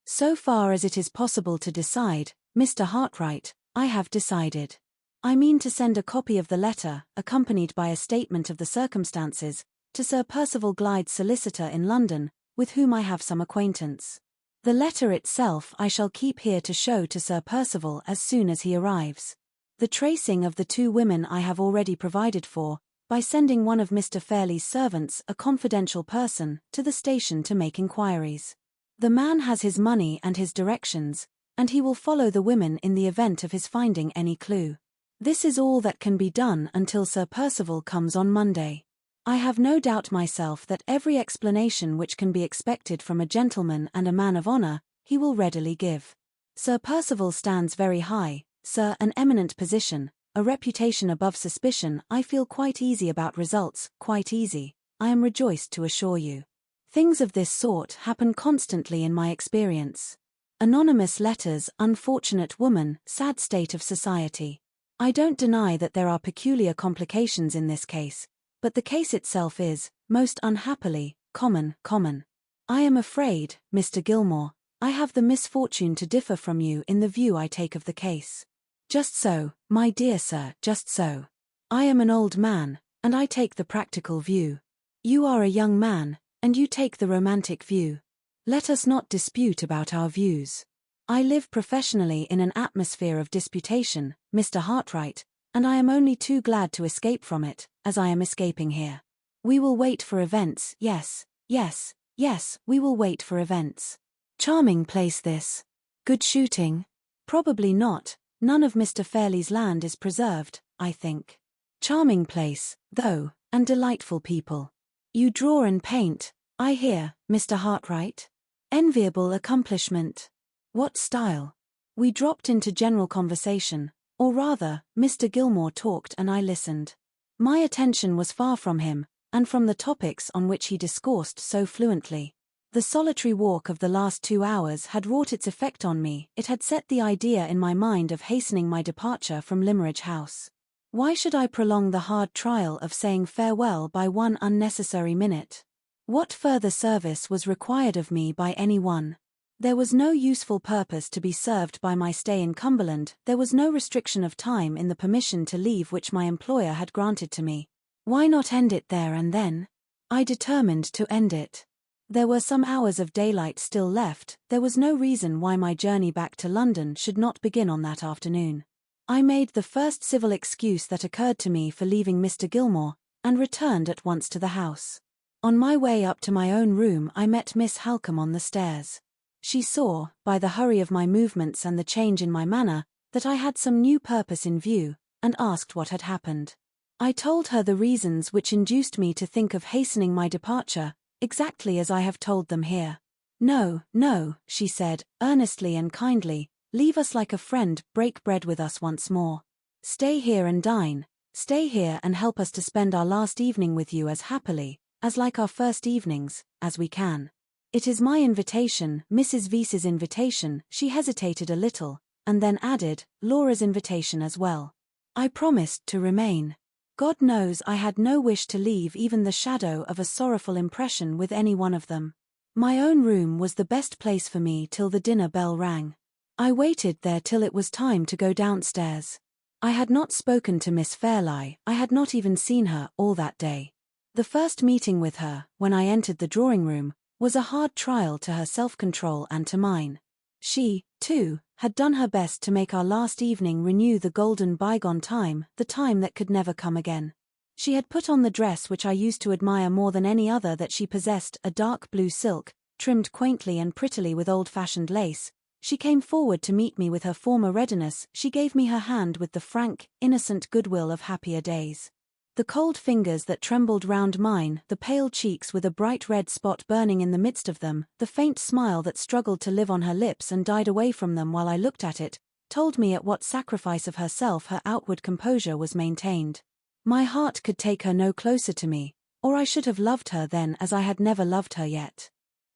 So far as it is possible to decide, Mr. Hartright, I have decided. I mean to send a copy of the letter, accompanied by a statement of the circumstances, to Sir Percival Glyde's solicitor in London, with whom I have some acquaintance. The letter itself I shall keep here to show to Sir Percival as soon as he arrives. The tracing of the two women I have already provided for, by sending one of Mr. Fairlie's servants, a confidential person, to the station to make inquiries. The man has his money and his directions, and he will follow the women in the event of his finding any clue. This is all that can be done until Sir Percival comes on Monday. I have no doubt myself that every explanation which can be expected from a gentleman and a man of honour, he will readily give. Sir Percival stands very high, sir, an eminent position, a reputation above suspicion. I feel quite easy about results, quite easy, I am rejoiced to assure you. Things of this sort happen constantly in my experience. Anonymous letters, unfortunate woman, sad state of society. I don't deny that there are peculiar complications in this case, but the case itself is, most unhappily, common. I am afraid, Mr. Gilmore, I have the misfortune to differ from you in the view I take of the case. Just so, my dear sir, just so. I am an old man, and I take the practical view. You are a young man, and you take the romantic view. Let us not dispute about our views. I live professionally in an atmosphere of disputation, Mr. Hartright, and I am only too glad to escape from it, as I am escaping here. We will wait for events, yes, we will wait for events. Charming place this. Good shooting? Probably not, none of Mr. Fairlie's land is preserved, I think. Charming place, though, and delightful people. You draw and paint, I hear, Mr. Hartright? Enviable accomplishment. What style? We dropped into general conversation, or rather, Mr. Gilmore talked and I listened. My attention was far from him, and from the topics on which he discoursed so fluently. The solitary walk of the last 2 hours had wrought its effect on me. It had set the idea in my mind of hastening my departure from Limmeridge House. Why should I prolong the hard trial of saying farewell by one unnecessary minute? What further service was required of me by any one? There was no useful purpose to be served by my stay in Cumberland, there was no restriction of time in the permission to leave which my employer had granted to me. Why not end it there and then? I determined to end it. There were some hours of daylight still left, there was no reason why my journey back to London should not begin on that afternoon. I made the first civil excuse that occurred to me for leaving Mr. Gilmore, and returned at once to the house. On my way up to my own room I met Miss Halcombe on the stairs. She saw, by the hurry of my movements and the change in my manner, that I had some new purpose in view, and asked what had happened. I told her the reasons which induced me to think of hastening my departure, exactly as I have told them here. No, she said, earnestly and kindly, leave us like a friend, break bread with us once more. Stay here and dine, stay here and help us to spend our last evening with you as happily, as like our first evenings, as we can. It is my invitation, Mrs. Vyse's invitation. She hesitated a little, and then added, Laura's invitation as well. I promised to remain. God knows I had no wish to leave even the shadow of a sorrowful impression with any one of them. My own room was the best place for me till the dinner bell rang. I waited there till it was time to go downstairs. I had not spoken to Miss Fairlie, I had not even seen her all that day. The first meeting with her, when I entered the drawing-room, was a hard trial to her self-control and to mine. She, too, had done her best to make our last evening renew the golden bygone time, the time that could never come again. She had put on the dress which I used to admire more than any other that she possessed, a dark blue silk, trimmed quaintly and prettily with old-fashioned lace. She came forward to meet me with her former readiness, she gave me her hand with the frank, innocent goodwill of happier days. The cold fingers that trembled round mine, the pale cheeks with a bright red spot burning in the midst of them, the faint smile that struggled to live on her lips and died away from them while I looked at it, told me at what sacrifice of herself her outward composure was maintained. My heart could take her no closer to me, or I should have loved her then as I had never loved her yet.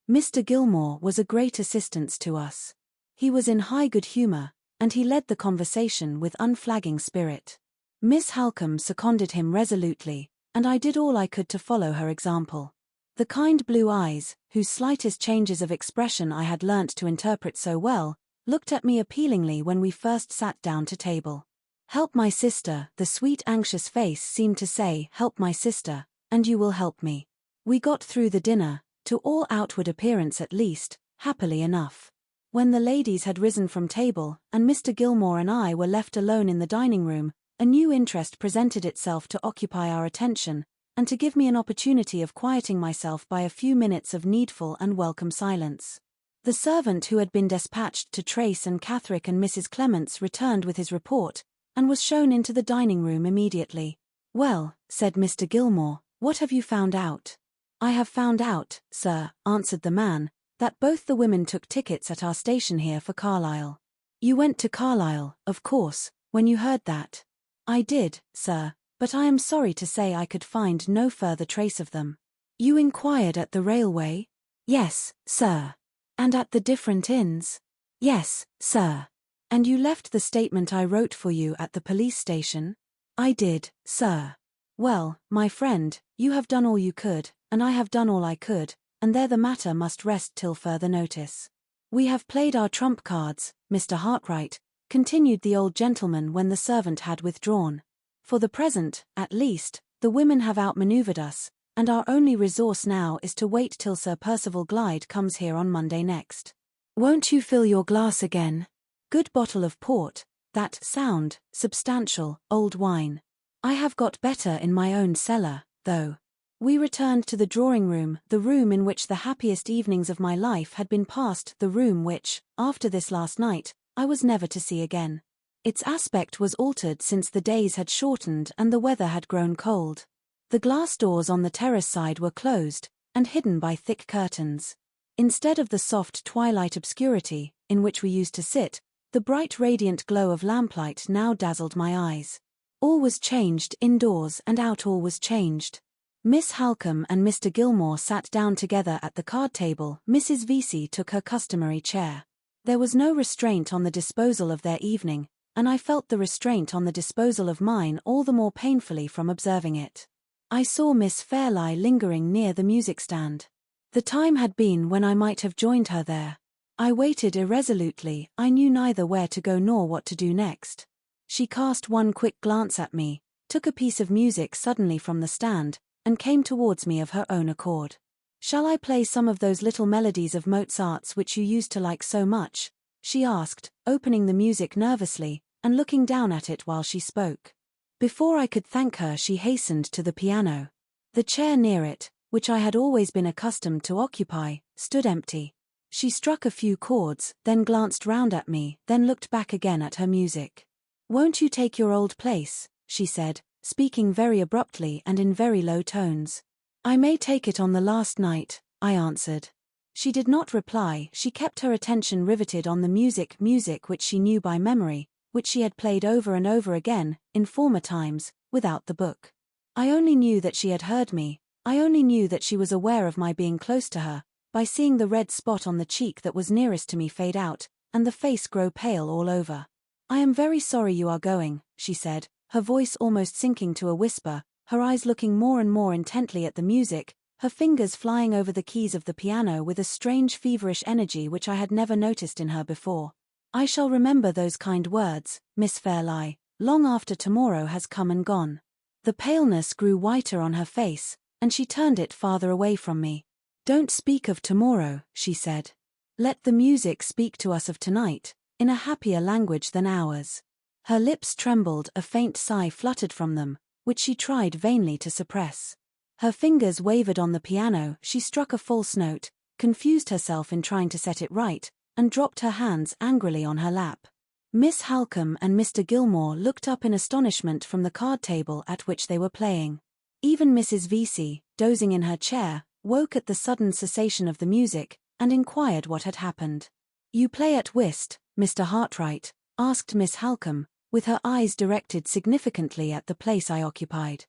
Mr. Gilmore was a great assistance to us. He was in high good humour, and he led the conversation with unflagging spirit. Miss Halcombe seconded him resolutely, and I did all I could to follow her example. The kind blue eyes, whose slightest changes of expression I had learnt to interpret so well, looked at me appealingly when we first sat down to table. Help my sister, the sweet anxious face seemed to say, help my sister, and you will help me. We got through the dinner, to all outward appearance at least, happily enough. When the ladies had risen from table, and Mr. Gilmore and I were left alone in the dining room, a new interest presented itself to occupy our attention, and to give me an opportunity of quieting myself by a few minutes of needful and welcome silence. The servant who had been dispatched to trace Anne Catherick and Mrs. Clements returned with his report, and was shown into the dining room immediately. "Well," said Mr. Gilmore, "what have you found out?" "I have found out, sir," answered the man, "that both the women took tickets at our station here for Carlisle." "You went to Carlisle, of course, when you heard that?" "I did, sir, but I am sorry to say I could find no further trace of them." "You inquired at the railway?" "Yes, sir." "And at the different inns?" "Yes, sir." "And you left the statement I wrote for you at the police station?" "I did, sir." "Well, my friend, you have done all you could, and I have done all I could, and there the matter must rest till further notice. We have played our trump cards, Mr. Hartright," continued the old gentleman when the servant had withdrawn. "For the present, at least, the women have outmaneuvered us, and our only resource now is to wait till Sir Percival Glyde comes here on Monday next. Won't you fill your glass again? Good bottle of port, that sound, substantial, old wine. I have got better in my own cellar, though." We returned to the drawing-room, the room in which the happiest evenings of my life had been passed, the room which, after this last night, I was never to see again. Its aspect was altered since the days had shortened and the weather had grown cold. The glass doors on the terrace side were closed, and hidden by thick curtains. Instead of the soft twilight obscurity, in which we used to sit, the bright radiant glow of lamplight now dazzled my eyes. All was changed, indoors and out all was changed. Miss Halcombe and Mr. Gilmore sat down together at the card table. Mrs. Vesey took her customary chair. There was no restraint on the disposal of their evening, and I felt the restraint on the disposal of mine all the more painfully from observing it. I saw Miss Fairlie lingering near the music stand. The time had been when I might have joined her there. I waited irresolutely, I knew neither where to go nor what to do next. She cast one quick glance at me, took a piece of music suddenly from the stand, and came towards me of her own accord. "Shall I play some of those little melodies of Mozart's which you used to like so much?" she asked, opening the music nervously, and looking down at it while she spoke. Before I could thank her, she hastened to the piano. The chair near it, which I had always been accustomed to occupy, stood empty. She struck a few chords, then glanced round at me, then looked back again at her music. "Won't you take your old place?" she said, speaking very abruptly and in very low tones. "I may take it on the last night," I answered. She did not reply. She kept her attention riveted on the music which she knew by memory, which she had played over and over again, in former times, without the book. I only knew that she had heard me, I only knew that she was aware of my being close to her, by seeing the red spot on the cheek that was nearest to me fade out, and the face grow pale all over. "I am very sorry you are going," she said, her voice almost sinking to a whisper, her eyes looking more and more intently at the music, her fingers flying over the keys of the piano with a strange feverish energy which I had never noticed in her before. "I shall remember those kind words, Miss Fairlie, long after tomorrow has come and gone." The paleness grew whiter on her face, and she turned it farther away from me. "Don't speak of tomorrow," she said. "Let the music speak to us of tonight, in a happier language than ours." Her lips trembled, a faint sigh fluttered from them, which she tried vainly to suppress. Her fingers wavered on the piano, she struck a false note, confused herself in trying to set it right, and dropped her hands angrily on her lap. Miss Halcombe and Mr. Gilmore looked up in astonishment from the card table at which they were playing. Even Mrs. Vesey, dozing in her chair, woke at the sudden cessation of the music, and inquired what had happened. "You play at whist, Mr. Hartright?" asked Miss Halcombe, with her eyes directed significantly at the place I occupied.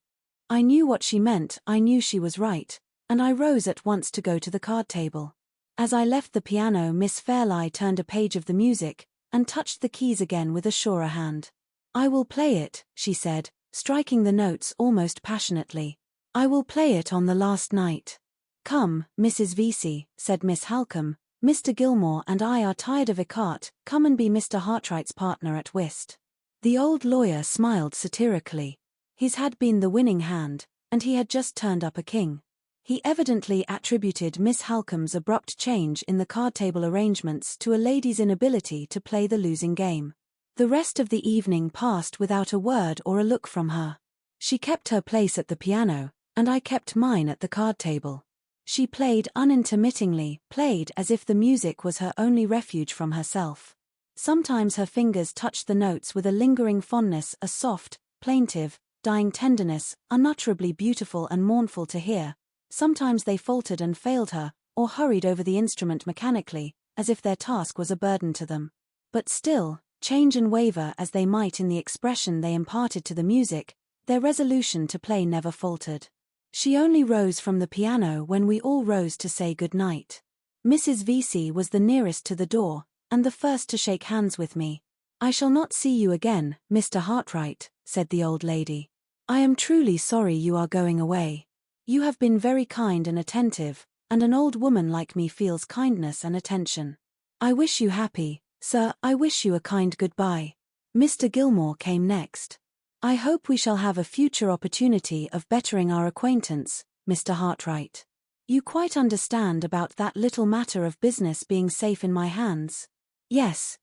I knew what she meant, I knew she was right, and I rose at once to go to the card table. As I left the piano, Miss Fairlie turned a page of the music, and touched the keys again with a surer hand. "I will play it," she said, striking the notes almost passionately. "I will play it on the last night." "Come, Mrs. Vesey," said Miss Halcombe, "Mr. Gilmore and I are tired of écarté, come and be Mr. Hartright's partner at whist." The old lawyer smiled satirically. His had been the winning hand, and he had just turned up a king. He evidently attributed Miss Halcombe's abrupt change in the card table arrangements to a lady's inability to play the losing game. The rest of the evening passed without a word or a look from her. She kept her place at the piano, and I kept mine at the card table. She played unintermittingly, played as if the music was her only refuge from herself. Sometimes her fingers touched the notes with a lingering fondness, a soft, plaintive, dying tenderness, unutterably beautiful and mournful to hear. Sometimes they faltered and failed her, or hurried over the instrument mechanically, as if their task was a burden to them. But still, change and waver as they might in the expression they imparted to the music, their resolution to play never faltered. She only rose from the piano when we all rose to say good night. Mrs. Vesey was the nearest to the door, and the first to shake hands with me. "I shall not see you again, Mr. Hartright," said the old lady. "I am truly sorry you are going away. You have been very kind and attentive, and an old woman like me feels kindness and attention. I wish you happy, sir, I wish you a kind goodbye." Mr. Gilmore came next. "I hope we shall have a future opportunity of bettering our acquaintance, Mr. Hartright. You quite understand about that little matter of business being safe in my hands?" Yes,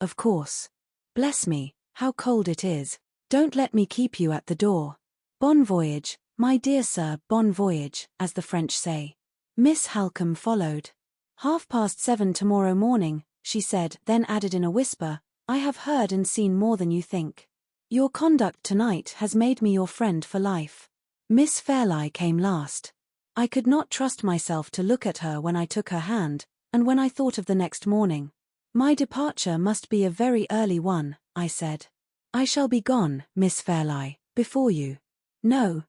of course. Bless me, how cold it is. Don't let me keep you at the door. Bon voyage, my dear sir, bon voyage, as the French say." Miss Halcombe followed. "7:30 tomorrow morning," she said, then added in a whisper, "I have heard and seen more than you think. Your conduct tonight has made me your friend for life." Miss Fairlie came last. I could not trust myself to look at her when I took her hand, and when I thought of the next morning. "My departure must be a very early one," I said. "I shall be gone, Miss Fairlie, before you." No,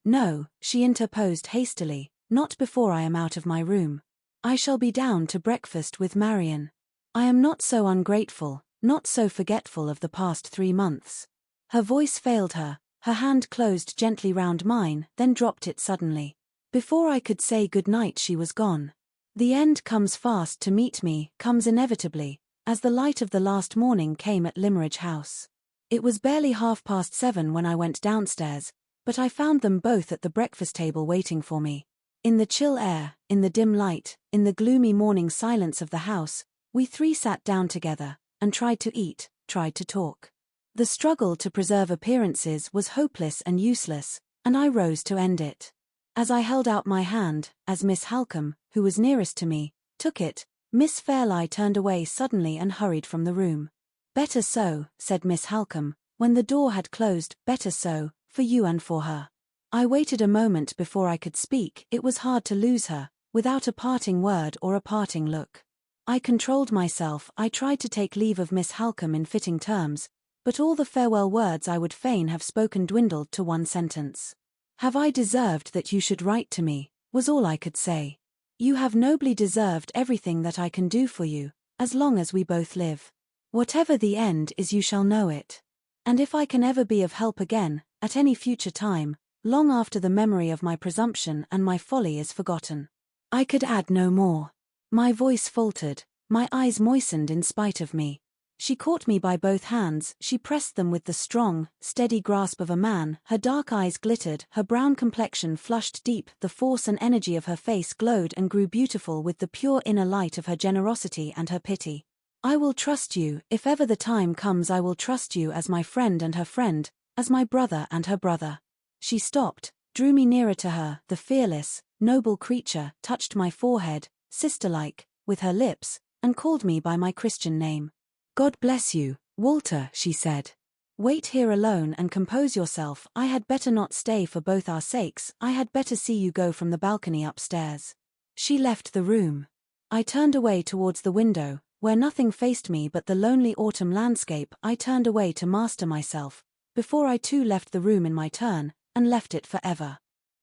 she interposed hastily, "not before I am out of my room. I shall be down to breakfast with Marion. I am not so ungrateful, not so forgetful of the past 3 months." Her voice failed her, her hand closed gently round mine, then dropped it suddenly. Before I could say good night she was gone. The end comes fast to meet me, comes inevitably, as the light of the last morning came at Limmeridge House. It was barely 7:30 when I went downstairs, but I found them both at the breakfast table waiting for me. In the chill air, in the dim light, in the gloomy morning silence of the house, we 3 sat down together, and tried to eat, tried to talk. The struggle to preserve appearances was hopeless and useless, and I rose to end it. As I held out my hand, as Miss Halcombe, who was nearest to me, took it, Miss Fairlie turned away suddenly and hurried from the room. "Better so," said Miss Halcombe, when the door had closed, "better so, for you and for her." I waited a moment before I could speak. It was hard to lose her, without a parting word or a parting look. I controlled myself. I tried to take leave of Miss Halcombe in fitting terms, but all the farewell words I would fain have spoken dwindled to one sentence. "Have I deserved that you should write to me?" was all I could say. "You have nobly deserved everything that I can do for you, as long as we both live. Whatever the end is, you shall know it. And if I can ever be of help again, at any future time, long after the memory of my presumption and my folly is forgotten." I could add no more. My voice faltered, my eyes moistened in spite of me. She caught me by both hands, she pressed them with the strong, steady grasp of a man, her dark eyes glittered, her brown complexion flushed deep, the force and energy of her face glowed and grew beautiful with the pure inner light of her generosity and her pity. "I will trust you, if ever the time comes I will trust you as my friend and her friend, as my brother and her brother." She stopped, drew me nearer to her, the fearless, noble creature, touched my forehead, sister-like, with her lips, and called me by my Christian name. "God bless you, Walter," she said. "Wait here alone and compose yourself. I had better not stay for both our sakes. I had better see you go from the balcony upstairs." She left the room. I turned away towards the window, where nothing faced me but the lonely autumn landscape. I turned away to master myself, before I too left the room in my turn, and left it forever.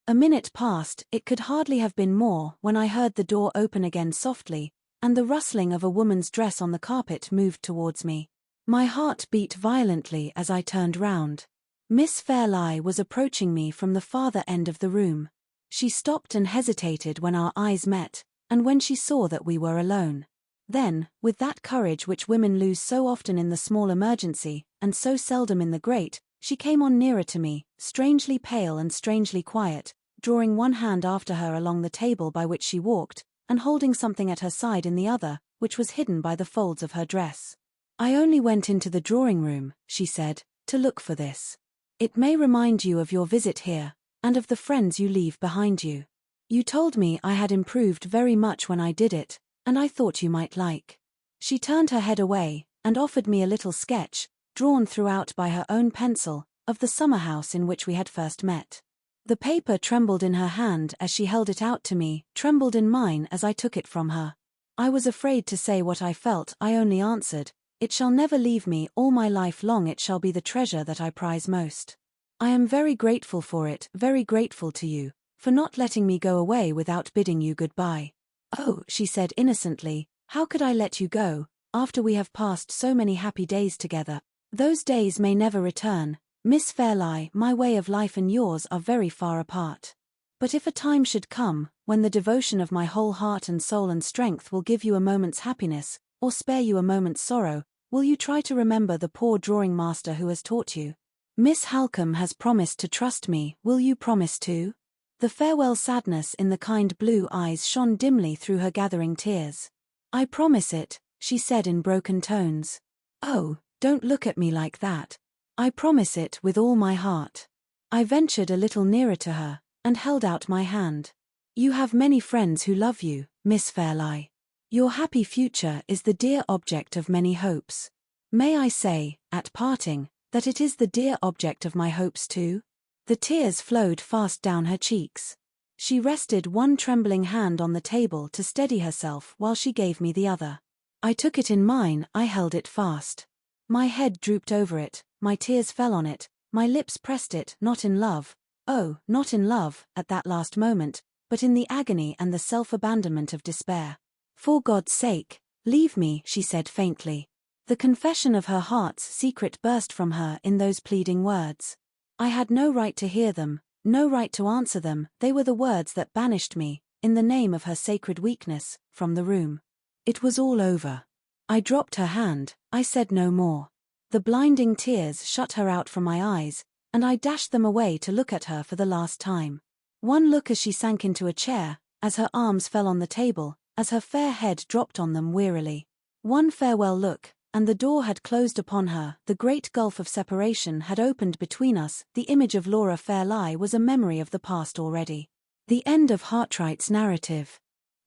A minute passed, it could hardly have been more, when I heard the door open again softly, and the rustling of a woman's dress on the carpet moved towards me. My heart beat violently as I turned round. Miss Fairlie was approaching me from the farther end of the room. She stopped and hesitated when our eyes met, and when she saw that we were alone. Then, with that courage which women lose so often in the small emergency, and so seldom in the great, she came on nearer to me, strangely pale and strangely quiet, drawing one hand after her along the table by which she walked, and holding something at her side in the other, which was hidden by the folds of her dress. "I only went into the drawing-room," she said, "to look for this. It may remind you of your visit here, and of the friends you leave behind you. You told me I had improved very much when I did it, and I thought you might like." She turned her head away, and offered me a little sketch, drawn throughout by her own pencil, of the summer house in which we had first met. The paper trembled in her hand as she held it out to me, trembled in mine as I took it from her. I was afraid to say what I felt. I only answered, "It shall never leave me, all my life long it shall be the treasure that I prize most. I am very grateful for it, very grateful to you, for not letting me go away without bidding you goodbye." "Oh," she said innocently, "how could I let you go, after we have passed so many happy days together? Those days may never return, Miss Fairlie. My way of life and yours are very far apart. But if a time should come, when the devotion of my whole heart and soul and strength will give you a moment's happiness, or spare you a moment's sorrow, will you try to remember the poor drawing master who has taught you? Miss Halcombe has promised to trust me, will you promise too?" The farewell sadness in the kind blue eyes shone dimly through her gathering tears. "I promise it," she said in broken tones. "Oh, don't look at me like that. I promise it with all my heart." I ventured a little nearer to her, and held out my hand. "You have many friends who love you, Miss Fairlie. Your happy future is the dear object of many hopes. May I say, at parting, that it is the dear object of my hopes too?" The tears flowed fast down her cheeks. She rested one trembling hand on the table to steady herself while she gave me the other. I took it in mine, I held it fast. My head drooped over it, my tears fell on it, my lips pressed it, not in love, oh, not in love, at that last moment, but in the agony and the self-abandonment of despair. "For God's sake, leave me," she said faintly. The confession of her heart's secret burst from her in those pleading words. I had no right to hear them, no right to answer them. They were the words that banished me, in the name of her sacred weakness, from the room. It was all over. I dropped her hand, I said no more. The blinding tears shut her out from my eyes, and I dashed them away to look at her for the last time. One look as she sank into a chair, as her arms fell on the table, as her fair head dropped on them wearily. One farewell look, and the door had closed upon her, the great gulf of separation had opened between us. The image of Laura Fairlie was a memory of the past already. The end of Hartright's narrative.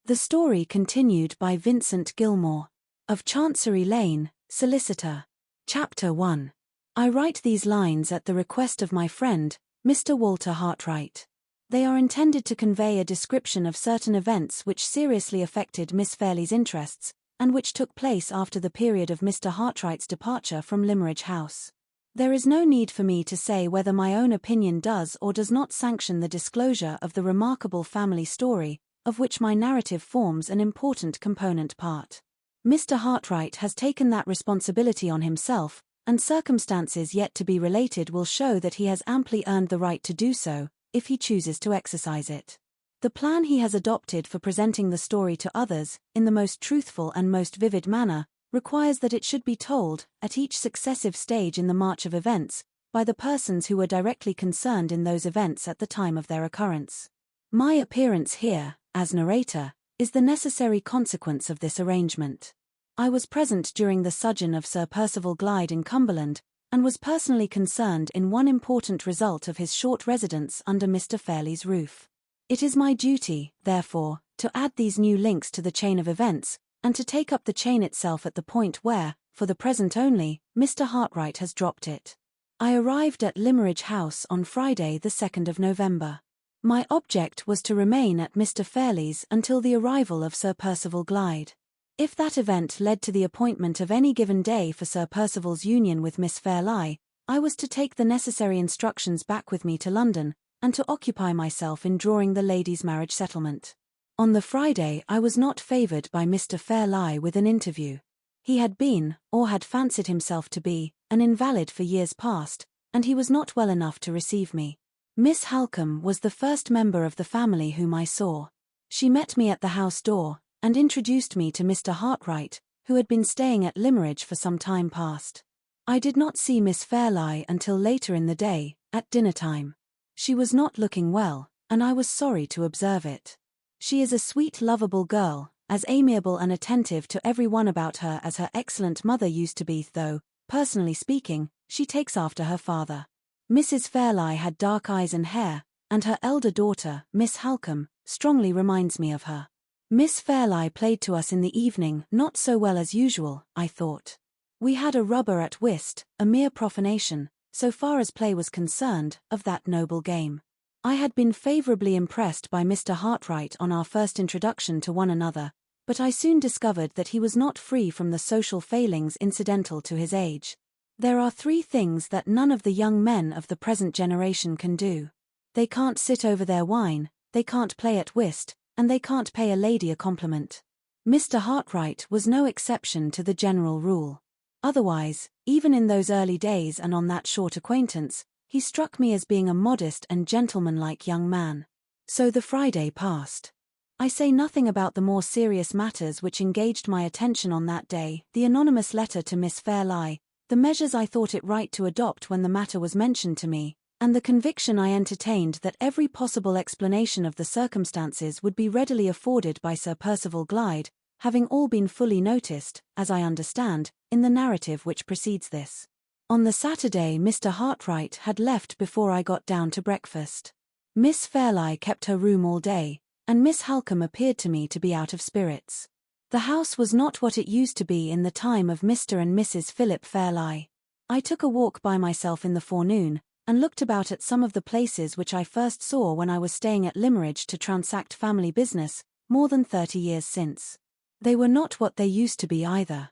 The story continued by Vincent Gilmore. Of Chancery Lane, Solicitor. Chapter 1. I write these lines at the request of my friend, Mr. Walter Hartright. They are intended to convey a description of certain events which seriously affected Miss Fairlie's interests, and which took place after the period of Mr. Hartright's departure from Limmeridge House. There is no need for me to say whether my own opinion does or does not sanction the disclosure of the remarkable family story, of which my narrative forms an important component part. Mr. Hartright has taken that responsibility on himself, and circumstances yet to be related will show that he has amply earned the right to do so, if he chooses to exercise it. The plan he has adopted for presenting the story to others, in the most truthful and most vivid manner, requires that it should be told, at each successive stage in the march of events, by the persons who were directly concerned in those events at the time of their occurrence. My appearance here, as narrator, is the necessary consequence of this arrangement. I was present during the sojourn of Sir Percival Glyde in Cumberland, and was personally concerned in one important result of his short residence under Mr. Fairlie's roof. It is my duty, therefore, to add these new links to the chain of events, and to take up the chain itself at the point where, for the present only, Mr. Hartright has dropped it. I arrived at Limmeridge House on Friday the 2nd of November. My object was to remain at Mr. Fairlie's until the arrival of Sir Percival Glyde. If that event led to the appointment of any given day for Sir Percival's union with Miss Fairlie, I was to take the necessary instructions back with me to London, and to occupy myself in drawing the lady's marriage settlement. On the Friday I was not favoured by Mr. Fairlie with an interview. He had been, or had fancied himself to be, an invalid for years past, and he was not well enough to receive me. Miss Halcombe was the first member of the family whom I saw. She met me at the house door, and introduced me to Mr. Hartright, who had been staying at Limmeridge for some time past. I did not see Miss Fairlie until later in the day, at dinner time. She was not looking well, and I was sorry to observe it. She is a sweet, lovable girl, as amiable and attentive to every one about her as her excellent mother used to be, though, personally speaking, she takes after her father. Mrs. Fairlie had dark eyes and hair, and her elder daughter, Miss Halcombe, strongly reminds me of her. Miss Fairlie played to us in the evening, not so well as usual, I thought. We had a rubber at whist, a mere profanation, so far as play was concerned, of that noble game. I had been favourably impressed by Mr. Hartright on our first introduction to one another, but I soon discovered that he was not free from the social failings incidental to his age. There are 3 things that none of the young men of the present generation can do. They can't sit over their wine, they can't play at whist, and they can't pay a lady a compliment. Mr. Hartright was no exception to the general rule. Otherwise, even in those early days and on that short acquaintance, he struck me as being a modest and gentlemanlike young man. So the Friday passed. I say nothing about the more serious matters which engaged my attention on that day, the anonymous letter to Miss Fairlie, the measures I thought it right to adopt when the matter was mentioned to me, and the conviction I entertained that every possible explanation of the circumstances would be readily afforded by Sir Percival Glyde, having all been fully noticed, as I understand, in the narrative which precedes this. On the Saturday Mr. Hartright had left before I got down to breakfast. Miss Fairlie kept her room all day, and Miss Halcombe appeared to me to be out of spirits. The house was not what it used to be in the time of Mr. and Mrs. Philip Fairlie. I took a walk by myself in the forenoon, and looked about at some of the places which I first saw when I was staying at Limmeridge to transact family business, more than 30 years since. They were not what they used to be either.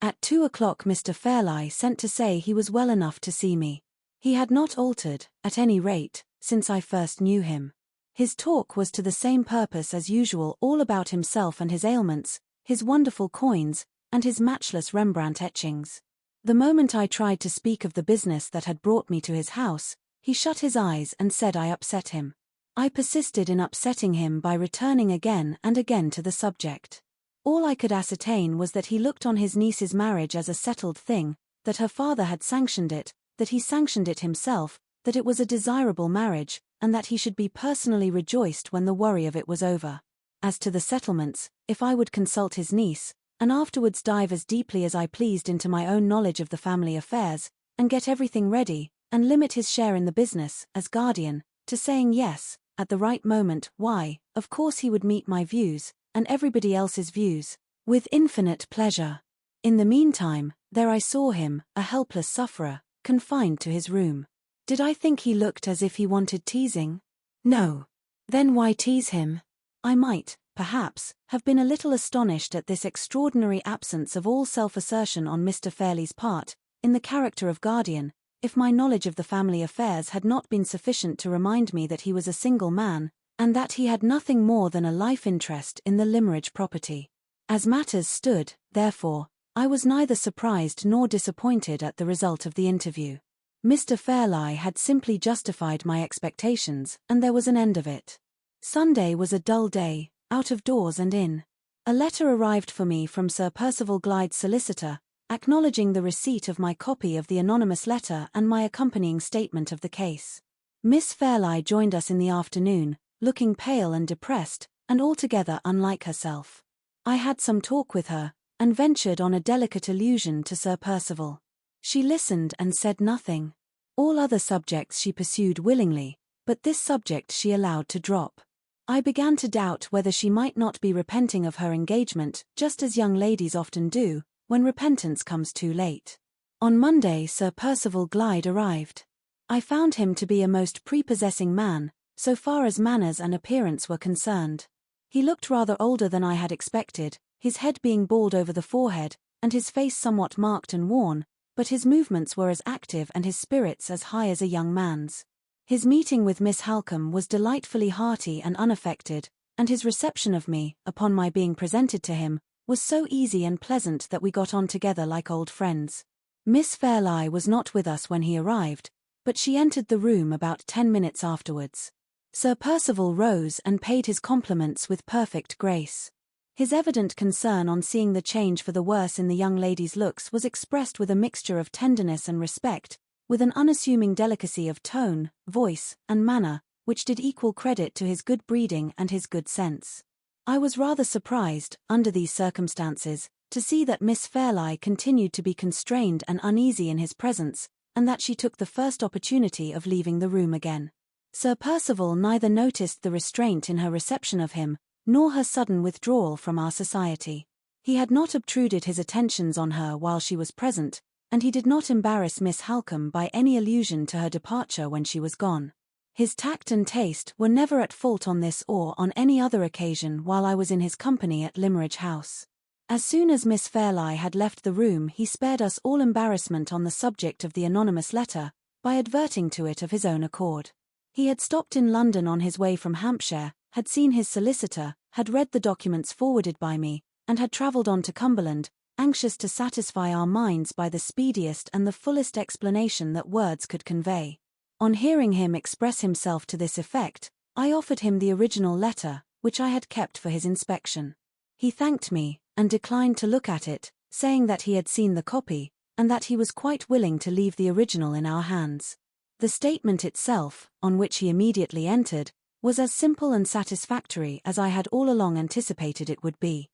At 2 o'clock Mr. Fairlie sent to say he was well enough to see me. He had not altered, at any rate, since I first knew him. His talk was to the same purpose as usual, all about himself and his ailments, his wonderful coins, and his matchless Rembrandt etchings. The moment I tried to speak of the business that had brought me to his house, he shut his eyes and said I upset him. I persisted in upsetting him by returning again and again to the subject. All I could ascertain was that he looked on his niece's marriage as a settled thing, that her father had sanctioned it, that he sanctioned it himself, that it was a desirable marriage, and that he should be personally rejoiced when the worry of it was over. As to the settlements, if I would consult his niece, and afterwards dive as deeply as I pleased into my own knowledge of the family affairs, and get everything ready, and limit his share in the business, as guardian, to saying yes, at the right moment, why, of course he would meet my views, and everybody else's views, with infinite pleasure. In the meantime, there I saw him, a helpless sufferer, confined to his room. Did I think he looked as if he wanted teasing? No. Then why tease him? I might, perhaps, have been a little astonished at this extraordinary absence of all self-assertion on Mr. Fairlie's part, in the character of guardian, if my knowledge of the family affairs had not been sufficient to remind me that he was a single man, and that he had nothing more than a life interest in the Limmeridge property. As matters stood, therefore, I was neither surprised nor disappointed at the result of the interview. Mr. Fairlie had simply justified my expectations, and there was an end of it. Sunday was a dull day, out of doors and in. A letter arrived for me from Sir Percival Glyde's solicitor, acknowledging the receipt of my copy of the anonymous letter and my accompanying statement of the case. Miss Fairlie joined us in the afternoon, looking pale and depressed, and altogether unlike herself. I had some talk with her, and ventured on a delicate allusion to Sir Percival. She listened and said nothing. All other subjects she pursued willingly, but this subject she allowed to drop. I began to doubt whether she might not be repenting of her engagement, just as young ladies often do, when repentance comes too late. On Monday Sir Percival Glyde arrived. I found him to be a most prepossessing man, so far as manners and appearance were concerned. He looked rather older than I had expected, his head being bald over the forehead, and his face somewhat marked and worn, but his movements were as active and his spirits as high as a young man's. His meeting with Miss Halcombe was delightfully hearty and unaffected, and his reception of me, upon my being presented to him, was so easy and pleasant that we got on together like old friends. Miss Fairlie was not with us when he arrived, but she entered the room about 10 minutes afterwards. Sir Percival rose and paid his compliments with perfect grace. His evident concern on seeing the change for the worse in the young lady's looks was expressed with a mixture of tenderness and respect, with an unassuming delicacy of tone, voice, and manner, which did equal credit to his good breeding and his good sense. I was rather surprised, under these circumstances, to see that Miss Fairlie continued to be constrained and uneasy in his presence, and that she took the first opportunity of leaving the room again. Sir Percival neither noticed the restraint in her reception of him, nor her sudden withdrawal from our society. He had not obtruded his attentions on her while she was present, and he did not embarrass Miss Halcombe by any allusion to her departure when she was gone. His tact and taste were never at fault on this or on any other occasion while I was in his company at Limmeridge House. As soon as Miss Fairlie had left the room, he spared us all embarrassment on the subject of the anonymous letter, by adverting to it of his own accord. He had stopped in London on his way from Hampshire, had seen his solicitor, had read the documents forwarded by me, and had travelled on to Cumberland, anxious to satisfy our minds by the speediest and the fullest explanation that words could convey. On hearing him express himself to this effect, I offered him the original letter, which I had kept for his inspection. He thanked me, and declined to look at it, saying that he had seen the copy, and that he was quite willing to leave the original in our hands. The statement itself, on which he immediately entered, was as simple and satisfactory as I had all along anticipated it would be.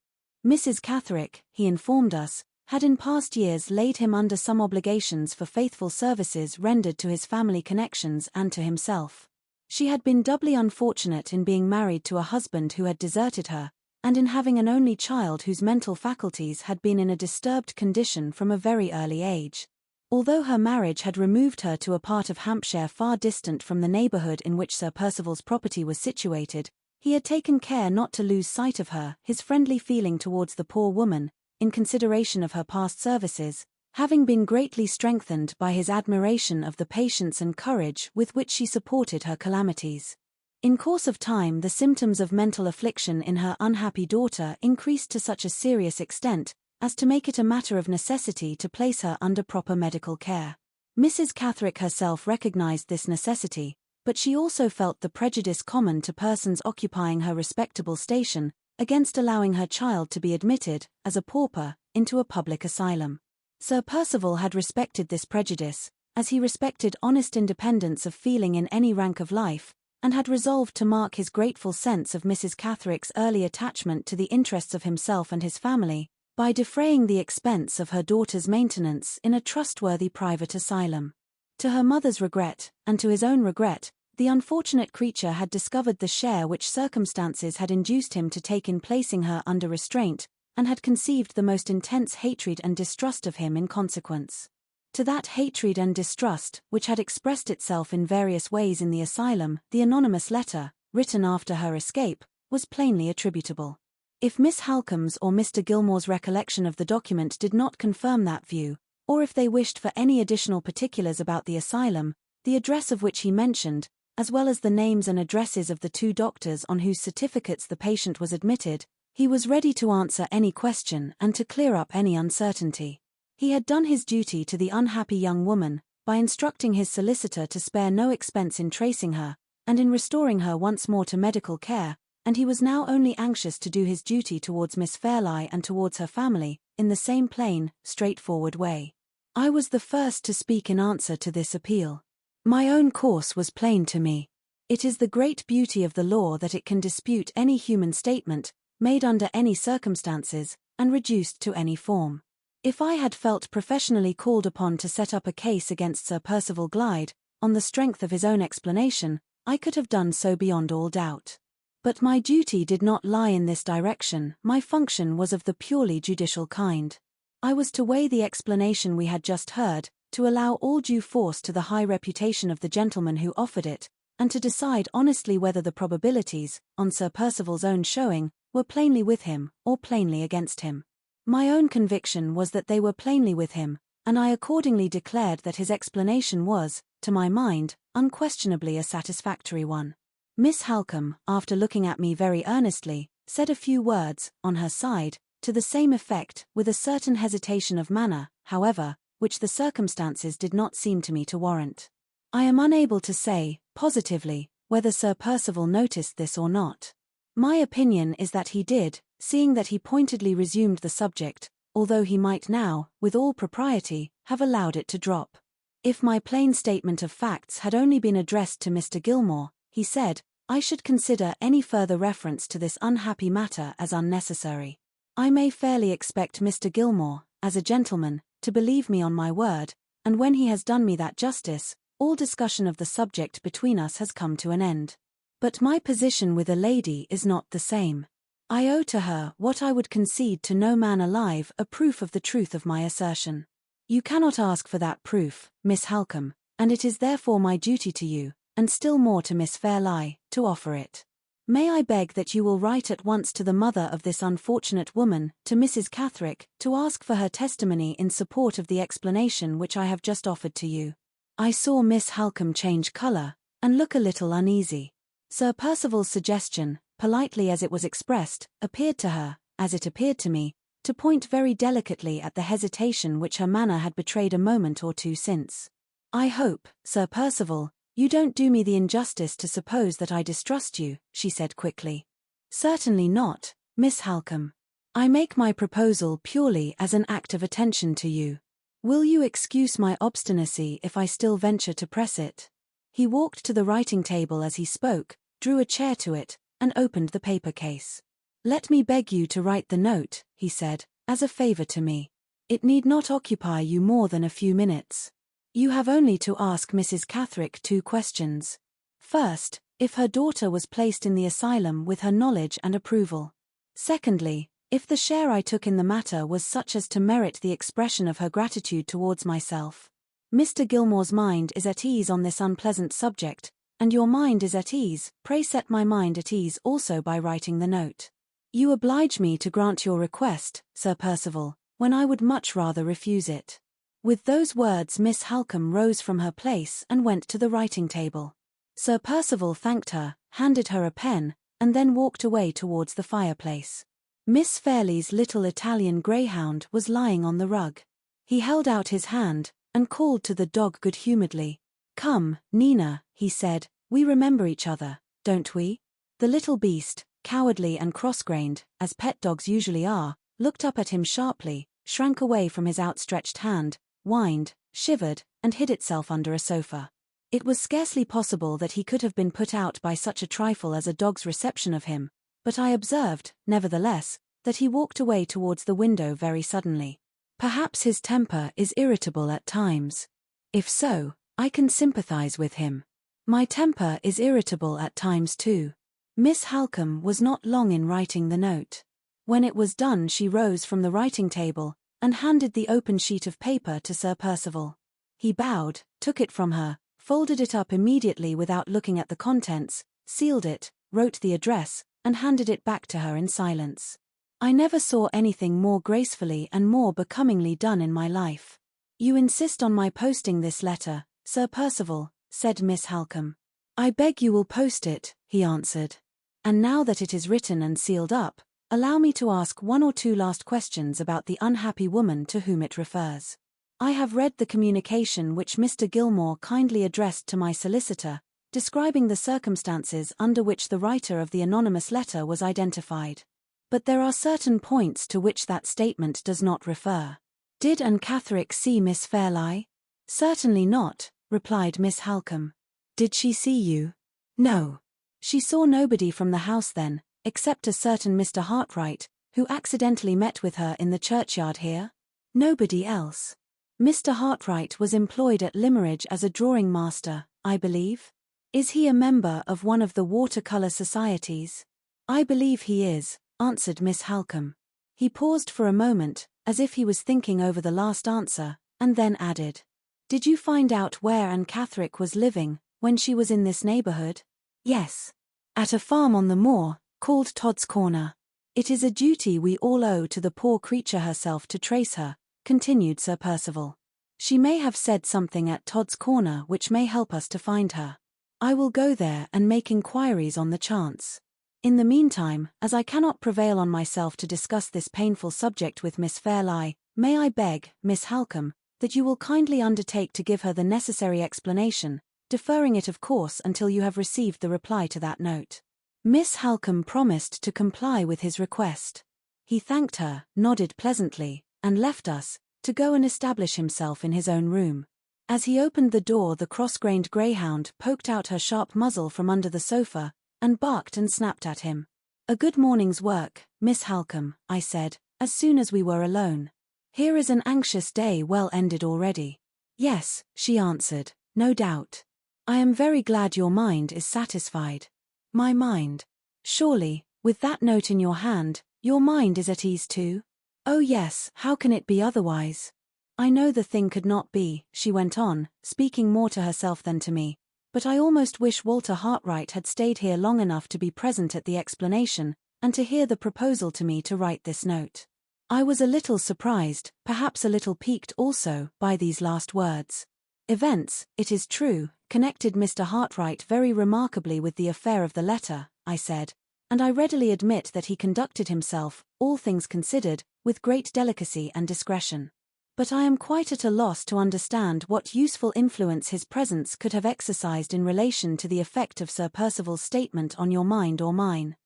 Mrs. Catherick, he informed us, had in past years laid him under some obligations for faithful services rendered to his family connections and to himself. She had been doubly unfortunate in being married to a husband who had deserted her, and in having an only child whose mental faculties had been in a disturbed condition from a very early age. Although her marriage had removed her to a part of Hampshire far distant from the neighbourhood in which Sir Percival's property was situated, he had taken care not to lose sight of her, his friendly feeling towards the poor woman, in consideration of her past services, having been greatly strengthened by his admiration of the patience and courage with which she supported her calamities. In course of time the symptoms of mental affliction in her unhappy daughter increased to such a serious extent, as to make it a matter of necessity to place her under proper medical care. Mrs. Catherick herself recognized this necessity, but she also felt the prejudice common to persons occupying her respectable station, against allowing her child to be admitted, as a pauper, into a public asylum. Sir Percival had respected this prejudice, as he respected honest independence of feeling in any rank of life, and had resolved to mark his grateful sense of Mrs. Catherick's early attachment to the interests of himself and his family, by defraying the expense of her daughter's maintenance in a trustworthy private asylum. To her mother's regret, and to his own regret, the unfortunate creature had discovered the share which circumstances had induced him to take in placing her under restraint, and had conceived the most intense hatred and distrust of him in consequence. To that hatred and distrust, which had expressed itself in various ways in the asylum, the anonymous letter, written after her escape, was plainly attributable. If Miss Halcombe's or Mr. Gilmore's recollection of the document did not confirm that view, or if they wished for any additional particulars about the asylum, the address of which he mentioned, as well as the names and addresses of the 2 doctors on whose certificates the patient was admitted, he was ready to answer any question and to clear up any uncertainty. He had done his duty to the unhappy young woman, by instructing his solicitor to spare no expense in tracing her, and in restoring her once more to medical care, and he was now only anxious to do his duty towards Miss Fairlie and towards her family, in the same plain, straightforward way. I was the first to speak in answer to this appeal. My own course was plain to me. It is the great beauty of the law that it can dispute any human statement, made under any circumstances, and reduced to any form. If I had felt professionally called upon to set up a case against Sir Percival Glyde, on the strength of his own explanation, I could have done so beyond all doubt. But my duty did not lie in this direction, my function was of the purely judicial kind. I was to weigh the explanation we had just heard, to allow all due force to the high reputation of the gentleman who offered it, and to decide honestly whether the probabilities, on Sir Percival's own showing, were plainly with him, or plainly against him. My own conviction was that they were plainly with him, and I accordingly declared that his explanation was, to my mind, unquestionably a satisfactory one. Miss Halcombe, after looking at me very earnestly, said a few words, on her side, to the same effect, with a certain hesitation of manner, however, which the circumstances did not seem to me to warrant. I am unable to say, positively, whether Sir Percival noticed this or not. My opinion is that he did, seeing that he pointedly resumed the subject, although he might now, with all propriety, have allowed it to drop. If my plain statement of facts had only been addressed to Mr. Gilmore, he said, "I should consider any further reference to this unhappy matter as unnecessary. I may fairly expect Mr. Gilmore, as a gentleman, to believe me on my word, and when he has done me that justice, all discussion of the subject between us has come to an end. But my position with a lady is not the same. I owe to her what I would concede to no man alive, a proof of the truth of my assertion. You cannot ask for that proof, Miss Halcombe, and it is therefore my duty to you, and still more to Miss Fairlie, to offer it. May I beg that you will write at once to the mother of this unfortunate woman, to Mrs. Catherick, to ask for her testimony in support of the explanation which I have just offered to you." I saw Miss Halcombe change colour, and look a little uneasy. Sir Percival's suggestion, politely as it was expressed, appeared to her, as it appeared to me, to point very delicately at the hesitation which her manner had betrayed a moment or two since. "I hope, Sir Percival, you don't do me the injustice to suppose that I distrust you," she said quickly. "Certainly not, Miss Halcombe. I make my proposal purely as an act of attention to you. Will you excuse my obstinacy if I still venture to press it?" He walked to the writing table as he spoke, drew a chair to it, and opened the paper case. "Let me beg you to write the note," he said, "as a favor to me. It need not occupy you more than a few minutes. You have only to ask Mrs. Catherick 2 questions. First, if her daughter was placed in the asylum with her knowledge and approval. Secondly, if the share I took in the matter was such as to merit the expression of her gratitude towards myself. Mr. Gilmore's mind is at ease on this unpleasant subject, and your mind is at ease. Pray set my mind at ease also by writing the note. You oblige me to grant your request, Sir Percival, when I would much rather refuse it." With those words Miss Halcombe rose from her place and went to the writing table. Sir Percival thanked her, handed her a pen, and then walked away towards the fireplace. Miss Fairlie's little Italian greyhound was lying on the rug. He held out his hand, and called to the dog good-humouredly. "Come, Nina," he said, "we remember each other, don't we?" The little beast, cowardly and cross-grained, as pet dogs usually are, looked up at him sharply, shrank away from his outstretched hand, whined, shivered, and hid itself under a sofa. It was scarcely possible that he could have been put out by such a trifle as a dog's reception of him, but I observed, nevertheless, that he walked away towards the window very suddenly. Perhaps his temper is irritable at times. If so, I can sympathize with him. My temper is irritable at times too. Miss Halcombe was not long in writing the note. When it was done she rose from the writing table, and handed the open sheet of paper to Sir Percival. He bowed, took it from her, folded it up immediately without looking at the contents, sealed it, wrote the address, and handed it back to her in silence. I never saw anything more gracefully and more becomingly done in my life. "You insist on my posting this letter, Sir Percival," said Miss Halcombe. "I beg you will post it," he answered. "And now that it is written and sealed up, allow me to ask 1 or 2 last questions about the unhappy woman to whom it refers. I have read the communication which Mr. Gilmore kindly addressed to my solicitor, describing the circumstances under which the writer of the anonymous letter was identified. But there are certain points to which that statement does not refer. Did Anne Catherick see Miss Fairlie?" "Certainly not," replied Miss Halcombe. "Did she see you?" "No. She saw nobody from the house then, except a certain Mr. Hartright, who accidentally met with her in the churchyard here?" "Nobody else. Mr. Hartright was employed at Limmeridge as a drawing master, I believe. Is he a member of one of the watercolour societies?" "I believe he is," answered Miss Halcombe. He paused for a moment, as if he was thinking over the last answer, and then added, "Did you find out where Anne Catherick was living, when she was in this neighbourhood?" "Yes. At a farm on the moor, called Todd's Corner. It is a duty we all owe to the poor creature herself to trace her," continued Sir Percival. "She may have said something at Todd's Corner which may help us to find her. I will go there and make inquiries on the chance. In the meantime, as I cannot prevail on myself to discuss this painful subject with Miss Fairlie, may I beg, Miss Halcombe, that you will kindly undertake to give her the necessary explanation, deferring it of course until you have received the reply to that note." Miss Halcombe promised to comply with his request. He thanked her, nodded pleasantly, and left us, to go and establish himself in his own room. As he opened the door, the cross-grained greyhound poked out her sharp muzzle from under the sofa, and barked and snapped at him. "A good morning's work, Miss Halcombe," I said, as soon as we were alone. "Here is an anxious day well ended already." "Yes," she answered, "no doubt. I am very glad your mind is satisfied." "My mind? Surely, with that note in your hand, your mind is at ease too?" "Oh yes, how can it be otherwise? I know the thing could not be," she went on, speaking more to herself than to me, "but I almost wish Walter Hartright had stayed here long enough to be present at the explanation, and to hear the proposal to me to write this note." I was a little surprised, perhaps a little piqued also, by these last words. Events, it is true, connected Mr. Hartright very remarkably with the affair of the letter, I said, and I readily admit that he conducted himself, all things considered, with great delicacy and discretion. But I am quite at a loss to understand what useful influence his presence could have exercised in relation to the effect of Sir Percival's statement on your mind or mine.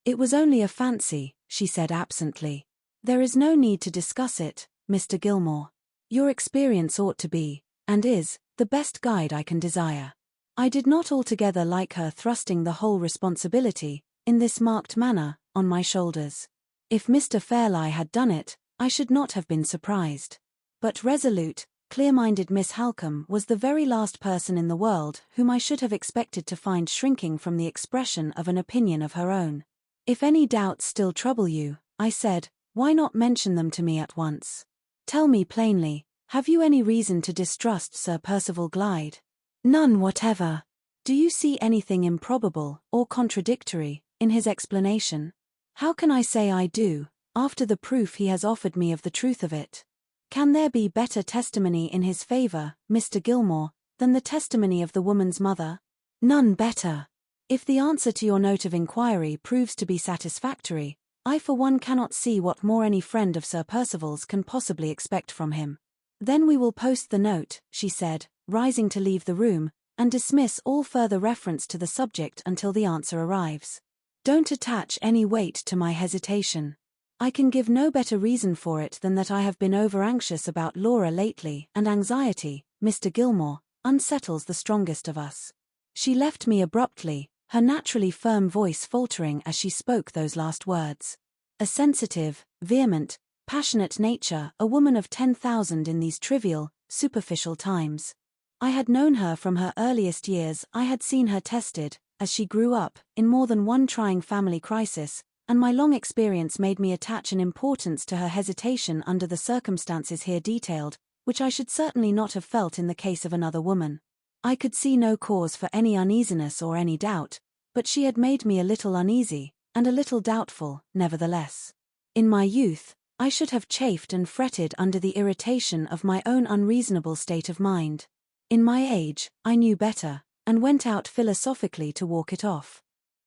"It was only a fancy," she said absently. "There is no need to discuss it, Mr. Gilmore. Your experience ought to be, and is, the best guide I can desire." I did not altogether like her thrusting the whole responsibility, in this marked manner, on my shoulders. If Mr. Fairlie had done it, I should not have been surprised. But resolute, clear-minded Miss Halcombe was the very last person in the world whom I should have expected to find shrinking from the expression of an opinion of her own. "If any doubts still trouble you," I said, "why not mention them to me at once? Tell me plainly, have you any reason to distrust Sir Percival Glyde?" "None whatever." "Do you see anything improbable, or contradictory, in his explanation?" "How can I say I do, after the proof he has offered me of the truth of it? Can there be better testimony in his favor, Mr. Gilmore, than the testimony of the woman's mother?" "None better. If the answer to your note of inquiry proves to be satisfactory, I for one cannot see what more any friend of Sir Percival's can possibly expect from him." "Then we will post the note," she said, rising to leave the room, "and dismiss all further reference to the subject until the answer arrives. Don't attach any weight to my hesitation. I can give no better reason for it than that I have been over-anxious about Laura lately, and anxiety, Mr. Gilmore, unsettles the strongest of us." She left me abruptly, her naturally firm voice faltering as she spoke those last words. A sensitive, vehement, passionate nature, a woman of 10,000 in these trivial, superficial times. I had known her from her earliest years, I had seen her tested, as she grew up, in more than one trying family crisis, and my long experience made me attach an importance to her hesitation under the circumstances here detailed, which I should certainly not have felt in the case of another woman. I could see no cause for any uneasiness or any doubt, but she had made me a little uneasy, and a little doubtful, nevertheless. In my youth, I should have chafed and fretted under the irritation of my own unreasonable state of mind. In my age, I knew better, and went out philosophically to walk it off.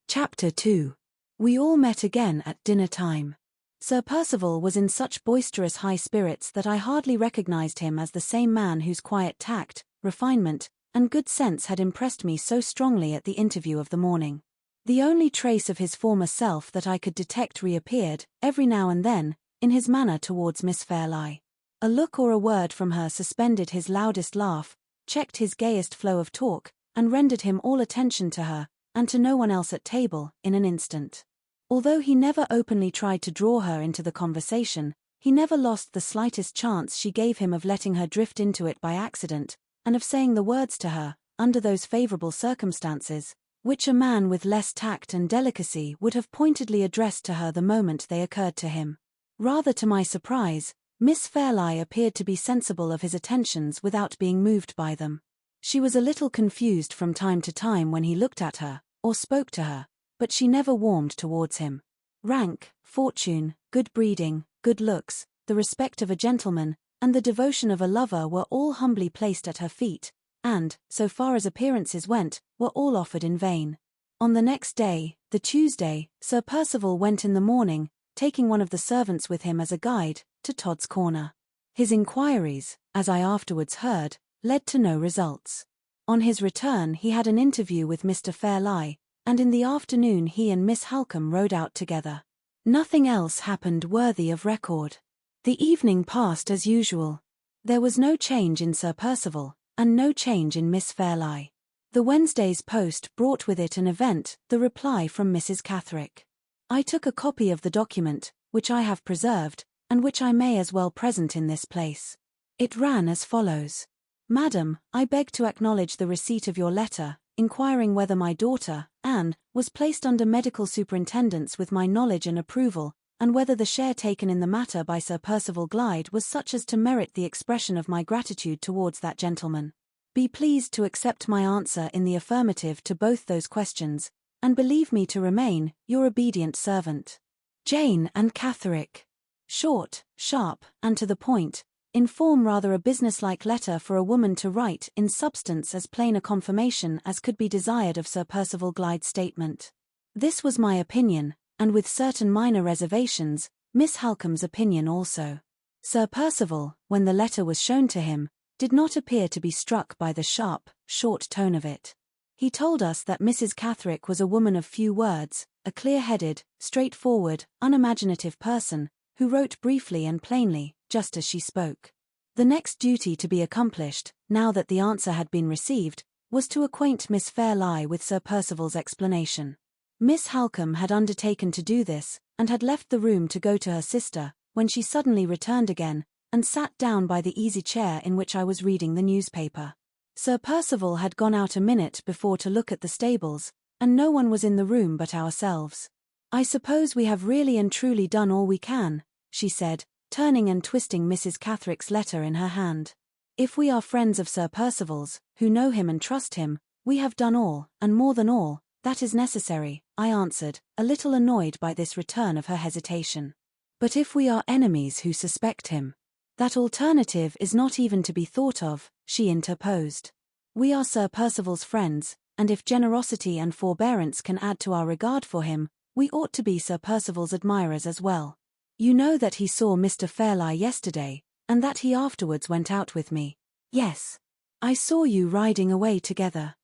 Chapter 2. We all met again at dinner time. Sir Percival was in such boisterous high spirits that I hardly recognized him as the same man whose quiet tact, refinement, and good sense had impressed me so strongly at the interview of the morning. The only trace of his former self that I could detect reappeared, every now and then, in his manner towards Miss Fairlie. A look or a word from her suspended his loudest laugh, checked his gayest flow of talk, and rendered him all attention to her, and to no one else at table, in an instant. Although he never openly tried to draw her into the conversation, he never lost the slightest chance she gave him of letting her drift into it by accident, and of saying the words to her, under those favorable circumstances, which a man with less tact and delicacy would have pointedly addressed to her the moment they occurred to him. Rather to my surprise, Miss Fairlie appeared to be sensible of his attentions without being moved by them. She was a little confused from time to time when he looked at her, or spoke to her, but she never warmed towards him. Rank, fortune, good breeding, good looks, the respect of a gentleman, and the devotion of a lover were all humbly placed at her feet, and, so far as appearances went, were all offered in vain. On the next day, the Tuesday, Sir Percival went in the morning, taking one of the servants with him as a guide, to Todd's Corner. His inquiries, as I afterwards heard, led to no results. On his return he had an interview with Mr. Fairlie, and in the afternoon he and Miss Halcombe rode out together. Nothing else happened worthy of record. The evening passed as usual. There was no change in Sir Percival, and no change in Miss Fairlie. The Wednesday's post brought with it an event, the reply from Mrs. Catherick. I took a copy of the document, which I have preserved, and which I may as well present in this place. It ran as follows. Madam, I beg to acknowledge the receipt of your letter, inquiring whether my daughter, Anne, was placed under medical superintendence with my knowledge and approval, and whether the share taken in the matter by Sir Percival Glyde was such as to merit the expression of my gratitude towards that gentleman. Be pleased to accept my answer in the affirmative to both those questions, and believe me to remain, your obedient servant, Jane Anne Catherick. Short, sharp, and to the point, in form rather a businesslike letter for a woman to write, in substance as plain a confirmation as could be desired of Sir Percival Glyde's statement. This was my opinion, and with certain minor reservations, Miss Halcombe's opinion also. Sir Percival, when the letter was shown to him, did not appear to be struck by the sharp, short tone of it. He told us that Mrs. Catherick was a woman of few words, a clear-headed, straightforward, unimaginative person, who wrote briefly and plainly, just as she spoke. The next duty to be accomplished, now that the answer had been received, was to acquaint Miss Fairlie with Sir Percival's explanation. Miss Halcombe had undertaken to do this, and had left the room to go to her sister, when she suddenly returned again, and sat down by the easy chair in which I was reading the newspaper. Sir Percival had gone out a minute before to look at the stables, and no one was in the room but ourselves. I suppose we have really and truly done all we can, she said, turning and twisting Mrs. Catherick's letter in her hand. If we are friends of Sir Percival's, who know him and trust him, we have done all, and more than all, that is necessary, I answered, a little annoyed by this return of her hesitation. But if we are enemies who suspect him, that alternative is not even to be thought of, she interposed. We are Sir Percival's friends, and if generosity and forbearance can add to our regard for him, we ought to be Sir Percival's admirers as well. You know that he saw Mr. Fairlie yesterday, and that he afterwards went out with me. Yes. I saw you riding away together.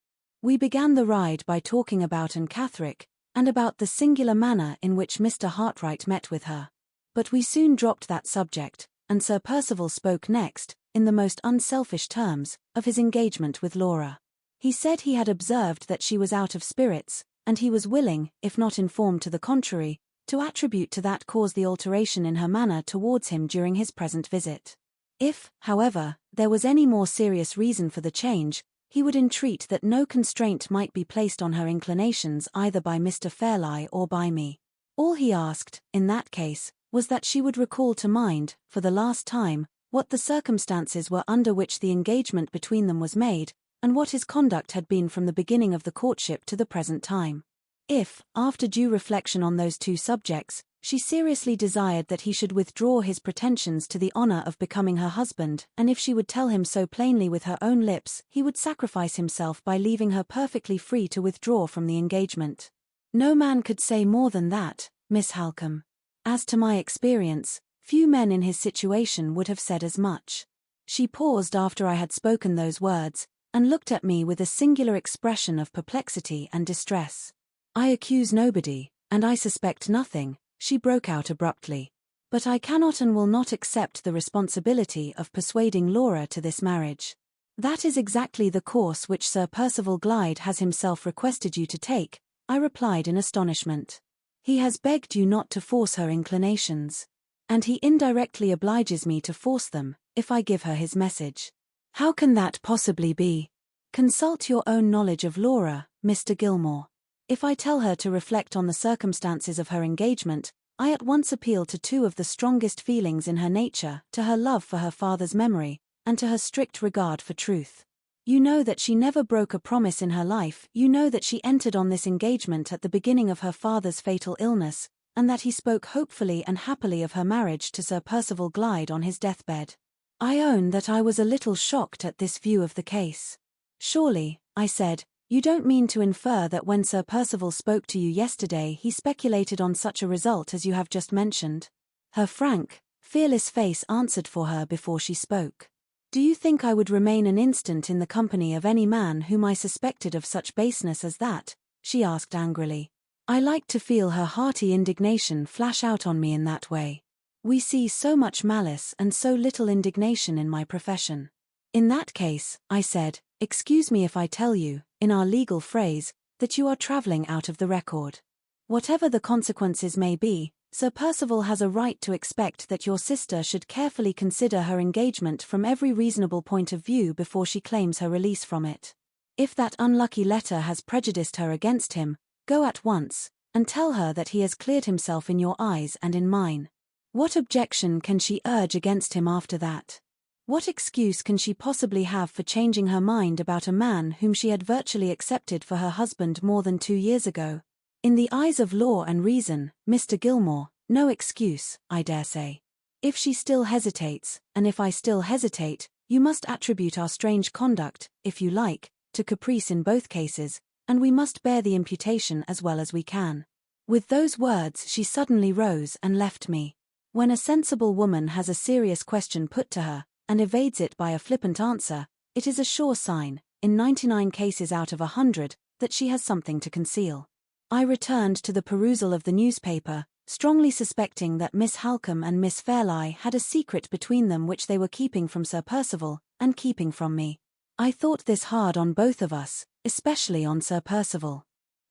We began the ride by talking about Anne Catherick, and about the singular manner in which Mr. Hartright met with her. But we soon dropped that subject, and Sir Percival spoke next, in the most unselfish terms, of his engagement with Laura. He said he had observed that she was out of spirits, and he was willing, if not informed to the contrary, to attribute to that cause the alteration in her manner towards him during his present visit. If, however, there was any more serious reason for the change, he would entreat that no constraint might be placed on her inclinations either by Mr. Fairlie or by me. All he asked, in that case, was that she would recall to mind, for the last time, what the circumstances were under which the engagement between them was made, and what his conduct had been from the beginning of the courtship to the present time. If, after due reflection on those two subjects, she seriously desired that he should withdraw his pretensions to the honor of becoming her husband, and if she would tell him so plainly with her own lips, he would sacrifice himself by leaving her perfectly free to withdraw from the engagement. No man could say more than that, Miss Halcombe. As to my experience, few men in his situation would have said as much. She paused after I had spoken those words, and looked at me with a singular expression of perplexity and distress. I accuse nobody, and I suspect nothing, she broke out abruptly. But I cannot and will not accept the responsibility of persuading Laura to this marriage. That is exactly the course which Sir Percival Glyde has himself requested you to take, I replied in astonishment. He has begged you not to force her inclinations. And he indirectly obliges me to force them, if I give her his message. How can that possibly be? Consult your own knowledge of Laura, Mr. Gilmore. If I tell her to reflect on the circumstances of her engagement, I at once appeal to two of the strongest feelings in her nature, to her love for her father's memory, and to her strict regard for truth. You know that she never broke a promise in her life, you know that she entered on this engagement at the beginning of her father's fatal illness, and that he spoke hopefully and happily of her marriage to Sir Percival Glyde on his deathbed. I own that I was a little shocked at this view of the case. Surely, I said, you don't mean to infer that when Sir Percival spoke to you yesterday he speculated on such a result as you have just mentioned? Her frank, fearless face answered for her before she spoke. Do you think I would remain an instant in the company of any man whom I suspected of such baseness as that? She asked angrily. I liked to feel her hearty indignation flash out on me in that way. We see so much malice and so little indignation in my profession. In that case, I said, excuse me if I tell you, in our legal phrase, that you are traveling out of the record. Whatever the consequences may be, Sir Percival has a right to expect that your sister should carefully consider her engagement from every reasonable point of view before she claims her release from it. If that unlucky letter has prejudiced her against him, go at once, and tell her that he has cleared himself in your eyes and in mine. What objection can she urge against him after that? What excuse can she possibly have for changing her mind about a man whom she had virtually accepted for her husband more than 2 years ago? In the eyes of law and reason, Mr. Gilmore, no excuse, I dare say. If she still hesitates, and if I still hesitate, you must attribute our strange conduct, if you like, to caprice in both cases, and we must bear the imputation as well as we can. With those words she suddenly rose and left me. When a sensible woman has a serious question put to her, and evades it by a flippant answer, it is a sure sign, in 99 cases out of 100, that she has something to conceal. I returned to the perusal of the newspaper, strongly suspecting that Miss Halcombe and Miss Fairlie had a secret between them which they were keeping from Sir Percival, and keeping from me. I thought this hard on both of us, especially on Sir Percival.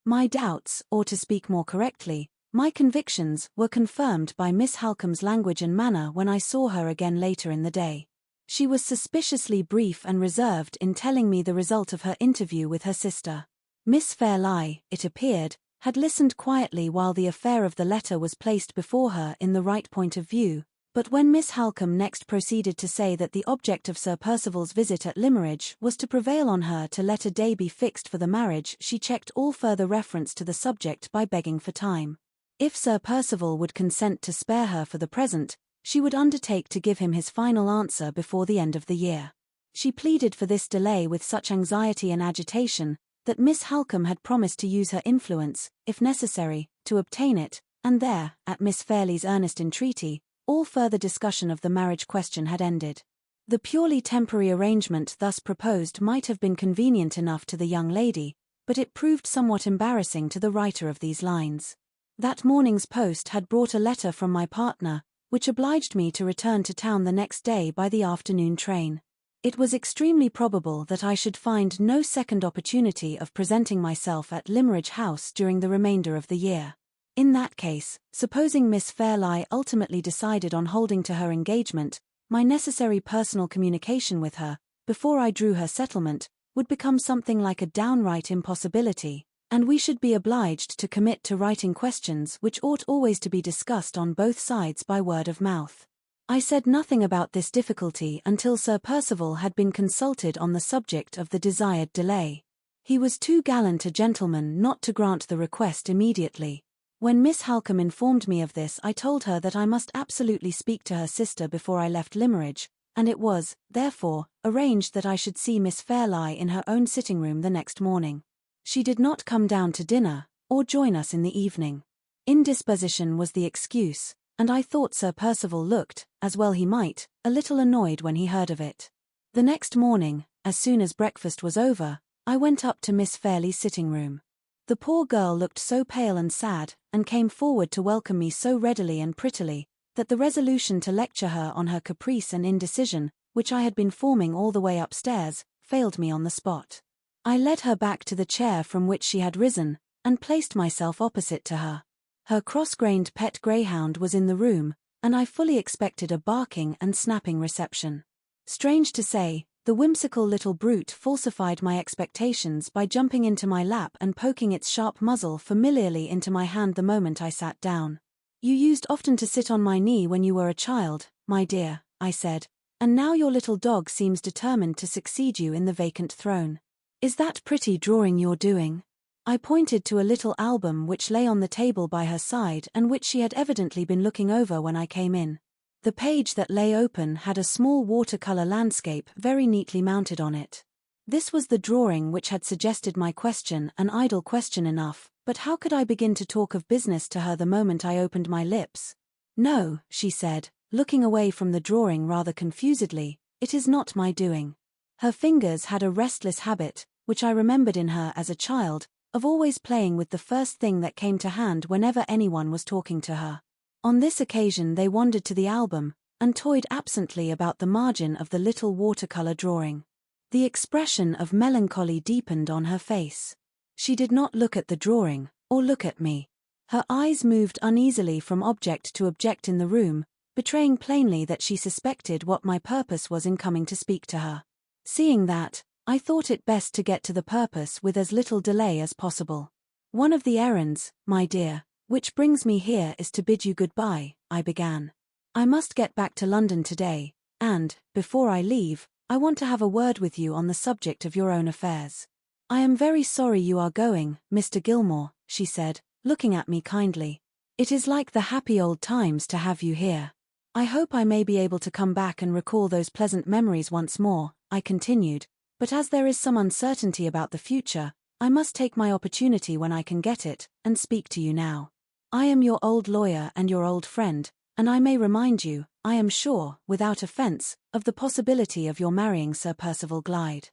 My doubts, or to speak more correctly, my convictions, were confirmed by Miss Halcombe's language and manner when I saw her again later in the day. She was suspiciously brief and reserved in telling me the result of her interview with her sister. Miss Fairlie, it appeared, had listened quietly while the affair of the letter was placed before her in the right point of view, but when Miss Halcombe next proceeded to say that the object of Sir Percival's visit at Limmeridge was to prevail on her to let a day be fixed for the marriage, she checked all further reference to the subject by begging for time. If Sir Percival would consent to spare her for the present, she would undertake to give him his final answer before the end of the year. She pleaded for this delay with such anxiety and agitation, that Miss Halcombe had promised to use her influence, if necessary, to obtain it, and there, at Miss Fairlie's earnest entreaty, all further discussion of the marriage question had ended. The purely temporary arrangement thus proposed might have been convenient enough to the young lady, but it proved somewhat embarrassing to the writer of these lines. That morning's post had brought a letter from my partner, which obliged me to return to town the next day by the afternoon train. It was extremely probable that I should find no second opportunity of presenting myself at Limmeridge House during the remainder of the year. In that case, supposing Miss Fairlie ultimately decided on holding to her engagement, my necessary personal communication with her, before I drew her settlement, would become something like a downright impossibility, and we should be obliged to commit to writing questions which ought always to be discussed on both sides by word of mouth. I said nothing about this difficulty until Sir Percival had been consulted on the subject of the desired delay. He was too gallant a gentleman not to grant the request immediately. When Miss Halcombe informed me of this, I told her that I must absolutely speak to her sister before I left Limmeridge, and it was, therefore, arranged that I should see Miss Fairlie in her own sitting-room the next morning. She did not come down to dinner, or join us in the evening. Indisposition was the excuse, and I thought Sir Percival looked, as well he might, a little annoyed when he heard of it. The next morning, as soon as breakfast was over, I went up to Miss Fairlie's sitting-room. The poor girl looked so pale and sad, and came forward to welcome me so readily and prettily, that the resolution to lecture her on her caprice and indecision, which I had been forming all the way upstairs, failed me on the spot. I led her back to the chair from which she had risen, and placed myself opposite to her. Her cross-grained pet greyhound was in the room, and I fully expected a barking and snapping reception. Strange to say, the whimsical little brute falsified my expectations by jumping into my lap and poking its sharp muzzle familiarly into my hand the moment I sat down. "You used often to sit on my knee when you were a child, my dear," I said, "and now your little dog seems determined to succeed you in the vacant throne. Is that pretty drawing you're doing?" I pointed to a little album which lay on the table by her side and which she had evidently been looking over when I came in. The page that lay open had a small watercolor landscape very neatly mounted on it. This was the drawing which had suggested my question, an idle question enough, but how could I begin to talk of business to her the moment I opened my lips? "No," she said, looking away from the drawing rather confusedly, "it is not my doing." Her fingers had a restless habit, which I remembered in her as a child, of always playing with the first thing that came to hand whenever anyone was talking to her. On this occasion they wandered to the album, and toyed absently about the margin of the little watercolor drawing. The expression of melancholy deepened on her face. She did not look at the drawing, or look at me. Her eyes moved uneasily from object to object in the room, betraying plainly that she suspected what my purpose was in coming to speak to her. Seeing that, I thought it best to get to the purpose with as little delay as possible. "One of the errands, my dear, which brings me here is to bid you goodbye," I began. "I must get back to London today, and, before I leave, I want to have a word with you on the subject of your own affairs." "I am very sorry you are going, Mr. Gilmore," she said, looking at me kindly. "It is like the happy old times to have you here." "I hope I may be able to come back and recall those pleasant memories once more," I continued, "but as there is some uncertainty about the future, I must take my opportunity when I can get it, and speak to you now. I am your old lawyer and your old friend, and I may remind you, I am sure, without offense, of the possibility of your marrying Sir Percival Glyde."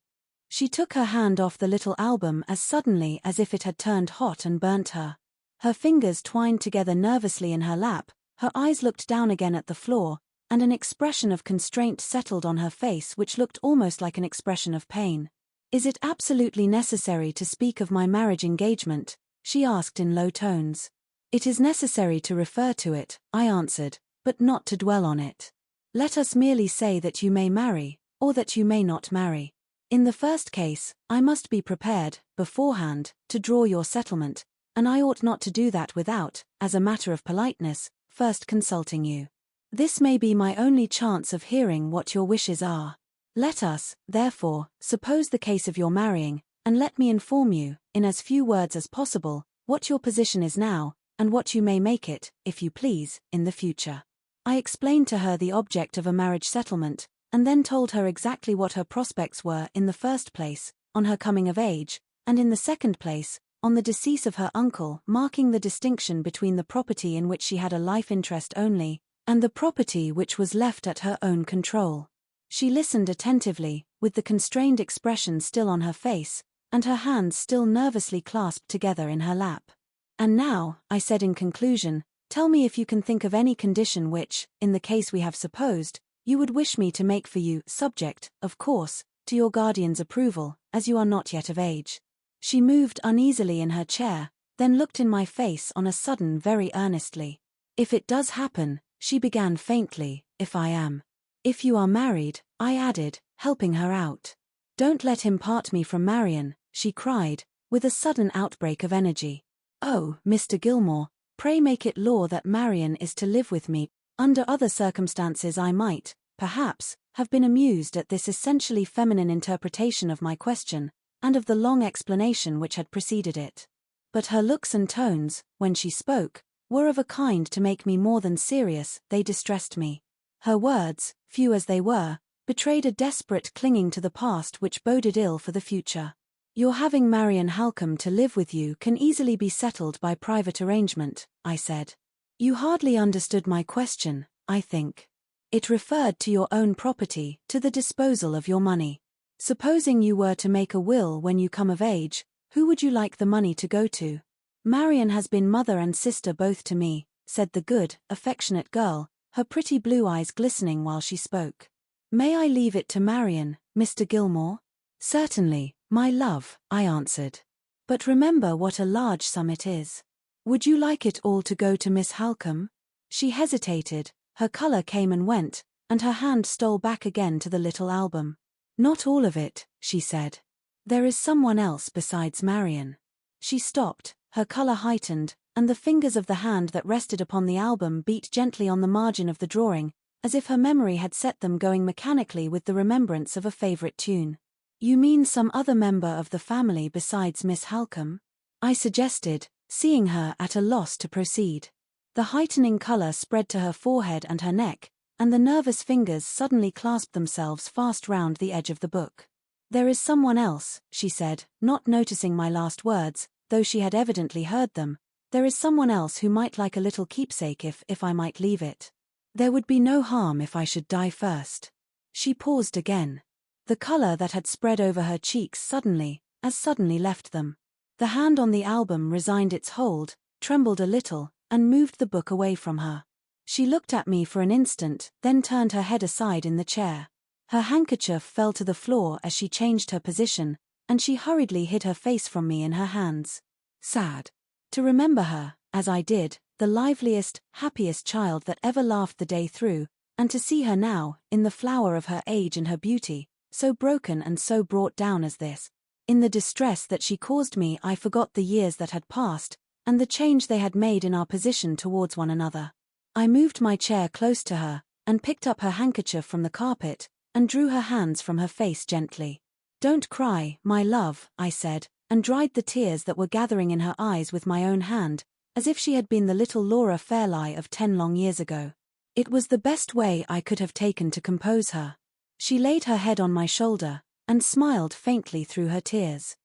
She took her hand off the little album as suddenly as if it had turned hot and burnt her. Her fingers twined together nervously in her lap, her eyes looked down again at the floor, and an expression of constraint settled on her face which looked almost like an expression of pain. "Is it absolutely necessary to speak of my marriage engagement?" she asked in low tones. "It is necessary to refer to it," I answered, "but not to dwell on it. Let us merely say that you may marry, or that you may not marry. In the first case, I must be prepared, beforehand, to draw your settlement, and I ought not to do that without, as a matter of politeness, first consulting you. This may be my only chance of hearing what your wishes are. Let us, therefore, suppose the case of your marrying, and let me inform you, in as few words as possible, what your position is now, and what you may make it, if you please, in the future." I explained to her the object of a marriage settlement, and then told her exactly what her prospects were in the first place, on her coming of age, and in the second place, on the decease of her uncle, marking the distinction between the property in which she had a life interest only, and the property which was left at her own control. She listened attentively, with the constrained expression still on her face, and her hands still nervously clasped together in her lap. "And now," I said in conclusion, "tell me if you can think of any condition which, in the case we have supposed, you would wish me to make for you, subject, of course, to your guardian's approval, as you are not yet of age." She moved uneasily in her chair, then looked in my face on a sudden very earnestly. "If it does happen," she began faintly, "if you are married," I added, helping her out. "Don't let him part me from Marian," she cried, with a sudden outbreak of energy. "Oh, Mr. Gilmore, pray make it law that Marian is to live with me. Under other circumstances I might, perhaps, have been amused at this essentially feminine interpretation of my question, and of the long explanation which had preceded it. But her looks and tones, when she spoke, were of a kind to make me more than serious, they distressed me. Her words, few as they were, betrayed a desperate clinging to the past which boded ill for the future. "Your having Marian Halcombe to live with you can easily be settled by private arrangement," I said. "You hardly understood my question, I think. It referred to your own property, to the disposal of your money. Supposing you were to make a will when you come of age, who would you like the money to go to?" "Marian has been mother and sister both to me," said the good, affectionate girl, her pretty blue eyes glistening while she spoke. "May I leave it to Marian, Mr. Gilmore?" "Certainly, my love," I answered. "But remember what a large sum it is. Would you like it all to go to Miss Halcombe?" She hesitated, her color came and went, and her hand stole back again to the little album. "Not all of it," she said. "There is someone else besides Marian." She stopped, her color heightened, and the fingers of the hand that rested upon the album beat gently on the margin of the drawing, as if her memory had set them going mechanically with the remembrance of a favorite tune. "You mean some other member of the family besides Miss Halcombe?" I suggested, seeing her at a loss to proceed. The heightening color spread to her forehead and her neck, and the nervous fingers suddenly clasped themselves fast round the edge of the book. "There is someone else," she said, not noticing my last words, though she had evidently heard them. "There is someone else who might like a little keepsake if I might leave it. There would be no harm if I should die first." She paused again. The color that had spread over her cheeks suddenly left them. The hand on the album resigned its hold, trembled a little, and moved the book away from her. She looked at me for an instant, then turned her head aside in the chair. Her handkerchief fell to the floor as she changed her position, and she hurriedly hid her face from me in her hands. Sad. To remember her, as I did, the liveliest, happiest child that ever laughed the day through, and to see her now, in the flower of her age and her beauty, so broken and so brought down as this. In the distress that she caused me, I forgot the years that had passed, and the change they had made in our position towards one another. I moved my chair close to her, and picked up her handkerchief from the carpet, and drew her hands from her face gently. "Don't cry, my love," I said, and dried the tears that were gathering in her eyes with my own hand, as if she had been the little Laura Fairlie of 10 long years ago. It was the best way I could have taken to compose her. She laid her head on my shoulder, and smiled faintly through her tears.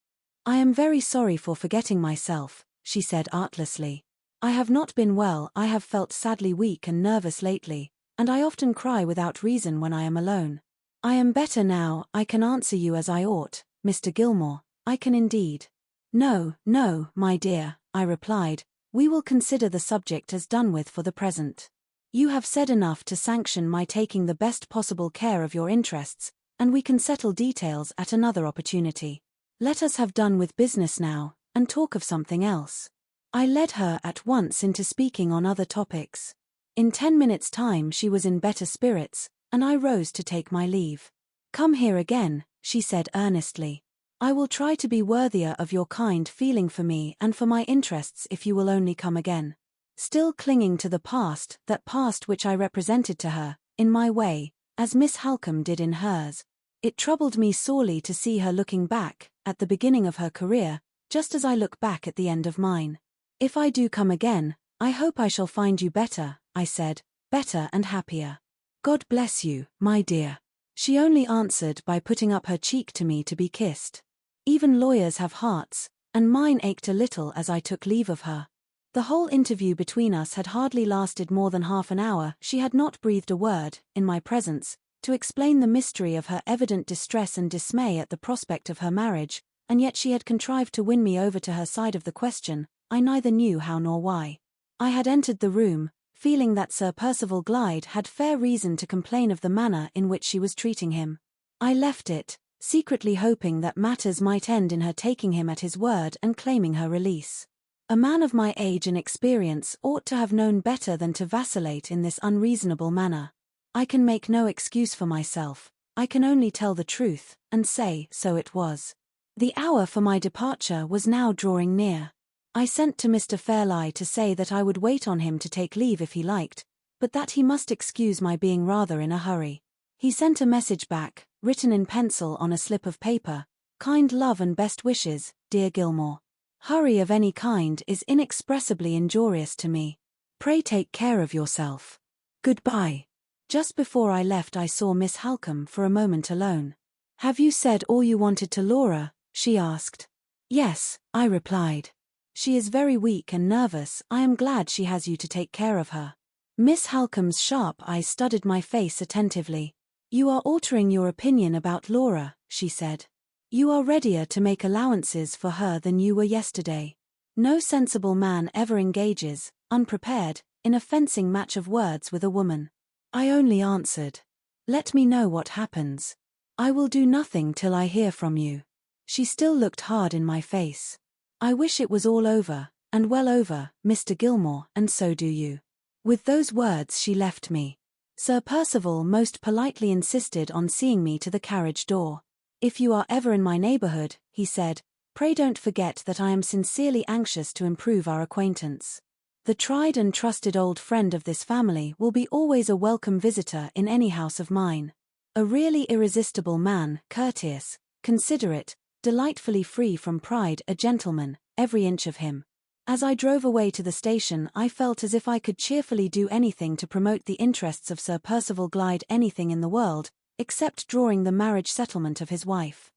"I am very sorry for forgetting myself," she said artlessly. "I have not been well. I have felt sadly weak and nervous lately, and I often cry without reason when I am alone. I am better now. I can answer you as I ought, Mr. Gilmore, I can indeed." "No, no, my dear," I replied, "we will consider the subject as done with for the present. You have said enough to sanction my taking the best possible care of your interests, and we can settle details at another opportunity. Let us have done with business now, and talk of something else." I led her at once into speaking on other topics. In 10 minutes' time she was in better spirits, and I rose to take my leave. "Come here again," she said earnestly. "I will try to be worthier of your kind feeling for me and for my interests if you will only come again." Still clinging to the past, that past which I represented to her, in my way, as Miss Halcombe did in hers. It troubled me sorely to see her looking back, at the beginning of her career, just as I look back at the end of mine. "If I do come again, I hope I shall find you better," I said, "better and happier." "God bless you, my dear." She only answered by putting up her cheek to me to be kissed. Even lawyers have hearts, and mine ached a little as I took leave of her. The whole interview between us had hardly lasted more than half an hour. She had not breathed a word, in my presence, to explain the mystery of her evident distress and dismay at the prospect of her marriage, and yet she had contrived to win me over to her side of the question, I neither knew how nor why. I had entered the room, feeling that Sir Percival Glyde had fair reason to complain of the manner in which she was treating him. I left it, secretly hoping that matters might end in her taking him at his word and claiming her release. A man of my age and experience ought to have known better than to vacillate in this unreasonable manner. I can make no excuse for myself, I can only tell the truth, and say, so it was. The hour for my departure was now drawing near. I sent to Mr. Fairlie to say that I would wait on him to take leave if he liked, but that he must excuse my being rather in a hurry. He sent a message back, written in pencil on a slip of paper: "Kind love and best wishes, dear Gilmore. Hurry of any kind is inexpressibly injurious to me. Pray take care of yourself. Goodbye." Just before I left I saw Miss Halcombe for a moment alone. "Have you said all you wanted to Laura?" she asked. "Yes," I replied. "She is very weak and nervous. I am glad she has you to take care of her." Miss Halcombe's sharp eyes studied my face attentively. "You are altering your opinion about Laura," she said. "You are readier to make allowances for her than you were yesterday. No sensible man ever engages, unprepared, in a fencing match of words with a woman." I only answered, "Let me know what happens. I will do nothing till I hear from you." She still looked hard in my face. "I wish it was all over, and well over, Mr. Gilmore, and so do you." With those words she left me. Sir Percival most politely insisted on seeing me to the carriage door. "If you are ever in my neighbourhood," he said, "pray don't forget that I am sincerely anxious to improve our acquaintance. The tried and trusted old friend of this family will be always a welcome visitor in any house of mine. A really irresistible man, courteous, considerate, delightfully free from pride, a gentleman, every inch of him." As I drove away to the station I felt as if I could cheerfully do anything to promote the interests of Sir Percival Glyde, anything in the world, except drawing the marriage settlement of his wife.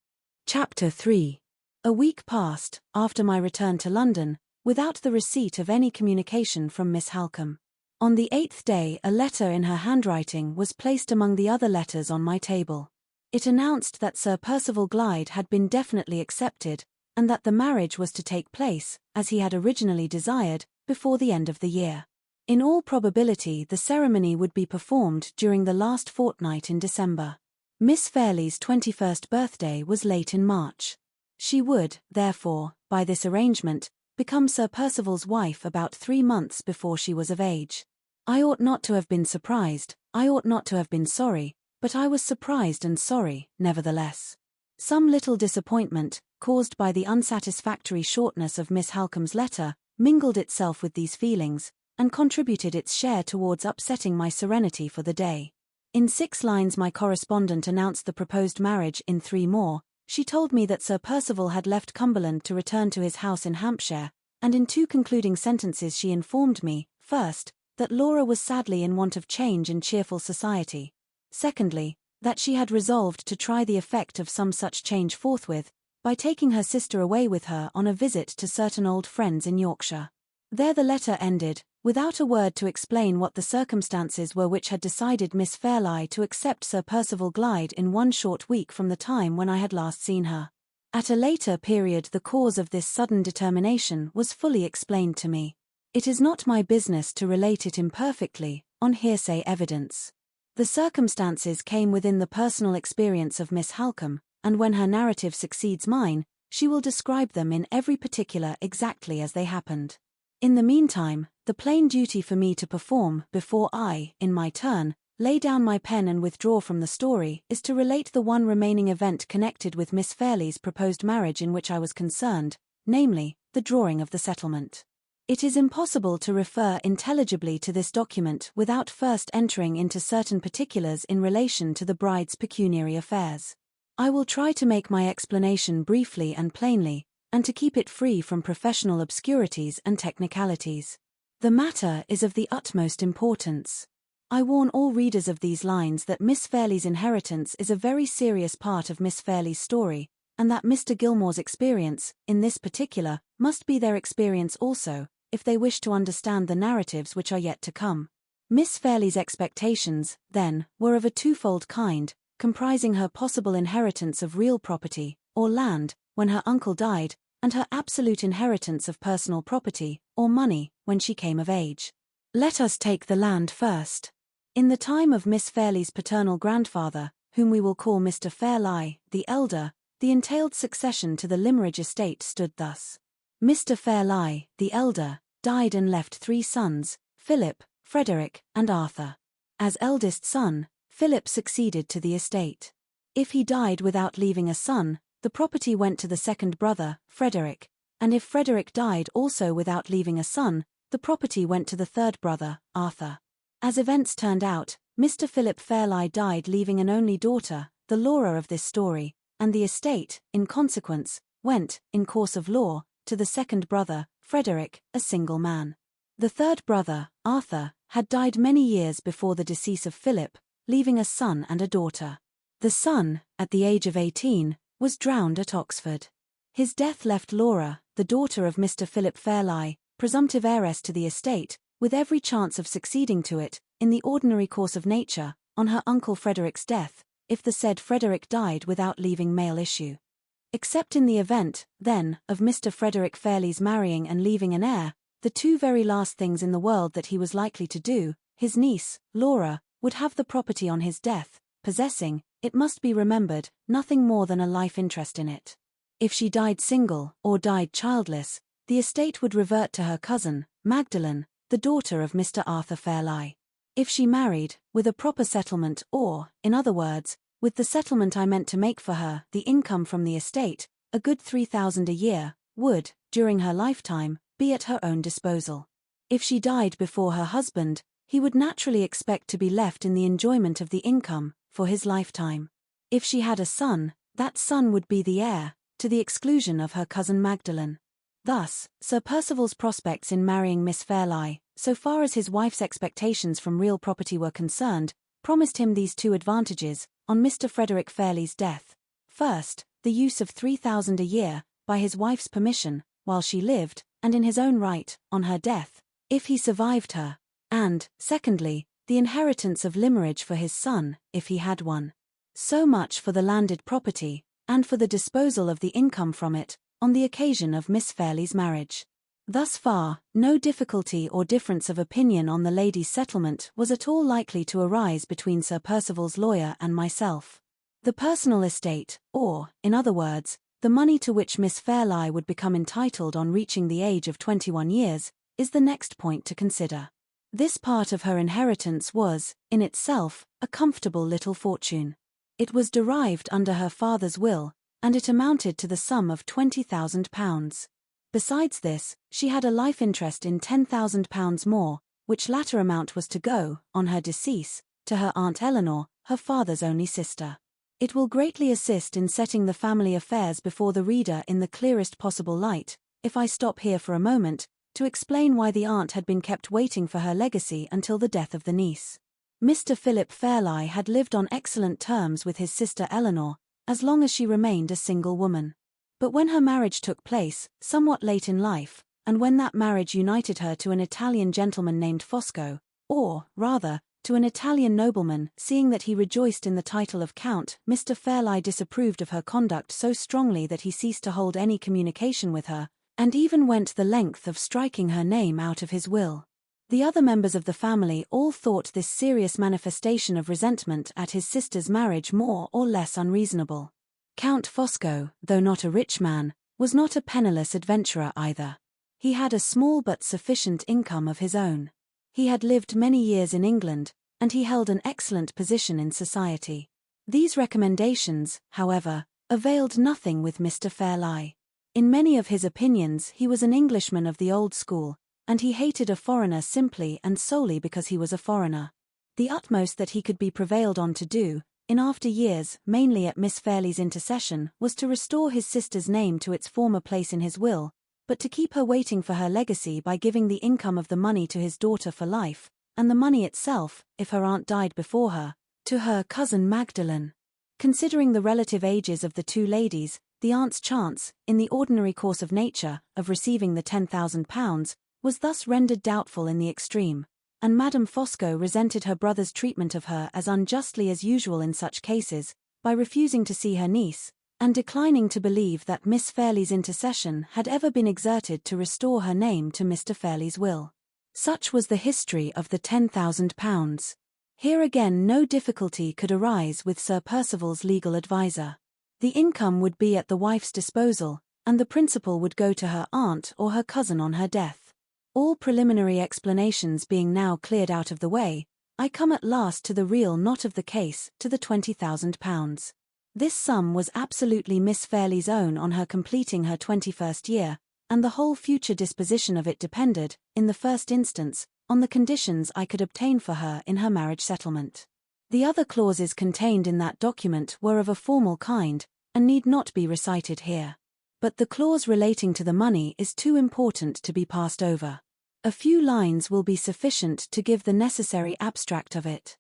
Chapter 3. A week passed, after my return to London, without the receipt of any communication from Miss Halcombe. On the 8th day a letter in her handwriting was placed among the other letters on my table. It announced that Sir Percival Glyde had been definitely accepted, and that the marriage was to take place, as he had originally desired, before the end of the year. In all probability the ceremony would be performed during the last fortnight in December. Miss Fairlie's 21st birthday was late in March. She would, therefore, by this arrangement, become Sir Percival's wife about 3 months before she was of age. I ought not to have been surprised, I ought not to have been sorry, but I was surprised and sorry, nevertheless. Some little disappointment, caused by the unsatisfactory shortness of Miss Halcombe's letter, mingled itself with these feelings, and contributed its share towards upsetting my serenity for the day. In 6 lines my correspondent announced the proposed marriage. In 3 more, she told me that Sir Percival had left Cumberland to return to his house in Hampshire, and in 2 concluding sentences she informed me, first, that Laura was sadly in want of change and cheerful society. Secondly, that she had resolved to try the effect of some such change forthwith, by taking her sister away with her on a visit to certain old friends in Yorkshire. There the letter ended, without a word to explain what the circumstances were which had decided Miss Fairlie to accept Sir Percival Glyde in 1 short week from the time when I had last seen her. At a later period the cause of this sudden determination was fully explained to me. It is not my business to relate it imperfectly, on hearsay evidence. The circumstances came within the personal experience of Miss Halcombe, and when her narrative succeeds mine, she will describe them in every particular exactly as they happened. In the meantime, the plain duty for me to perform before I, in my turn, lay down my pen and withdraw from the story is to relate the one remaining event connected with Miss Fairlie's proposed marriage in which I was concerned, namely, the drawing of the settlement. It is impossible to refer intelligibly to this document without first entering into certain particulars in relation to the bride's pecuniary affairs. I will try to make my explanation briefly and plainly, and to keep it free from professional obscurities and technicalities. The matter is of the utmost importance. I warn all readers of these lines that Miss Fairlie's inheritance is a very serious part of Miss Fairlie's story, and that Mr. Gilmore's experience, in this particular, must be their experience also, if they wish to understand the narratives which are yet to come. Miss Fairlie's expectations, then, were of a 2-fold kind, comprising her possible inheritance of real property, or land, when her uncle died, and her absolute inheritance of personal property, or money, when she came of age. Let us take the land first. In the time of Miss Fairlie's paternal grandfather, whom we will call Mr. Fairlie, the elder, the entailed succession to the Limmeridge estate stood thus. Mr. Fairlie, the elder, died and left 3 sons, Philip, Frederick, and Arthur. As eldest son, Philip succeeded to the estate. If he died without leaving a son, the property went to the second brother, Frederick, and if Frederick died also without leaving a son, the property went to the third brother, Arthur. As events turned out, Mr. Philip Fairlie died leaving an only daughter, the Laura of this story, and the estate, in consequence, went, in course of law, to the second brother, Frederick, a single man. The third brother, Arthur, had died many years before the decease of Philip, leaving a son and a daughter. The son, at the age of 18, was drowned at Oxford. His death left Laura, the daughter of Mr. Philip Fairlie, presumptive heiress to the estate, with every chance of succeeding to it, in the ordinary course of nature, on her uncle Frederick's death, if the said Frederick died without leaving male issue. Except in the event, then, of Mr. Frederick Fairlie's marrying and leaving an heir, the 2 very last things in the world that he was likely to do, his niece, Laura, would have the property on his death, possessing, it must be remembered, nothing more than a life interest in it. If she died single, or died childless, the estate would revert to her cousin, Magdalen, the daughter of Mr. Arthur Fairlie. If she married, with a proper settlement or, in other words, with the settlement I meant to make for her, the income from the estate, a good 3,000 a year, would, during her lifetime, be at her own disposal. If she died before her husband, he would naturally expect to be left in the enjoyment of the income, for his lifetime. If she had a son, that son would be the heir, to the exclusion of her cousin Magdalen. Thus, Sir Percival's prospects in marrying Miss Fairlie, so far as his wife's expectations from real property were concerned, promised him these 2 advantages, on Mr. Frederick Fairlie's death. First, the use of 3,000 a year, by his wife's permission, while she lived, and in his own right, on her death, if he survived her, and, secondly, the inheritance of Limmeridge for his son, if he had one. So much for the landed property, and for the disposal of the income from it, on the occasion of Miss Fairlie's marriage. Thus far, no difficulty or difference of opinion on the lady's settlement was at all likely to arise between Sir Percival's lawyer and myself. The personal estate, or, in other words, the money to which Miss Fairlie would become entitled on reaching the age of 21 years, is the next point to consider. This part of her inheritance was, in itself, a comfortable little fortune. It was derived under her father's will, and it amounted to the sum of £20,000. Besides this, she had a life interest in £10,000 more, which latter amount was to go, on her decease, to her Aunt Eleanor, her father's only sister. It will greatly assist in setting the family affairs before the reader in the clearest possible light, if I stop here for a moment, to explain why the aunt had been kept waiting for her legacy until the death of the niece. Mr. Philip Fairlie had lived on excellent terms with his sister Eleanor, as long as she remained a single woman. But when her marriage took place, somewhat late in life, and when that marriage united her to an Italian gentleman named Fosco, or, rather, to an Italian nobleman, seeing that he rejoiced in the title of Count, Mr. Fairlie disapproved of her conduct so strongly that he ceased to hold any communication with her, and even went the length of striking her name out of his will. The other members of the family all thought this serious manifestation of resentment at his sister's marriage more or less unreasonable. Count Fosco, though not a rich man, was not a penniless adventurer either. He had a small but sufficient income of his own. He had lived many years in England, and he held an excellent position in society. These recommendations, however, availed nothing with Mr. Fairlie. In many of his opinions he was an Englishman of the old school, and he hated a foreigner simply and solely because he was a foreigner. The utmost that he could be prevailed on to do, in after years, mainly at Miss Fairlie's intercession, was to restore his sister's name to its former place in his will, but to keep her waiting for her legacy by giving the income of the money to his daughter for life, and the money itself, if her aunt died before her, to her cousin Magdalen. Considering the relative ages of the two ladies, the aunt's chance, in the ordinary course of nature, of receiving the £10,000, was thus rendered doubtful in the extreme, and Madame Fosco resented her brother's treatment of her as unjustly as usual in such cases, by refusing to see her niece, and declining to believe that Miss Fairlie's intercession had ever been exerted to restore her name to Mr. Fairlie's will. Such was the history of the £10,000. Here again no difficulty could arise with Sir Percival's legal adviser. The income would be at the wife's disposal, and the principal would go to her aunt or her cousin on her death. All preliminary explanations being now cleared out of the way, I come at last to the real knot of the case, to the £20,000. This sum was absolutely Miss Fairlie's own on her completing her 21st year, and the whole future disposition of it depended, in the first instance, on the conditions I could obtain for her in her marriage settlement. The other clauses contained in that document were of a formal kind, and need not be recited here. But the clause relating to the money is too important to be passed over. A few lines will be sufficient to give the necessary abstract of it.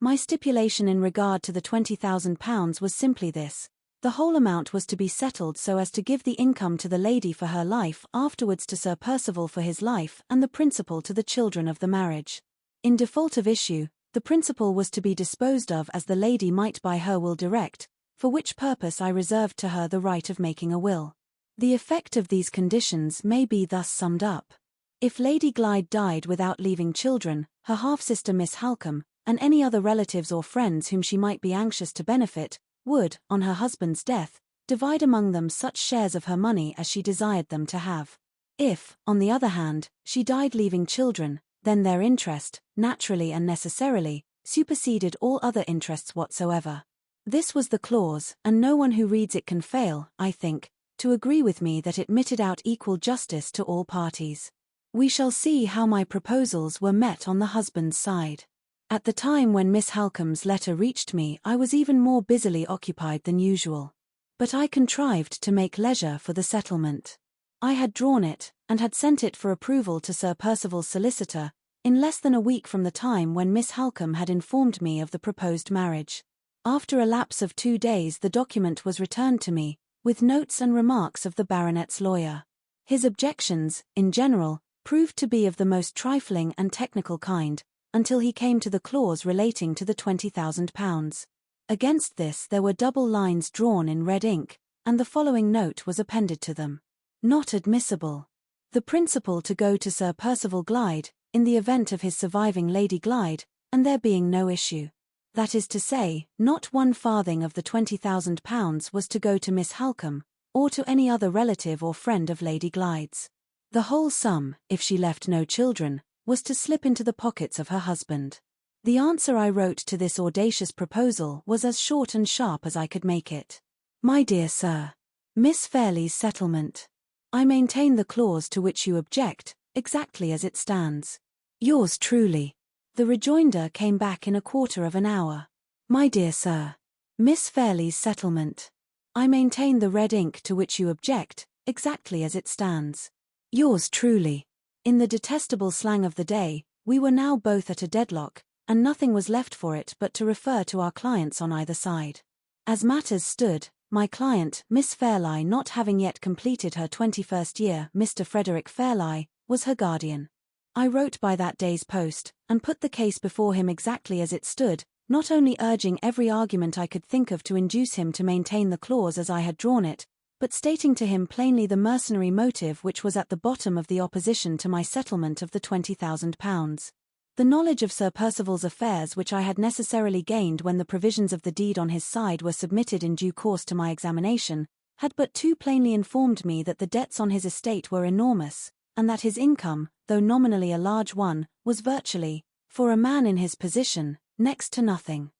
My stipulation in regard to the £20,000 was simply this: the whole amount was to be settled so as to give the income to the lady for her life, afterwards to Sir Percival for his life, and the principal to the children of the marriage. In default of issue, the principal was to be disposed of as the lady might by her will direct, for which purpose I reserved to her the right of making a will. The effect of these conditions may be thus summed up. If Lady Glyde died without leaving children, her half-sister Miss Halcombe, and any other relatives or friends whom she might be anxious to benefit, would, on her husband's death, divide among them such shares of her money as she desired them to have. If, on the other hand, she died leaving children, then their interest, naturally and necessarily, superseded all other interests whatsoever. This was the clause, and no one who reads it can fail, I think, to agree with me that it meted out equal justice to all parties. We shall see how my proposals were met on the husband's side. At the time when Miss Halcombe's letter reached me I was even more busily occupied than usual. But I contrived to make leisure for the settlement. I had drawn it, and had sent it for approval to Sir Percival's solicitor, in less than a week from the time when Miss Halcombe had informed me of the proposed marriage. After a lapse of 2 days the document was returned to me, with notes and remarks of the baronet's lawyer. His objections, in general, proved to be of the most trifling and technical kind, until he came to the clause relating to the £20,000. Against this there were double lines drawn in red ink, and the following note was appended to them. Not admissible. The principal to go to Sir Percival Glyde, in the event of his surviving Lady Glyde, and there being no issue. That is to say, not 1 farthing of the £20,000 was to go to Miss Halcombe, or to any other relative or friend of Lady Glyde's. The whole sum, if she left no children, was to slip into the pockets of her husband. The answer I wrote to this audacious proposal was as short and sharp as I could make it. My dear Sir, Miss Fairlie's settlement. I maintain the clause to which you object, exactly as it stands. Yours truly. The rejoinder came back in a quarter of an hour. My dear Sir, Miss Fairlie's settlement. I maintain the red ink to which you object, exactly as it stands. Yours truly. In the detestable slang of the day, we were now both at a deadlock, and nothing was left for it but to refer to our clients on either side. As matters stood, my client, Miss Fairlie, not having yet completed her 21st year, Mr. Frederick Fairlie, was her guardian. I wrote by that day's post, and put the case before him exactly as it stood, not only urging every argument I could think of to induce him to maintain the clause as I had drawn it, but stating to him plainly the mercenary motive which was at the bottom of the opposition to my settlement of the £20,000. The knowledge of Sir Percival's affairs which I had necessarily gained when the provisions of the deed on his side were submitted in due course to my examination, had but too plainly informed me that the debts on his estate were enormous, and that his income, though nominally a large one, was virtually, for a man in his position, next to nothing.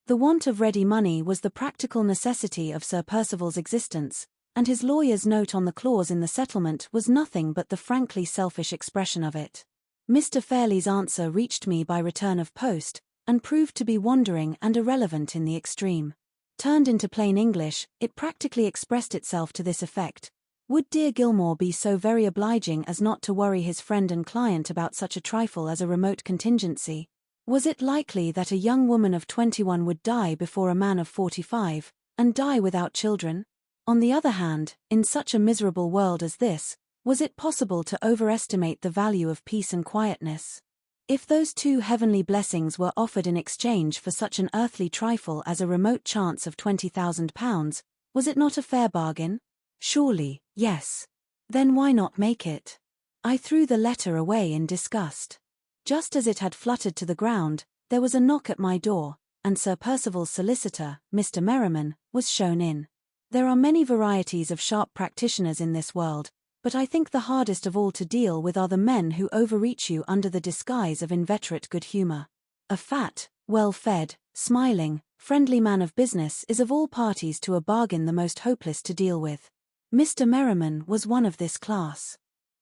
The want of ready money was the practical necessity of Sir Percival's existence, and his lawyer's note on the clause in the settlement was nothing but the frankly selfish expression of it. Mr. Fairlie's answer reached me by return of post, and proved to be wandering and irrelevant in the extreme. Turned into plain English, it practically expressed itself to this effect: would dear Gilmore be so very obliging as not to worry his friend and client about such a trifle as a remote contingency? Was it likely that a young woman of 21 would die before a man of 45, and die without children? On the other hand, in such a miserable world as this, was it possible to overestimate the value of peace and quietness? If those two heavenly blessings were offered in exchange for such an earthly trifle as a remote chance of £20,000, was it not a fair bargain? Surely, yes. Then why not make it? I threw the letter away in disgust. Just as it had fluttered to the ground, there was a knock at my door, and Sir Percival's solicitor, Mr. Merriman, was shown in. There are many varieties of sharp practitioners in this world, but I think the hardest of all to deal with are the men who overreach you under the disguise of inveterate good humor. A fat, well-fed, smiling, friendly man of business is of all parties to a bargain the most hopeless to deal with. Mr. Merriman was one of this class.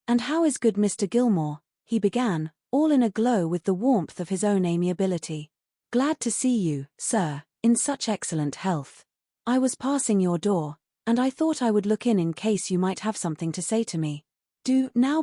"And how is good Mr. Gilmore?" he began, all in a glow with the warmth of his own amiability. "Glad to see you, sir, in such excellent health. I was passing your door, and I thought I would look in case you might have something to say to me.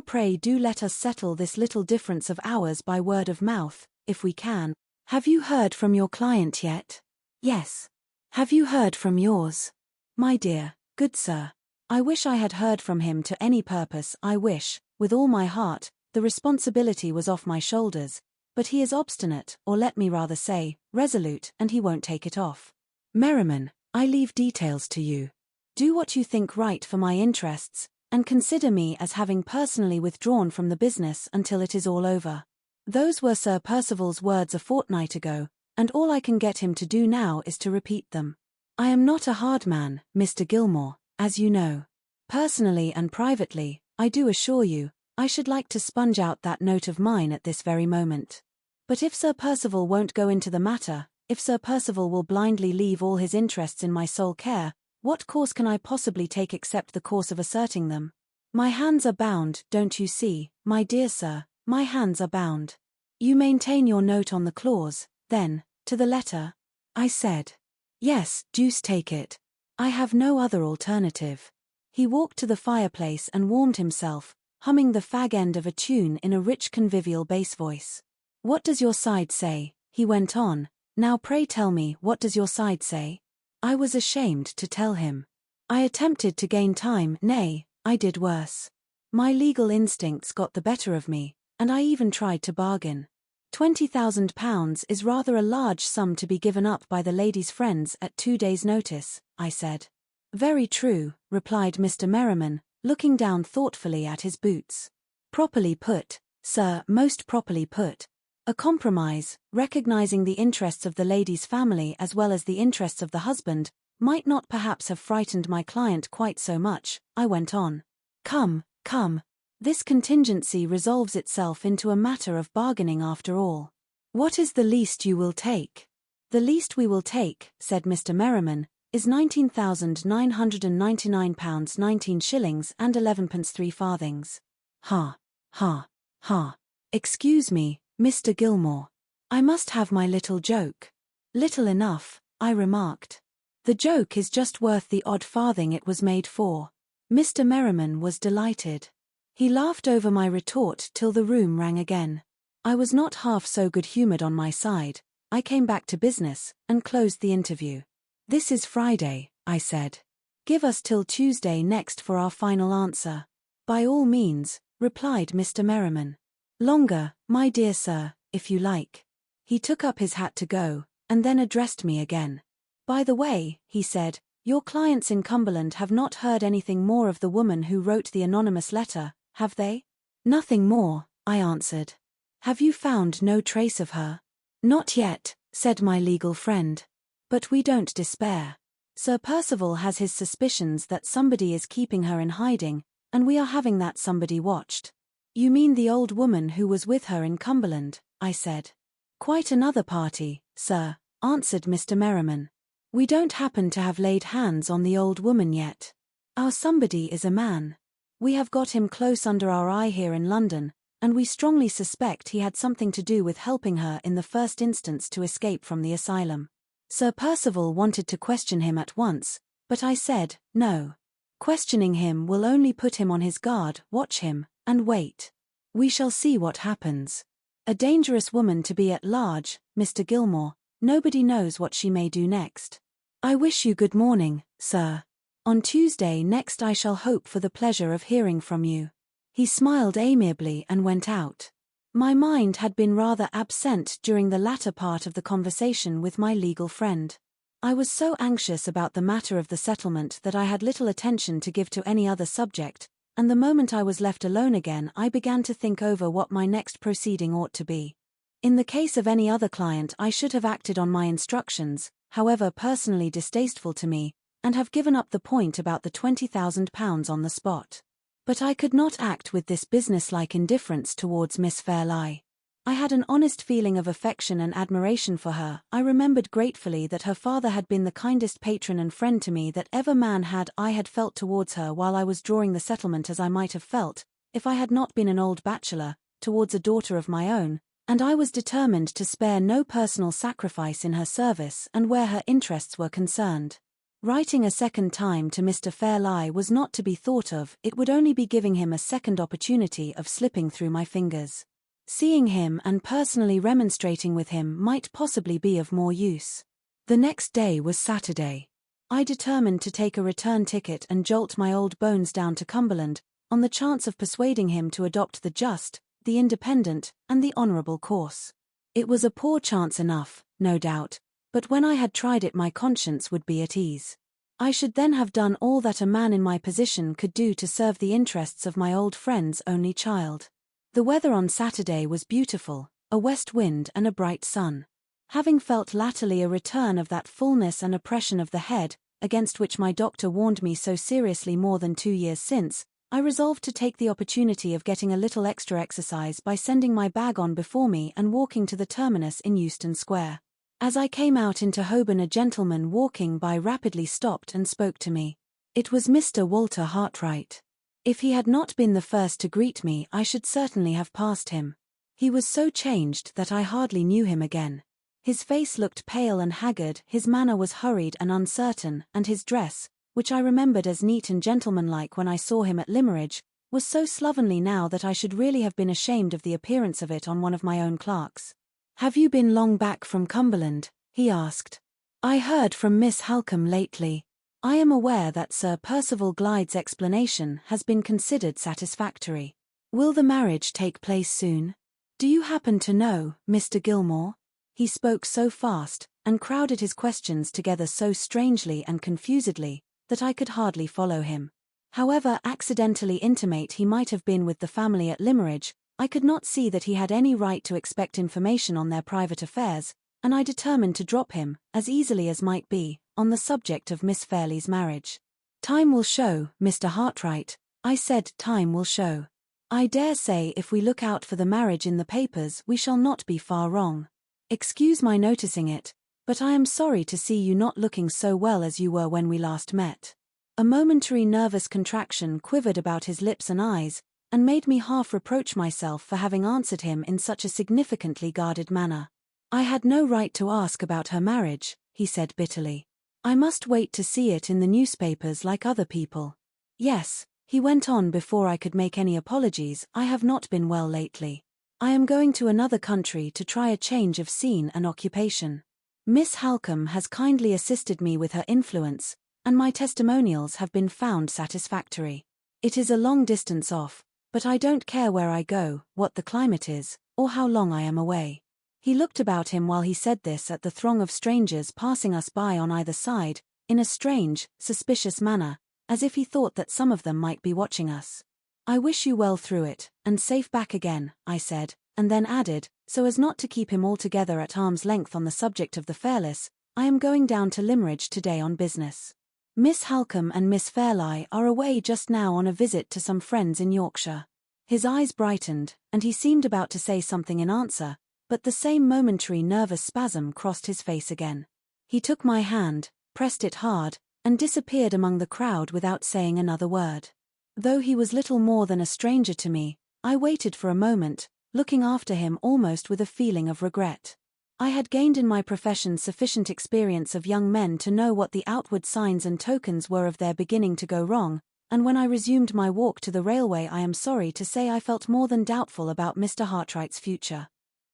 Pray do let us settle this little difference of ours by word of mouth, if we can. Have you heard from your client yet?" "Yes." "Have you heard from yours?" "My dear, good sir, I wish I had heard from him to any purpose. I wish, with all my heart, the responsibility was off my shoulders, but he is obstinate, or let me rather say, resolute, and he won't take it off. Merriman, I leave details to you. Do what you think right for my interests, and consider me as having personally withdrawn from the business until it is all over." Those were Sir Percival's words a fortnight ago, and all I can get him to do now is to repeat them. I am not a hard man, Mr. Gilmore, as you know. Personally and privately, I do assure you, I should like to sponge out that note of mine at this very moment. But if Sir Percival won't go into the matter, if Sir Percival will blindly leave all his interests in my sole care, what course can I possibly take except the course of asserting them? My hands are bound, don't you see, my dear sir, my hands are bound. You maintain your note on the clause, then, to the letter? I said. Yes, deuce take it. I have no other alternative. He walked to the fireplace and warmed himself, humming the fag end of a tune in a rich convivial bass voice. "What does your side say?" he went on. "Now pray tell me, what does your side say?" I was ashamed to tell him. I attempted to gain time, nay, I did worse. My legal instincts got the better of me, and I even tried to bargain. £20,000 is rather a large sum to be given up by the lady's friends at 2 days' notice, I said. "Very true," replied Mr. Merriman, looking down thoughtfully at his boots. Properly put, sir, most properly put. A compromise, recognizing the interests of the lady's family as well as the interests of the husband, might not perhaps have frightened my client quite so much, I went on. Come, come. This contingency resolves itself into a matter of bargaining after all. What is the least you will take? The least we will take, said Mr. Merriman, is £19,999 19 shillings and 11 3 farthings. Ha, ha, ha. Excuse me, Mr. Gilmore. I must have my little joke. Little enough, I remarked. The joke is just worth the odd farthing it was made for. Mr. Merriman was delighted. He laughed over my retort till the room rang again. I was not half so good-humoured on my side. I came back to business, and closed the interview. This is Friday, I said. Give us till Tuesday next for our final answer. By all means, replied Mr. Merriman. Longer, my dear sir, if you like. He took up his hat to go, and then addressed me again. By the way, he said, your clients in Cumberland have not heard anything more of the woman who wrote the anonymous letter, have they? Nothing more, I answered. Have you found no trace of her? Not yet, said my legal friend. But we don't despair. Sir Percival has his suspicions that somebody is keeping her in hiding, and we are having that somebody watched. You mean the old woman who was with her in Cumberland, I said. Quite another party, sir, answered Mr. Merriman. We don't happen to have laid hands on the old woman yet. Our somebody is a man. We have got him close under our eye here in London, and we strongly suspect he had something to do with helping her in the first instance to escape from the asylum. Sir Percival wanted to question him at once, but I said, no. Questioning him will only put him on his guard, watch him, and wait. We shall see what happens. A dangerous woman to be at large, Mr. Gilmore, nobody knows what she may do next. I wish you good morning, sir. On Tuesday next I shall hope for the pleasure of hearing from you. He smiled amiably and went out. My mind had been rather absent during the latter part of the conversation with my legal friend. I was so anxious about the matter of the settlement that I had little attention to give to any other subject, and the moment I was left alone again I began to think over what my next proceeding ought to be. In the case of any other client I should have acted on my instructions, however personally distasteful to me, and have given up the point about the £20,000 on the spot. But I could not act with this businesslike indifference towards Miss Fairlie. I had an honest feeling of affection and admiration for her. I remembered gratefully that her father had been the kindest patron and friend to me that ever man had. I had felt towards her while I was drawing the settlement as I might have felt, if I had not been an old bachelor, towards a daughter of my own, and I was determined to spare no personal sacrifice in her service and where her interests were concerned. Writing a second time to Mr. Fairlie was not to be thought of, it would only be giving him a second opportunity of slipping through my fingers. Seeing him and personally remonstrating with him might possibly be of more use. The next day was Saturday. I determined to take a return ticket and jolt my old bones down to Cumberland, on the chance of persuading him to adopt the just, the independent, and the honourable course. It was a poor chance enough, no doubt, but when I had tried it my conscience would be at ease. I should then have done all that a man in my position could do to serve the interests of my old friend's only child. The weather on Saturday was beautiful, a west wind and a bright sun. Having felt latterly a return of that fullness and oppression of the head, against which my doctor warned me so seriously more than 2 years since, I resolved to take the opportunity of getting a little extra exercise by sending my bag on before me and walking to the terminus in Euston Square. As I came out into Holborn a gentleman walking by rapidly stopped and spoke to me. It was Mr. Walter Hartright. If he had not been the first to greet me I should certainly have passed him. He was so changed that I hardly knew him again. His face looked pale and haggard, his manner was hurried and uncertain, and his dress, which I remembered as neat and gentlemanlike when I saw him at Limmeridge, was so slovenly now that I should really have been ashamed of the appearance of it on one of my own clerks. "Have you been long back from Cumberland?" he asked. "I heard from Miss Halcombe lately. I am aware that Sir Percival Glyde's explanation has been considered satisfactory. Will the marriage take place soon? Do you happen to know, Mr. Gilmore?" He spoke so fast, and crowded his questions together so strangely and confusedly, that I could hardly follow him. However accidentally intimate he might have been with the family at Limmeridge, I could not see that he had any right to expect information on their private affairs, and I determined to drop him, as easily as might be, on the subject of Miss Fairlie's marriage. "Time will show, Mr. Hartright," I said. "Time will show. I dare say if we look out for the marriage in the papers we shall not be far wrong. Excuse my noticing it, but I am sorry to see you not looking so well as you were when we last met." A momentary nervous contraction quivered about his lips and eyes, and made me half reproach myself for having answered him in such a significantly guarded manner. "I had no right to ask about her marriage," he said bitterly. "I must wait to see it in the newspapers like other people. Yes," he went on before I could make any apologies, "I have not been well lately. I am going to another country to try a change of scene and occupation. Miss Halcombe has kindly assisted me with her influence, and my testimonials have been found satisfactory. It is a long distance off, but I don't care where I go, what the climate is, or how long I am away." He looked about him while he said this at the throng of strangers passing us by on either side, in a strange, suspicious manner, as if he thought that some of them might be watching us. "I wish you well through it, and safe back again," I said, and then added, so as not to keep him altogether at arm's length on the subject of the Fairless, "I am going down to Limmeridge today on business. Miss Halcombe and Miss Fairlie are away just now on a visit to some friends in Yorkshire." His eyes brightened, and he seemed about to say something in answer, but the same momentary nervous spasm crossed his face again. He took my hand, pressed it hard, and disappeared among the crowd without saying another word. Though he was little more than a stranger to me, I waited for a moment, looking after him almost with a feeling of regret. I had gained in my profession sufficient experience of young men to know what the outward signs and tokens were of their beginning to go wrong, and when I resumed my walk to the railway I am sorry to say I felt more than doubtful about Mr. Hartright's future.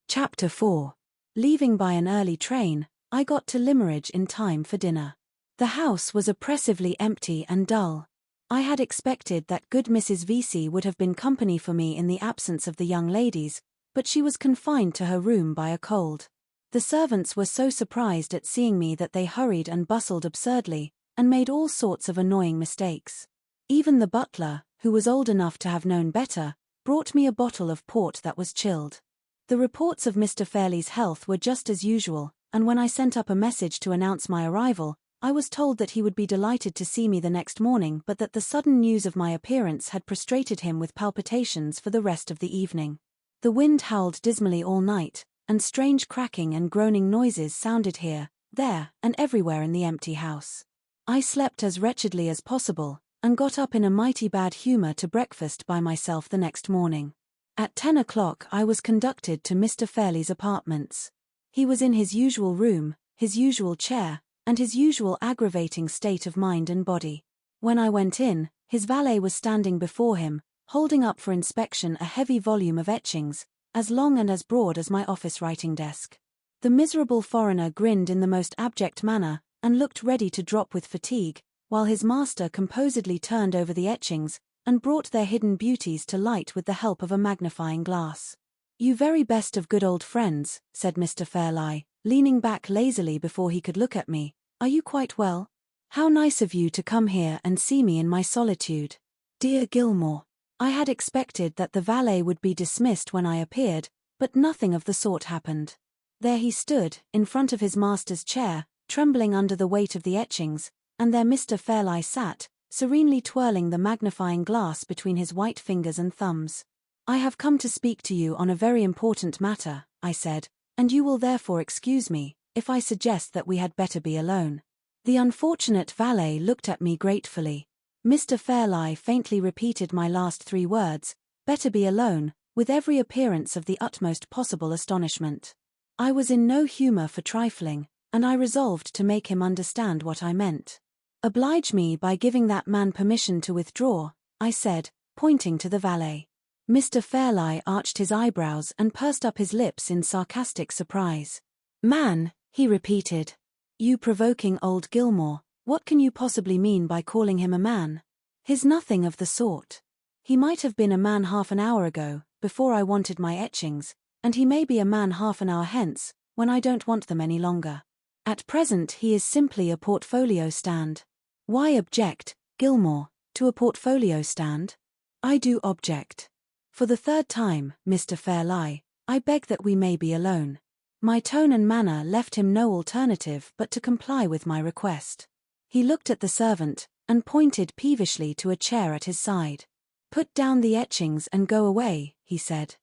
Chapter 4. Leaving by an early train, I got to Limmeridge in time for dinner. The house was oppressively empty and dull. I had expected that good Mrs. Vesey would have been company for me in the absence of the young ladies, but she was confined to her room by a cold. The servants were so surprised at seeing me that they hurried and bustled absurdly, and made all sorts of annoying mistakes. Even the butler, who was old enough to have known better, brought me a bottle of port that was chilled. The reports of Mr. Fairlie's health were just as usual, and when I sent up a message to announce my arrival, I was told that he would be delighted to see me the next morning, but that the sudden news of my appearance had prostrated him with palpitations for the rest of the evening. The wind howled dismally all night, and strange cracking and groaning noises sounded here, there, and everywhere in the empty house. I slept as wretchedly as possible, and got up in a mighty bad humor to breakfast by myself the next morning. At 10 o'clock I was conducted to Mr. Fairlie's apartments. He was in his usual room, his usual chair, and his usual aggravating state of mind and body. When I went in, his valet was standing before him, holding up for inspection a heavy volume of etchings, as long and as broad as my office writing desk. The miserable foreigner grinned in the most abject manner, and looked ready to drop with fatigue, while his master composedly turned over the etchings, and brought their hidden beauties to light with the help of a magnifying glass. "You very best of good old friends," said Mr. Fairlie, leaning back lazily before he could look at me. "Are you quite well? How nice of you to come here and see me in my solitude. Dear Gilmore." I had expected that the valet would be dismissed when I appeared, but nothing of the sort happened. There he stood, in front of his master's chair, trembling under the weight of the etchings, and there Mr. Fairlie sat, serenely twirling the magnifying glass between his white fingers and thumbs. "I have come to speak to you on a very important matter," I said, "and you will therefore excuse me if I suggest that we had better be alone." The unfortunate valet looked at me gratefully. Mr. Fairlie faintly repeated my last 3 words, "better be alone," with every appearance of the utmost possible astonishment. I was in no humor for trifling, and I resolved to make him understand what I meant. "Oblige me by giving that man permission to withdraw," I said, pointing to the valet. Mr. Fairlie arched his eyebrows and pursed up his lips in sarcastic surprise. "Man," he repeated. "You provoking old Gilmore, what can you possibly mean by calling him a man? He's nothing of the sort. He might have been a man half an hour ago, before I wanted my etchings, and he may be a man half an hour hence, when I don't want them any longer. At present he is simply a portfolio stand. Why object, Gilmore, To a portfolio stand? I do object. For the third time, Mr. Fairlie, I beg that we may be alone. My tone and manner left him no alternative but to comply with my request. He looked at the servant, and pointed peevishly to a chair at his side. Put down the etchings and go away, he said.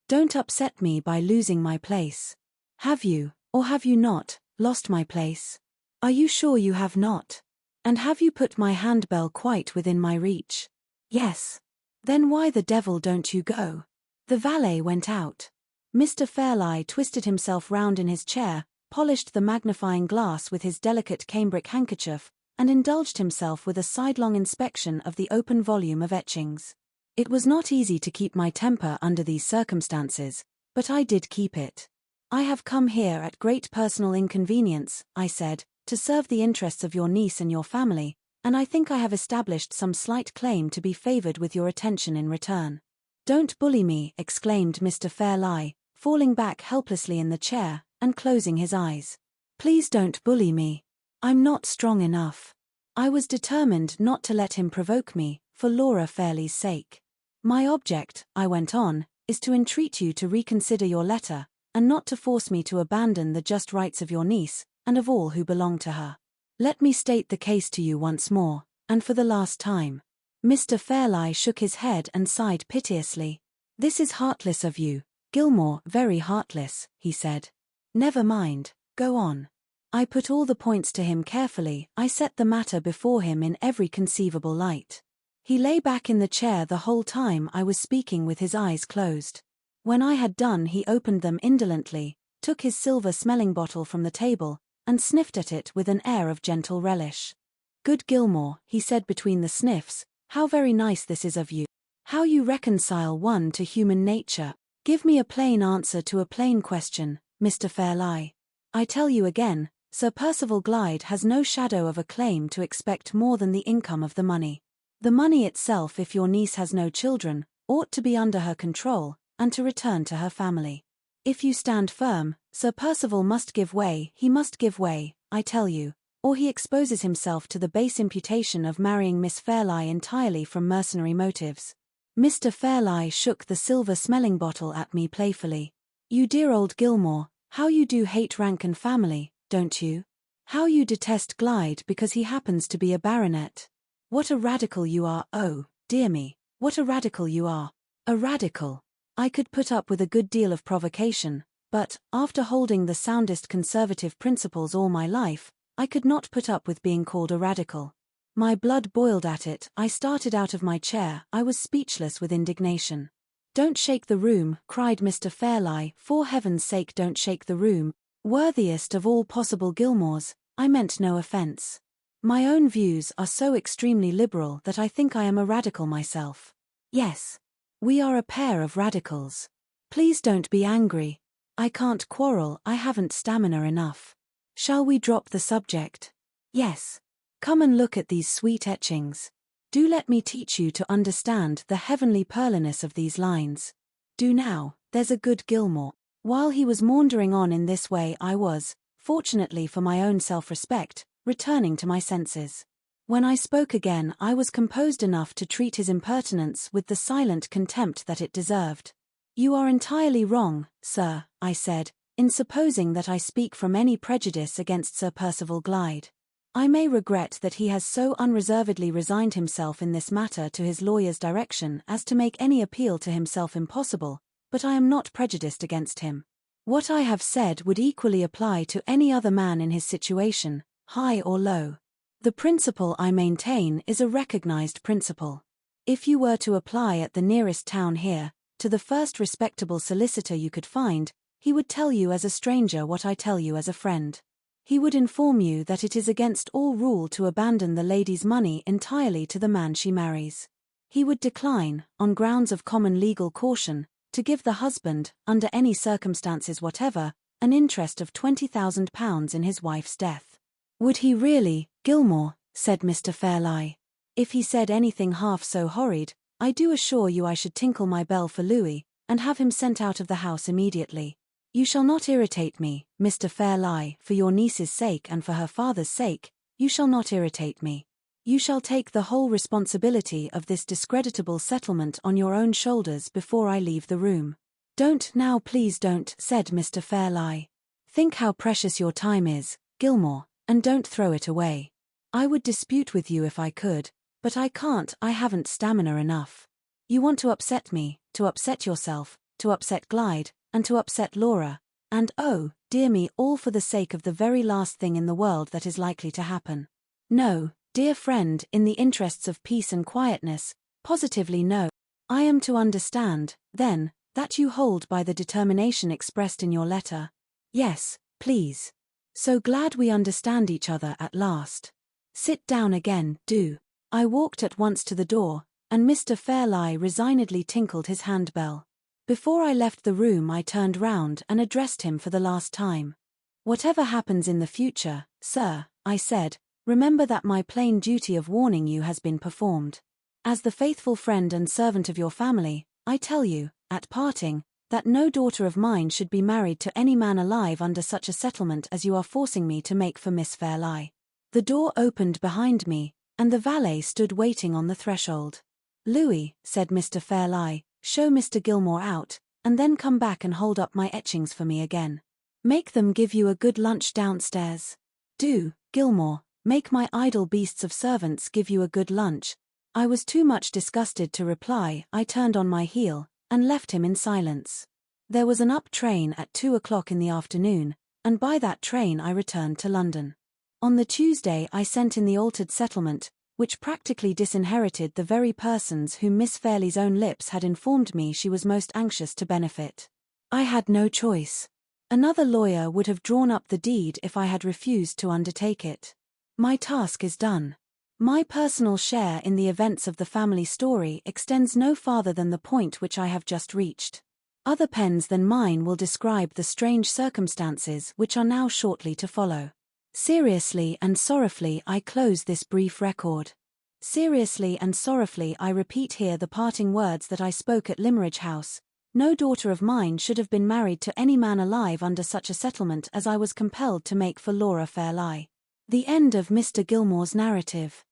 Don't upset me by losing my place. Have you, or have you not, lost my place? Are you sure you have not? And have you put my handbell quite within my reach? Yes. Then why the devil don't you go? The valet went out. Mr. Fairlie twisted himself round in his chair, polished the magnifying glass with his delicate cambric handkerchief, and indulged himself with a sidelong inspection of the open volume of etchings. It was not easy to keep my temper under these circumstances, but I did keep it. I have come here at great personal inconvenience, I said, to serve the interests of your niece and your family, and I think I have established some slight claim to be favored with your attention in return. Don't bully me, exclaimed Mr. Fairlie, falling back helplessly in the chair, and closing his eyes. Please don't bully me. I'm not strong enough. I was determined not to let him provoke me, for Laura Fairlie's sake. My object, I went on, is to entreat you to reconsider your letter, and not to force me to abandon the just rights of your niece, and of all who belong to her. Let me state the case to you once more, and for the last time. Mr. Fairlie shook his head and sighed piteously. This is heartless of you, Gilmore, very heartless, he said. Never mind, go on. I put all the points to him carefully, I set the matter before him in every conceivable light. He lay back in the chair the whole time I was speaking with his eyes closed. When I had done he opened them indolently, took his silver smelling bottle from the table, and sniffed at it with an air of gentle relish. Good Gilmore, he said between the sniffs, how very nice this is of you. How you reconcile one to human nature. Give me a plain answer to a plain question, Mr. Fairlie. I tell you again, Sir Percival Glyde has no shadow of a claim to expect more than the income of the money. The money itself, if your niece has no children, ought to be under her control, and to return to her family. If you stand firm, Sir Percival must give way, he must give way, I tell you, or he exposes himself to the base imputation of marrying Miss Fairlie entirely from mercenary motives. Mr. Fairlie shook the silver smelling bottle at me playfully. You dear old Gilmore, how you do hate rank and family, don't you? How you detest Glyde because he happens to be a baronet. What a radical you are, oh, dear me, what a radical you are. A radical. I could put up with a good deal of provocation, but, after holding the soundest conservative principles all my life, I could not put up with being called a radical. My blood boiled at it, I started out of my chair, I was speechless with indignation. Don't shake the room, cried Mr. Fairlie, for heaven's sake don't shake the room. Worthiest of all possible Gilmores, I meant no offence. My own views are so extremely liberal that I think I am a radical myself. Yes. We are a pair of radicals. Please don't be angry. I can't quarrel, I haven't stamina enough. Shall we drop the subject? Yes. Come and look at these sweet etchings. Do let me teach you to understand the heavenly pearliness of these lines. Do now, there's a good Gilmore. While he was maundering on in this way I was, fortunately for my own self-respect, returning to my senses. When I spoke again I was composed enough to treat his impertinence with the silent contempt that it deserved. You are entirely wrong, sir, I said, in supposing that I speak from any prejudice against Sir Percival Glyde. I may regret that he has so unreservedly resigned himself in this matter to his lawyer's direction as to make any appeal to himself impossible, but I am not prejudiced against him. What I have said would equally apply to any other man in his situation, high or low. The principle I maintain is a recognized principle. If you were to apply at the nearest town here, to the first respectable solicitor you could find, he would tell you as a stranger what I tell you as a friend. He would inform you that it is against all rule to abandon the lady's money entirely to the man she marries. He would decline, on grounds of common legal caution, to give the husband, under any circumstances whatever, an interest of £20,000 in his wife's death. Would he really, Gilmore, said Mr. Fairlie. If he said anything half so horrid, I do assure you I should tinkle my bell for Louis, and have him sent out of the house immediately. You shall not irritate me, Mr. Fairlie, for your niece's sake and for her father's sake, you shall not irritate me. You shall take the whole responsibility of this discreditable settlement on your own shoulders before I leave the room. Don't now, please don't, said Mr. Fairlie. Think how precious your time is, Gilmore, and don't throw it away. I would dispute with you if I could, but I can't, I haven't stamina enough. You want to upset me, to upset yourself, to upset Glyde, and to upset Laura, and oh, dear me, all for the sake of the very last thing in the world that is likely to happen. No, dear friend, in the interests of peace and quietness, positively no. I am to understand, then, that you hold by the determination expressed in your letter. Yes, please. So glad we understand each other at last. Sit down again, do. I walked at once to the door, and Mr. Fairlie resignedly tinkled his handbell. Before I left the room I turned round and addressed him for the last time. Whatever happens in the future, sir, I said, remember that my plain duty of warning you has been performed. As the faithful friend and servant of your family, I tell you, at parting, that no daughter of mine should be married to any man alive under such a settlement as you are forcing me to make for Miss Fairlie. The door opened behind me, and the valet stood waiting on the threshold. Louis, said Mr. Fairlie, show Mr. Gilmore out, and then come back and hold up my etchings for me again. Make them give you a good lunch downstairs. Do, Gilmore, make my idle beasts of servants give you a good lunch. I was too much disgusted to reply. I turned on my heel, and left him in silence. There was an up train at 2 o'clock in the afternoon, and by that train I returned to London. On the Tuesday I sent in the altered settlement, which practically disinherited the very persons whom Miss Fairlie's own lips had informed me she was most anxious to benefit. I had no choice. Another lawyer would have drawn up the deed if I had refused to undertake it. My task is done. My personal share in the events of the family story extends no farther than the point which I have just reached. Other pens than mine will describe the strange circumstances which are now shortly to follow. Seriously and sorrowfully I close this brief record. Seriously and sorrowfully I repeat here the parting words that I spoke at Limmeridge House. No daughter of mine should have been married to any man alive under such a settlement as I was compelled to make for Laura Fairlie. The end of Mr. Gilmore's narrative.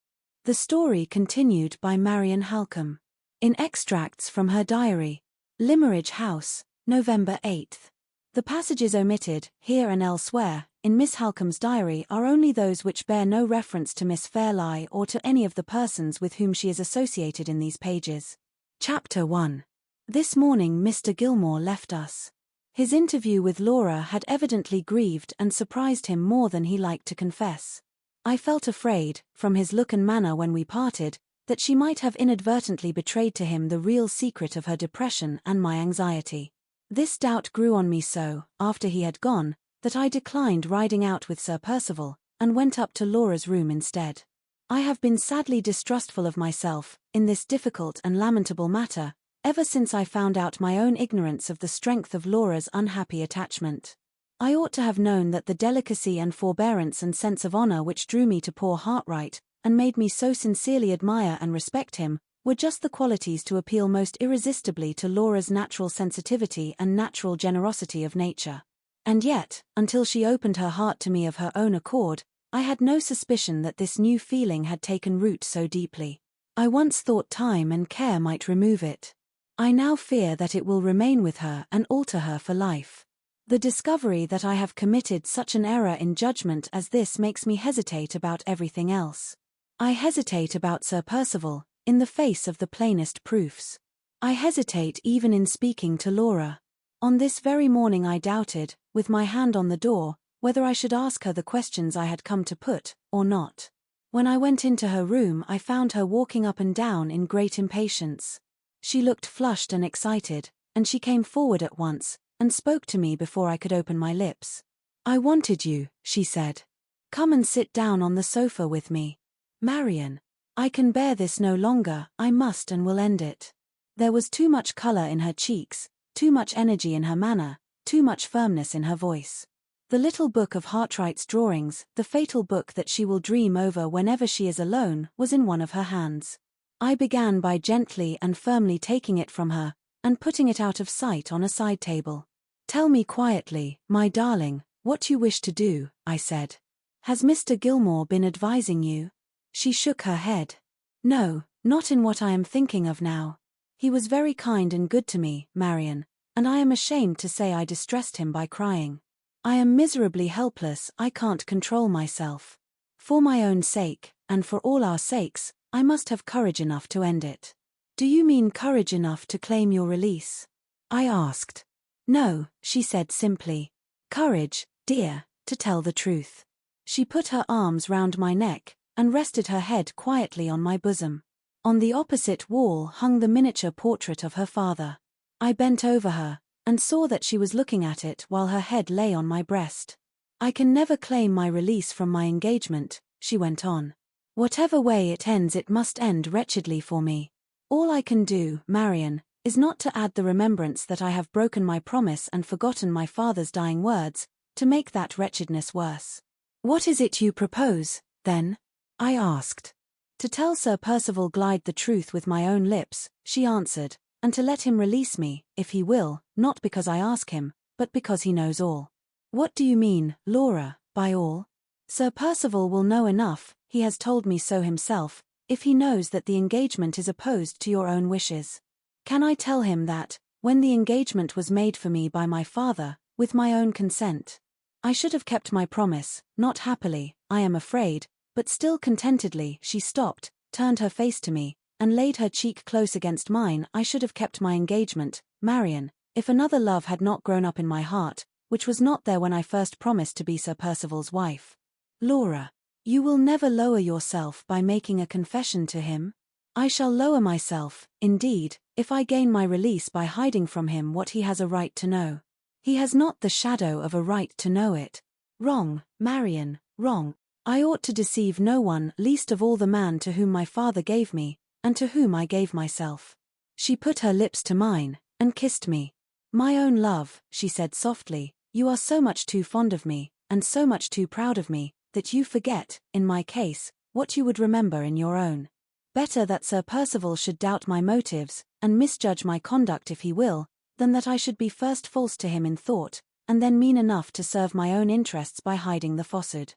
The story continued by Marian Halcombe. In extracts from her diary. Limmeridge House, November 8th. The passages omitted, here and elsewhere, in Miss Halcombe's diary are only those which bear no reference to Miss Fairlie or to any of the persons with whom she is associated in these pages. Chapter 1. This morning Mr. Gilmore left us. His interview with Laura had evidently grieved and surprised him more than he liked to confess. I felt afraid, from his look and manner when we parted, that she might have inadvertently betrayed to him the real secret of her depression and my anxiety. This doubt grew on me so, after he had gone, that I declined riding out with Sir Percival, and went up to Laura's room instead. I have been sadly distrustful of myself, in this difficult and lamentable matter, ever since I found out my own ignorance of the strength of Laura's unhappy attachment. I ought to have known that the delicacy and forbearance and sense of honour which drew me to poor Hartright, and made me so sincerely admire and respect him, were just the qualities to appeal most irresistibly to Laura's natural sensitivity and natural generosity of nature. And yet, until she opened her heart to me of her own accord, I had no suspicion that this new feeling had taken root so deeply. I once thought time and care might remove it. I now fear that it will remain with her and alter her for life. The discovery that I have committed such an error in judgment as this makes me hesitate about everything else. I hesitate about Sir Percival, in the face of the plainest proofs. I hesitate even in speaking to Laura. On this very morning I doubted, with my hand on the door, whether I should ask her the questions I had come to put, or not. When I went into her room I found her walking up and down in great impatience. She looked flushed and excited, and she came forward at once, and spoke to me before I could open my lips. "I wanted you," she said. "Come and sit down on the sofa with me. Marian, I can bear this no longer, I must and will end it." There was too much colour in her cheeks, too much energy in her manner, too much firmness in her voice. The little book of Hartright's drawings, the fatal book that she will dream over whenever she is alone, was in one of her hands. I began by gently and firmly taking it from her, and putting it out of sight on a side table. "Tell me quietly, my darling, what you wish to do," I said. "Has Mr. Gilmore been advising you?" She shook her head. No, not in what I am thinking of now. He was very kind and good to me, Marian, and I am ashamed to say I distressed him by crying. I am miserably helpless, I can't control myself. For my own sake, and for all our sakes, I must have courage enough to end it. Do you mean courage enough to claim your release? I asked. No, she said simply. Courage, dear, to tell the truth. She put her arms round my neck, and rested her head quietly on my bosom. On the opposite wall hung the miniature portrait of her father. I bent over her, and saw that she was looking at it while her head lay on my breast. I can never claim my release from my engagement, she went on. Whatever way it ends, it must end wretchedly for me. All I can do, Marian, is not to add the remembrance that I have broken my promise and forgotten my father's dying words, to make that wretchedness worse. What is it you propose, then? I asked. To tell Sir Percival Glyde the truth with my own lips, she answered, and to let him release me, if he will, not because I ask him, but because he knows all. What do you mean, Laura, by all? Sir Percival will know enough, he has told me so himself, if he knows that the engagement is opposed to your own wishes. Can I tell him that, when the engagement was made for me by my father, with my own consent, I should have kept my promise, not happily, I am afraid, but still contentedly? She stopped, turned her face to me, and laid her cheek close against mine. I should have kept my engagement, Marian, if another love had not grown up in my heart, which was not there when I first promised to be Sir Percival's wife. Laura, you will never lower yourself by making a confession to him? I shall lower myself, indeed, if I gain my release by hiding from him what he has a right to know. He has not the shadow of a right to know it. Wrong, Marian, wrong. I ought to deceive no one, least of all the man to whom my father gave me, and to whom I gave myself. She put her lips to mine, and kissed me. My own love, she said softly, you are so much too fond of me, and so much too proud of me, that you forget, in my case, what you would remember in your own. Better that Sir Percival should doubt my motives, and misjudge my conduct if he will, than that I should be first false to him in thought, and then mean enough to serve my own interests by hiding the falsehood.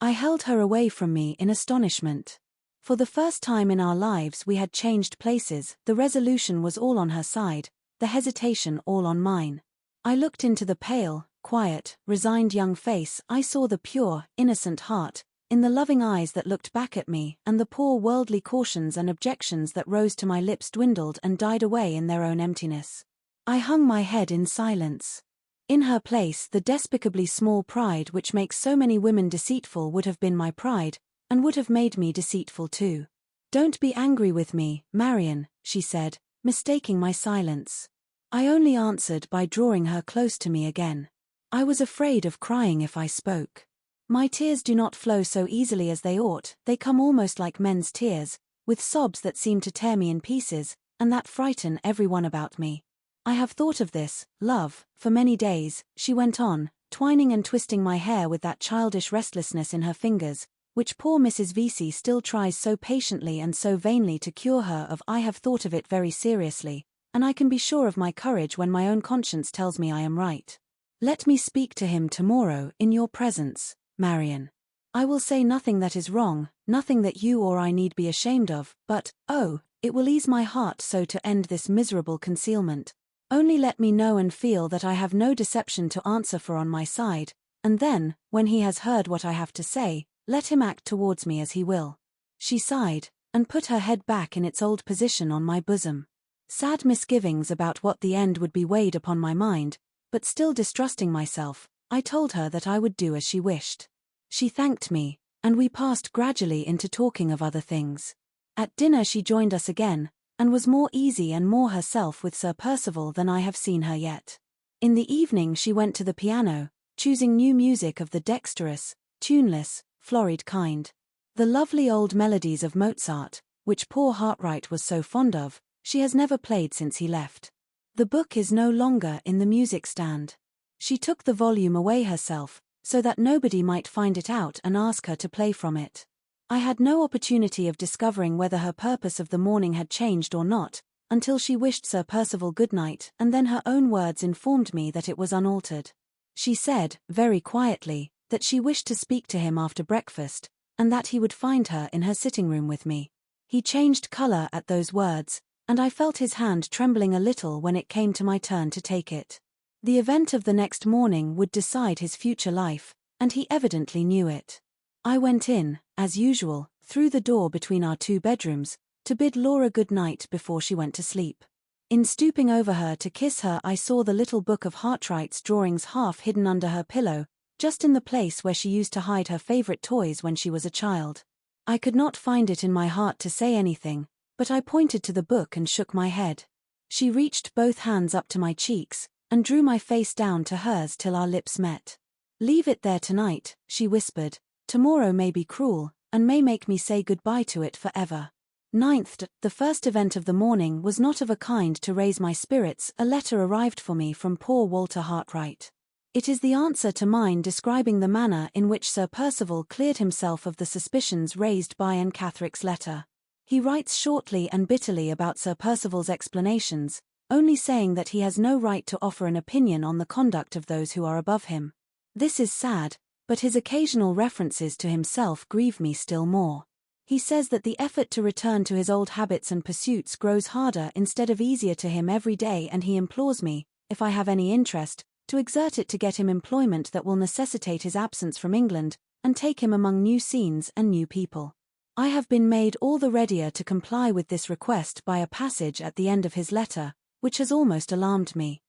I held her away from me in astonishment. For the first time in our lives we had changed places. The resolution was all on her side, the hesitation all on mine. I looked into the pale, quiet, resigned young face. I saw the pure, innocent heart, in the loving eyes that looked back at me, and the poor worldly cautions and objections that rose to my lips dwindled and died away in their own emptiness. I hung my head in silence. In her place, the despicably small pride which makes so many women deceitful would have been my pride, and would have made me deceitful too. Don't be angry with me, Marian, she said, mistaking my silence. I only answered by drawing her close to me again. I was afraid of crying if I spoke. My tears do not flow so easily as they ought. They come almost like men's tears, with sobs that seem to tear me in pieces, and that frighten everyone about me. I have thought of this, love, for many days, she went on, twining and twisting my hair with that childish restlessness in her fingers, which poor Mrs. Vesey still tries so patiently and so vainly to cure her of. I have thought of it very seriously, and I can be sure of my courage when my own conscience tells me I am right. Let me speak to him tomorrow in your presence, Marian. I will say nothing that is wrong, nothing that you or I need be ashamed of, but, oh, it will ease my heart so to end this miserable concealment. Only let me know and feel that I have no deception to answer for on my side, and then, when he has heard what I have to say, let him act towards me as he will. She sighed, and put her head back in its old position on my bosom. Sad misgivings about what the end would be weighed upon my mind, but still distrusting myself, I told her that I would do as she wished. She thanked me, and we passed gradually into talking of other things. At dinner she joined us again, and was more easy and more herself with Sir Percival than I have seen her yet. In the evening she went to the piano, choosing new music of the dexterous, tuneless, florid kind. The lovely old melodies of Mozart, which poor Hartright was so fond of, she has never played since he left. The book is no longer in the music stand. She took the volume away herself, so that nobody might find it out and ask her to play from it. I had no opportunity of discovering whether her purpose of the morning had changed or not, until she wished Sir Percival good night, and then her own words informed me that it was unaltered. She said, very quietly, that she wished to speak to him after breakfast, and that he would find her in her sitting room with me. He changed color at those words, and I felt his hand trembling a little when it came to my turn to take it. The event of the next morning would decide his future life, and he evidently knew it. I went in, as usual, through the door between our 2 bedrooms, to bid Laura good night before she went to sleep. In stooping over her to kiss her, I saw the little book of Hartright's drawings half hidden under her pillow, just in the place where she used to hide her favorite toys when she was a child. I could not find it in my heart to say anything, but I pointed to the book and shook my head. She reached both hands up to my cheeks, and drew my face down to hers till our lips met. "Leave it there tonight," she whispered. "Tomorrow may be cruel, and may make me say goodbye to it forever." 9th, the first event of the morning was not of a kind to raise my spirits. A letter arrived for me from poor Walter Hartright. It is the answer to mine describing the manner in which Sir Percival cleared himself of the suspicions raised by Anne Catherick's letter. He writes shortly and bitterly about Sir Percival's explanations, only saying that he has no right to offer an opinion on the conduct of those who are above him. This is sad, but his occasional references to himself grieve me still more. He says that the effort to return to his old habits and pursuits grows harder instead of easier to him every day, and he implores me, if I have any interest, to exert it to get him employment that will necessitate his absence from England, and take him among new scenes and new people. I have been made all the readier to comply with this request by a passage at the end of his letter, which has almost alarmed me.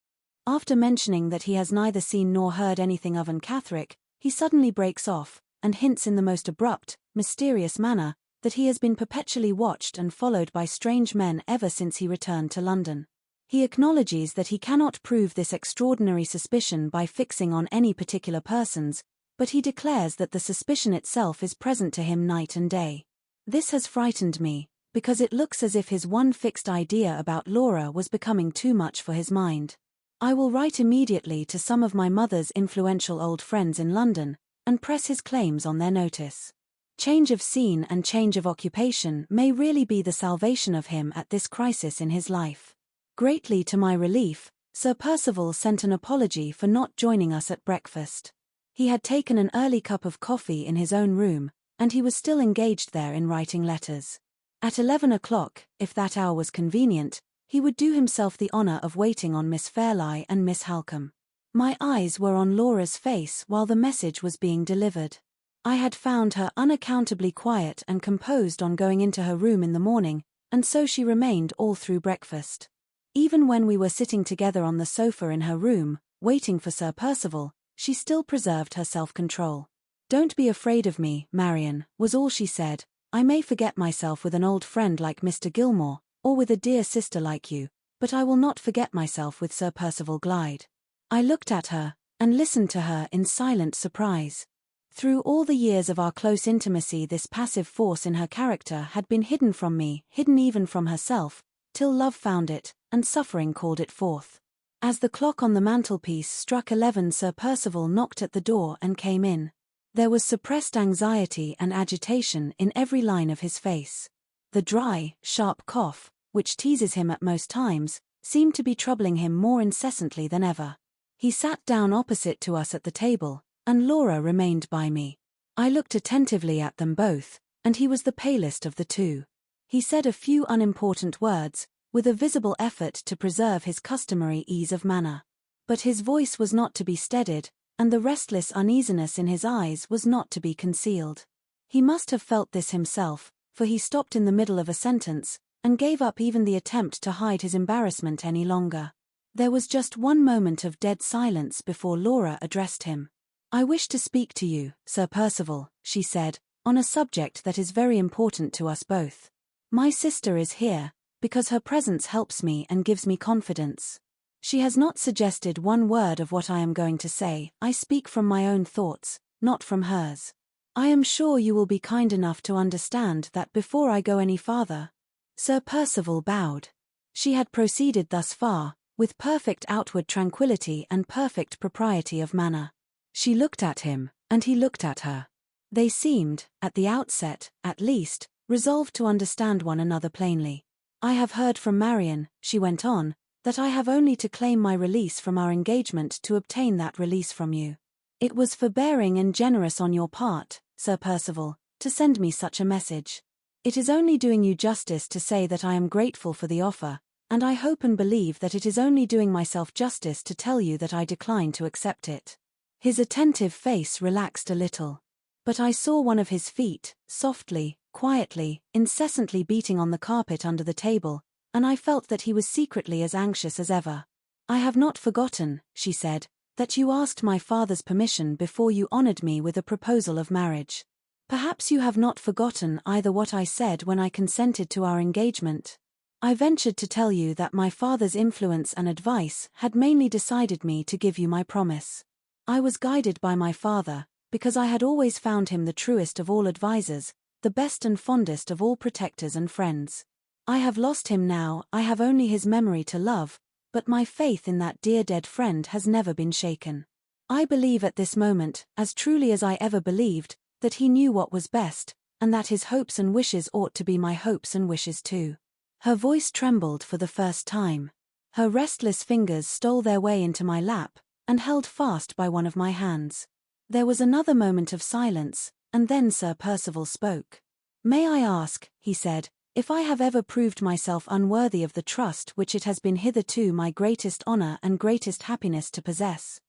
After mentioning that he has neither seen nor heard anything of Anne Catherick, he suddenly breaks off, and hints in the most abrupt, mysterious manner, that he has been perpetually watched and followed by strange men ever since he returned to London. He acknowledges that he cannot prove this extraordinary suspicion by fixing on any particular persons, but he declares that the suspicion itself is present to him night and day. This has frightened me, because it looks as if his one fixed idea about Laura was becoming too much for his mind. I will write immediately to some of my mother's influential old friends in London, and press his claims on their notice. Change of scene and change of occupation may really be the salvation of him at this crisis in his life. Greatly to my relief, Sir Percival sent an apology for not joining us at breakfast. He had taken an early cup of coffee in his own room, and he was still engaged there in writing letters. At 11 o'clock, if that hour was convenient, he would do himself the honour of waiting on Miss Fairlie and Miss Halcombe. My eyes were on Laura's face while the message was being delivered. I had found her unaccountably quiet and composed on going into her room in the morning, and so she remained all through breakfast. Even when we were sitting together on the sofa in her room, waiting for Sir Percival, she still preserved her self-control. "Don't be afraid of me, Marian," was all she said. "I may forget myself with an old friend like Mr. Gilmore, or with a dear sister like you, but I will not forget myself with Sir Percival Glyde." I looked at her, and listened to her in silent surprise. Through all the years of our close intimacy, this passive force in her character had been hidden from me, hidden even from herself, till love found it, and suffering called it forth. As the clock on the mantelpiece struck 11, Sir Percival knocked at the door and came in. There was suppressed anxiety and agitation in every line of his face. The dry, sharp cough, which teases him at most times, seemed to be troubling him more incessantly than ever. He sat down opposite to us at the table, and Laura remained by me. I looked attentively at them both, and he was the palest of the two. He said a few unimportant words, with a visible effort to preserve his customary ease of manner. But his voice was not to be steadied, and the restless uneasiness in his eyes was not to be concealed. He must have felt this himself, for he stopped in the middle of a sentence, and gave up even the attempt to hide his embarrassment any longer. There was just one moment of dead silence before Laura addressed him. "I wish to speak to you, Sir Percival," she said, "on a subject that is very important to us both. My sister is here, because her presence helps me and gives me confidence. She has not suggested one word of what I am going to say. I speak from my own thoughts, not from hers. I am sure you will be kind enough to understand that before I go any farther." Sir Percival bowed. She had proceeded thus far, with perfect outward tranquillity and perfect propriety of manner. She looked at him, and he looked at her. They seemed, at the outset, at least, resolved to understand one another plainly. "I have heard from Marian," she went on, "that I have only to claim my release from our engagement to obtain that release from you. It was forbearing and generous on your part, Sir Percival, to send me such a message. It is only doing you justice to say that I am grateful for the offer, and I hope and believe that it is only doing myself justice to tell you that I decline to accept it." His attentive face relaxed a little. But I saw one of his feet, softly, quietly, incessantly beating on the carpet under the table, and I felt that he was secretly as anxious as ever. "I have not forgotten," she said, "that you asked my father's permission before you honored me with a proposal of marriage. Perhaps you have not forgotten either what I said when I consented to our engagement. I ventured to tell you that my father's influence and advice had mainly decided me to give you my promise. I was guided by my father, because I had always found him the truest of all advisers, the best and fondest of all protectors and friends. I have lost him now, I have only his memory to love, but my faith in that dear dead friend has never been shaken. I believe at this moment, as truly as I ever believed, that he knew what was best, and that his hopes and wishes ought to be my hopes and wishes too." Her voice trembled for the first time. Her restless fingers stole their way into my lap, and held fast by one of my hands. There was another moment of silence, and then Sir Percival spoke. "May I ask," he said, "if I have ever proved myself unworthy of the trust which it has been hitherto my greatest honor and greatest happiness to possess?"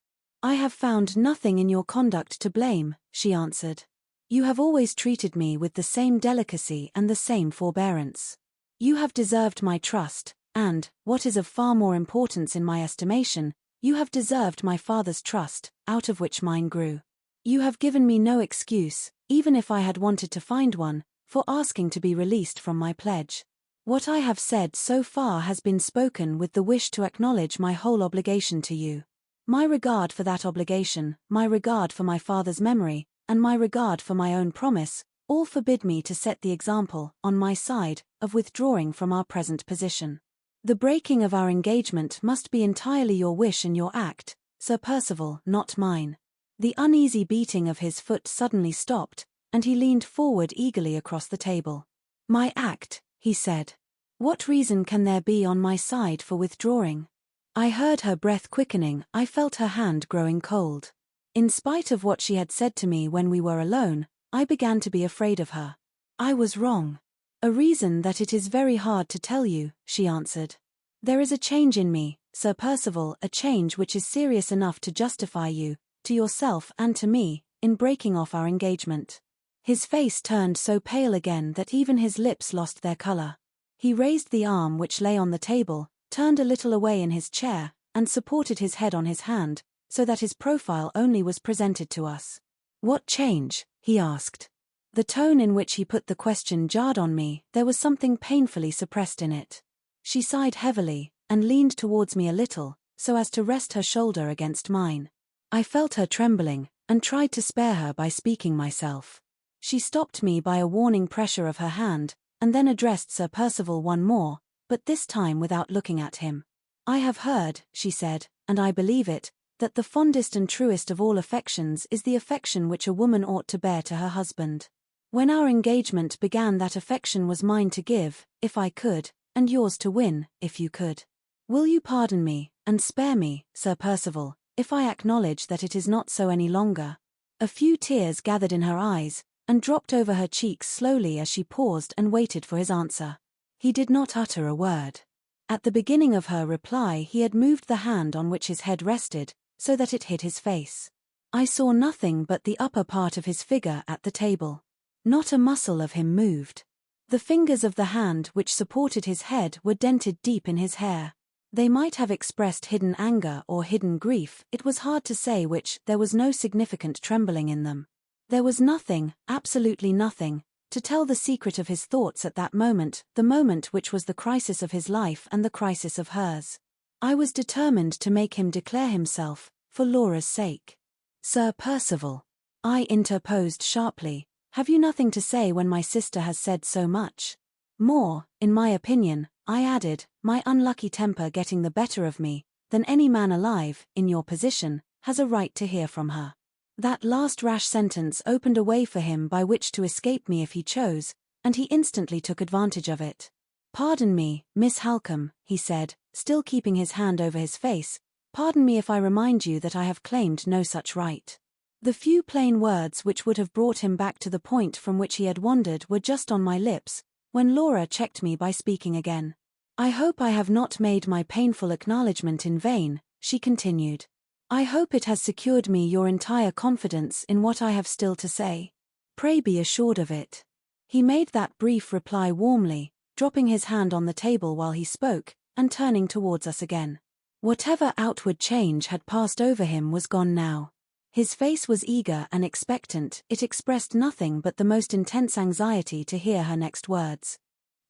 "I have found nothing in your conduct to blame," she answered. "You have always treated me with the same delicacy and the same forbearance. You have deserved my trust, and, what is of far more importance in my estimation, you have deserved my father's trust, out of which mine grew. You have given me no excuse, even if I had wanted to find one, for asking to be released from my pledge. What I have said so far has been spoken with the wish to acknowledge my whole obligation to you. My regard for that obligation, my regard for my father's memory, and my regard for my own promise, all forbid me to set the example, on my side, of withdrawing from our present position. The breaking of our engagement must be entirely your wish and your act, Sir Percival, not mine." The uneasy beating of his foot suddenly stopped, and he leaned forward eagerly across the table. "My act," he said. "What reason can there be on my side for withdrawing?" I heard her breath quickening, I felt her hand growing cold. In spite of what she had said to me when we were alone, I began to be afraid of her. I was wrong. "A reason that it is very hard to tell you," she answered. "There is a change in me, Sir Percival, a change which is serious enough to justify you, to yourself and to me, in breaking off our engagement." His face turned so pale again that even his lips lost their color. He raised the arm which lay on the table, turned a little away in his chair, and supported his head on his hand, so that his profile only was presented to us. "What change?" he asked. The tone in which he put the question jarred on me, there was something painfully suppressed in it. She sighed heavily, and leaned towards me a little, so as to rest her shoulder against mine. I felt her trembling, and tried to spare her by speaking myself. She stopped me by a warning pressure of her hand, and then addressed Sir Percival one more, but this time without looking at him. "I have heard," she said, "and I believe it, that the fondest and truest of all affections is the affection which a woman ought to bear to her husband. When our engagement began, that affection was mine to give, if I could, and yours to win, if you could. Will you pardon me, and spare me, Sir Percival, if I acknowledge that it is not so any longer?" A few tears gathered in her eyes, and dropped over her cheeks slowly as she paused and waited for his answer. He did not utter a word. At the beginning of her reply he had moved the hand on which his head rested, so that it hid his face. I saw nothing but the upper part of his figure at the table. Not a muscle of him moved. The fingers of the hand which supported his head were dented deep in his hair. They might have expressed hidden anger or hidden grief, it was hard to say which. There was no significant trembling in them. There was nothing, absolutely nothing, to tell the secret of his thoughts at that moment, the moment which was the crisis of his life and the crisis of hers. I was determined to make him declare himself, for Laura's sake. "Sir Percival," I interposed sharply, "have you nothing to say when my sister has said so much? More, in my opinion," I added, "my unlucky temper getting the better of me, than any man alive, in your position, has a right to hear from her." That last rash sentence opened a way for him by which to escape me if he chose, and he instantly took advantage of it. "Pardon me, Miss Halcombe," he said, still keeping his hand over his face, "pardon me if I remind you that I have claimed no such right. The few plain words which would have brought him back to the point from which he had wandered were just on my lips, when Laura checked me by speaking again. "I hope I have not made my painful acknowledgment in vain," she continued. "I hope it has secured me your entire confidence in what I have still to say. Pray be assured of it." He made that brief reply warmly, dropping his hand on the table while he spoke, and turning towards us again. Whatever outward change had passed over him was gone now. His face was eager and expectant, it expressed nothing but the most intense anxiety to hear her next words.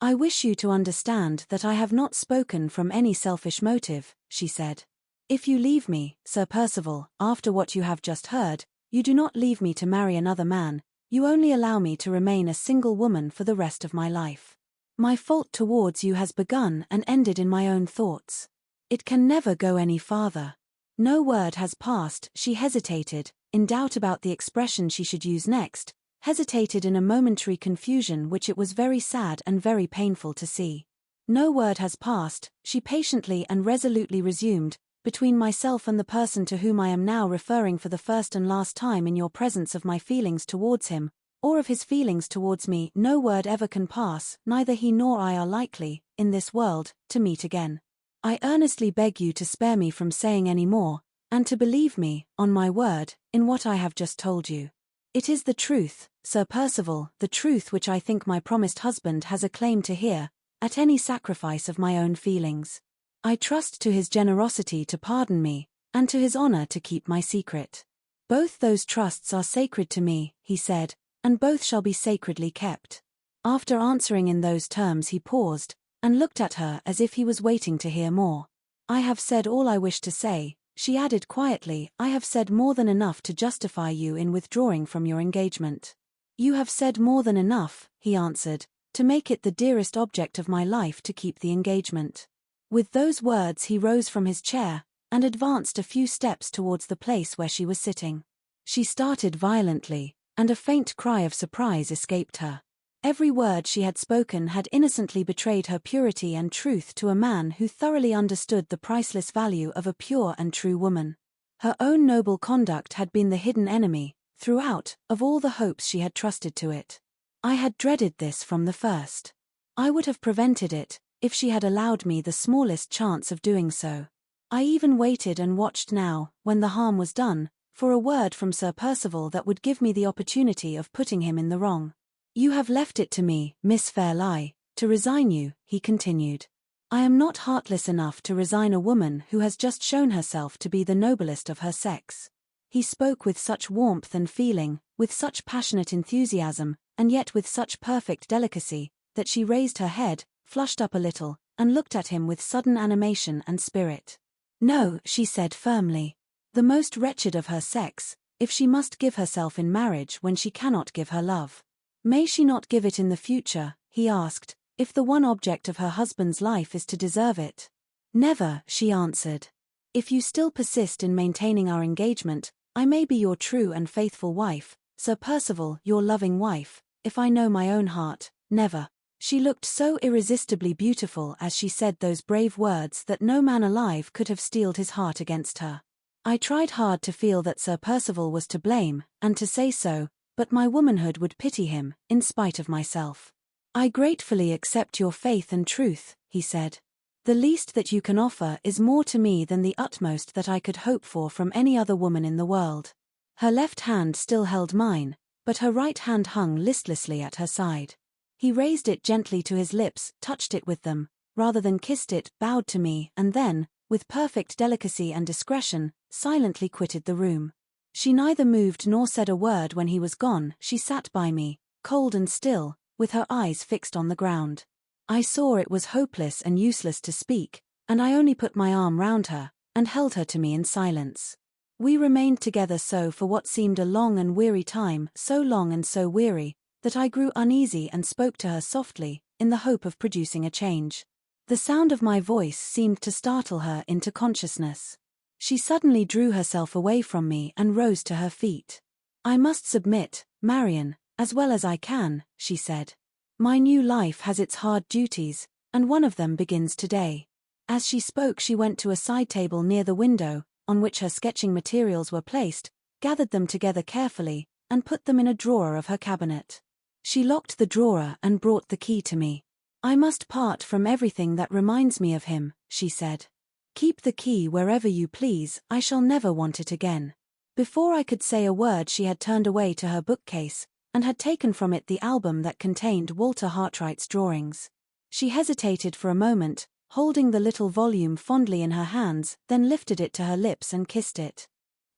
"I wish you to understand that I have not spoken from any selfish motive," she said. "If you leave me, Sir Percival, after what you have just heard, you do not leave me to marry another man, you only allow me to remain a single woman for the rest of my life. My fault towards you has begun and ended in my own thoughts. It can never go any farther." No word has passed. She hesitated, in doubt about the expression she should use next, hesitated in a momentary confusion which it was very sad and very painful to see. "No word has passed," she patiently and resolutely resumed, "between myself and the person to whom I am now referring for the first and last time in your presence of my feelings towards him, or of his feelings towards me. No word ever can pass, neither he nor I are likely, in this world, to meet again. I earnestly beg you to spare me from saying any more, and to believe me, on my word, in what I have just told you. It is the truth, Sir Percival, the truth which I think my promised husband has a claim to hear, at any sacrifice of my own feelings. I trust to his generosity to pardon me, and to his honor to keep my secret. Both those trusts are sacred to me," he said, "and both shall be sacredly kept." After answering in those terms he paused, and looked at her as if he was waiting to hear more. "I have said all I wish to say," she added quietly. "I have said more than enough to justify you in withdrawing from your engagement." "You have said more than enough," he answered, "to make it the dearest object of my life to keep the engagement." With those words he rose from his chair, and advanced a few steps towards the place where she was sitting. She started violently, and a faint cry of surprise escaped her. Every word she had spoken had innocently betrayed her purity and truth to a man who thoroughly understood the priceless value of a pure and true woman. Her own noble conduct had been the hidden enemy, throughout, of all the hopes she had trusted to it. I had dreaded this from the first. I would have prevented it, if she had allowed me the smallest chance of doing so. I even waited and watched now, when the harm was done, for a word from Sir Percival that would give me the opportunity of putting him in the wrong. "You have left it to me, Miss Fairlie, to resign you," he continued. "I am not heartless enough to resign a woman who has just shown herself to be the noblest of her sex." He spoke with such warmth and feeling, with such passionate enthusiasm, and yet with such perfect delicacy, that she raised her head, flushed up a little, and looked at him with sudden animation and spirit. "No," she said firmly. "The most wretched of her sex, if she must give herself in marriage when she cannot give her love. May she not give it in the future," he asked, "if the one object of her husband's life is to deserve it?" "Never," she answered. "If you still persist in maintaining our engagement, I may be your true and faithful wife, Sir Percival, your loving wife. If I know my own heart, never." She looked so irresistibly beautiful as she said those brave words that no man alive could have steeled his heart against her. I tried hard to feel that Sir Percival was to blame, and to say so, but my womanhood would pity him, in spite of myself. "I gratefully accept your faith and truth," he said. "The least that you can offer is more to me than the utmost that I could hope for from any other woman in the world." Her left hand still held mine, but her right hand hung listlessly at her side. He raised it gently to his lips, touched it with them, rather than kissed it, bowed to me, and then, with perfect delicacy and discretion, silently quitted the room. She neither moved nor said a word when he was gone. She sat by me, cold and still, with her eyes fixed on the ground. I saw it was hopeless and useless to speak, and I only put my arm round her, and held her to me in silence. We remained together so for what seemed a long and weary time, so long and so weary, that I grew uneasy and spoke to her softly, in the hope of producing a change. The sound of my voice seemed to startle her into consciousness. She suddenly drew herself away from me and rose to her feet. "I must submit, Marian, as well as I can," she said. "My new life has its hard duties, and one of them begins today." As she spoke she went to a side table near the window, on which her sketching materials were placed, gathered them together carefully, and put them in a drawer of her cabinet. She locked the drawer and brought the key to me. "I must part from everything that reminds me of him," she said. "Keep the key wherever you please, I shall never want it again." Before I could say a word, she had turned away to her bookcase, and had taken from it the album that contained Walter Hartright's drawings. She hesitated for a moment, holding the little volume fondly in her hands, then lifted it to her lips and kissed it.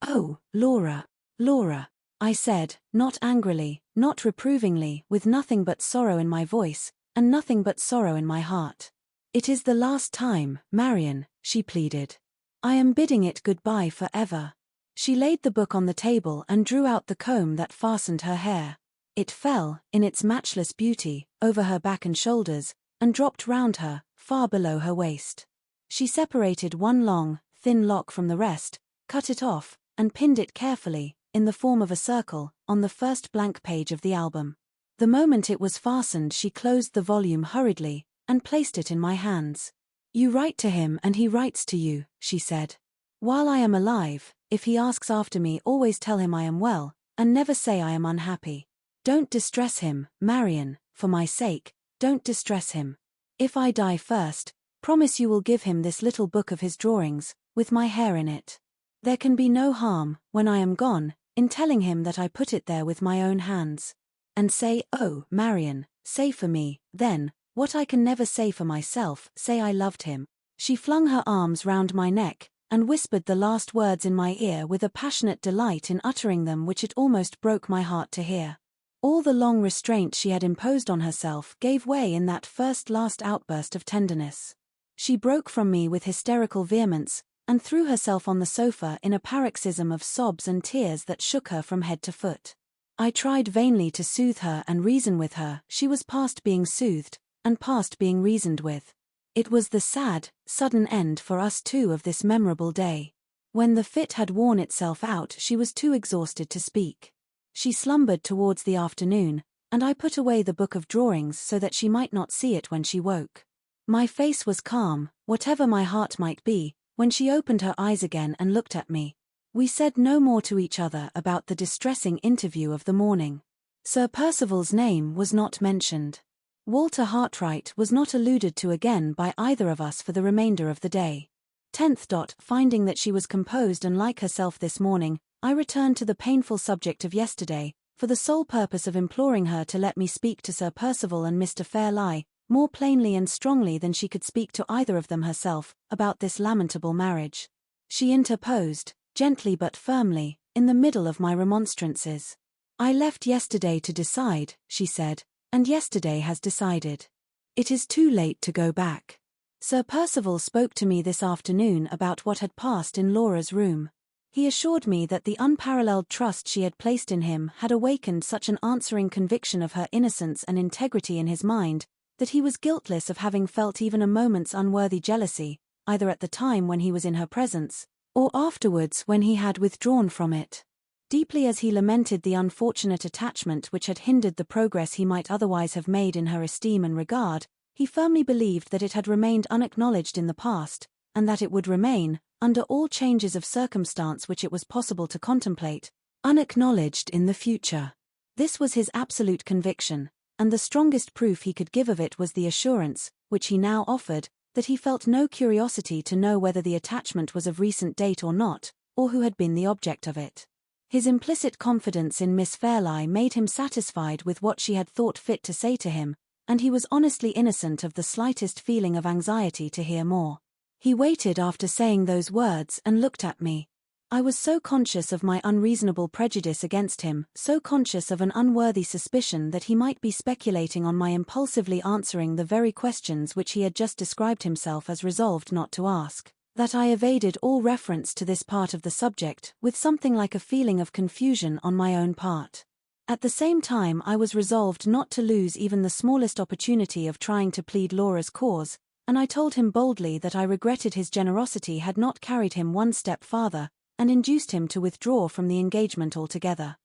"Oh, Laura, Laura," I said, not angrily, not reprovingly, with nothing but sorrow in my voice, and nothing but sorrow in my heart. "It is the last time, Marian," she pleaded. "I am bidding it goodbye forever." She laid the book on the table and drew out the comb that fastened her hair. It fell, in its matchless beauty, over her back and shoulders, and dropped round her, far below her waist. She separated one long, thin lock from the rest, cut it off, and pinned it carefully, in the form of a circle, on the first blank page of the album. The moment it was fastened, she closed the volume hurriedly, and placed it in my hands. "You write to him and he writes to you," she said. "While I am alive, if he asks after me, always tell him I am well, and never say I am unhappy. Don't distress him, Marian, for my sake, don't distress him. If I die first, promise you will give him this little book of his drawings, with my hair in it. There can be no harm, when I am gone, in telling him that I put it there with my own hands. And say, oh, Marian, say for me, then, what I can never say for myself, say I loved him." She flung her arms round my neck, and whispered the last words in my ear with a passionate delight in uttering them which it almost broke my heart to hear. All the long restraint she had imposed on herself gave way in that last outburst of tenderness. She broke from me with hysterical vehemence, and threw herself on the sofa in a paroxysm of sobs and tears that shook her from head to foot. I tried vainly to soothe her and reason with her. She was past being soothed, and past being reasoned with. It was the sad, sudden end for us two of this memorable day. When the fit had worn itself out, she was too exhausted to speak. She slumbered towards the afternoon, and I put away the book of drawings so that she might not see it when she woke. My face was calm, whatever my heart might be, when she opened her eyes again and looked at me. We said no more to each other about the distressing interview of the morning. Sir Percival's name was not mentioned. Walter Hartright was not alluded to again by either of us for the remainder of the day. 10th. Finding that she was composed and like herself this morning, I returned to the painful subject of yesterday, for the sole purpose of imploring her to let me speak to Sir Percival and Mr. Fairlie, more plainly and strongly than she could speak to either of them herself, about this lamentable marriage. She interposed, gently but firmly, in the middle of my remonstrances. "I left yesterday to decide," she said, "and yesterday has decided. It is too late to go back. Sir Percival spoke to me this afternoon about what had passed in Laura's room. He assured me that the unparalleled trust she had placed in him had awakened such an answering conviction of her innocence and integrity in his mind, that he was guiltless of having felt even a moment's unworthy jealousy, either at the time when he was in her presence, or afterwards when he had withdrawn from it. Deeply as he lamented the unfortunate attachment which had hindered the progress he might otherwise have made in her esteem and regard, he firmly believed that it had remained unacknowledged in the past, and that it would remain, under all changes of circumstance which it was possible to contemplate, unacknowledged in the future. This was his absolute conviction, and the strongest proof he could give of it was the assurance, which he now offered, that he felt no curiosity to know whether the attachment was of recent date or not, or who had been the object of it. His implicit confidence in Miss Fairlie made him satisfied with what she had thought fit to say to him, and he was honestly innocent of the slightest feeling of anxiety to hear more. He waited after saying those words and looked at me. I was so conscious of my unreasonable prejudice against him, so conscious of an unworthy suspicion that he might be speculating on my impulsively answering the very questions which he had just described himself as resolved not to ask, that I evaded all reference to this part of the subject with something like a feeling of confusion on my own part. At the same time I was resolved not to lose even the smallest opportunity of trying to plead Laura's cause, and I told him boldly that I regretted his generosity had not carried him one step farther, and induced him to withdraw from the engagement altogether.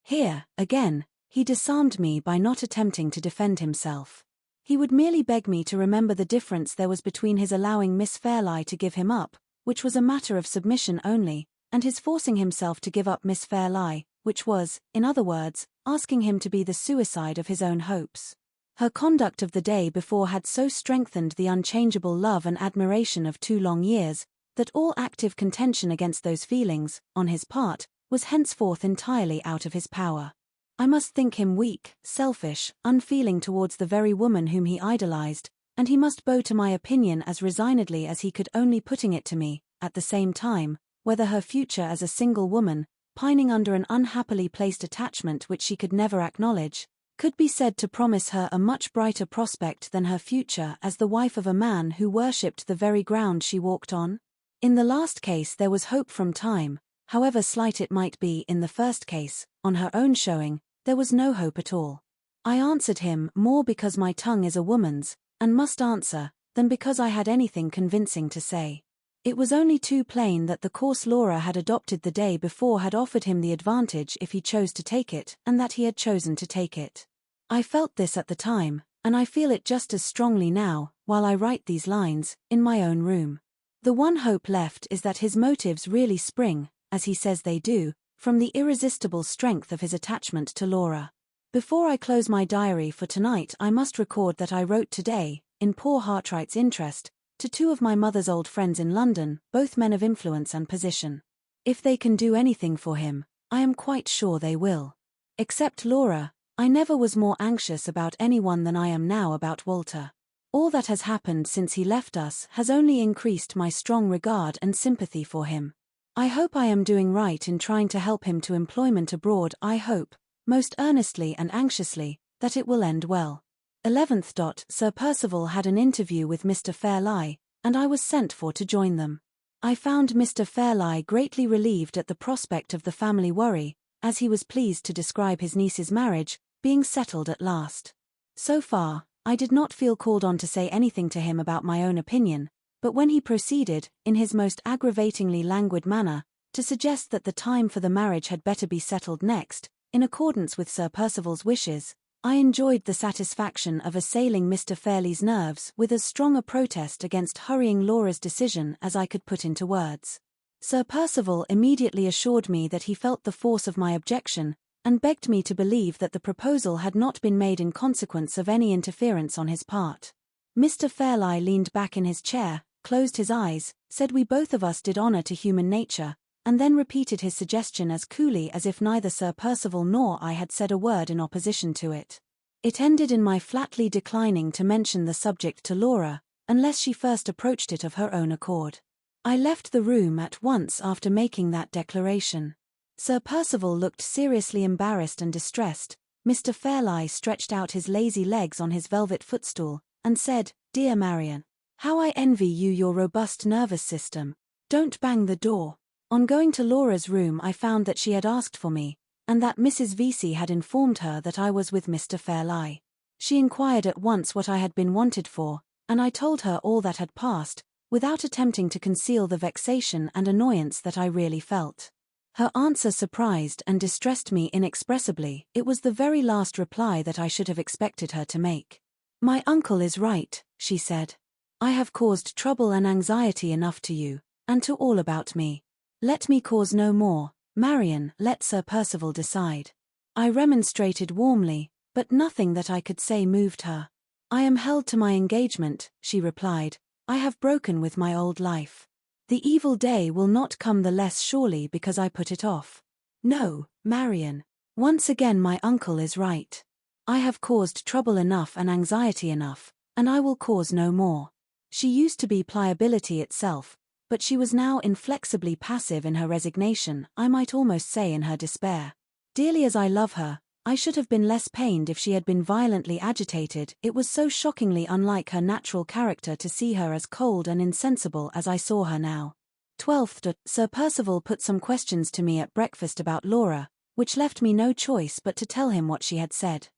Here, again, he disarmed me by not attempting to defend himself. He would merely beg me to remember the difference there was between his allowing Miss Fairlie to give him up, which was a matter of submission only, and his forcing himself to give up Miss Fairlie, which was, in other words, asking him to be the suicide of his own hopes. Her conduct of the day before had so strengthened the unchangeable love and admiration of 2 long years, that all active contention against those feelings, on his part, was henceforth entirely out of his power. I must think him weak, selfish, unfeeling towards the very woman whom he idolized, and he must bow to my opinion as resignedly as he could, only putting it to me, at the same time, whether her future as a single woman, pining under an unhappily placed attachment which she could never acknowledge, could be said to promise her a much brighter prospect than her future as the wife of a man who worshipped the very ground she walked on? In the last case there was hope from time, however slight it might be. In the first case, on her own showing, there was no hope at all. I answered him more because my tongue is a woman's, and must answer, than because I had anything convincing to say. It was only too plain that the course Laura had adopted the day before had offered him the advantage if he chose to take it, and that he had chosen to take it. I felt this at the time, and I feel it just as strongly now, while I write these lines, in my own room. The one hope left is that his motives really spring, as he says they do, from the irresistible strength of his attachment to Laura. Before I close my diary for tonight, I must record that I wrote today, in poor Hartright's interest, to 2 of my mother's old friends in London, both men of influence and position. If they can do anything for him, I am quite sure they will. Except Laura, I never was more anxious about anyone than I am now about Walter. All that has happened since he left us has only increased my strong regard and sympathy for him. I hope I am doing right in trying to help him to employment abroad. I hope, most earnestly and anxiously, that it will end well. 11th. Sir Percival had an interview with Mr. Fairlie, and I was sent for to join them. I found Mr. Fairlie greatly relieved at the prospect of the family worry, as he was pleased to describe his niece's marriage, being settled at last. So far, I did not feel called on to say anything to him about my own opinion, but when he proceeded, in his most aggravatingly languid manner, to suggest that the time for the marriage had better be settled next, in accordance with Sir Percival's wishes, I enjoyed the satisfaction of assailing Mr. Fairlie's nerves with as strong a protest against hurrying Laura's decision as I could put into words. Sir Percival immediately assured me that he felt the force of my objection, and begged me to believe that the proposal had not been made in consequence of any interference on his part. Mr. Fairlie leaned back in his chair, closed his eyes, said we both of us did honour to human nature, and then repeated his suggestion as coolly as if neither Sir Percival nor I had said a word in opposition to it. It ended in my flatly declining to mention the subject to Laura, unless she first approached it of her own accord. I left the room at once after making that declaration. Sir Percival looked seriously embarrassed and distressed. Mr. Fairlie stretched out his lazy legs on his velvet footstool, and said, "Dear Marian, how I envy you your robust nervous system. Don't bang the door." On going to Laura's room I found that she had asked for me, and that Mrs. Vesey had informed her that I was with Mr. Fairlie. She inquired at once what I had been wanted for, and I told her all that had passed, without attempting to conceal the vexation and annoyance that I really felt. Her answer surprised and distressed me inexpressibly. It was the very last reply that I should have expected her to make. "My uncle is right," she said. "I have caused trouble and anxiety enough to you, and to all about me. Let me cause no more. Marian, let Sir Percival decide." I remonstrated warmly, but nothing that I could say moved her. "I am held to my engagement," she replied. "I have broken with my old life. The evil day will not come the less surely because I put it off. No, Marian. Once again my uncle is right. I have caused trouble enough and anxiety enough, and I will cause no more." She used to be pliability itself, but she was now inflexibly passive in her resignation, I might almost say in her despair. Dearly as I love her, I should have been less pained if she had been violently agitated. It was so shockingly unlike her natural character to see her as cold and insensible as I saw her now. 12th. Sir Percival put some questions to me at breakfast about Laura, which left me no choice but to tell him what she had said.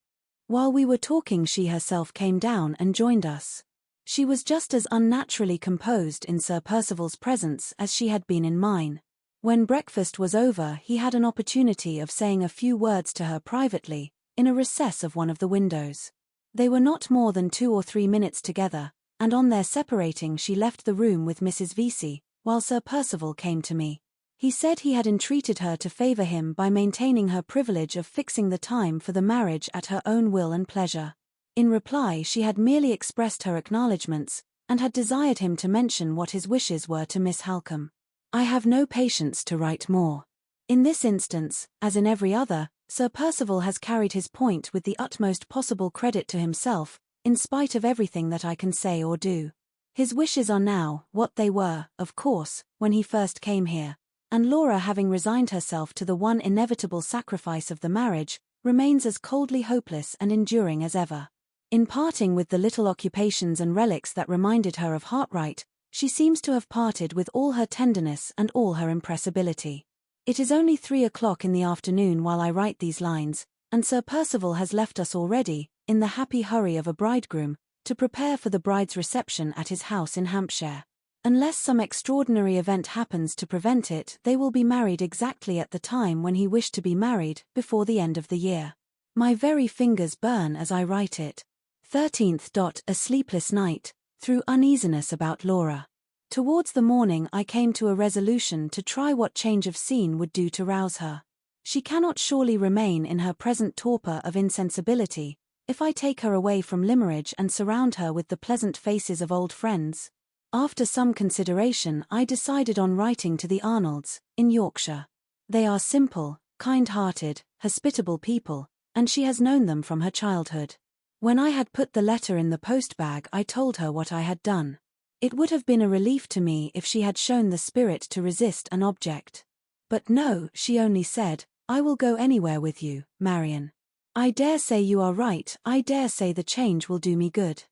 While we were talking she herself came down and joined us. She was just as unnaturally composed in Sir Percival's presence as she had been in mine. When breakfast was over he had an opportunity of saying a few words to her privately, in a recess of one of the windows. They were not more than 2 or 3 minutes together, and on their separating she left the room with Mrs. Vesey, while Sir Percival came to me. He said he had entreated her to favor him by maintaining her privilege of fixing the time for the marriage at her own will and pleasure. In reply, she had merely expressed her acknowledgements, and had desired him to mention what his wishes were to Miss Halcombe. I have no patience to write more. In this instance, as in every other, Sir Percival has carried his point with the utmost possible credit to himself, in spite of everything that I can say or do. His wishes are now what they were, of course, when he first came here, and Laura, having resigned herself to the one inevitable sacrifice of the marriage, remains as coldly hopeless and enduring as ever. In parting with the little occupations and relics that reminded her of Hartright, she seems to have parted with all her tenderness and all her impressibility. It is only 3 o'clock in the afternoon while I write these lines, and Sir Percival has left us already, in the happy hurry of a bridegroom, to prepare for the bride's reception at his house in Hampshire. Unless some extraordinary event happens to prevent it, they will be married exactly at the time when he wished to be married, before the end of the year. My very fingers burn as I write it. 13th. A sleepless night, through uneasiness about Laura. Towards the morning I came to a resolution to try what change of scene would do to rouse her. She cannot surely remain in her present torpor of insensibility, if I take her away from Limmeridge and surround her with the pleasant faces of old friends. After some consideration I decided on writing to the Arnolds, in Yorkshire. They are simple, kind-hearted, hospitable people, and she has known them from her childhood. When I had put the letter in the post-bag I told her what I had done. It would have been a relief to me if she had shown the spirit to resist an object. But no, she only said, "I will go anywhere with you, Marion. I dare say you are right, I dare say the change will do me good."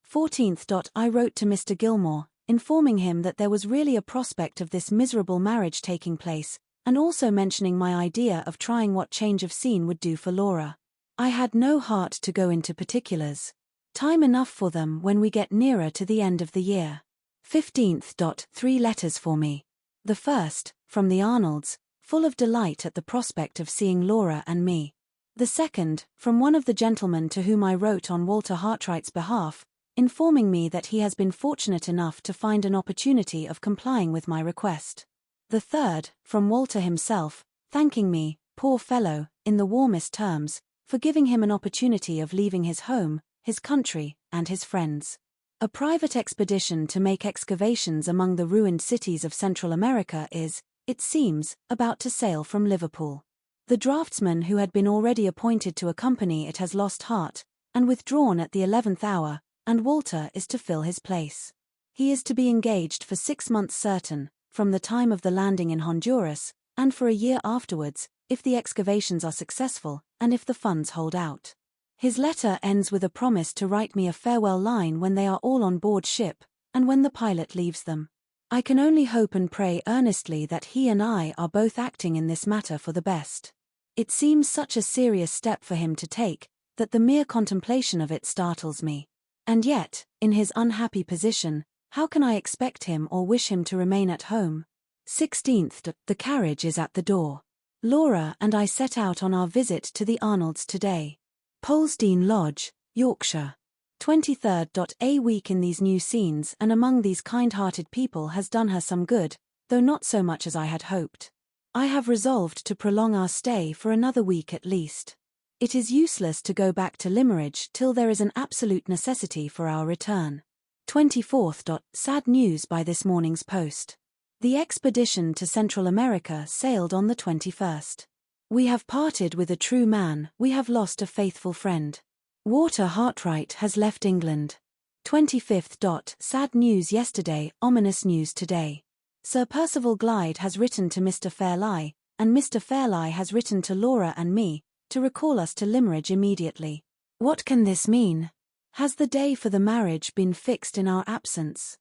14th. I wrote to Mr. Gilmore, informing him that there was really a prospect of this miserable marriage taking place, and also mentioning my idea of trying what change of scene would do for Laura. I had no heart to go into particulars. Time enough for them when we get nearer to the end of the year. 15th. 3 letters for me. The first, from the Arnolds, full of delight at the prospect of seeing Laura and me. The second, from one of the gentlemen to whom I wrote on Walter Hartright's behalf, informing me that he has been fortunate enough to find an opportunity of complying with my request. The third, from Walter himself, thanking me, poor fellow, in the warmest terms, for giving him an opportunity of leaving his home, his country, and his friends. A private expedition to make excavations among the ruined cities of Central America is, it seems, about to sail from Liverpool. The draftsman who had been already appointed to accompany it has lost heart, and withdrawn at the 11th hour, and Walter is to fill his place. He is to be engaged for 6 months certain, from the time of the landing in Honduras, and for a year afterwards, if the excavations are successful, and if the funds hold out. His letter ends with a promise to write me a farewell line when they are all on board ship, and when the pilot leaves them. I can only hope and pray earnestly that he and I are both acting in this matter for the best. It seems such a serious step for him to take, that the mere contemplation of it startles me. And yet, in his unhappy position, how can I expect him or wish him to remain at home? 16th. The carriage is at the door. Laura and I set out on our visit to the Arnolds today. Polesdean Lodge, Yorkshire. 23rd. A week in these new scenes and among these kind-hearted people has done her some good, though not so much as I had hoped. I have resolved to prolong our stay for another week at least. It is useless to go back to Limmeridge till there is an absolute necessity for our return. 24th. Sad news by this morning's post. The expedition to Central America sailed on the 21st. We have parted with a true man, we have lost a faithful friend. Walter Hartright has left England. 25th. Sad news yesterday, ominous news today. Sir Percival Glyde has written to Mr. Fairlie, and Mr. Fairlie has written to Laura and me, to recall us to Limmeridge immediately. What can this mean? Has the day for the marriage been fixed in our absence?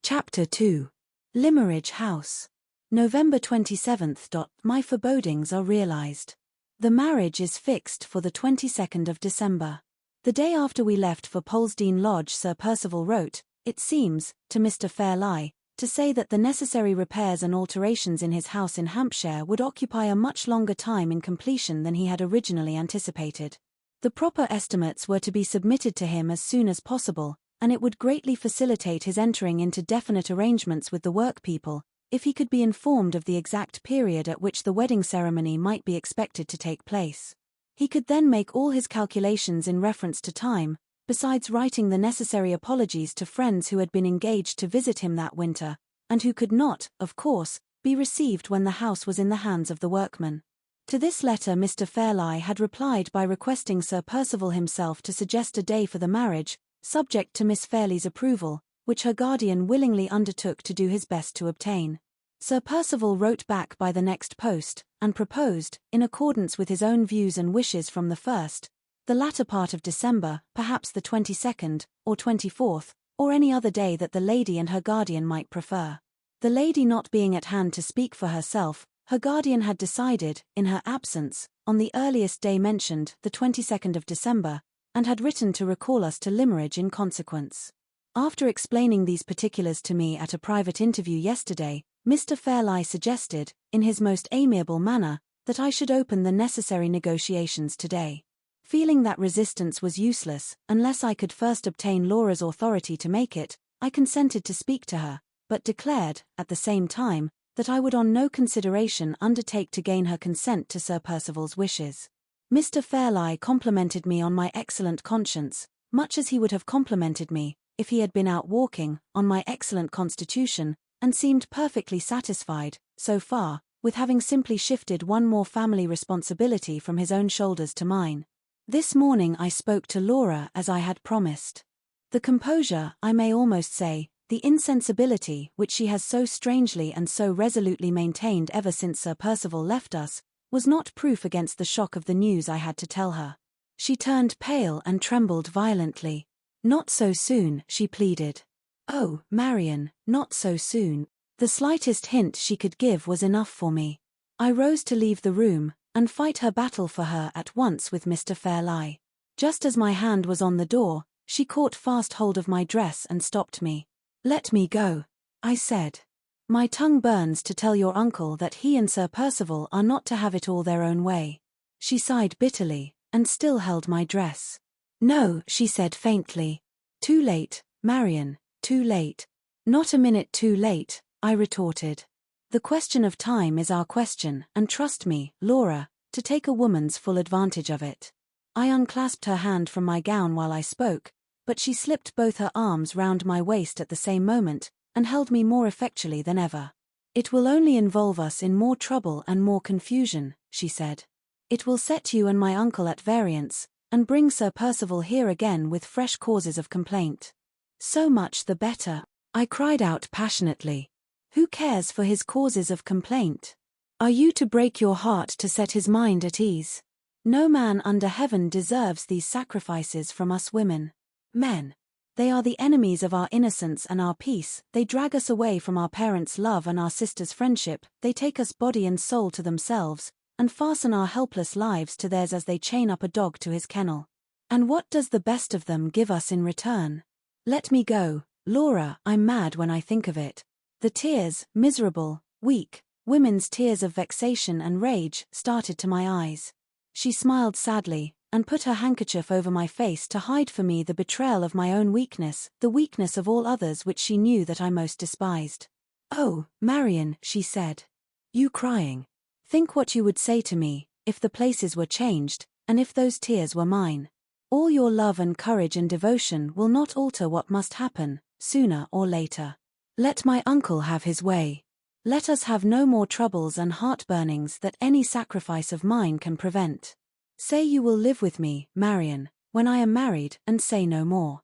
Chapter 2. Limmeridge House. November 27th. My forebodings are realized. The marriage is fixed for the 22nd of December. The day after we left for Polesdean Lodge, Sir Percival wrote, it seems, to Mr. Fairlie, to say that the necessary repairs and alterations in his house in Hampshire would occupy a much longer time in completion than he had originally anticipated. The proper estimates were to be submitted to him as soon as possible, and it would greatly facilitate his entering into definite arrangements with the workpeople, if he could be informed of the exact period at which the wedding ceremony might be expected to take place. He could then make all his calculations in reference to time, besides writing the necessary apologies to friends who had been engaged to visit him that winter, and who could not, of course, be received when the house was in the hands of the workmen. To this letter Mr. Fairlie had replied by requesting Sir Percival himself to suggest a day for the marriage, subject to Miss Fairlie's approval, which her guardian willingly undertook to do his best to obtain. Sir Percival wrote back by the next post, and proposed, in accordance with his own views and wishes from the first, the latter part of December, perhaps the 22nd, or 24th, or any other day that the lady and her guardian might prefer. The lady not being at hand to speak for herself, her guardian had decided, in her absence, on the earliest day mentioned, the 22nd of December, and had written to recall us to Limmeridge in consequence. After explaining these particulars to me at a private interview yesterday, Mr. Fairlie suggested, in his most amiable manner, that I should open the necessary negotiations today. Feeling that resistance was useless, unless I could first obtain Laura's authority to make it, I consented to speak to her, but declared, at the same time, that I would on no consideration undertake to gain her consent to Sir Percival's wishes. Mr. Fairlie complimented me on my excellent conscience, much as he would have complimented me, if he had been out walking, on my excellent constitution, and seemed perfectly satisfied, so far, with having simply shifted one more family responsibility from his own shoulders to mine. This morning I spoke to Laura as I had promised. The composure, I may almost say, the insensibility which she has so strangely and so resolutely maintained ever since Sir Percival left us, was not proof against the shock of the news I had to tell her. She turned pale and trembled violently. "Not so soon," she pleaded. "Oh, Marian, not so soon." The slightest hint she could give was enough for me. I rose to leave the room, and fight her battle for her at once with Mr. Fairlie. Just as my hand was on the door, she caught fast hold of my dress and stopped me. "Let me go," I said. "My tongue burns to tell your uncle that he and Sir Percival are not to have it all their own way." She sighed bitterly, and still held my dress. "No," she said faintly. "Too late, Marian, too late." "Not a minute too late," I retorted. "The question of time is our question, and trust me, Laura, to take a woman's full advantage of it." I unclasped her hand from my gown while I spoke, but she slipped both her arms round my waist at the same moment, and held me more effectually than ever. "It will only involve us in more trouble and more confusion," she said. "It will set you and my uncle at variance, and bring Sir Percival here again with fresh causes of complaint." "So much the better," I cried out passionately. "Who cares for his causes of complaint? Are you to break your heart to set his mind at ease? No man under heaven deserves these sacrifices from us women. Men. They are the enemies of our innocence and our peace, they drag us away from our parents' love and our sisters' friendship, they take us body and soul to themselves, and fasten our helpless lives to theirs as they chain up a dog to his kennel. And what does the best of them give us in return? Let me go, Laura, I'm mad when I think of it." The tears, miserable, weak, women's tears of vexation and rage, started to my eyes. She smiled sadly, and put her handkerchief over my face to hide for me the betrayal of my own weakness, the weakness of all others which she knew that I most despised. "Oh, Marian," she said. "You crying. Think what you would say to me, if the places were changed, and if those tears were mine. All your love and courage and devotion will not alter what must happen, sooner or later. Let my uncle have his way. Let us have no more troubles and heartburnings that any sacrifice of mine can prevent. Say you will live with me, Marian, when I am married, and say no more."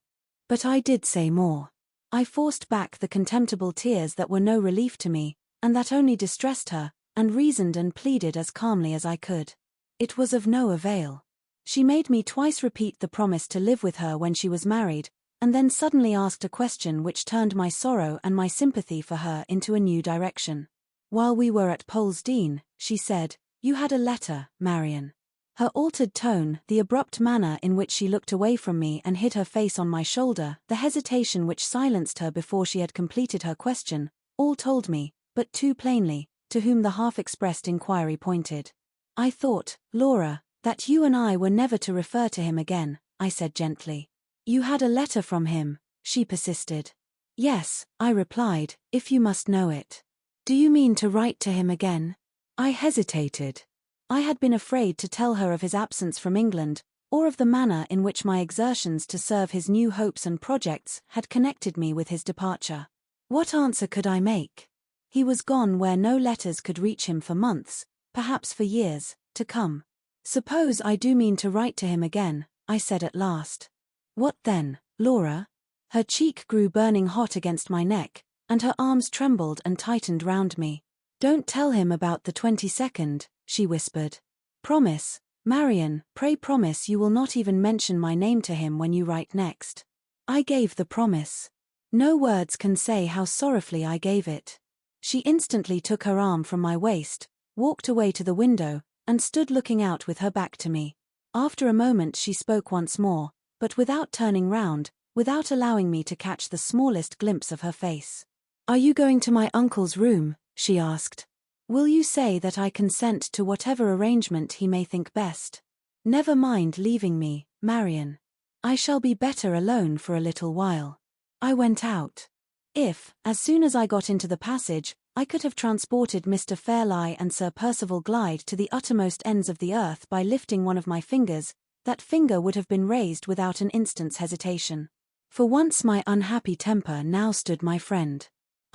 But I did say more. I forced back the contemptible tears that were no relief to me, and that only distressed her, and reasoned and pleaded as calmly as I could. It was of no avail. She made me twice repeat the promise to live with her when she was married, and then suddenly asked a question which turned my sorrow and my sympathy for her into a new direction. "While we were at Polesdean," she said, "you had a letter, Marian." Her altered tone, the abrupt manner in which she looked away from me and hid her face on my shoulder, the hesitation which silenced her before she had completed her question, all told me, but too plainly, to whom the half-expressed inquiry pointed. "I thought, Laura, that you and I were never to refer to him again," I said gently. "You had a letter from him," she persisted. "Yes," I replied, "if you must know it." Do you mean to write to him again? I hesitated. I had been afraid to tell her of his absence from England, or of the manner in which my exertions to serve his new hopes and projects had connected me with his departure. What answer could I make? He was gone where no letters could reach him for months, perhaps for years, to come. Suppose I do mean to write to him again, I said at last. What then, Laura? Her cheek grew burning hot against my neck, and her arms trembled and tightened round me. Don't tell him about the 22nd, she whispered. Promise, Marion, pray promise you will not even mention my name to him when you write next. I gave the promise. No words can say how sorrowfully I gave it. She instantly took her arm from my waist, walked away to the window, and stood looking out with her back to me. After a moment she spoke once more, but without turning round, without allowing me to catch the smallest glimpse of her face. Are you going to my uncle's room? She asked. Will you say that I consent to whatever arrangement he may think best? Never mind leaving me, Marion. I shall be better alone for a little while. I went out. If, as soon as I got into the passage, I could have transported Mr. Fairlie and Sir Percival Glyde to the uttermost ends of the earth by lifting one of my fingers, that finger would have been raised without an instant's hesitation. For once my unhappy temper now stood my friend.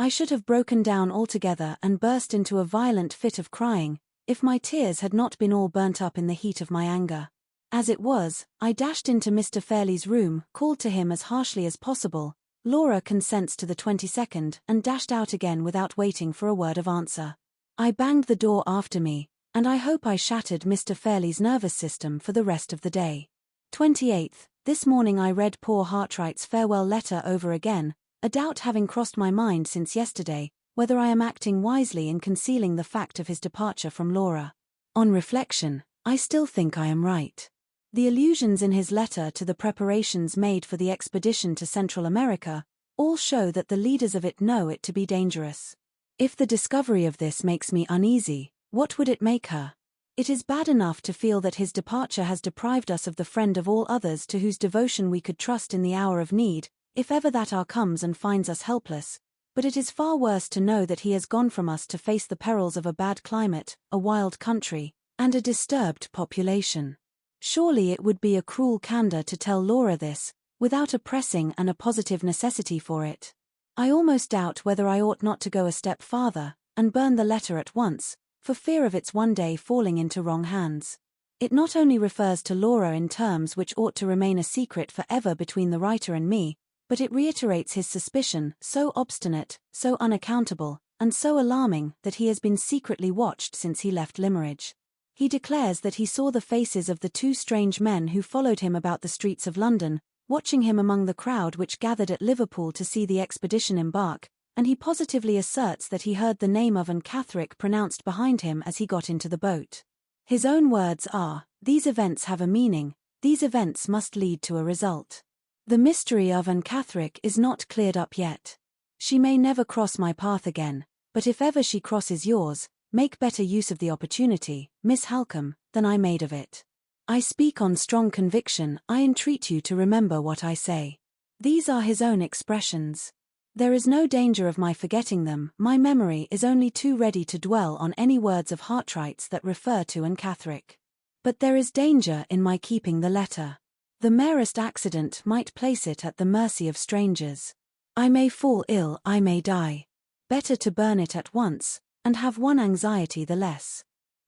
I should have broken down altogether and burst into a violent fit of crying, if my tears had not been all burnt up in the heat of my anger. As it was, I dashed into Mr. Fairlie's room, called to him as harshly as possible, Laura consents to the 22nd, and dashed out again without waiting for a word of answer. I banged the door after me, and I hope I shattered Mr. Fairlie's nervous system for the rest of the day. 28th, this morning I read poor Hartright's farewell letter over again, a doubt having crossed my mind since yesterday, whether I am acting wisely in concealing the fact of his departure from Laura. On reflection, I still think I am right. The allusions in his letter to the preparations made for the expedition to Central America all show that the leaders of it know it to be dangerous. If the discovery of this makes me uneasy, what would it make her? It is bad enough to feel that his departure has deprived us of the friend of all others to whose devotion we could trust in the hour of need, if ever that hour comes and finds us helpless, but it is far worse to know that he has gone from us to face the perils of a bad climate, a wild country, and a disturbed population. Surely it would be a cruel candor to tell Laura this, without a pressing and a positive necessity for it. I almost doubt whether I ought not to go a step farther, and burn the letter at once, for fear of its one day falling into wrong hands. It not only refers to Laura in terms which ought to remain a secret forever between the writer and me, but it reiterates his suspicion, so obstinate, so unaccountable, and so alarming that he has been secretly watched since he left Limmeridge. He declares that he saw the faces of the two strange men who followed him about the streets of London, watching him among the crowd which gathered at Liverpool to see the expedition embark, and he positively asserts that he heard the name of Anne Catherick pronounced behind him as he got into the boat. His own words are, "These events have a meaning, these events must lead to a result." The mystery of Anne Catherick is not cleared up yet. She may never cross my path again, but if ever she crosses yours, make better use of the opportunity, Miss Halcombe, than I made of it. I speak on strong conviction. I entreat you to remember what I say. These are his own expressions. There is no danger of my forgetting them. My memory is only too ready to dwell on any words of Hartright's that refer to Anne Catherick. But there is danger in my keeping the letter. The merest accident might place it at the mercy of strangers. I may fall ill, I may die. Better to burn it at once, and have one anxiety the less.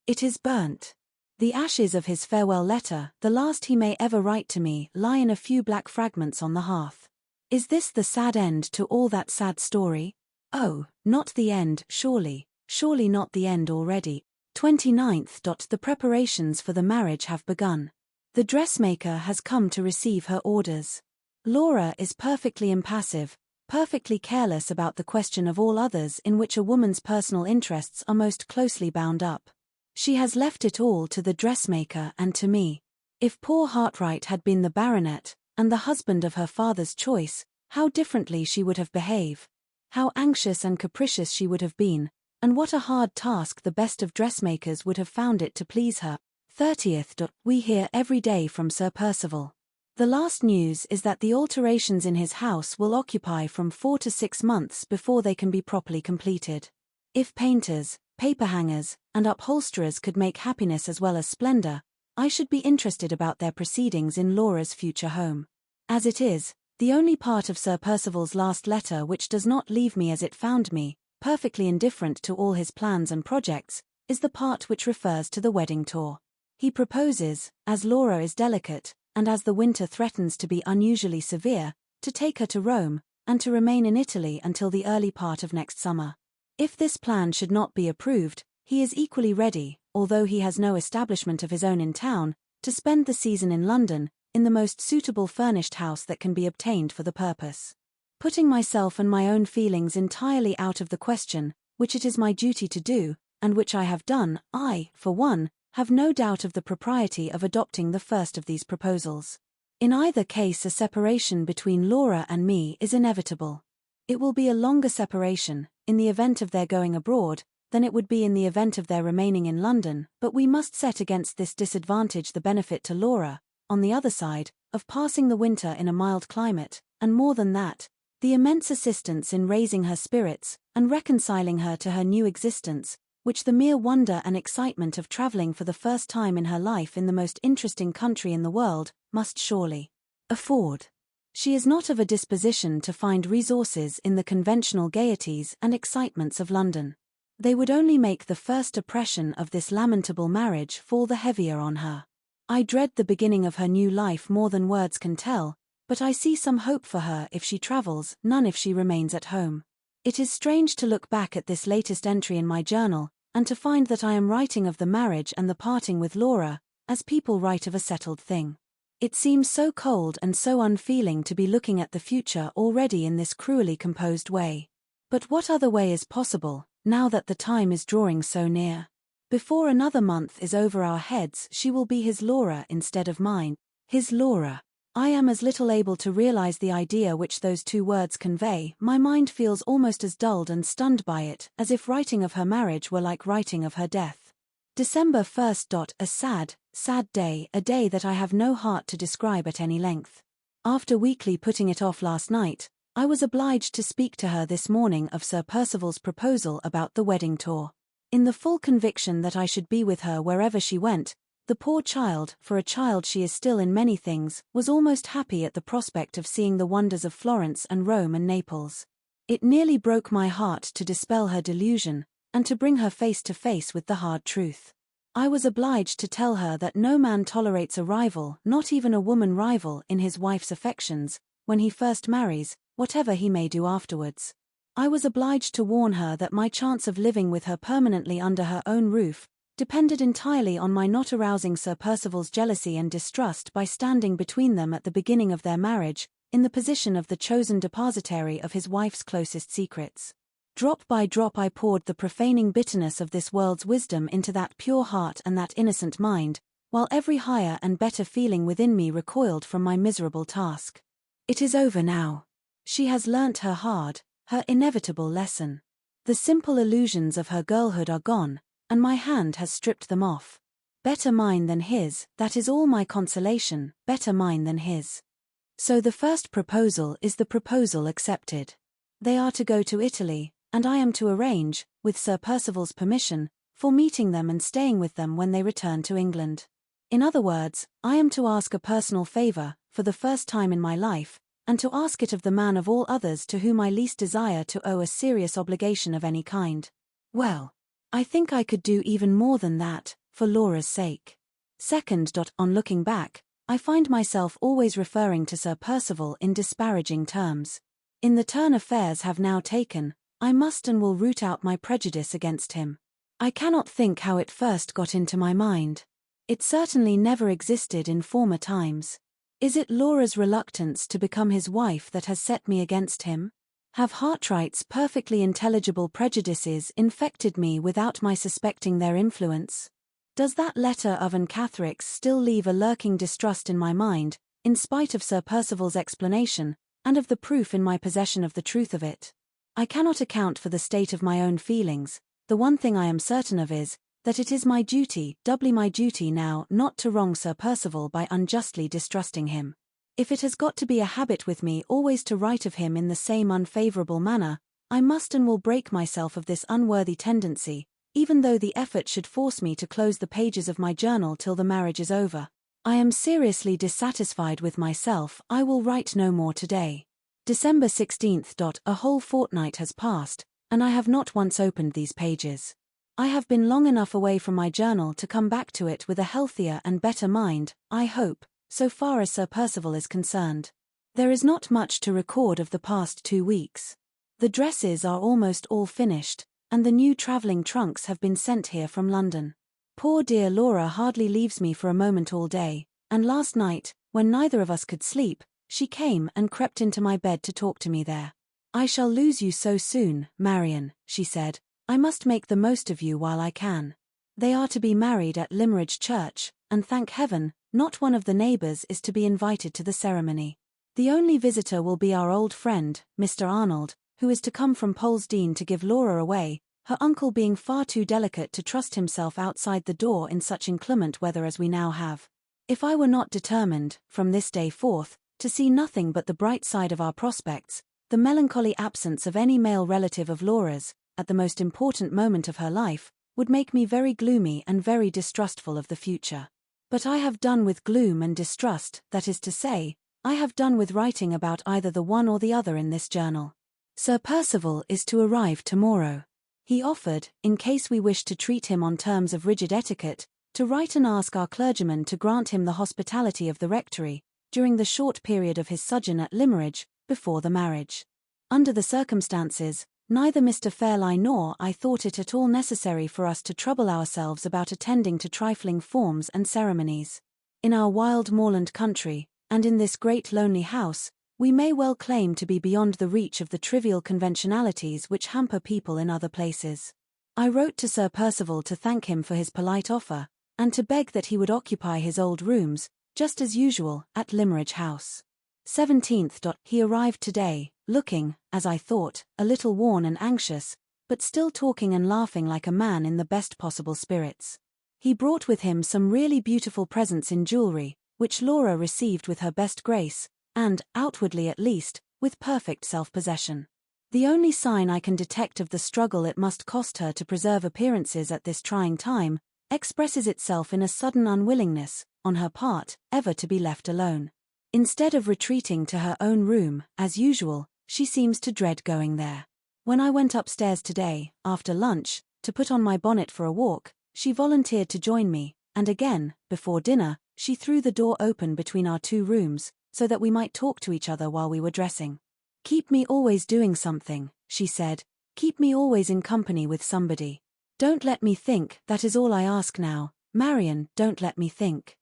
It is burnt. The ashes of his farewell letter, the last he may ever write to me, lie in a few black fragments on the hearth. Is this the sad end to all that sad story? Oh, not the end, surely not the end already. 29th. The preparations for the marriage have begun. The dressmaker has come to receive her orders. Laura is perfectly impassive, perfectly careless about the question of all others in which a woman's personal interests are most closely bound up. She has left it all to the dressmaker and to me. If poor Hartright had been the baronet, and the husband of her father's choice, how differently she would have behaved. How anxious and capricious she would have been, and what a hard task the best of dressmakers would have found it to please her. 30th. We hear every day from Sir Percival. The last news is that the alterations in his house will occupy from 4 to 6 months before they can be properly completed. If painters, paperhangers, and upholsterers could make happiness as well as splendor, I should be interested about their proceedings in Laura's future home. As it is, the only part of Sir Percival's last letter which does not leave me as it found me, perfectly indifferent to all his plans and projects, is the part which refers to the wedding tour. He proposes, as Laura is delicate, and as the winter threatens to be unusually severe, to take her to Rome, and to remain in Italy until the early part of next summer. If this plan should not be approved, he is equally ready, although he has no establishment of his own in town, to spend the season in London, in the most suitable furnished house that can be obtained for the purpose. Putting myself and my own feelings entirely out of the question, which it is my duty to do, and which I have done, I, for one, have no doubt of the propriety of adopting the first of these proposals. In either case, a separation between Laura and me is inevitable. It will be a longer separation, in the event of their going abroad, than it would be in the event of their remaining in London, but we must set against this disadvantage the benefit to Laura, on the other side, of passing the winter in a mild climate, and more than that, the immense assistance in raising her spirits, and reconciling her to her new existence, which the mere wonder and excitement of travelling for the first time in her life in the most interesting country in the world, must surely afford. She is not of a disposition to find resources in the conventional gaieties and excitements of London. They would only make the first oppression of this lamentable marriage fall the heavier on her. I dread the beginning of her new life more than words can tell, but I see some hope for her if she travels, none if she remains at home. It is strange to look back at this latest entry in my journal, and to find that I am writing of the marriage and the parting with Laura, as people write of a settled thing. It seems so cold and so unfeeling to be looking at the future already in this cruelly composed way. But what other way is possible, now that the time is drawing so near? Before another month is over our heads, she will be his Laura instead of mine. His Laura. I am as little able to realize the idea which those two words convey. My mind feels almost as dulled and stunned by it, as if writing of her marriage were like writing of her death. December 1st. A sad, sad day, a day that I have no heart to describe at any length. After weakly putting it off last night, I was obliged to speak to her this morning of Sir Percival's proposal about the wedding tour. In the full conviction that I should be with her wherever she went, the poor child, for a child she is still in many things, was almost happy at the prospect of seeing the wonders of Florence and Rome and Naples. It nearly broke my heart to dispel her delusion, and to bring her face to face with the hard truth. I was obliged to tell her that no man tolerates a rival, not even a woman rival, in his wife's affections, when he first marries, whatever he may do afterwards. I was obliged to warn her that my chance of living with her permanently under her own roof depended entirely on my not arousing Sir Percival's jealousy and distrust by standing between them at the beginning of their marriage, in the position of the chosen depositary of his wife's closest secrets. Drop by drop I poured the profaning bitterness of this world's wisdom into that pure heart and that innocent mind, while every higher and better feeling within me recoiled from my miserable task. It is over now. She has learnt her inevitable lesson. The simple illusions of her girlhood are gone, and my hand has stripped them off. Better mine than his, that is all my consolation, better mine than his. So the first proposal is the proposal accepted. They are to go to Italy, and I am to arrange, with Sir Percival's permission, for meeting them and staying with them when they return to England. In other words, I am to ask a personal favour, for the first time in my life, and to ask it of the man of all others to whom I least desire to owe a serious obligation of any kind. Well, I think I could do even more than that, for Laura's sake. Second. On looking back, I find myself always referring to Sir Percival in disparaging terms. In the turn affairs have now taken, I must and will root out my prejudice against him. I cannot think how it first got into my mind. It certainly never existed in former times. Is it Laura's reluctance to become his wife that has set me against him? Have Hartright's perfectly intelligible prejudices infected me without my suspecting their influence? Does that letter of Anne Catherick's still leave a lurking distrust in my mind, in spite of Sir Percival's explanation, and of the proof in my possession of the truth of it? I cannot account for the state of my own feelings. The one thing I am certain of is, that it is my duty, doubly my duty now, not to wrong Sir Percival by unjustly distrusting him. If it has got to be a habit with me always to write of him in the same unfavourable manner, I must and will break myself of this unworthy tendency, even though the effort should force me to close the pages of my journal till the marriage is over. I am seriously dissatisfied with myself. I will write no more today. December 16th. A whole fortnight has passed, and I have not once opened these pages. I have been long enough away from my journal to come back to it with a healthier and better mind, I hope, so far as Sir Percival is concerned. There is not much to record of the past 2 weeks. The dresses are almost all finished, and the new travelling trunks have been sent here from London. Poor dear Laura hardly leaves me for a moment all day, and last night, when neither of us could sleep, she came and crept into my bed to talk to me there. I shall lose you so soon, Marian, she said. I must make the most of you while I can. They are to be married at Limmeridge Church, and thank heaven, not one of the neighbours is to be invited to the ceremony. The only visitor will be our old friend, Mr. Arnold, who is to come from Polesdean to give Laura away, her uncle being far too delicate to trust himself outside the door in such inclement weather as we now have. If I were not determined, from this day forth, to see nothing but the bright side of our prospects, the melancholy absence of any male relative of Laura's, at the most important moment of her life, would make me very gloomy and very distrustful of the future. But I have done with gloom and distrust, that is to say, I have done with writing about either the one or the other in this journal. Sir Percival is to arrive tomorrow. He offered, in case we wished to treat him on terms of rigid etiquette, to write and ask our clergyman to grant him the hospitality of the rectory, during the short period of his sojourn at Limmeridge, before the marriage. Under the circumstances, neither Mr. Fairlie nor I thought it at all necessary for us to trouble ourselves about attending to trifling forms and ceremonies. In our wild moorland country, and in this great lonely house, we may well claim to be beyond the reach of the trivial conventionalities which hamper people in other places. I wrote to Sir Percival to thank him for his polite offer, and to beg that he would occupy his old rooms, just as usual, at Limmeridge House. 17th. He arrived today, looking, as I thought, a little worn and anxious, but still talking and laughing like a man in the best possible spirits. He brought with him some really beautiful presents in jewellery, which Laura received with her best grace, and, outwardly at least, with perfect self-possession. The only sign I can detect of the struggle it must cost her to preserve appearances at this trying time, expresses itself in a sudden unwillingness, on her part, ever to be left alone. Instead of retreating to her own room, as usual, she seems to dread going there. When I went upstairs today, after lunch, to put on my bonnet for a walk, she volunteered to join me, and again, before dinner, she threw the door open between our 2 rooms, so that we might talk to each other while we were dressing. "Keep me always doing something," she said. "Keep me always in company with somebody. Don't let me think, that is all I ask now, Marian, don't let me think."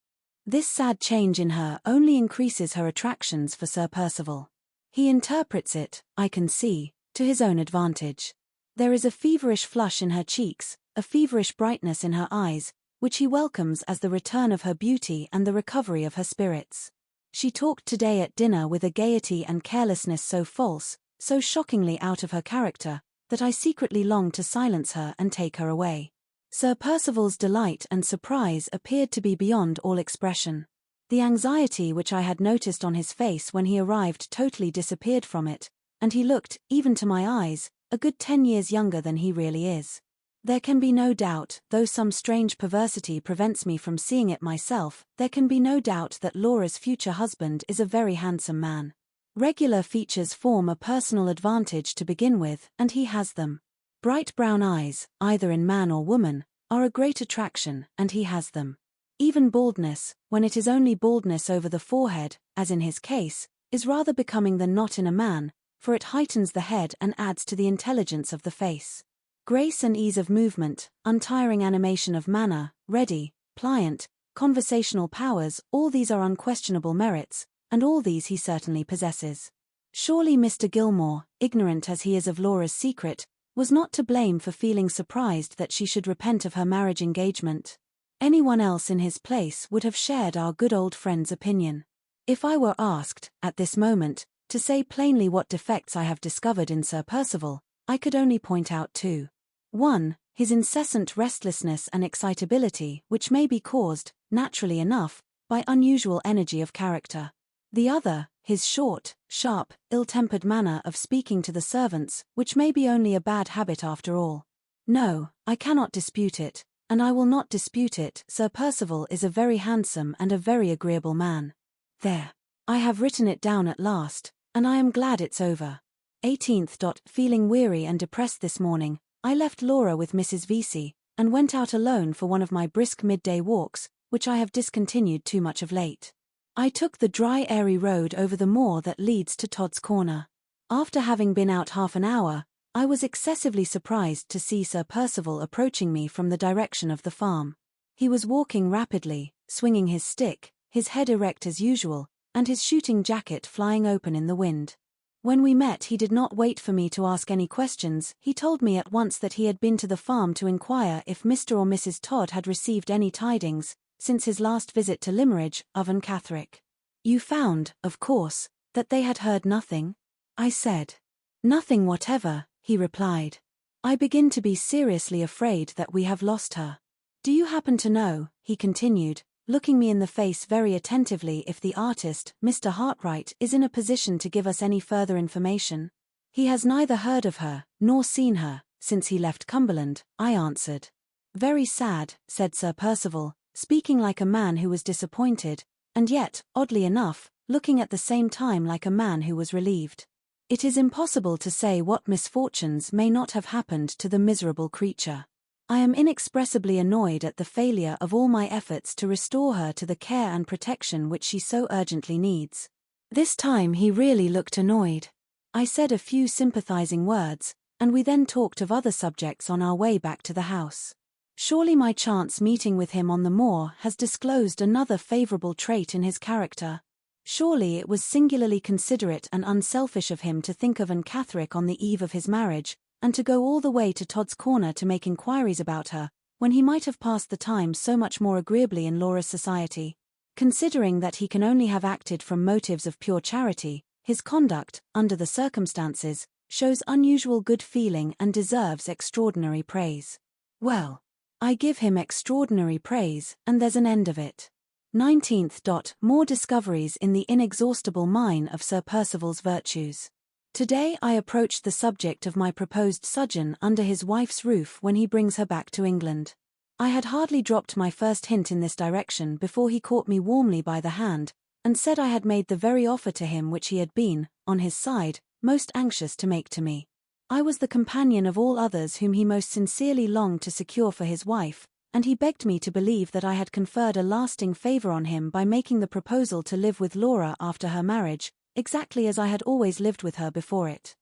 This sad change in her only increases her attractions for Sir Percival. He interprets it, I can see, to his own advantage. There is a feverish flush in her cheeks, a feverish brightness in her eyes, which he welcomes as the return of her beauty and the recovery of her spirits. She talked today at dinner with a gaiety and carelessness so false, so shockingly out of her character, that I secretly longed to silence her and take her away. Sir Percival's delight and surprise appeared to be beyond all expression. The anxiety which I had noticed on his face when he arrived totally disappeared from it, and he looked, even to my eyes, a good 10 years younger than he really is. There can be no doubt, though some strange perversity prevents me from seeing it myself, there can be no doubt that Laura's future husband is a very handsome man. Regular features form a personal advantage to begin with, and he has them. Bright brown eyes, either in man or woman, are a great attraction, and he has them. Even baldness, when it is only baldness over the forehead, as in his case, is rather becoming than not in a man, for it heightens the head and adds to the intelligence of the face. Grace and ease of movement, untiring animation of manner, ready, pliant, conversational powers, all these are unquestionable merits, and all these he certainly possesses. Surely Mr. Gilmore, ignorant as he is of Laura's secret, was not to blame for feeling surprised that she should repent of her marriage engagement. Anyone else in his place would have shared our good old friend's opinion. If I were asked, at this moment, to say plainly what defects I have discovered in Sir Percival, I could only point out 2. 1. His incessant restlessness and excitability, which may be caused, naturally enough, by unusual energy of character. The other, his short, sharp, ill-tempered manner of speaking to the servants, which may be only a bad habit after all. No, I cannot dispute it, and I will not dispute it. Sir Percival is a very handsome and a very agreeable man. There. I have written it down at last, and I am glad it's over. 18th. Feeling weary and depressed this morning, I left Laura with Mrs. Vesey, and went out alone for one of my brisk midday walks, which I have discontinued too much of late. I took the dry airy road over the moor that leads to Todd's Corner. After having been out half an hour, I was excessively surprised to see Sir Percival approaching me from the direction of the farm. He was walking rapidly, swinging his stick, his head erect as usual, and his shooting jacket flying open in the wind. When we met, he did not wait for me to ask any questions. He told me at once that he had been to the farm to inquire if Mr. or Mrs. Todd had received any tidings since his last visit to Limmeridge of Anne Catherick. You found, of course, that they had heard nothing? I said. Nothing whatever, he replied. I begin to be seriously afraid that we have lost her. Do you happen to know, he continued, looking me in the face very attentively, if the artist, Mr. Hartright, is in a position to give us any further information? He has neither heard of her, nor seen her, since he left Cumberland, I answered. Very sad, said Sir Percival, speaking like a man who was disappointed, and yet, oddly enough, looking at the same time like a man who was relieved. It is impossible to say what misfortunes may not have happened to the miserable creature. I am inexpressibly annoyed at the failure of all my efforts to restore her to the care and protection which she so urgently needs. This time he really looked annoyed. I said a few sympathizing words, and we then talked of other subjects on our way back to the house. Surely my chance meeting with him on the moor has disclosed another favorable trait in his character. Surely it was singularly considerate and unselfish of him to think of Anne Catherick on the eve of his marriage, and to go all the way to Todd's Corner to make inquiries about her, when he might have passed the time so much more agreeably in Laura's society. Considering that he can only have acted from motives of pure charity, his conduct, under the circumstances, shows unusual good feeling and deserves extraordinary praise. Well, I give him extraordinary praise, and there's an end of it. 19th. More discoveries in the inexhaustible mine of Sir Percival's virtues. Today I approached the subject of my proposed sojourn under his wife's roof when he brings her back to England. I had hardly dropped my first hint in this direction before he caught me warmly by the hand, and said I had made the very offer to him which he had been, on his side, most anxious to make to me. I was the companion of all others whom he most sincerely longed to secure for his wife, and he begged me to believe that I had conferred a lasting favor on him by making the proposal to live with Laura after her marriage, exactly as I had always lived with her before it.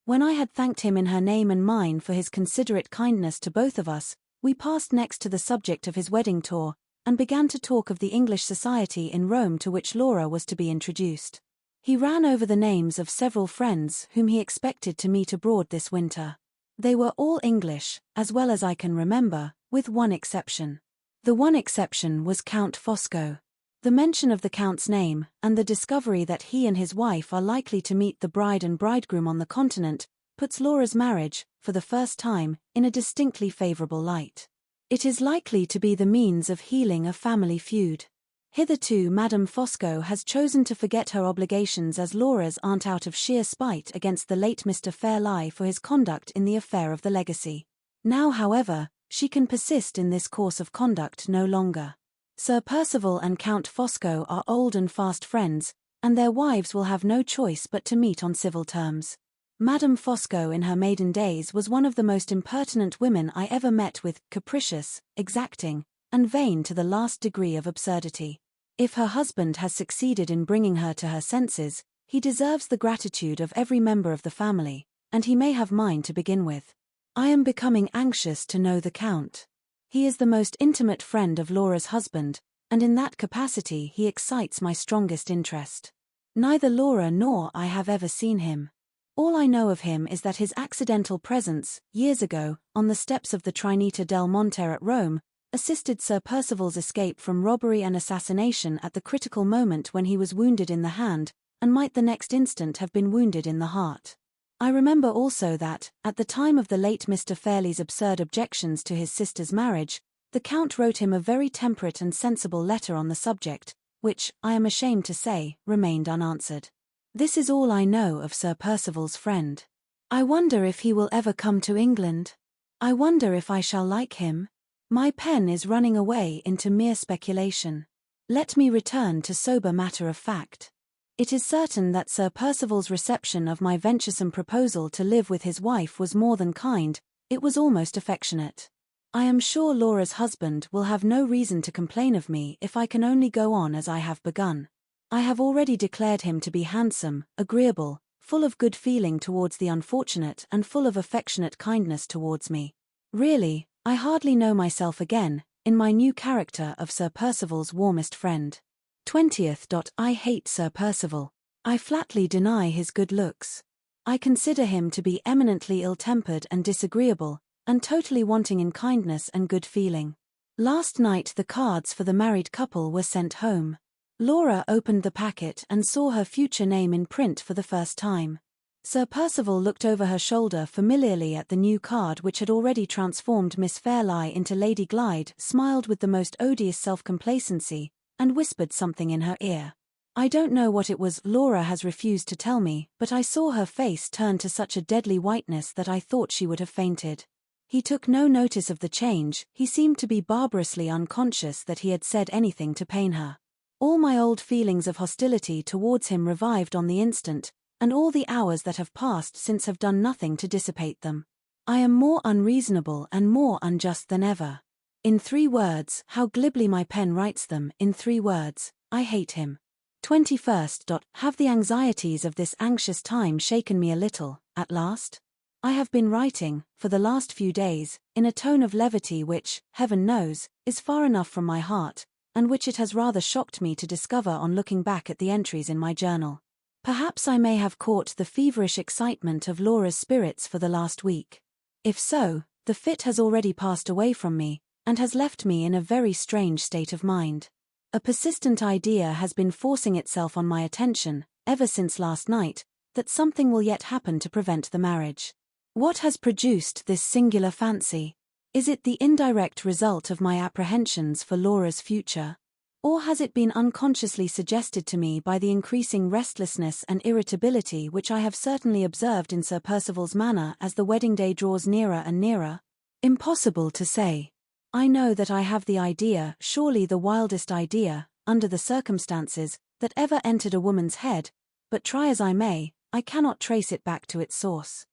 When I had thanked him in her name and mine for his considerate kindness to both of us, we passed next to the subject of his wedding tour, and began to talk of the English society in Rome to which Laura was to be introduced. He ran over the names of several friends whom he expected to meet abroad this winter. They were all English, as well as I can remember, with one exception. The one exception was Count Fosco. The mention of the Count's name, and the discovery that he and his wife are likely to meet the bride and bridegroom on the continent, puts Laura's marriage, for the first time, in a distinctly favorable light. It is likely to be the means of healing a family feud. Hitherto Madame Fosco has chosen to forget her obligations as Laura's aunt out of sheer spite against the late Mr. Fairlie for his conduct in the affair of the legacy. Now, however, she can persist in this course of conduct no longer. Sir Percival and Count Fosco are old and fast friends, and their wives will have no choice but to meet on civil terms. Madame Fosco in her maiden days was one of the most impertinent women I ever met with, capricious, exacting, and vain to the last degree of absurdity. If her husband has succeeded in bringing her to her senses, he deserves the gratitude of every member of the family, and he may have mine to begin with. I am becoming anxious to know the Count. He is the most intimate friend of Laura's husband, and in that capacity he excites my strongest interest. Neither Laura nor I have ever seen him. All I know of him is that his accidental presence, years ago, on the steps of the Trinita del Monte at Rome, assisted Sir Percival's escape from robbery and assassination at the critical moment when he was wounded in the hand, and might the next instant have been wounded in the heart. I remember also that, at the time of the late Mr. Fairlie's absurd objections to his sister's marriage, the Count wrote him a very temperate and sensible letter on the subject, which, I am ashamed to say, remained unanswered. This is all I know of Sir Percival's friend. I wonder if he will ever come to England. I wonder if I shall like him. My pen is running away into mere speculation. Let me return to sober matter of fact. It is certain that Sir Percival's reception of my venturesome proposal to live with his wife was more than kind, it was almost affectionate. I am sure Laura's husband will have no reason to complain of me if I can only go on as I have begun. I have already declared him to be handsome, agreeable, full of good feeling towards the unfortunate and full of affectionate kindness towards me. Really, I hardly know myself again, in my new character of Sir Percival's warmest friend. 20th. I hate Sir Percival. I flatly deny his good looks. I consider him to be eminently ill-tempered and disagreeable, and totally wanting in kindness and good feeling. Last night the cards for the married couple were sent home. Laura opened the packet and saw her future name in print for the first time. Sir Percival looked over her shoulder familiarly at the new card which had already transformed Miss Fairlie into Lady Glyde, smiled with the most odious self-complacency, and whispered something in her ear. I don't know what it was Laura has refused to tell me, but I saw her face turn to such a deadly whiteness that I thought she would have fainted. He took no notice of the change, he seemed to be barbarously unconscious that he had said anything to pain her. All my old feelings of hostility towards him revived on the instant, and all the hours that have passed since have done nothing to dissipate them. I am more unreasonable and more unjust than ever. In 3 words, how glibly my pen writes them, in 3 words, I hate him. 21st. Have the anxieties of this anxious time shaken me a little, at last? I have been writing, for the last few days, in a tone of levity which, heaven knows, is far enough from my heart, and which it has rather shocked me to discover on looking back at the entries in my journal. Perhaps I may have caught the feverish excitement of Laura's spirits for the last week. If so, the fit has already passed away from me, and has left me in a very strange state of mind. A persistent idea has been forcing itself on my attention, ever since last night, that something will yet happen to prevent the marriage. What has produced this singular fancy? Is it the indirect result of my apprehensions for Laura's future? Or has it been unconsciously suggested to me by the increasing restlessness and irritability which I have certainly observed in Sir Percival's manner as the wedding day draws nearer and nearer? Impossible to say. I know that I have the idea, surely the wildest idea, under the circumstances, that ever entered a woman's head, but try as I may, I cannot trace it back to its source.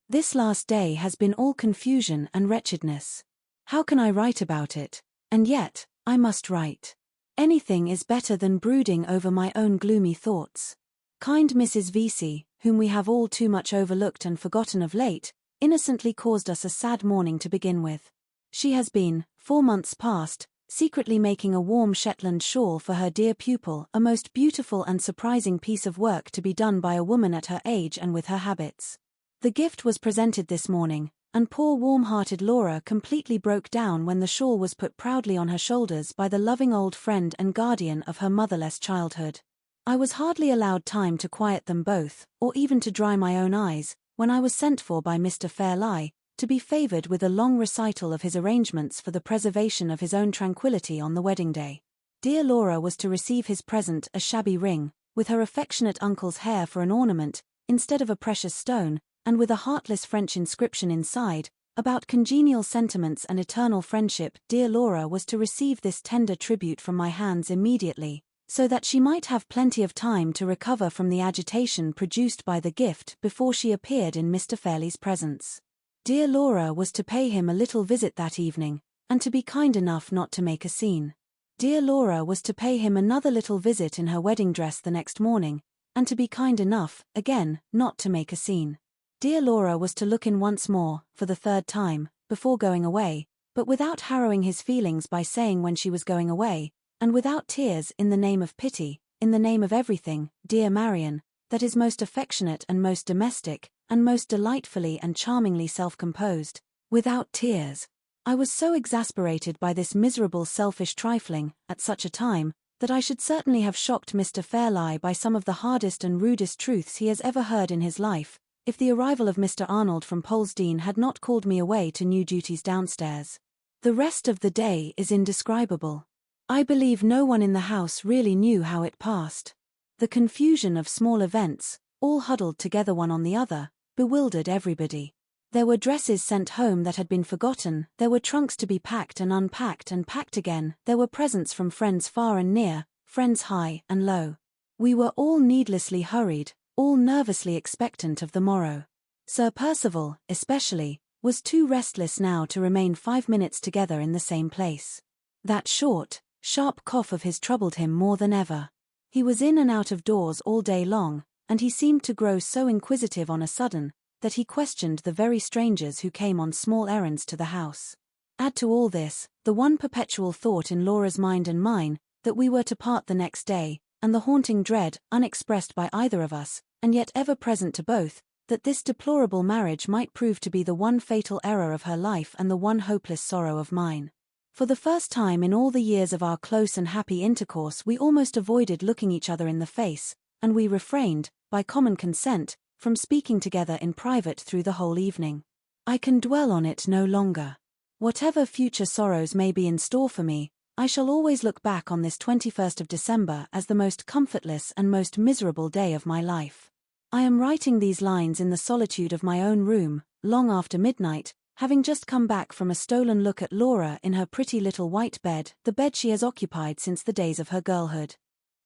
This last day has been all confusion and wretchedness. How can I write about it? And yet, I must write. Anything is better than brooding over my own gloomy thoughts. Kind Mrs. Vesey, whom we have all too much overlooked and forgotten of late, innocently caused us a sad morning to begin with. She has been, 4 months past, secretly making a warm Shetland shawl for her dear pupil, a most beautiful and surprising piece of work to be done by a woman at her age and with her habits. The gift was presented this morning, and poor warm-hearted Laura completely broke down when the shawl was put proudly on her shoulders by the loving old friend and guardian of her motherless childhood. I was hardly allowed time to quiet them both, or even to dry my own eyes, when I was sent for by Mr. Fairlie, to be favoured with a long recital of his arrangements for the preservation of his own tranquillity on the wedding day. Dear Laura was to receive his present, a shabby ring, with her affectionate uncle's hair for an ornament, instead of a precious stone, and with a heartless French inscription inside, about congenial sentiments and eternal friendship. Dear Laura was to receive this tender tribute from my hands immediately, so that she might have plenty of time to recover from the agitation produced by the gift before she appeared in Mr. Fairlie's presence. Dear Laura was to pay him a little visit that evening, and to be kind enough not to make a scene. Dear Laura was to pay him another little visit in her wedding dress the next morning, and to be kind enough, again, not to make a scene. Dear Laura was to look in once more, for the 3rd time, before going away, but without harrowing his feelings by saying when she was going away, and without tears, in the name of pity, in the name of everything, dear Marion, that is most affectionate and most domestic, and most delightfully and charmingly self-composed, without tears. I was so exasperated by this miserable selfish trifling, at such a time, that I should certainly have shocked Mr. Fairlie by some of the hardest and rudest truths he has ever heard in his life, if the arrival of Mr. Arnold from Polesdean had not called me away to new duties downstairs. The rest of the day is indescribable. I believe no one in the house really knew how it passed. The confusion of small events, all huddled together one on the other, bewildered everybody. There were dresses sent home that had been forgotten, there were trunks to be packed and packed again, there were presents from friends far and near, friends high and low. We were all needlessly hurried, all nervously expectant of the morrow. Sir Percival, especially, was too restless now to remain 5 minutes together in the same place. That short, sharp cough of his troubled him more than ever. He was in and out of doors all day long, and he seemed to grow so inquisitive on a sudden, that he questioned the very strangers who came on small errands to the house. Add to all this, the one perpetual thought in Laura's mind and mine, that we were to part the next day, and the haunting dread, unexpressed by either of us, and yet ever present to both, that this deplorable marriage might prove to be the one fatal error of her life and the one hopeless sorrow of mine. For the first time in all the years of our close and happy intercourse we almost avoided looking each other in the face, and we refrained, by common consent, from speaking together in private through the whole evening. I can dwell on it no longer. Whatever future sorrows may be in store for me, I shall always look back on this 21st of December as the most comfortless and most miserable day of my life. I am writing these lines in the solitude of my own room, long after midnight, having just come back from a stolen look at Laura in her pretty little white bed, the bed she has occupied since the days of her girlhood.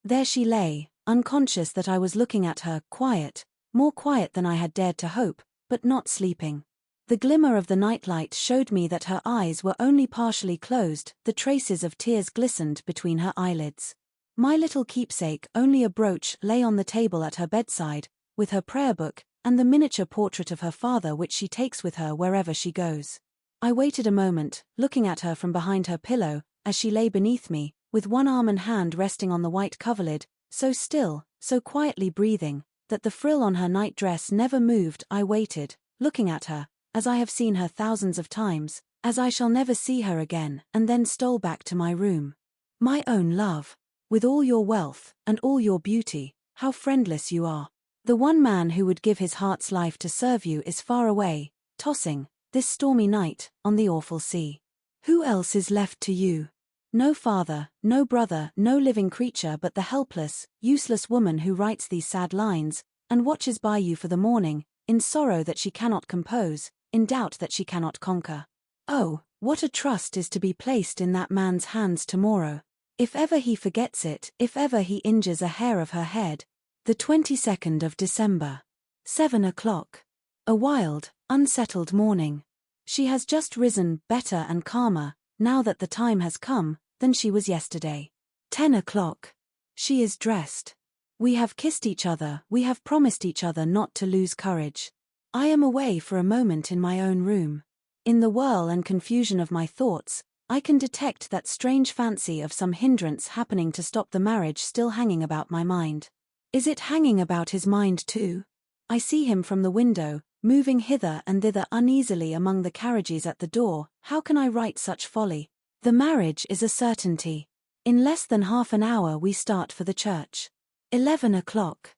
There she lay, unconscious that I was looking at her, quiet, more quiet than I had dared to hope, but not sleeping. The glimmer of the nightlight showed me that her eyes were only partially closed, the traces of tears glistened between her eyelids. My little keepsake, only a brooch, lay on the table at her bedside, with her prayer book, and the miniature portrait of her father which she takes with her wherever she goes. I waited a moment, looking at her from behind her pillow, as she lay beneath me, with one arm and hand resting on the white coverlid, so still, so quietly breathing, that the frill on her night-dress never moved. I waited, looking at her, as I have seen her thousands of times, as I shall never see her again, and then stole back to my room. My own love, with all your wealth, and all your beauty, how friendless you are. The one man who would give his heart's life to serve you is far away, tossing, this stormy night, on the awful sea. Who else is left to you? No father, no brother, no living creature but the helpless, useless woman who writes these sad lines, and watches by you for the morning, in sorrow that she cannot compose, in doubt that she cannot conquer. Oh, what a trust is to be placed in that man's hands tomorrow. If ever he forgets it, if ever he injures a hair of her head. The 22nd of December. 7 o'clock. A wild, unsettled morning. She has just risen, better and calmer, now that the time has come, than she was yesterday. 10 o'clock. She is dressed. We have kissed each other, we have promised each other not to lose courage. I am away for a moment in my own room. In the whirl and confusion of my thoughts, I can detect that strange fancy of some hindrance happening to stop the marriage still hanging about my mind. Is it hanging about his mind too? I see him from the window, moving hither and thither uneasily among the carriages at the door. How can I write such folly? The marriage is a certainty. In less than half an hour we start for the church. 11 o'clock.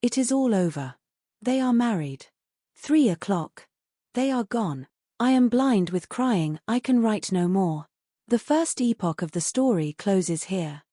It is all over. They are married. 3 o'clock. They are gone. I am blind with crying, I can write no more. The first epoch of the story closes here.